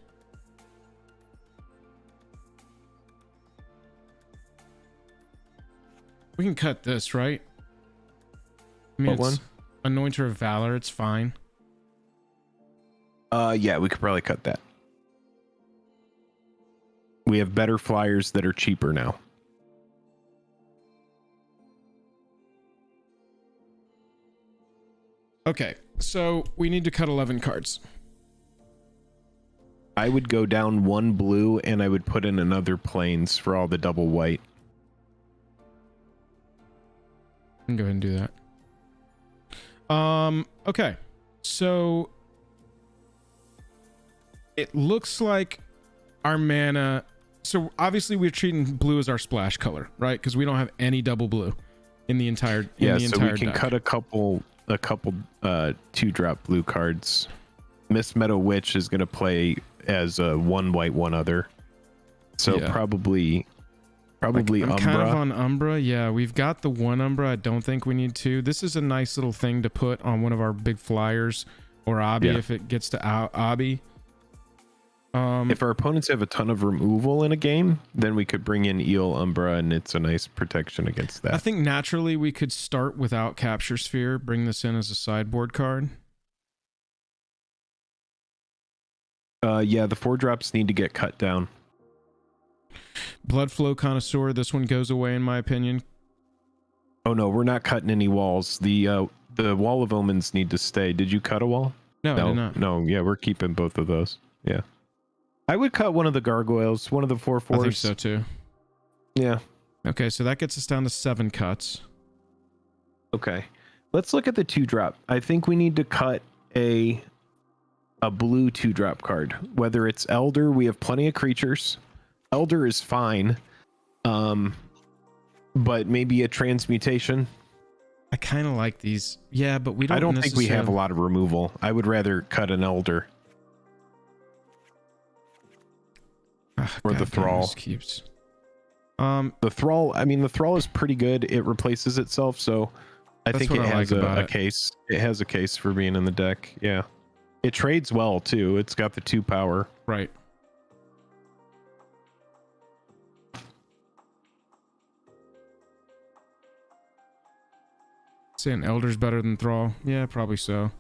Speaker 1: We can cut this, right? I mean,
Speaker 2: What
Speaker 1: it's Anointer of Valor. It's fine.
Speaker 2: Yeah, we could probably cut that. We have better flyers that are cheaper now.
Speaker 1: Okay, so we need to cut 11 cards.
Speaker 2: I would go down 1 blue and I would put in another plains for all the double white.
Speaker 1: I can go ahead and do that. Okay, so it looks like our mana. So obviously we're treating blue as our splash color, right? Because we don't have any double blue in the entire.
Speaker 2: Yeah,
Speaker 1: the
Speaker 2: so
Speaker 1: entire
Speaker 2: we can
Speaker 1: deck.
Speaker 2: cut a couple 2-drop blue cards. Miss Meadow Witch is going to play as a 1 white, 1 other. So
Speaker 1: Yeah.
Speaker 2: probably
Speaker 1: I'm
Speaker 2: Umbra.
Speaker 1: kind of on Umbra. Yeah, we've got the 1 Umbra. I don't think we need 2. This is a nice little thing to put on one of our big flyers or Obby
Speaker 2: Yeah.
Speaker 1: if it gets to Obby.
Speaker 2: If our opponents have a ton of removal in a game, then we could bring in Eel Umbra, and it's a nice protection against that.
Speaker 1: I think naturally we could start without Capture Sphere, bring this in as a sideboard card.
Speaker 2: Yeah, the 4-drops need to get cut down.
Speaker 1: Bloodflow Connoisseur, this one goes away in my opinion.
Speaker 2: Oh no, we're not cutting any walls. The Wall of Omens need to stay. Did you cut a wall?
Speaker 1: No, I did not.
Speaker 2: No, yeah, we're keeping both of those. Yeah. I would cut one of the gargoyles, one of the 4/4s.
Speaker 1: I think so too.
Speaker 2: Yeah.
Speaker 1: Okay, so that gets us down to 7 cuts.
Speaker 2: Okay. Let's look at the 2-drop. I think we need to cut a blue 2-drop card. Whether it's Elder, we have plenty of creatures. Elder is fine. But maybe a transmutation.
Speaker 1: I kind of like these. Yeah, but we don't
Speaker 2: I don't think we have a
Speaker 1: necessarily-
Speaker 2: lot of removal. I would rather cut an Elder. Or the
Speaker 1: God damn,
Speaker 2: Thrall.
Speaker 1: this keeps.
Speaker 2: The Thrall, I mean, the Thrall is pretty good. It replaces itself, so I
Speaker 1: That's
Speaker 2: think
Speaker 1: what
Speaker 2: it
Speaker 1: I
Speaker 2: has
Speaker 1: like about
Speaker 2: a
Speaker 1: it.
Speaker 2: case. It has a case for being in the deck. Yeah. It trades well, too. It's got the 2 power.
Speaker 1: Right. Saying Elder's better than Thrall. Yeah, probably so.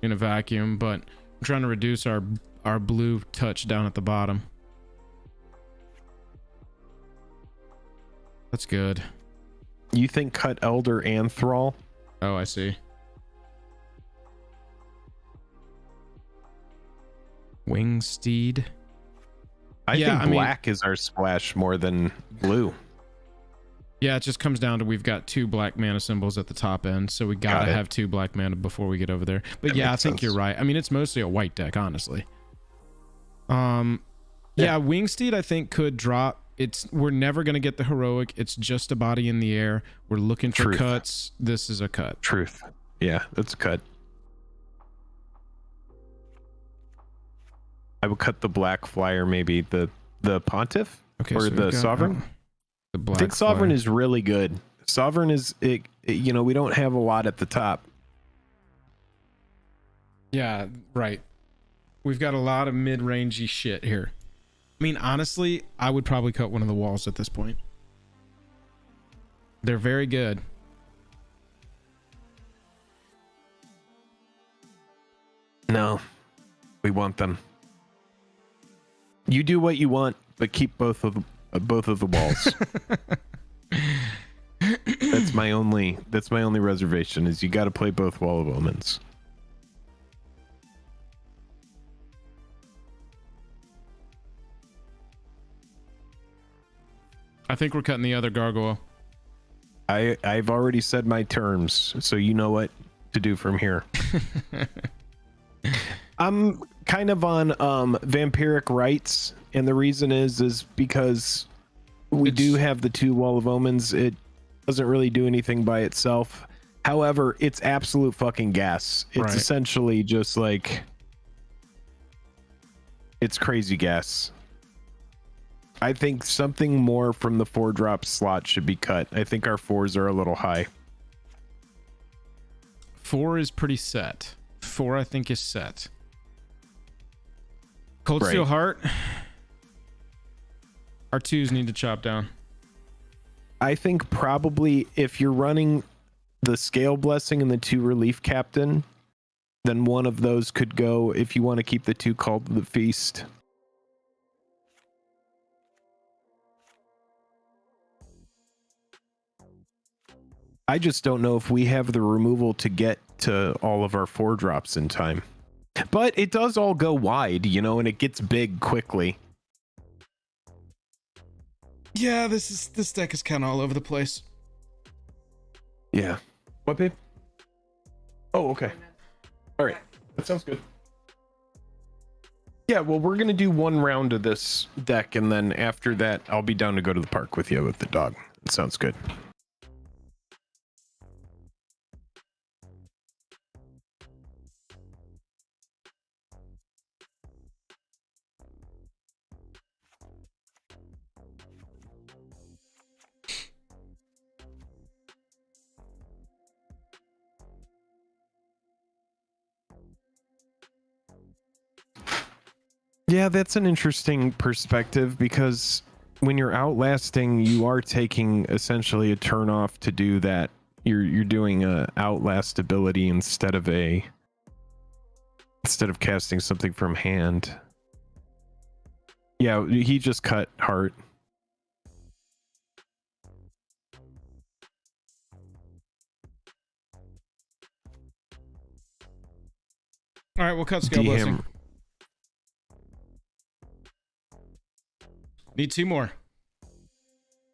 Speaker 1: In a vacuum, but I'm trying to reduce our blue touch down at the bottom. That's good.
Speaker 2: You think cut Elder and Thrall?
Speaker 1: Oh, I see. Wing Steed.
Speaker 2: I
Speaker 1: Yeah,
Speaker 2: think
Speaker 1: I mean-
Speaker 2: black is our splash more than blue.
Speaker 1: Yeah, it just comes down to we've got 2 black mana symbols at the top end, so we
Speaker 2: Got
Speaker 1: gotta
Speaker 2: it.
Speaker 1: have 2 black mana before we get over there. But
Speaker 2: That
Speaker 1: yeah, I
Speaker 2: makes
Speaker 1: think
Speaker 2: sense.
Speaker 1: you're right. I mean, it's mostly a white deck, honestly. Yeah, Wingsteed I think could drop. We're never gonna get the heroic. It's just a body in the air. We're looking for
Speaker 2: Truth.
Speaker 1: cuts. This is a cut.
Speaker 2: Truth. Yeah, that's a cut. I would cut the black flyer, maybe the Pontiff
Speaker 1: Okay,
Speaker 2: or
Speaker 1: so
Speaker 2: the
Speaker 1: we've got,
Speaker 2: Sovereign.
Speaker 1: the
Speaker 2: I
Speaker 1: black
Speaker 2: think Sovereign
Speaker 1: flyer.
Speaker 2: is really good. Sovereign is you know, we don't have a lot at the top.
Speaker 1: Yeah, right. We've got a lot of mid-rangey shit here. I mean, honestly, I would probably cut one of the walls at this point. They're very good.
Speaker 2: No, we want them. You do what you want, but keep both of the walls. That's my only reservation is you got to play both Wall of Omens.
Speaker 1: I think we're cutting the other gargoyle.
Speaker 2: I've already said my terms, so you know what to do from here. I'm kind of on vampiric rights, and the reason is because we do have the 2 Wall of Omens. It doesn't really do anything by itself. However, it's absolute fucking gas. It's
Speaker 1: Right.
Speaker 2: essentially just like It's crazy gas. I think something more from the 4-drop slot should be cut. I think our 4s are a little high.
Speaker 1: 4 is pretty set. 4, I think, is set. Cold
Speaker 2: Right.
Speaker 1: Steel Heart. Our 2s need to chop down.
Speaker 2: I think probably if you're running the Scale Blessing and the 2 Relief Captain, then one of those could go if you want to keep the 2 Call to the Feast. I just don't know if we have the removal to get to all of our 4-drops in time. But it does all go wide, you know, and it gets big quickly.
Speaker 1: Yeah, this deck is kind of all over the place.
Speaker 2: Yeah. What, babe? Oh, okay. All right. That sounds good. Yeah, well, we're going to do one round of this deck, and then after that, I'll be down to go to the park with you with the dog. It sounds good. Yeah, that's an interesting perspective because when you're outlasting, you are taking essentially a turn off to do that. You're doing a outlast ability instead of casting something from hand. Yeah, he just cut Heart.
Speaker 1: All right, we'll cut Scale Blessing.
Speaker 2: DM.
Speaker 1: Need 2 more.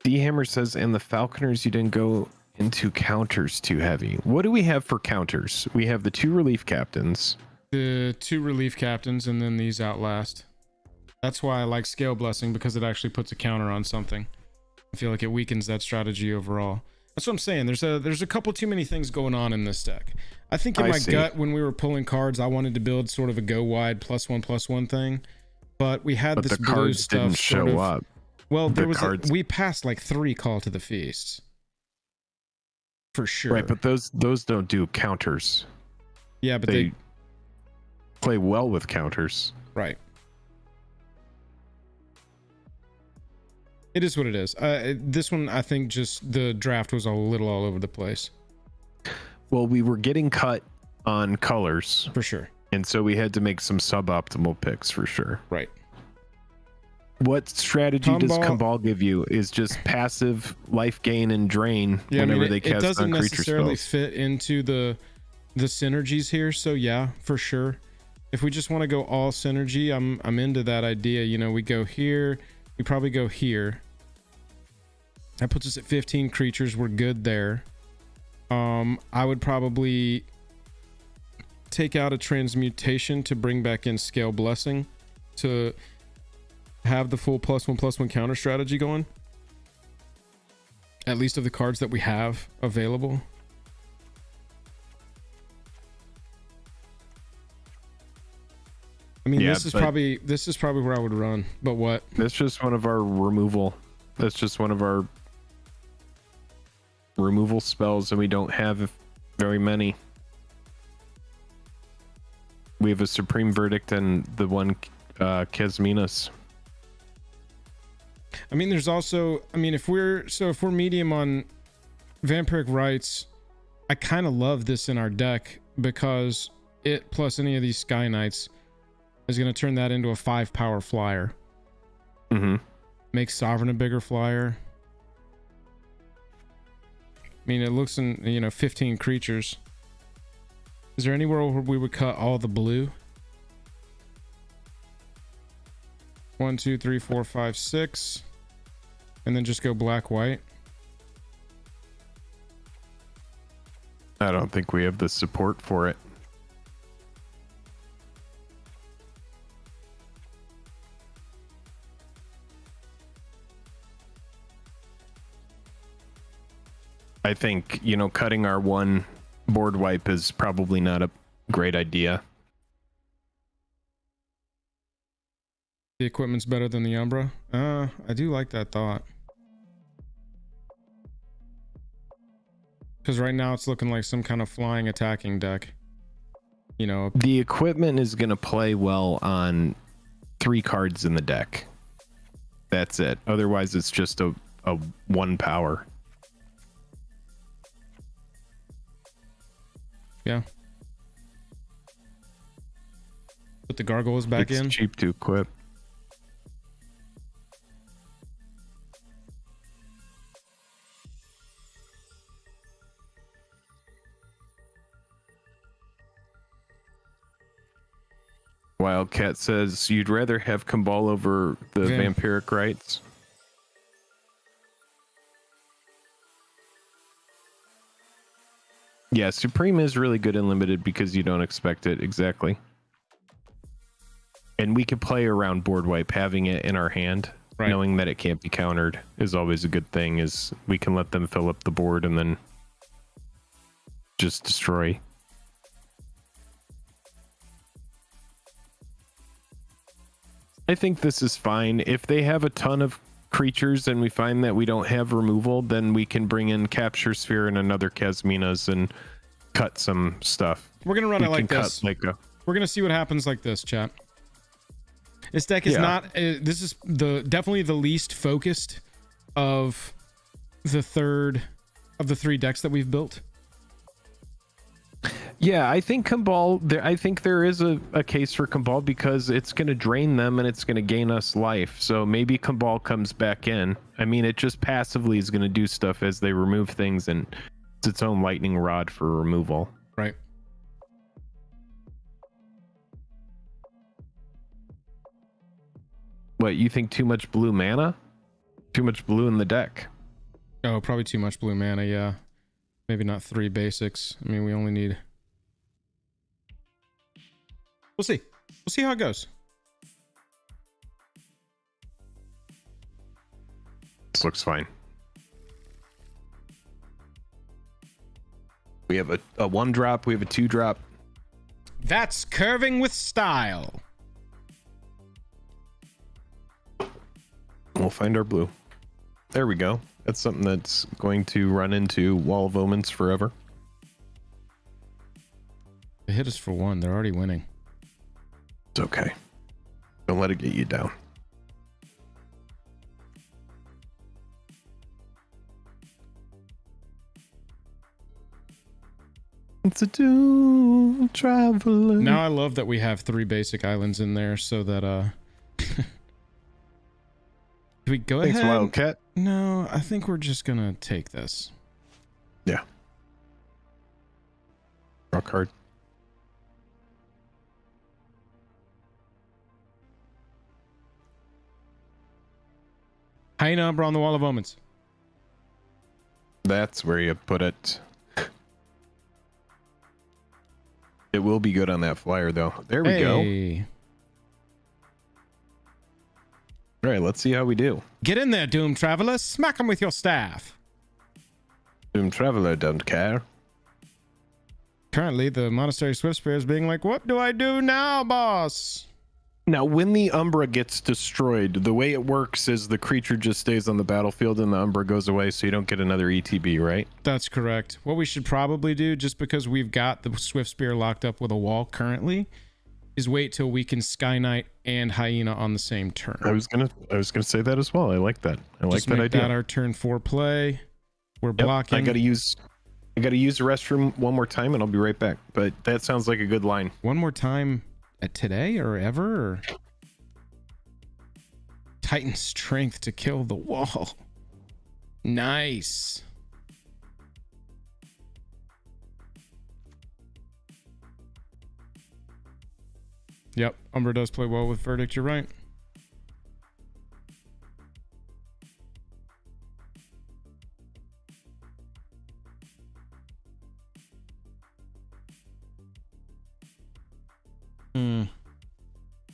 Speaker 2: D-Hammer says, and the Falconers, you didn't go into counters too heavy. What do we have for counters? We have the 2 Relief Captains.
Speaker 1: The 2 Relief Captains, and then these Outlast. That's why I like Scale Blessing, because it actually puts a counter on something. I feel like it weakens that strategy overall. That's what I'm saying. There's a couple too many things going on in this deck. I think in my gut, when we were pulling cards, I wanted to build sort of a go wide +1/+1 thing. But we had
Speaker 2: But
Speaker 1: this
Speaker 2: the
Speaker 1: blue
Speaker 2: cards
Speaker 1: stuff
Speaker 2: didn't
Speaker 1: sort
Speaker 2: show
Speaker 1: of,
Speaker 2: up.
Speaker 1: well, there was
Speaker 2: cards.
Speaker 1: we passed like 3 Call to the Feasts. For sure.
Speaker 2: Right, but those don't do counters.
Speaker 1: Yeah, but
Speaker 2: They play well with counters.
Speaker 1: right. It is what it is. This one, I think, just the draft was a little all over the place.
Speaker 2: Well, we were getting cut on colors,
Speaker 1: For sure.
Speaker 2: and so we had to make some suboptimal picks for sure.
Speaker 1: Right.
Speaker 2: What strategy does
Speaker 1: Kumbal-
Speaker 2: Kumbal give you? Is just passive life gain and drain
Speaker 1: Yeah, I
Speaker 2: whenever
Speaker 1: mean,
Speaker 2: they
Speaker 1: it
Speaker 2: cast
Speaker 1: doesn't
Speaker 2: non-creature
Speaker 1: necessarily
Speaker 2: spells.
Speaker 1: fit into the synergies here. So yeah, for sure. If we just want to go all synergy, I'm into that idea. You know, we go here, we probably go here. That puts us at 15 creatures. We're good there. I would probably take out a transmutation to bring back in Scale Blessing to have the full +1/+1 counter strategy going. At least of the cards that we have available. I mean,
Speaker 2: Yeah,
Speaker 1: this is probably where I would run. But what?
Speaker 2: That's just one of our removal. That's just one of our removal spells, and we don't have very many. We have a Supreme Verdict and the one Kesminas.
Speaker 1: I mean, there's also, I mean, if we're medium on Vampiric Rites, I kind of love this in our deck because it plus any of these Sky Knights is going to turn that into a 5-power flyer.
Speaker 2: Mm-hmm.
Speaker 1: Make Sovereign a bigger flyer. I mean, it looks in, 15 creatures. Is there anywhere where we would cut all the blue? 1, 2, 3, 4, 5, 6. And then just go black, white.
Speaker 2: I don't think we have the support for it. I think, cutting our one board wipe is probably not a great idea.
Speaker 1: The equipment's better than the Umbra. I do like that thought. Because right now it's looking like some kind of flying attacking deck. You know,
Speaker 2: the equipment is going to play well on 3 cards in the deck. That's it. Otherwise, it's just a 1 power.
Speaker 1: Yeah. Put the gargoyles back in.
Speaker 2: It's cheap to equip. Wildcat says you'd rather have Cabal over the vampiric rights. Yeah, Supreme is really good in limited because you don't expect it. Exactly. And we can play around board wipe. Having it in our hand, right, knowing that it can't be countered is always a good thing. Is we can let them fill up the board and then just destroy. I think this is fine. If they have a ton of creatures and we find that we don't have removal, then we can bring in Capture Sphere and another Kasmina's and cut some stuff.
Speaker 1: We're gonna run it like this. We're gonna see what happens like this, chat. This deck is not. This is definitely the least focused of the 3 decks that we've built.
Speaker 2: Yeah, I think Cabal. I think there is a case for Cabal because it's going to drain them and it's going to gain us life. So maybe Cabal comes back in. I mean, it just passively is going to do stuff as they remove things, and it's its own lightning rod for removal.
Speaker 1: Right.
Speaker 2: What, you think too much blue mana? Too much blue in the deck?
Speaker 1: Oh, probably too much blue mana. Yeah, maybe not 3 basics. I mean, we only need. We'll see. We'll see how it goes.
Speaker 2: This looks fine. We have a 1-drop. We have a 2-drop.
Speaker 1: That's curving with style.
Speaker 2: We'll find our blue. There we go. That's something that's going to run into Wall of Omens forever.
Speaker 1: They hit us for 1. They're already winning.
Speaker 2: It's okay. Don't let it get you down. It's a doom traveler.
Speaker 1: Now I love that we have 3 basic islands in there so that do we go ahead?
Speaker 2: Thanks, Wildcat.
Speaker 1: No, I think we're just gonna take this.
Speaker 2: Yeah. Draw card.
Speaker 1: High number on the Wall of Omens.
Speaker 2: That's where you put it. It will be good on that flyer, though. There we go. All right, let's see how we do.
Speaker 1: Get in there, Doom Traveler. Smack him with your staff.
Speaker 2: Doom Traveler don't care.
Speaker 1: Currently, the Monastery Swiftspear is being like, what do I do now, boss?
Speaker 2: Now, when the Umbra gets destroyed, the way it works is the creature just stays on the battlefield and the Umbra goes away, so you don't get another ETB, right?
Speaker 1: That's correct. What we should probably do, just because we've got the Swiftspear locked up with a wall currently, is wait till we can Sky Knight and Hyena on the same turn.
Speaker 2: I was gonna say that as well. I like that. I like that idea.
Speaker 1: That our turn 4 play. We're blocking.
Speaker 2: I gotta use the restroom one more time, and I'll be right back. But that sounds like a good line.
Speaker 1: One more time. Today or ever? Or Titan strength to kill the wall. Nice. Yep, Umbra does play well with Verdict. You're right.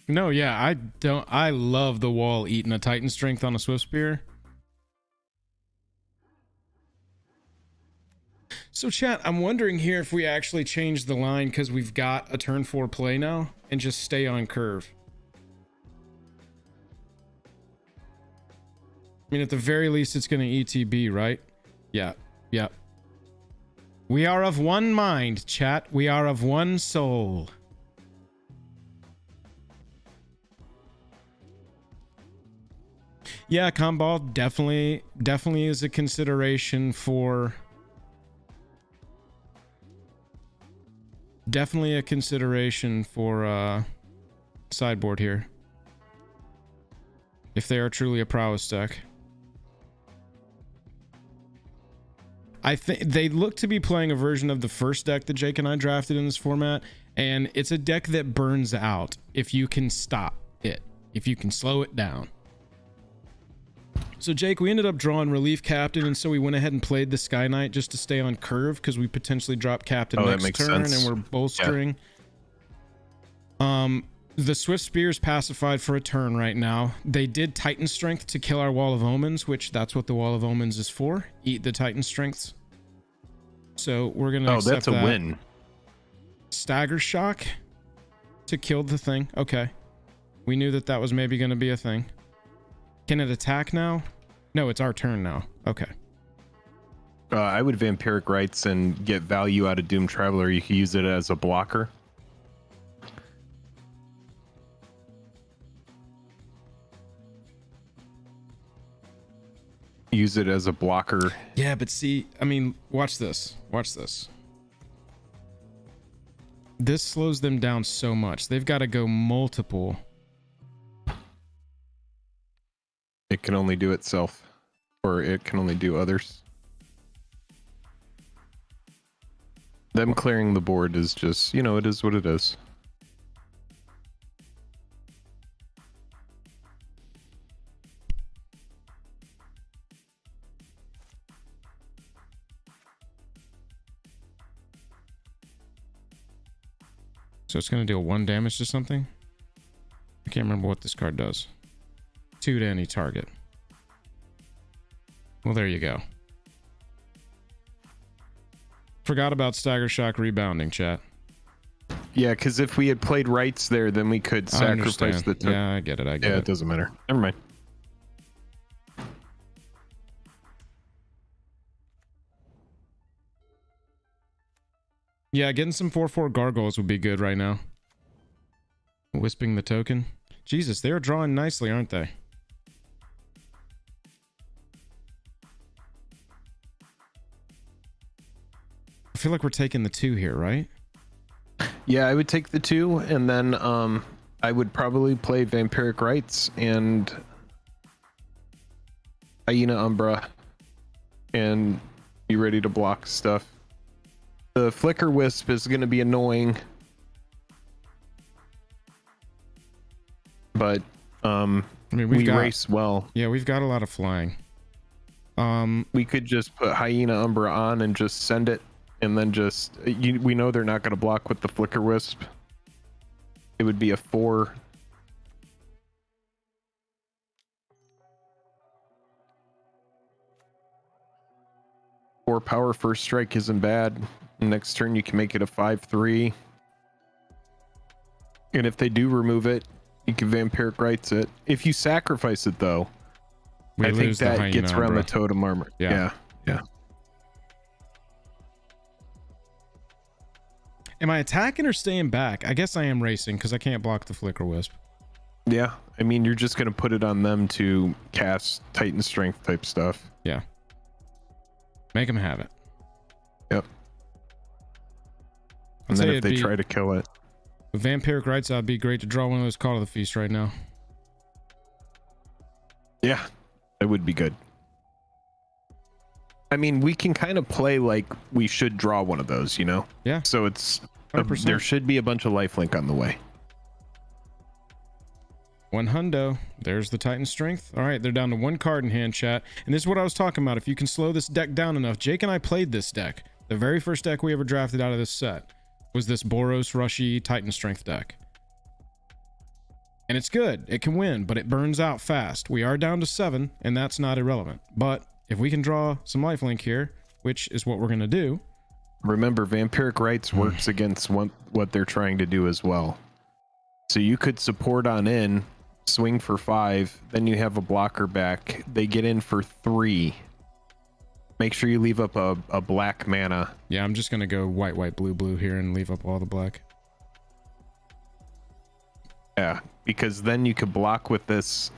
Speaker 1: No, yeah, I love the wall eating a Titan strength on a Swiftspear. So chat, I'm wondering here if we actually change the line because we've got a turn 4 play now and just stay on curve. I mean, at the very least, it's going to ETB, right? Yeah. Yeah. We are of one mind, chat. We are of one soul. Yeah, Comball definitely is a consideration for... Definitely a consideration for sideboard here. If they are truly a prowess deck. I think they look to be playing a version of the first deck that Jake and I drafted in this format, and it's a deck that burns out if you can stop it, if you can slow it down. So Jake, we ended up drawing Relief Captain, and so we went ahead and played the Sky Knight just to stay on curve because we potentially drop Captain next turn, and we're bolstering. Yeah. The Swift Spear is pacified for a turn right now. They did Titan Strength to kill our Wall of Omens, which that's what the Wall of Omens is for. Eat the Titan Strengths. So we're gonna accept
Speaker 2: that's a win.
Speaker 1: Stagger Shock to kill the thing. Okay. We knew that that was maybe going to be a thing. Can it attack now? No, it's our turn now. Okay.
Speaker 2: I would Vampiric Rites and get value out of Doom Traveler. You can use it as a blocker. Use it as a blocker.
Speaker 1: Yeah, but see, I mean, watch this. Watch this. This slows them down so much. They've got to go multiple.
Speaker 2: It can only do itself, or it can only do others. Them clearing the board is just, you know, it is what it is.
Speaker 1: So it's going to deal 1 damage to something? I can't remember what this card does. 2 to any target. Well, there you go. Forgot about Stagger Shock rebounding, chat.
Speaker 2: Yeah, because if we had played rights there, then we could sacrifice the...
Speaker 1: Yeah, I get it. I get it.
Speaker 2: Yeah, it doesn't matter. Never mind.
Speaker 1: Yeah, getting some 4/4 gargoyles would be good right now. Wisping the token. Jesus, they're drawing nicely, aren't they? I feel like we're taking the 2 here, right?
Speaker 2: Yeah, I would take the 2, and then I would probably play Vampiric Rites and Hyena Umbra and be ready to block stuff. The Flicker Wisp is going to be annoying, but
Speaker 1: I mean, we
Speaker 2: race well.
Speaker 1: Yeah, we've got a lot of flying.
Speaker 2: We could just put Hyena Umbra on and just send it, and then just we know they're not going to block with the Flicker Wisp. It would be a 4. Power first strike isn't bad. Next turn you can make it a 5/3, and if they do remove it, you can Vampiric Rites it. If you sacrifice it, though, I think that gets around the totem armor. Yeah.
Speaker 1: Am I attacking or staying back? I guess I am racing because I can't block the Flicker Wisp.
Speaker 2: Yeah, I mean, you're just gonna put it on them to cast Titan Strength type stuff.
Speaker 1: Yeah. Make them have it.
Speaker 2: Yep. And then if they try to kill it.
Speaker 1: With Vampiric Rites, that'd be great to draw one of those Call of the Feast right now.
Speaker 2: Yeah, that would be good. I mean, we can kind of play like we should draw one of those, you know?
Speaker 1: Yeah.
Speaker 2: So it's... there should be a bunch of lifelink on the way.
Speaker 1: 100. There's the Titan Strength. All right, they're down to 1 card in hand, chat. And this is what I was talking about. If you can slow this deck down enough. Jake and I played this deck. The very first deck we ever drafted out of this set was this Boros Rushy Titan Strength deck. And it's good. It can win, but it burns out fast. We are down to 7, and that's not irrelevant. But if we can draw some lifelink here, which is what we're going to do.
Speaker 2: Remember, Vampiric Rites works against what they're trying to do as well. So you could support on in, swing for 5, then you have a blocker back. They get in for 3. Make sure you leave up a black mana.
Speaker 1: Yeah, I'm just gonna go white, white, blue, blue here and leave up all the black.
Speaker 2: Yeah, because then you could block with this.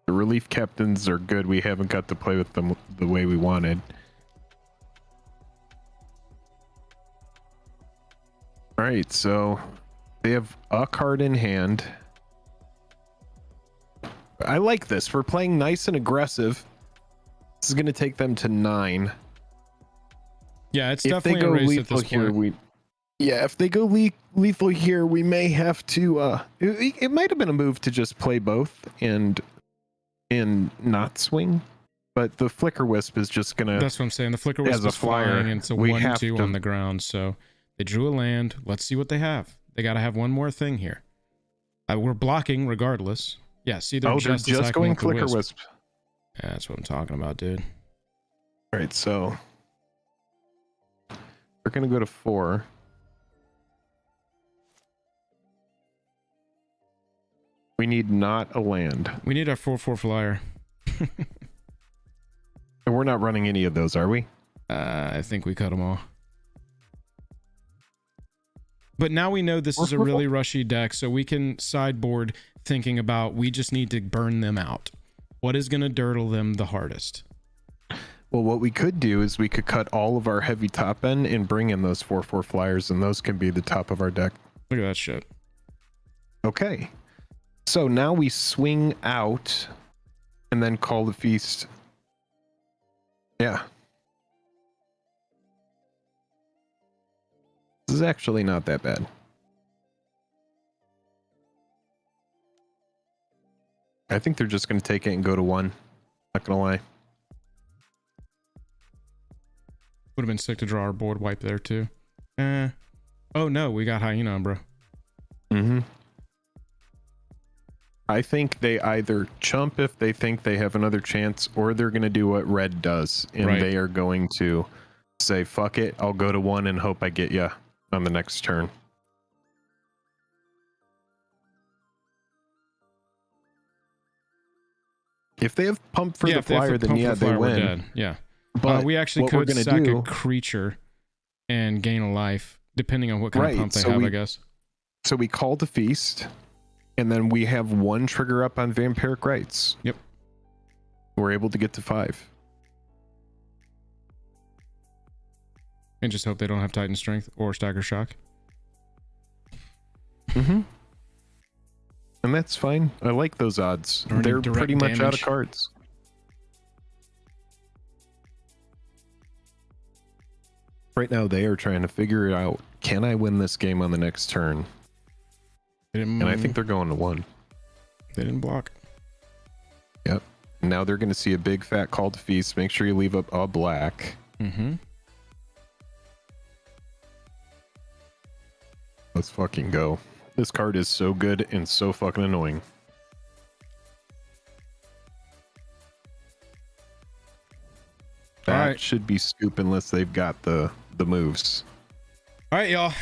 Speaker 2: The relief captains are good. We haven't got to play with them the way we wanted. All right, so they have a card in hand. I like this. We're playing nice and aggressive. This is going to take them to 9.
Speaker 1: Yeah, it's
Speaker 2: If they
Speaker 1: definitely
Speaker 2: go
Speaker 1: a race at
Speaker 2: lethal
Speaker 1: this
Speaker 2: here,
Speaker 1: point.
Speaker 2: if they go lethal here, we may have to. It might have been a move to just play both and not swing, but the flicker wisp is just gonna.
Speaker 1: That's what I'm saying. The flicker wisp
Speaker 2: as a
Speaker 1: is flying,
Speaker 2: flyer,
Speaker 1: and it's a
Speaker 2: we
Speaker 1: 1/2
Speaker 2: have to-
Speaker 1: on the ground. So they drew a land. Let's see what they have. They got to have one more thing here. We're blocking regardless. Yeah, see, they're just
Speaker 2: just going
Speaker 1: with the
Speaker 2: flicker wisp.
Speaker 1: Yeah, that's what I'm talking about, dude.
Speaker 2: All right, so we're gonna go to 4. We need not a land,
Speaker 1: We need our 4/4 flyer.
Speaker 2: and we're not running any of those, are we?
Speaker 1: I think we cut them all. But now we know this is a
Speaker 2: 4/4?
Speaker 1: really rushy deck, so we can sideboard thinking about we just need to burn them out. What is going to dirtle them the hardest?
Speaker 2: Well, what we could do is we could cut all of our heavy top end and bring in those 4/4 flyers, and those can be the top of our deck.
Speaker 1: Look at that shit.
Speaker 2: Okay. So now we swing out and then call the feast. Yeah. This is actually not that bad. I think they're just going to take it and go to 1. Not going to lie.
Speaker 1: Would have been sick to draw our board wipe there too. Oh no, we got hyena, bro.
Speaker 2: Mm-hmm. I think they either chump if they think they have another chance, or they're going to do what red does, and
Speaker 1: Right.
Speaker 2: they are going to say, fuck it, I'll go to 1 and hope I get you on the next turn. If they have pump for the
Speaker 1: if they have
Speaker 2: flyer,
Speaker 1: to
Speaker 2: then
Speaker 1: pump
Speaker 2: yeah,
Speaker 1: the
Speaker 2: they
Speaker 1: flyer, we're
Speaker 2: win.
Speaker 1: dead. Yeah.
Speaker 2: But
Speaker 1: we actually
Speaker 2: what we're
Speaker 1: could
Speaker 2: gonna
Speaker 1: sack
Speaker 2: do,
Speaker 1: a creature and gain a life, depending on what kind
Speaker 2: Right,
Speaker 1: of pump they
Speaker 2: so
Speaker 1: have,
Speaker 2: we-
Speaker 1: I guess.
Speaker 2: so we call the feast, and then we have 1 trigger up on Vampiric Rites.
Speaker 1: Yep.
Speaker 2: We're able to get to 5.
Speaker 1: And just hope they don't have Titan Strength or Stagger Shock.
Speaker 2: Mm-hmm. And that's fine. I like those odds.
Speaker 1: Or any
Speaker 2: They're
Speaker 1: direct
Speaker 2: pretty much out of
Speaker 1: damage.
Speaker 2: cards. Right now, they are trying to figure it out. Can I win this game on the next turn? And I think they're going to 1.
Speaker 1: they didn't block.
Speaker 2: Yep. Now they're going to see a big fat call to feast. Make sure you leave up a black.
Speaker 1: Mm-hmm.
Speaker 2: Let's fucking go. This card is so good and so fucking annoying. That
Speaker 1: Alright.
Speaker 2: should be scoop unless they've got the moves.
Speaker 1: All right, y'all.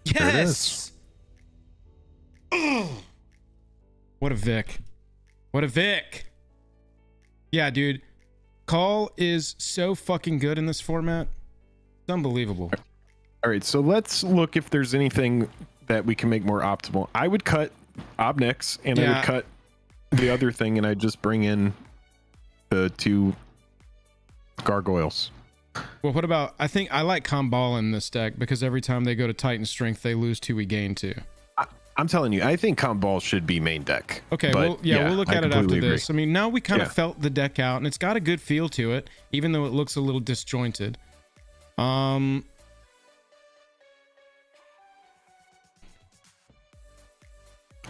Speaker 2: There it
Speaker 1: Yes. Oh, what a Vic. What a Vic. Yeah, dude. Call is so fucking good in this format. It's unbelievable.
Speaker 2: All right, so let's look if there's anything that we can make more optimal. I would cut Obnix, and I
Speaker 1: Yeah.
Speaker 2: would cut the other thing, and I'd just bring in the 2 gargoyles.
Speaker 1: Well, what about, I think I like Comball in this deck because every time they go to Titan Strength, they lose 2, we gain 2.
Speaker 2: I'm telling you, I think Comball should be main deck.
Speaker 1: Okay,
Speaker 2: but
Speaker 1: well, yeah, we'll look
Speaker 2: I
Speaker 1: at it after
Speaker 2: completely
Speaker 1: this. I mean, now we kind of
Speaker 2: Yeah.
Speaker 1: felt the deck out, and it's got a good feel to it, even though it looks a little disjointed.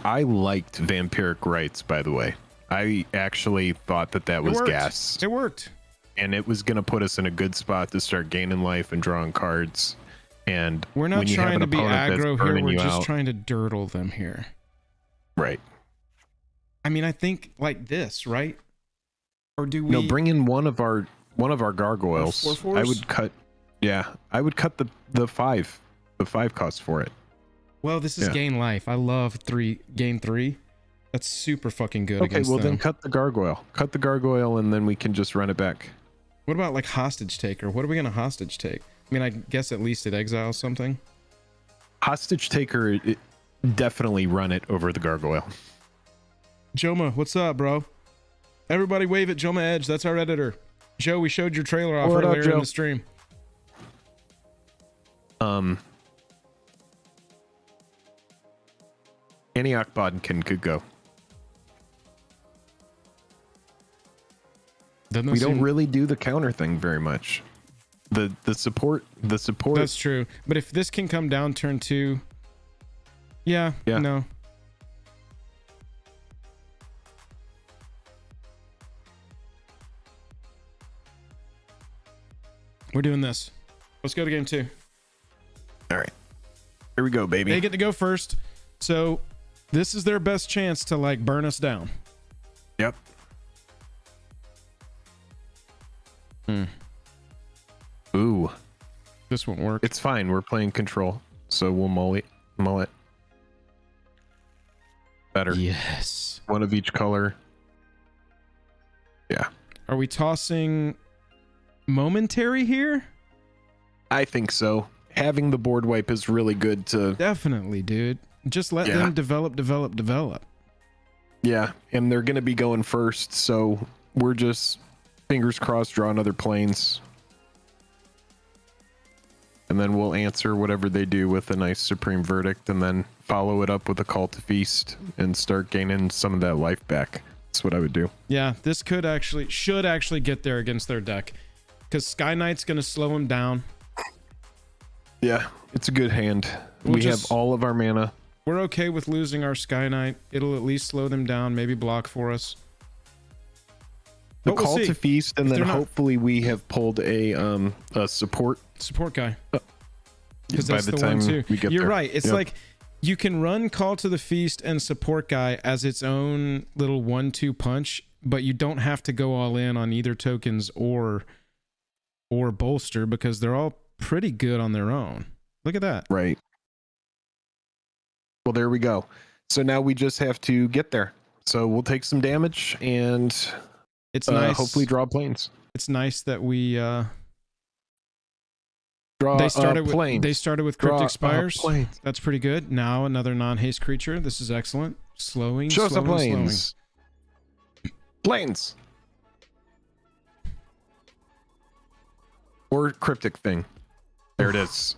Speaker 2: I liked Vampiric Rites, by the way. I actually thought that was
Speaker 1: worked.
Speaker 2: gas,
Speaker 1: It worked.
Speaker 2: and it was going to put us in a good spot to start gaining life and drawing cards. And
Speaker 1: We're not
Speaker 2: when you have
Speaker 1: trying
Speaker 2: an
Speaker 1: to be
Speaker 2: opponent that's
Speaker 1: aggro here.
Speaker 2: burning
Speaker 1: We're
Speaker 2: you
Speaker 1: just
Speaker 2: out-
Speaker 1: trying to dirtle them here.
Speaker 2: Right.
Speaker 1: I mean, I think like this, right? Or do we?
Speaker 2: No, bring in one of our gargoyles.
Speaker 1: 4/4s?
Speaker 2: I would cut. Yeah, I would cut the 5 cost for it.
Speaker 1: Well, this is
Speaker 2: Yeah.
Speaker 1: gain life. I love gain 3. That's super fucking good.
Speaker 2: Okay,
Speaker 1: against
Speaker 2: well
Speaker 1: them.
Speaker 2: then cut the gargoyle. Cut the gargoyle, and then we can just run it back.
Speaker 1: What about like hostage taker? What are we gonna hostage take? I mean, I guess at least it exiles something.
Speaker 2: Hostage taker, definitely run it over the gargoyle.
Speaker 1: Joma, what's up, bro? Everybody wave at Joma Edge. That's our editor. Joe, we showed your trailer off
Speaker 2: What up,
Speaker 1: earlier in
Speaker 2: Joe?
Speaker 1: the stream.
Speaker 2: Antioch Bodkin could go.
Speaker 1: Doesn't
Speaker 2: We
Speaker 1: seem-
Speaker 2: don't really do the counter thing very much. The support.
Speaker 1: That's true. But if this can come down turn 2, yeah. No. We're doing this. Let's go to game 2.
Speaker 2: All right, here we go, baby.
Speaker 1: They get to go first. So this is their best chance to like burn us down.
Speaker 2: Yep. Ooh,
Speaker 1: This won't work.
Speaker 2: it's fine. We're playing control, so we'll mull it. Better.
Speaker 1: Yes.
Speaker 2: One of each color. Yeah,
Speaker 1: Are we tossing momentary here?
Speaker 2: I think so. Having the board wipe is really good to.
Speaker 1: Definitely, dude. Just let
Speaker 2: Yeah.
Speaker 1: them develop.
Speaker 2: Yeah, and they're gonna be going first, so we're just fingers crossed, draw another planes. And then we'll answer whatever they do with a nice supreme verdict, and then follow it up with a call to feast and start gaining some of that life back. That's what I would do.
Speaker 1: Yeah, this should actually get there against their deck. Because Sky Knight's going to slow them down.
Speaker 2: Yeah, it's a good hand.
Speaker 1: We'll
Speaker 2: we
Speaker 1: just-
Speaker 2: have all of our mana.
Speaker 1: We're okay with losing our Sky Knight. It'll at least slow them down, maybe block for us.
Speaker 2: The
Speaker 1: But we'll
Speaker 2: call
Speaker 1: see.
Speaker 2: to feast, and
Speaker 1: If
Speaker 2: then
Speaker 1: they're not-
Speaker 2: hopefully we have pulled a support.
Speaker 1: Support guy. Because
Speaker 2: by
Speaker 1: that's
Speaker 2: the
Speaker 1: the
Speaker 2: time
Speaker 1: one too.
Speaker 2: we get
Speaker 1: You're
Speaker 2: there.
Speaker 1: right. It's
Speaker 2: Yep.
Speaker 1: like you can run Call to the Feast and Support Guy as its own little 1-2 punch, but you don't have to go all in on either tokens or bolster because they're all pretty good on their own. Look at that.
Speaker 2: Right. Well, there we go. So now we just have to get there. So we'll take some damage and
Speaker 1: It's nice.
Speaker 2: hopefully draw planes.
Speaker 1: It's nice that we
Speaker 2: Draw
Speaker 1: they started
Speaker 2: planes.
Speaker 1: with
Speaker 2: Draw
Speaker 1: Cryptic Spires.
Speaker 2: planes.
Speaker 1: That's pretty good. Now another non-haste creature. This is excellent. Slowing.
Speaker 2: Show us the
Speaker 1: slowing.
Speaker 2: planes. Planes. Or cryptic thing. There it is.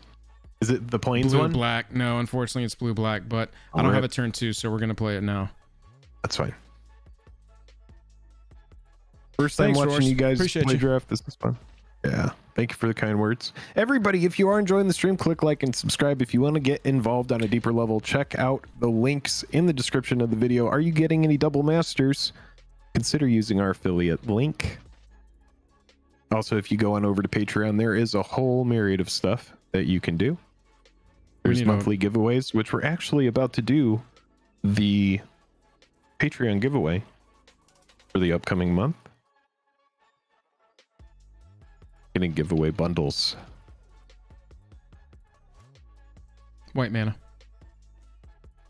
Speaker 2: Is it the planes
Speaker 1: Blue
Speaker 2: one?
Speaker 1: black. No, unfortunately it's blue black, but I don't
Speaker 2: Rip.
Speaker 1: have a turn 2, so we're gonna play it now.
Speaker 2: That's fine. First time
Speaker 1: Thanks,
Speaker 2: watching
Speaker 1: Roars.
Speaker 2: you guys
Speaker 1: Appreciate
Speaker 2: play
Speaker 1: you.
Speaker 2: draft. This is fun. Yeah. Thank you for the kind words. Everybody, if you are enjoying the stream, click like and subscribe. If you want to get involved on a deeper level, check out the links in the description of the video. Are you getting any double masters? Consider using our affiliate link. Also, if you go on over to Patreon, there is a whole myriad of stuff that you can do. There's
Speaker 1: need to-
Speaker 2: monthly giveaways, which we're actually about to do the Patreon giveaway for the upcoming month. Gonna give away bundles.
Speaker 1: White mana.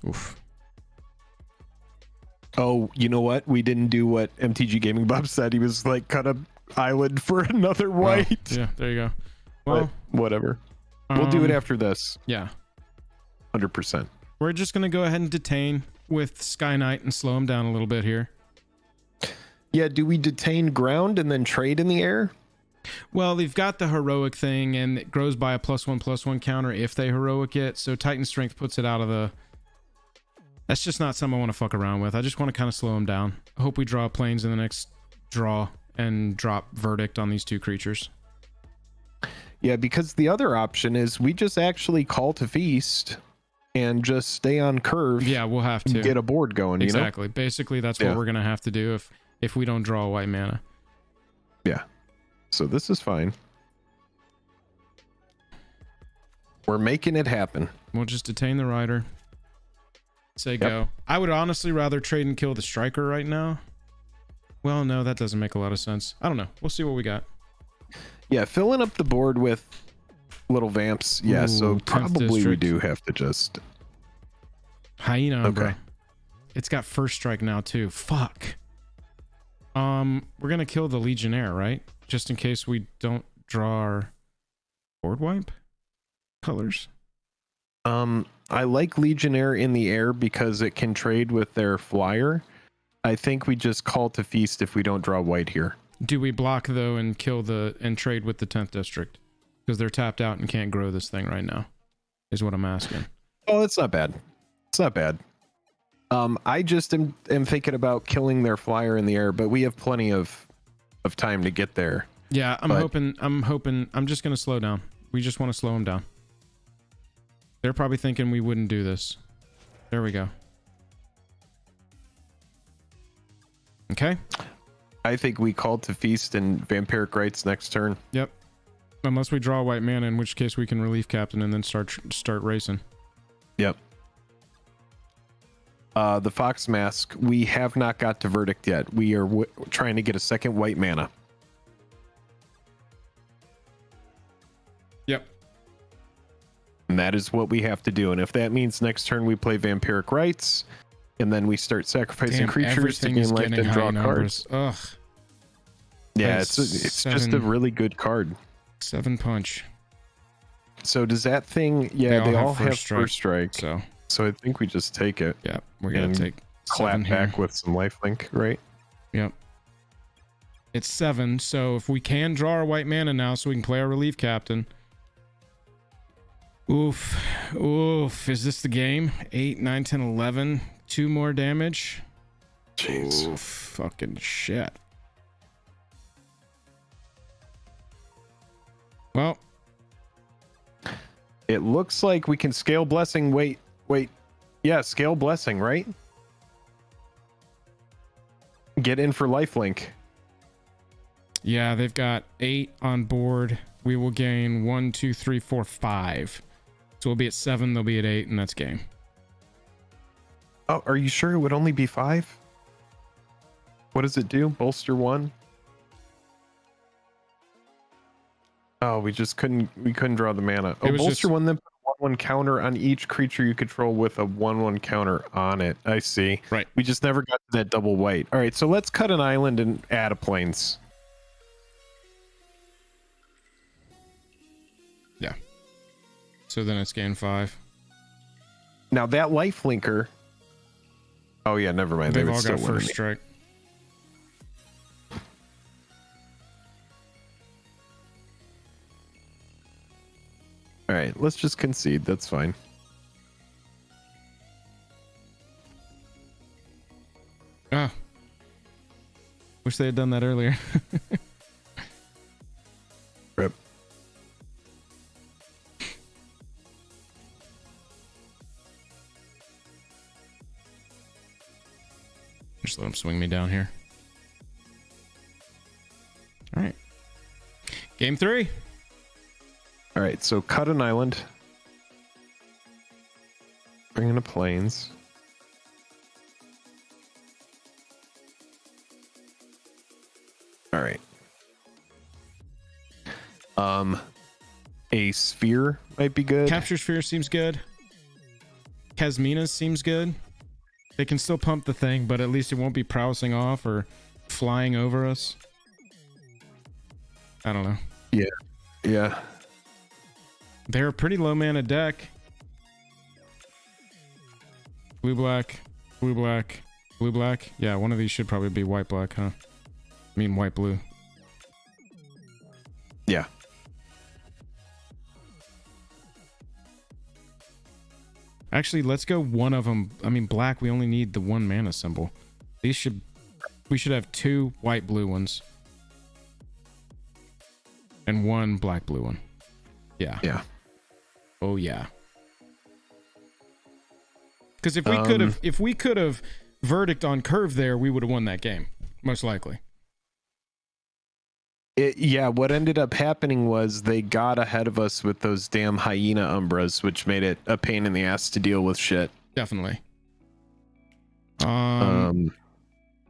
Speaker 1: Oof.
Speaker 2: Oh, you know what? We didn't do what MTG Gaming Bob said. He was like, cut a island for another white.
Speaker 1: Wow. Yeah, there you go.
Speaker 2: But
Speaker 1: Well,
Speaker 2: whatever. We'll do it
Speaker 1: um,
Speaker 2: after this.
Speaker 1: Yeah.
Speaker 2: 100%.
Speaker 1: We're just going to go ahead and detain with Sky Knight and slow him down a little bit here.
Speaker 2: Yeah, do we detain ground and then trade in the air?
Speaker 1: Well, they've got the heroic thing, and it grows by a +1/+1 counter if they heroic it. So Titan Strength puts it out of the... That's just not something I want to fuck around with. I just want to kind of slow him down. I hope we draw planes in the next draw and drop Verdict on these two creatures.
Speaker 2: Yeah, because the other option is we just actually call to feast and just stay on curve.
Speaker 1: Yeah, we'll have
Speaker 2: and
Speaker 1: to.
Speaker 2: get a board going,
Speaker 1: Exactly. Basically, that's
Speaker 2: Yeah.
Speaker 1: what we're going to have to do if we don't draw a white mana.
Speaker 2: Yeah. So this is fine. We're making it happen.
Speaker 1: We'll just detain the rider. say go. I would honestly rather trade and kill the striker right now. Well, no, that doesn't make a lot of sense. I don't know. We'll see what we got.
Speaker 2: Yeah, filling up the board with little vamps. Yeah,
Speaker 1: Ooh,
Speaker 2: so
Speaker 1: 10th
Speaker 2: probably we
Speaker 1: district.
Speaker 2: do have to just...
Speaker 1: Hyena Umbra.
Speaker 2: Okay.
Speaker 1: It's got first strike now too. Fuck. We're gonna kill the Legionnaire, right? Just in case we don't draw our board wipe colors.
Speaker 2: I like Legionnaire in the air because it can trade with their flyer. I think we just call to feast if we don't draw white here.
Speaker 1: Do we block though and kill the and trade with the 10th district? Because they're tapped out and can't grow this thing right now. Is what I'm asking.
Speaker 2: Oh, that's not bad. It's not bad. I just am thinking about killing their flyer in the air, but we have plenty of time to get there.
Speaker 1: Yeah, I'm hoping I'm just gonna slow down. We just want to slow them down. They're probably thinking we wouldn't do this. There we go. Okay.
Speaker 2: I think we called to feast and vampiric rites next turn.
Speaker 1: Yep. Unless we draw white mana, in which case we can relief captain and then start racing.
Speaker 2: Yep. The Fox Mask, we have not got to verdict yet. We are trying to get a second white mana.
Speaker 1: Yep.
Speaker 2: And that is what we have to do. And if that means next turn we play vampiric rites, and then we start sacrificing
Speaker 1: Damn,
Speaker 2: creatures to
Speaker 1: everything
Speaker 2: gain
Speaker 1: is
Speaker 2: life
Speaker 1: getting
Speaker 2: and draw
Speaker 1: high
Speaker 2: cards.
Speaker 1: numbers. Ugh.
Speaker 2: Yeah,
Speaker 1: That's
Speaker 2: it's just a really good card.
Speaker 1: 7 punch.
Speaker 2: So does that thing? Yeah, they all have first strike. So I think we just take it.
Speaker 1: Yeah, we're gonna
Speaker 2: And
Speaker 1: take
Speaker 2: clap
Speaker 1: 7
Speaker 2: back
Speaker 1: here.
Speaker 2: with some lifelink, right?
Speaker 1: Yep. It's 7, so if we can draw our white mana now so we can play our relief captain. Oof. Oof. Is this the game? 8, 9, 10, 11. 2 more damage.
Speaker 2: Jeez.
Speaker 1: Oof. Fucking shit. Well,
Speaker 2: It looks like we can scale blessing. Wait. Yeah, scale blessing, right? Get in for lifelink.
Speaker 1: yeah, they've got 8 on board. We will gain 1, 2, 3, 4, 5. So we'll be at 7, they'll be at 8, and that's game.
Speaker 2: Oh, are you sure it would only be 5? What does it do? Bolster 1? Oh, we couldn't draw the mana. Oh,
Speaker 1: It was
Speaker 2: bolster
Speaker 1: just-
Speaker 2: 1, then put a 1/1 counter on each creature you control with a 1/1 counter on it. I see.
Speaker 1: Right.
Speaker 2: We just never got to that double white. All right, so let's cut an island and add a plains.
Speaker 1: Yeah. So then it's gain 5.
Speaker 2: Now that life linker. Oh yeah, never mind.
Speaker 1: They've
Speaker 2: They would
Speaker 1: all
Speaker 2: still
Speaker 1: got
Speaker 2: win
Speaker 1: first
Speaker 2: me.
Speaker 1: strike.
Speaker 2: All right, let's just concede. That's fine.
Speaker 1: Ah. Wish they had done that earlier.
Speaker 2: Rip.
Speaker 1: Just let him swing me down here. All right. Game 3.
Speaker 2: All right, so cut an island. Bring in a plains. All right. A sphere might be good.
Speaker 1: Capture Sphere seems good. Kasmina's seems good. They can still pump the thing, but at least it won't be prowessing off or flying over us. I don't know.
Speaker 2: Yeah.
Speaker 1: They're a pretty low mana deck. Blue black, blue black, blue black. Yeah, one of these should probably be white black, huh? I mean white blue.
Speaker 2: Yeah.
Speaker 1: Actually, let's go one of them. I mean black, we only need the 1 mana symbol. We should have 2 white blue ones. And 1 black blue one. Yeah.
Speaker 2: Yeah.
Speaker 1: Oh yeah. Because if we could have verdict on curve there, we would have won that game, most likely.
Speaker 2: Yeah, what ended up happening was they got ahead of us with those damn hyena umbras, which made it a pain in the ass to deal with shit.
Speaker 1: Definitely.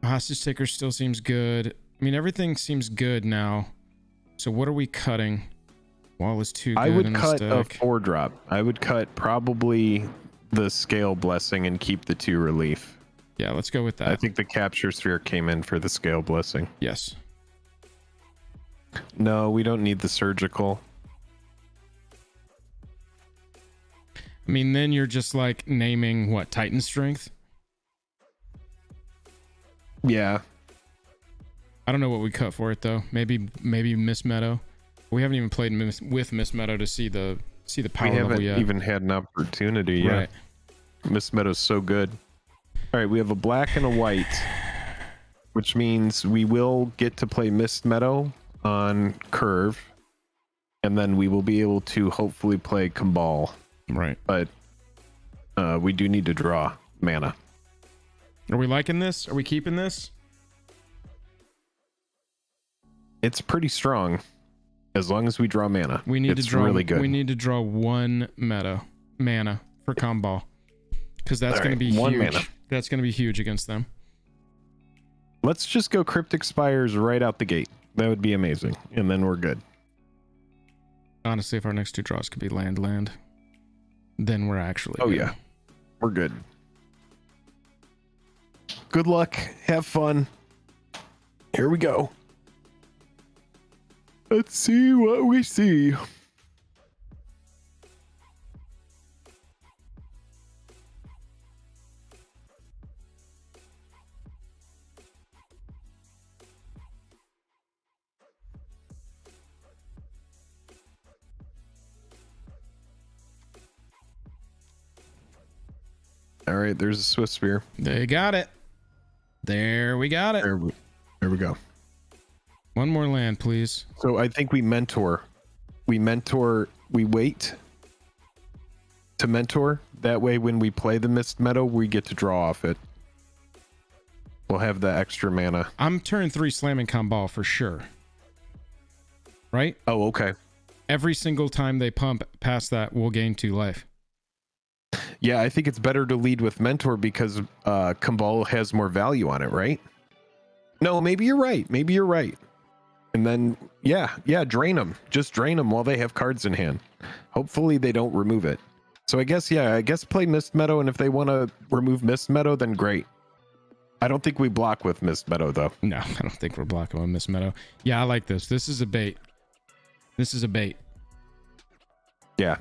Speaker 1: Hostage taker still seems good. I mean, everything seems good now. So what are we cutting? Wall is too good.
Speaker 2: I would
Speaker 1: in the
Speaker 2: cut a
Speaker 1: stack.
Speaker 2: 4-drop. I would cut probably the scale blessing and keep the 2 relief.
Speaker 1: Yeah, let's go with that.
Speaker 2: I think the capture sphere came in for the scale blessing.
Speaker 1: Yes.
Speaker 2: No, we don't need the surgical.
Speaker 1: I mean, then you're just like naming what? Titan strength?
Speaker 2: Yeah.
Speaker 1: I don't know what we cut for it though. Maybe Miss Meadow. We haven't even played with Miss Meadow to see the power
Speaker 2: We haven't
Speaker 1: level yet.
Speaker 2: even had an opportunity yet.
Speaker 1: Right.
Speaker 2: Miss Meadow's so good. All right, we have a black and a white, which means we will get to play Miss Meadow on curve, and then we will be able to hopefully play Cabal.
Speaker 1: Right.
Speaker 2: But we do need to draw mana.
Speaker 1: Are we liking this? Are we keeping this?
Speaker 2: It's pretty strong as long as we draw mana.
Speaker 1: We need
Speaker 2: it's
Speaker 1: to draw
Speaker 2: really good.
Speaker 1: We need to draw 1 mana for Comball. Because that's going to be
Speaker 2: one
Speaker 1: huge.
Speaker 2: mana.
Speaker 1: That's going to be huge against them.
Speaker 2: Let's just go Cryptic Spires right out the gate. That would be amazing. And then we're good.
Speaker 1: Honestly, if our next 2 draws could be land, then we're actually
Speaker 2: Oh
Speaker 1: good.
Speaker 2: yeah. We're good. Good luck. Have fun. Here we go. Let's see what we see. All right, there's a Swift Spear.
Speaker 1: They got it. There we got it.
Speaker 2: There we go.
Speaker 1: 1 more land, please.
Speaker 2: So I think we mentor. We wait to mentor. That way when we play the Mist Meadow, we get to draw off it. We'll have the extra mana.
Speaker 1: I'm turn 3 slamming Comball for sure. Right?
Speaker 2: Oh, okay.
Speaker 1: Every single time they pump past that, we'll gain 2 life.
Speaker 2: Yeah, I think it's better to lead with Mentor because Cabal has more value on it, right? No, maybe you're right. And then, yeah, drain them. Just drain them while they have cards in hand. Hopefully they don't remove it. So I guess play Mist Meadow, and if they want to remove Mist Meadow, then great. I don't think we block with Mist Meadow, though.
Speaker 1: No, I don't think we're blocking on Miss Meadow. Yeah, I like this. This is a bait.
Speaker 2: Yeah.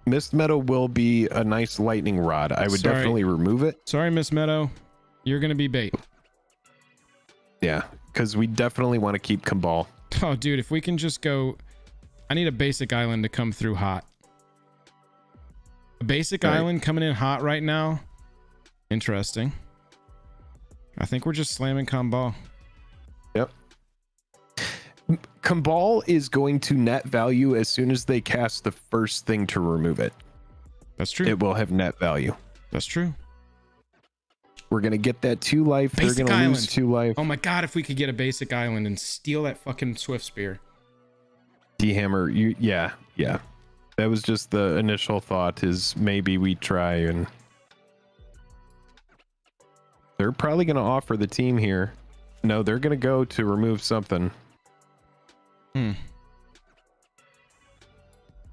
Speaker 2: Mist Meadow will be a nice lightning rod. I would definitely remove it.
Speaker 1: Sorry, Miss Meadow. You're going to be bait.
Speaker 2: Yeah, because we definitely want to keep Cabal.
Speaker 1: Oh, dude, if we can just go... I need a basic island to come through hot. A basic island coming in hot right now. Interesting. I think we're just slamming Comball.
Speaker 2: Yep. Cabal is going to net value as soon as they cast the first thing to remove it.
Speaker 1: That's true.
Speaker 2: It will have net value.
Speaker 1: That's true.
Speaker 2: We're going to get that 2 life.
Speaker 1: Basic
Speaker 2: They're going to lose
Speaker 1: island.
Speaker 2: 2 life.
Speaker 1: Oh my god, if we could get a basic island and steal that fucking Swift Spear.
Speaker 2: D-Hammer, yeah. That was just the initial thought, is maybe we try, and they're probably going to offer the team here. No, they're going to go to remove something.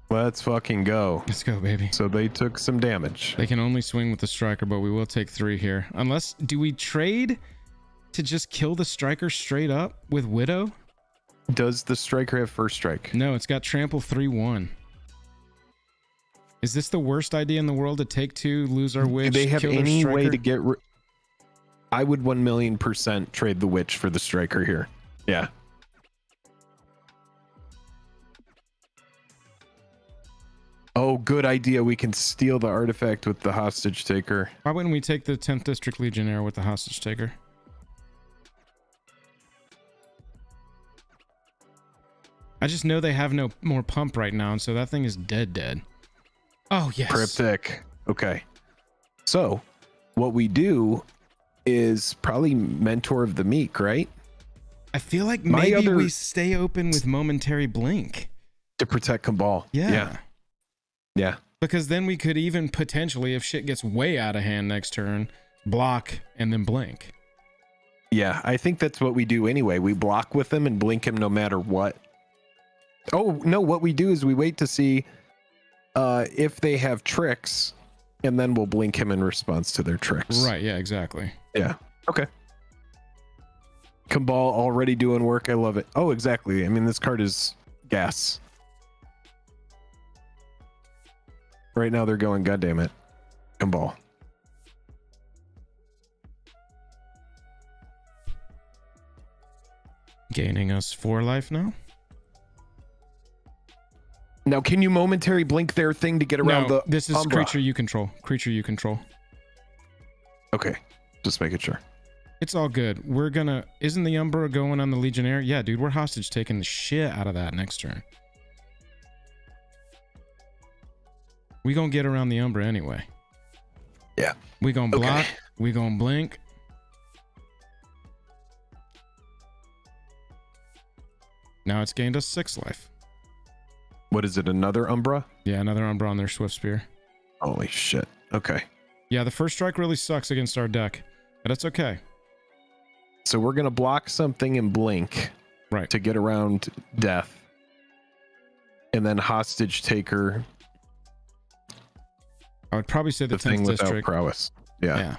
Speaker 2: Let's fucking go.
Speaker 1: Let's go, baby.
Speaker 2: So they took some damage.
Speaker 1: They can only swing with the striker, but we will take 3 here. Unless, do we trade to just kill the striker straight up with Widow?
Speaker 2: Does the striker have first strike?
Speaker 1: No, it's got trample 3/1. Is this the worst idea in the world to take 2, lose our witch?
Speaker 2: Do they have
Speaker 1: kill their
Speaker 2: any way
Speaker 1: striker?
Speaker 2: to get I would 1,000,000% trade the witch for the striker here. Yeah. Oh, good idea. We can steal the artifact with the hostage taker.
Speaker 1: Why wouldn't we take the 10th District Legionnaire with the hostage taker? I just know they have no more pump right now, and so that thing is dead. Oh, yes.
Speaker 2: Cryptic. Okay. So, what we do is probably Mentor of the Meek, right?
Speaker 1: I feel like maybe we stay open with Momentary Blink.
Speaker 2: To protect Cabal.
Speaker 1: Yeah.
Speaker 2: Yeah.
Speaker 1: Because then we could even potentially, if shit gets way out of hand next turn, block, and then blink.
Speaker 2: Yeah, I think that's what we do anyway. We block with them and blink him no matter what. Oh, no, what we do is we wait to see if they have tricks, and then we'll blink him in response to their tricks.
Speaker 1: Right, yeah, exactly.
Speaker 2: Yeah, okay. Cabal already doing work. I love it. Oh, exactly. I mean, this card is gas. Right now they're going, God damn it. Cabal.
Speaker 1: Gaining us 4 life now.
Speaker 2: Now, can you momentary blink their thing to get around the
Speaker 1: this is
Speaker 2: Umbra?
Speaker 1: creature you control. Creature you control.
Speaker 2: Okay, just making sure.
Speaker 1: It's all good. We're gonna... Isn't the Umbra going on the Legionnaire? Yeah, dude, we're hostage taking the shit out of that next turn. We gonna get around the Umbra anyway.
Speaker 2: Yeah.
Speaker 1: We gonna block.
Speaker 2: Okay.
Speaker 1: We gonna blink. Now it's gained us 6 life.
Speaker 2: What is it, another Umbra?
Speaker 1: Yeah, another Umbra on their Swift Spear.
Speaker 2: Holy shit. Okay.
Speaker 1: Yeah, the first strike really sucks against our deck, but it's okay.
Speaker 2: So we're going to block something and blink.
Speaker 1: Right.
Speaker 2: To get around death. And then hostage taker.
Speaker 1: I would probably say the 10th
Speaker 2: thing without
Speaker 1: district.
Speaker 2: prowess. Yeah.
Speaker 1: Yeah.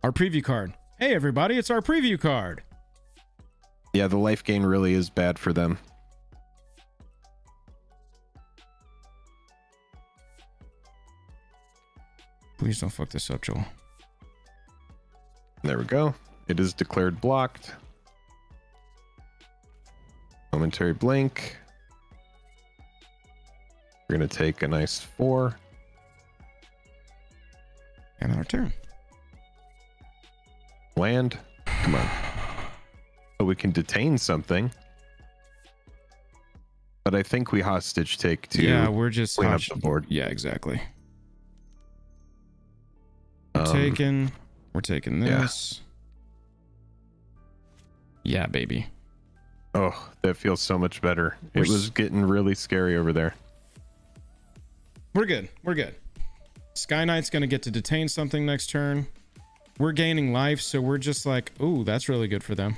Speaker 1: Our preview card. Hey, everybody, it's our preview card.
Speaker 2: Yeah, the life gain really is bad for them.
Speaker 1: Please don't fuck this up, Joel.
Speaker 2: There we go. It is declared blocked. Momentary blink. We're going to take a nice 4.
Speaker 1: And our turn.
Speaker 2: Land. Come on. So we can detain something. But I think we hostage take to
Speaker 1: we're just
Speaker 2: clean up the board.
Speaker 1: Yeah, exactly. We're taking this. Yeah, baby.
Speaker 2: Oh, that feels so much better. It was getting really scary over there.
Speaker 1: We're good. We're good. Sky Knight's going to get to detain something next turn. We're gaining life, so we're just like, ooh, that's really good for them.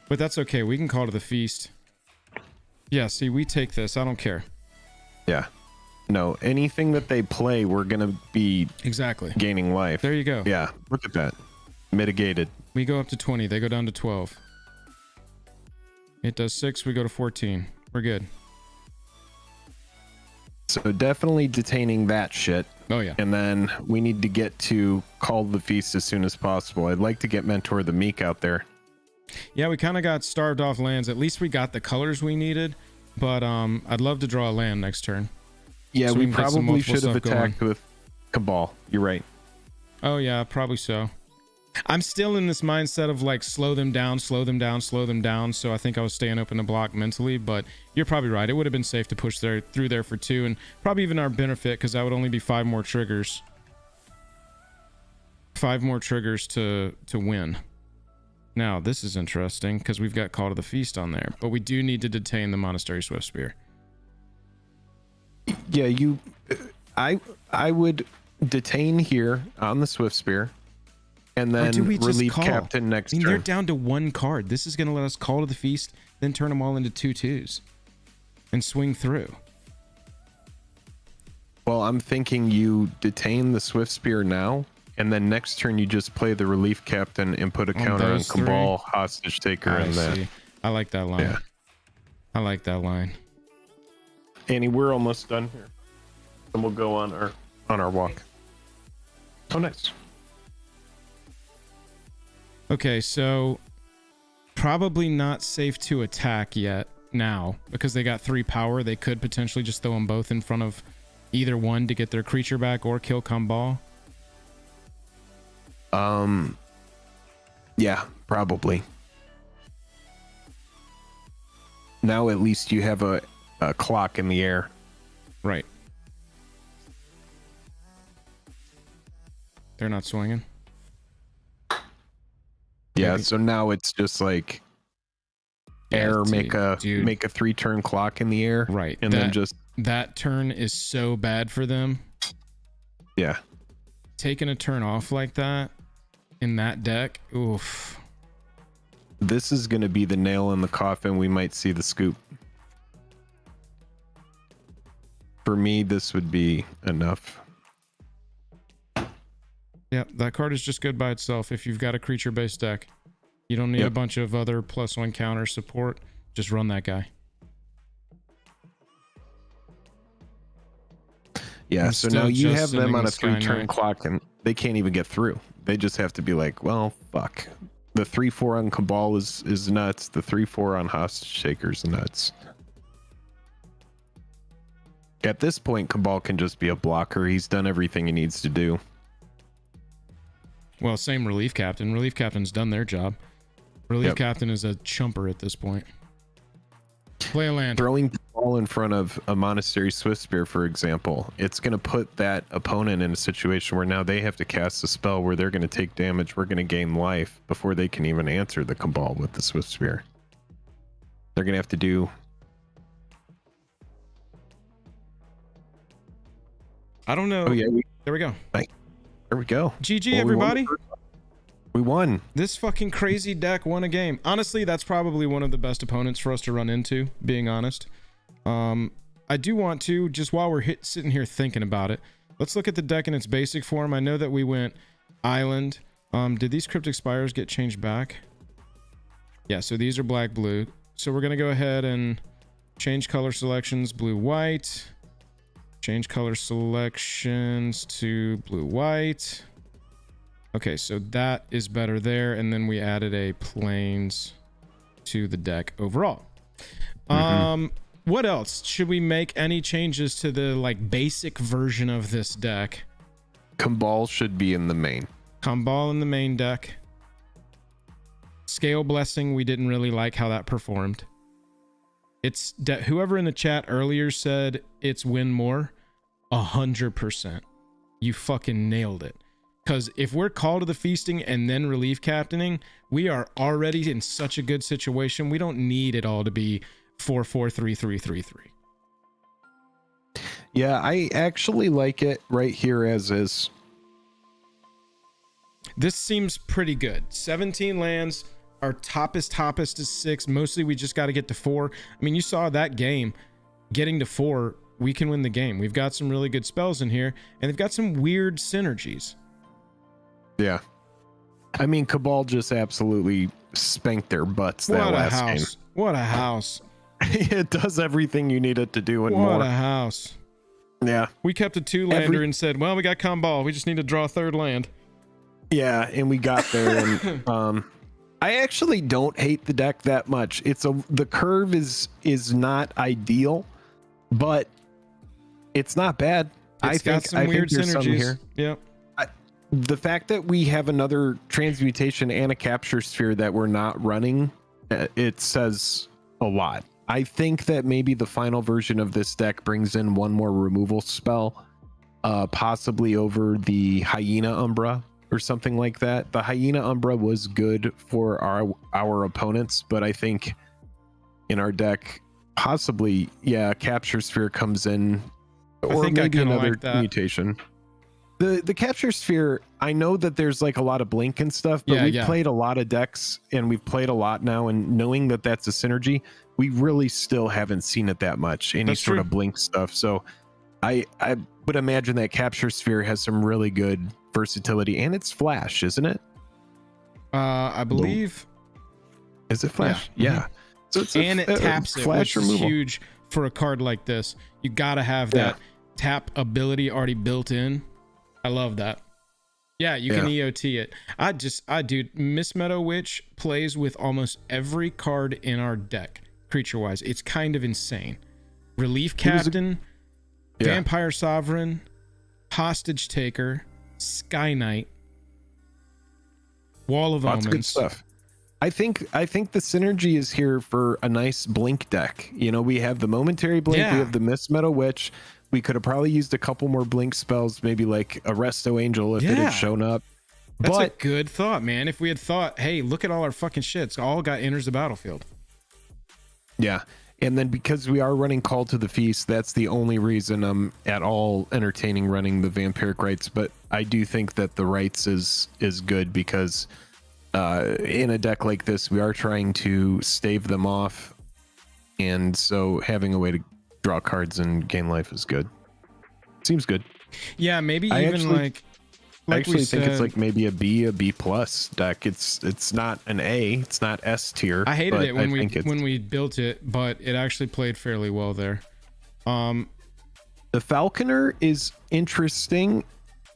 Speaker 1: But that's okay. We can call to the feast. Yeah, see, we take this. I don't care.
Speaker 2: Yeah. No, anything that they play, we're going to be
Speaker 1: exactly
Speaker 2: gaining life.
Speaker 1: There you go.
Speaker 2: Yeah, look at that. Mitigated.
Speaker 1: We go up to 20. They go down to 12. It does 6. We go to 14. We're good.
Speaker 2: So definitely detaining that shit.
Speaker 1: Oh, yeah.
Speaker 2: And then we need to get to Call the Feast as soon as possible. I'd like to get Mentor the Meek out there.
Speaker 1: Yeah, we kind of got starved off lands. At least we got the colors we needed. But I'd love to draw a land next turn.
Speaker 2: Yeah,
Speaker 1: so
Speaker 2: we
Speaker 1: can get some
Speaker 2: probably
Speaker 1: multiple
Speaker 2: should have
Speaker 1: stuff
Speaker 2: attacked
Speaker 1: going.
Speaker 2: with Cabal. You're right.
Speaker 1: Oh, yeah, probably so. I'm still in this mindset of like slow them down, slow them down, slow them down. So I think I was staying open to block mentally, but you're probably right. It would have been safe to push through there for 2 and probably even our benefit because that would only be 5 more triggers. 5 more triggers to win. Now, this is interesting because we've got Call to the Feast on there, but we do need to detain the Monastery Swift Spear.
Speaker 2: Yeah, I would detain here on the Swift Spear. And then relieve Captain next turn.
Speaker 1: They're down to 1 card. This is going to let us Call to the Feast, then turn them all into 2/2s and swing through.
Speaker 2: Well, I'm thinking you detain the Swift Spear now, and then next turn you just play the Relief Captain and put a counter on Cabal, Hostage Taker, and that.
Speaker 1: I like that line.
Speaker 2: Yeah.
Speaker 1: I like that line.
Speaker 2: Annie, we're almost done here. And we'll go on our walk. Oh, nice.
Speaker 1: Okay, so probably not safe to attack yet now because they got 3 power. They could potentially just throw them both in front of either one to get their creature back or kill Cabal.
Speaker 2: Yeah, probably. Now at least you have a clock in the air.
Speaker 1: Right. They're not swinging.
Speaker 2: Yeah, so now it's just like air, make a 3-turn clock in the air.
Speaker 1: Right.
Speaker 2: And then just
Speaker 1: that turn is so bad for them.
Speaker 2: Yeah.
Speaker 1: taking a turn off like that in that deck, oof.
Speaker 2: This is going to be the nail in the coffin. We might see the scoop. For me, this would be enough.
Speaker 1: Yeah, that card is just good by itself if you've got a creature-based deck. You don't need a bunch of other +1 counter support. Just run that guy.
Speaker 2: Yeah,
Speaker 1: I'm
Speaker 2: so
Speaker 1: still
Speaker 2: now you
Speaker 1: just
Speaker 2: have them
Speaker 1: sending
Speaker 2: on
Speaker 1: the
Speaker 2: a
Speaker 1: Sky
Speaker 2: 3-turn
Speaker 1: Knight.
Speaker 2: clock, and they can't even get through. They just have to be like, well, fuck. The 3/4 on Cabal is nuts. The 3/4 on Hostage Taker is nuts. At this point, Cabal can just be a blocker. He's done everything he needs to do.
Speaker 1: Well, same Relief Captain. Relief Captain's done their job. Relief
Speaker 2: Yep.
Speaker 1: Captain is a chumper at this point. Play a land.
Speaker 2: Throwing the ball in front of a Monastery Swiftspear, for example, it's going to put that opponent in a situation where now they have to cast a spell where they're going to take damage. We're going to gain life before they can even answer the Cabal with the Swiftspear. They're going to have to do...
Speaker 1: I don't know.
Speaker 2: Oh, yeah.
Speaker 1: There we go.
Speaker 2: There we go.
Speaker 1: GG,
Speaker 2: Well,
Speaker 1: everybody.
Speaker 2: We won.
Speaker 1: This fucking crazy deck won a game. Honestly, that's probably one of the best opponents for us to run into, being honest. I do want to, just while we're sitting here thinking about it, let's look at the deck in its basic form. I know that we went Island. Did these Cryptic Spires get changed back? Yeah, so these are black-blue. So we're going to go ahead and change color selections, blue-white. Change color selections to blue-white. Okay, so that is better there, and then we added a plains to the deck overall. What else? Should we make any changes to the like basic version of this deck?
Speaker 2: Cabal should be in the main.
Speaker 1: Cabal in the main deck. Scale Blessing, we didn't really like how that performed. It's whoever in the chat earlier said it's win more, 100%. You fucking nailed it. Because if we're Call to the Feasting and then Relief Captaining, we are already in such a good situation. We don't need it all to be 4-4-3-3-3-3.
Speaker 2: Yeah, I actually like it right here as is.
Speaker 1: This seems pretty good. 17 lands. Our toppest is 6. Mostly we just got to get to 4. I mean, you saw that game. Getting to 4, we can win the game. We've got some really good spells in here, and they've got some weird synergies.
Speaker 2: Yeah. I mean, Cabal just absolutely spanked their butts that last game.
Speaker 1: What a house.
Speaker 2: It does everything you need it to do and more.
Speaker 1: What a house.
Speaker 2: Yeah.
Speaker 1: We kept a 2-lander and said, well, we got Cabal. We just need to draw a 3rd land.
Speaker 2: Yeah, and we got there. And I actually don't hate the deck that much. The curve is not ideal, but it's not bad.
Speaker 1: I think some weird synergies
Speaker 2: here.
Speaker 1: Yep.
Speaker 2: The fact that we have another transmutation and a capture sphere that we're not running, it says a lot. I think that maybe the final version of this deck brings in one more removal spell, possibly over the Hyena Umbra or something like that. The Hyena Umbra was good for our opponents, but I think in our deck, possibly, yeah, capture sphere comes in, or maybe another mutation. The capture sphere, I know that there's like a lot of blink and stuff, but we've played a lot of decks and we've played a lot now, and knowing that that's a synergy, we really still haven't seen it that much, any sort of blink stuff. So I would imagine that capture sphere has some really good versatility, and it's flash, isn't it?
Speaker 1: I believe.
Speaker 2: Is it flash? Yeah. So it's
Speaker 1: and it taps it, which is huge for a card like this. You got to have that tap ability already built in. I love that. Yeah, you can EOT it. Dude, Miss Meadow Witch plays with almost every card in our deck, creature-wise. It's kind of insane. Relief Captain, Vampire Sovereign, Hostage Taker, Sky Knight, Wall of Omens.
Speaker 2: Good stuff. I think the synergy is here for a nice blink deck. You know, we have the momentary blink, we have the Miss Meadow Witch. We could have probably used a couple more blink spells, maybe like a Resto Angel if it had shown up.
Speaker 1: That's a good thought, man. If we had thought, hey, look at all our fucking shit. It's all got enters the battlefield.
Speaker 2: Yeah. And then because we are running Call to the Feast, that's the only reason I'm at all entertaining running the Vampiric Rites. But I do think that the Rites is good because in a deck like this, we are trying to stave them off. And so having a way to draw cards and gain life is good. Seems good.
Speaker 1: Yeah, maybe
Speaker 2: I
Speaker 1: even
Speaker 2: actually- I actually
Speaker 1: we
Speaker 2: think
Speaker 1: said,
Speaker 2: it's like maybe a B plus deck. It's not an A. It's not S tier.
Speaker 1: I hated
Speaker 2: but
Speaker 1: it when
Speaker 2: I think
Speaker 1: when we built it, but it actually played fairly well there.
Speaker 2: the Falconer is interesting.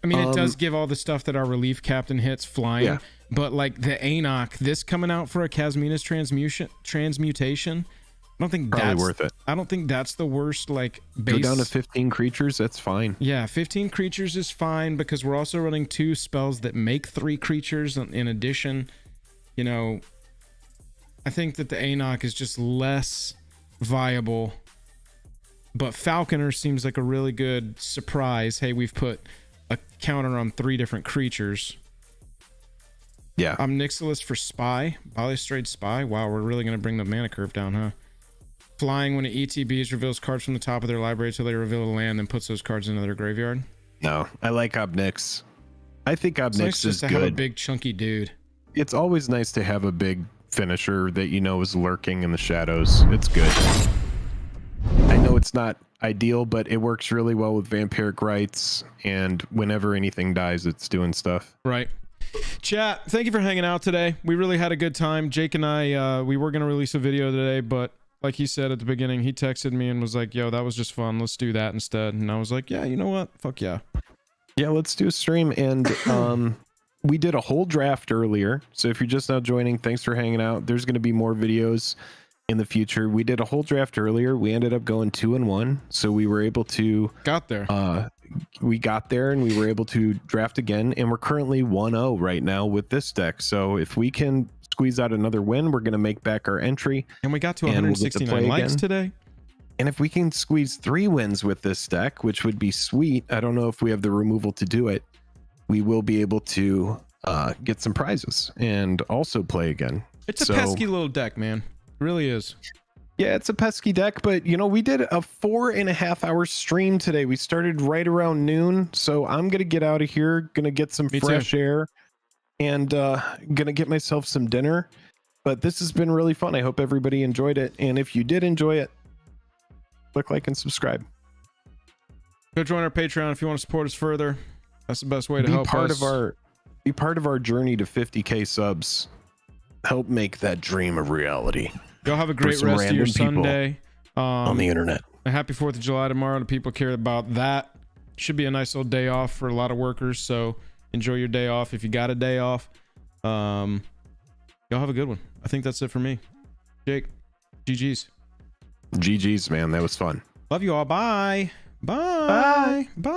Speaker 1: I mean, it does give all the stuff that our relief captain hits flying,
Speaker 2: Yeah.
Speaker 1: but like the Anok, this coming out for a Casmina's transmutation, I don't think
Speaker 2: Probably
Speaker 1: that's
Speaker 2: worth it.
Speaker 1: I don't think that's the worst like base.
Speaker 2: Go down to 15 creatures. That's fine.
Speaker 1: Yeah, 15 creatures is fine because we're also running 2 spells that make 3 creatures in addition. You know, I think that the Anok is just less viable, but Falconer seems like a really good surprise. Hey, we've put a counter on 3 different creatures.
Speaker 2: Yeah.
Speaker 1: Nixilus for Spy, Balustrade Spy. Wow, we're really going to bring the mana curve down, huh? Flying when it ETBs reveals cards from the top of their library until they reveal a land, then puts those cards into their graveyard.
Speaker 2: No, I like Obnix. I think
Speaker 1: It's nice
Speaker 2: Obnix
Speaker 1: just
Speaker 2: is
Speaker 1: to have a
Speaker 2: good.
Speaker 1: big chunky dude.
Speaker 2: It's always nice to have a big finisher that you know is lurking in the shadows. It's good. I know it's not ideal, but it works really well with Vampiric Rites, and whenever anything dies, it's doing stuff.
Speaker 1: Right. Chat, thank you for hanging out today. We really had a good time. Jake and I, we were going to release a video today, but like he said at the beginning, he texted me and was like, yo, that was just fun. Let's do that instead. And I was like, yeah, you know what? Fuck yeah.
Speaker 2: Yeah, let's do a stream. And we did a whole draft earlier. So if you're just now joining, thanks for hanging out. There's going to be more videos in the future. We did a whole draft earlier. We ended up going 2-1. So we were able to
Speaker 1: Got there.
Speaker 2: we got there and we were able to draft again. And we're currently 1-0 right now with this deck. So if we can squeeze out another win, we're going to make back our entry.
Speaker 1: And we got to
Speaker 2: and we'll get to
Speaker 1: 169
Speaker 2: play
Speaker 1: likes
Speaker 2: again.
Speaker 1: today.
Speaker 2: And if we can squeeze 3 wins with this deck, which would be sweet, I don't know if we have the removal to do it, we will be able to get some prizes and also play again.
Speaker 1: It's a pesky little deck, man. It really is.
Speaker 2: Yeah, it's a pesky deck, but you know, we did a 4.5 hour stream today. We started right around noon, so I'm gonna get out of here, gonna get some
Speaker 1: Me
Speaker 2: fresh air, and gonna get myself some dinner. But this has been really fun. I hope everybody enjoyed it, and if you did enjoy it, click like and subscribe.
Speaker 1: Go join our Patreon if you want to support us further. That's the best way to
Speaker 2: Be
Speaker 1: help
Speaker 2: part
Speaker 1: us.
Speaker 2: be part of our journey to 50k subs. Help make that dream a reality.
Speaker 1: Y'all have a great
Speaker 2: some
Speaker 1: rest of your
Speaker 2: random people
Speaker 1: Sunday.
Speaker 2: On the internet.
Speaker 1: A happy 4th of July tomorrow to people care about that. Should be a nice little day off for a lot of workers, so enjoy your day off if you got a day off. Y'all have a good one. I think that's it for me. Jake, GG's.
Speaker 2: GG's, man. That was fun.
Speaker 1: Love you all. Bye. Bye. Bye.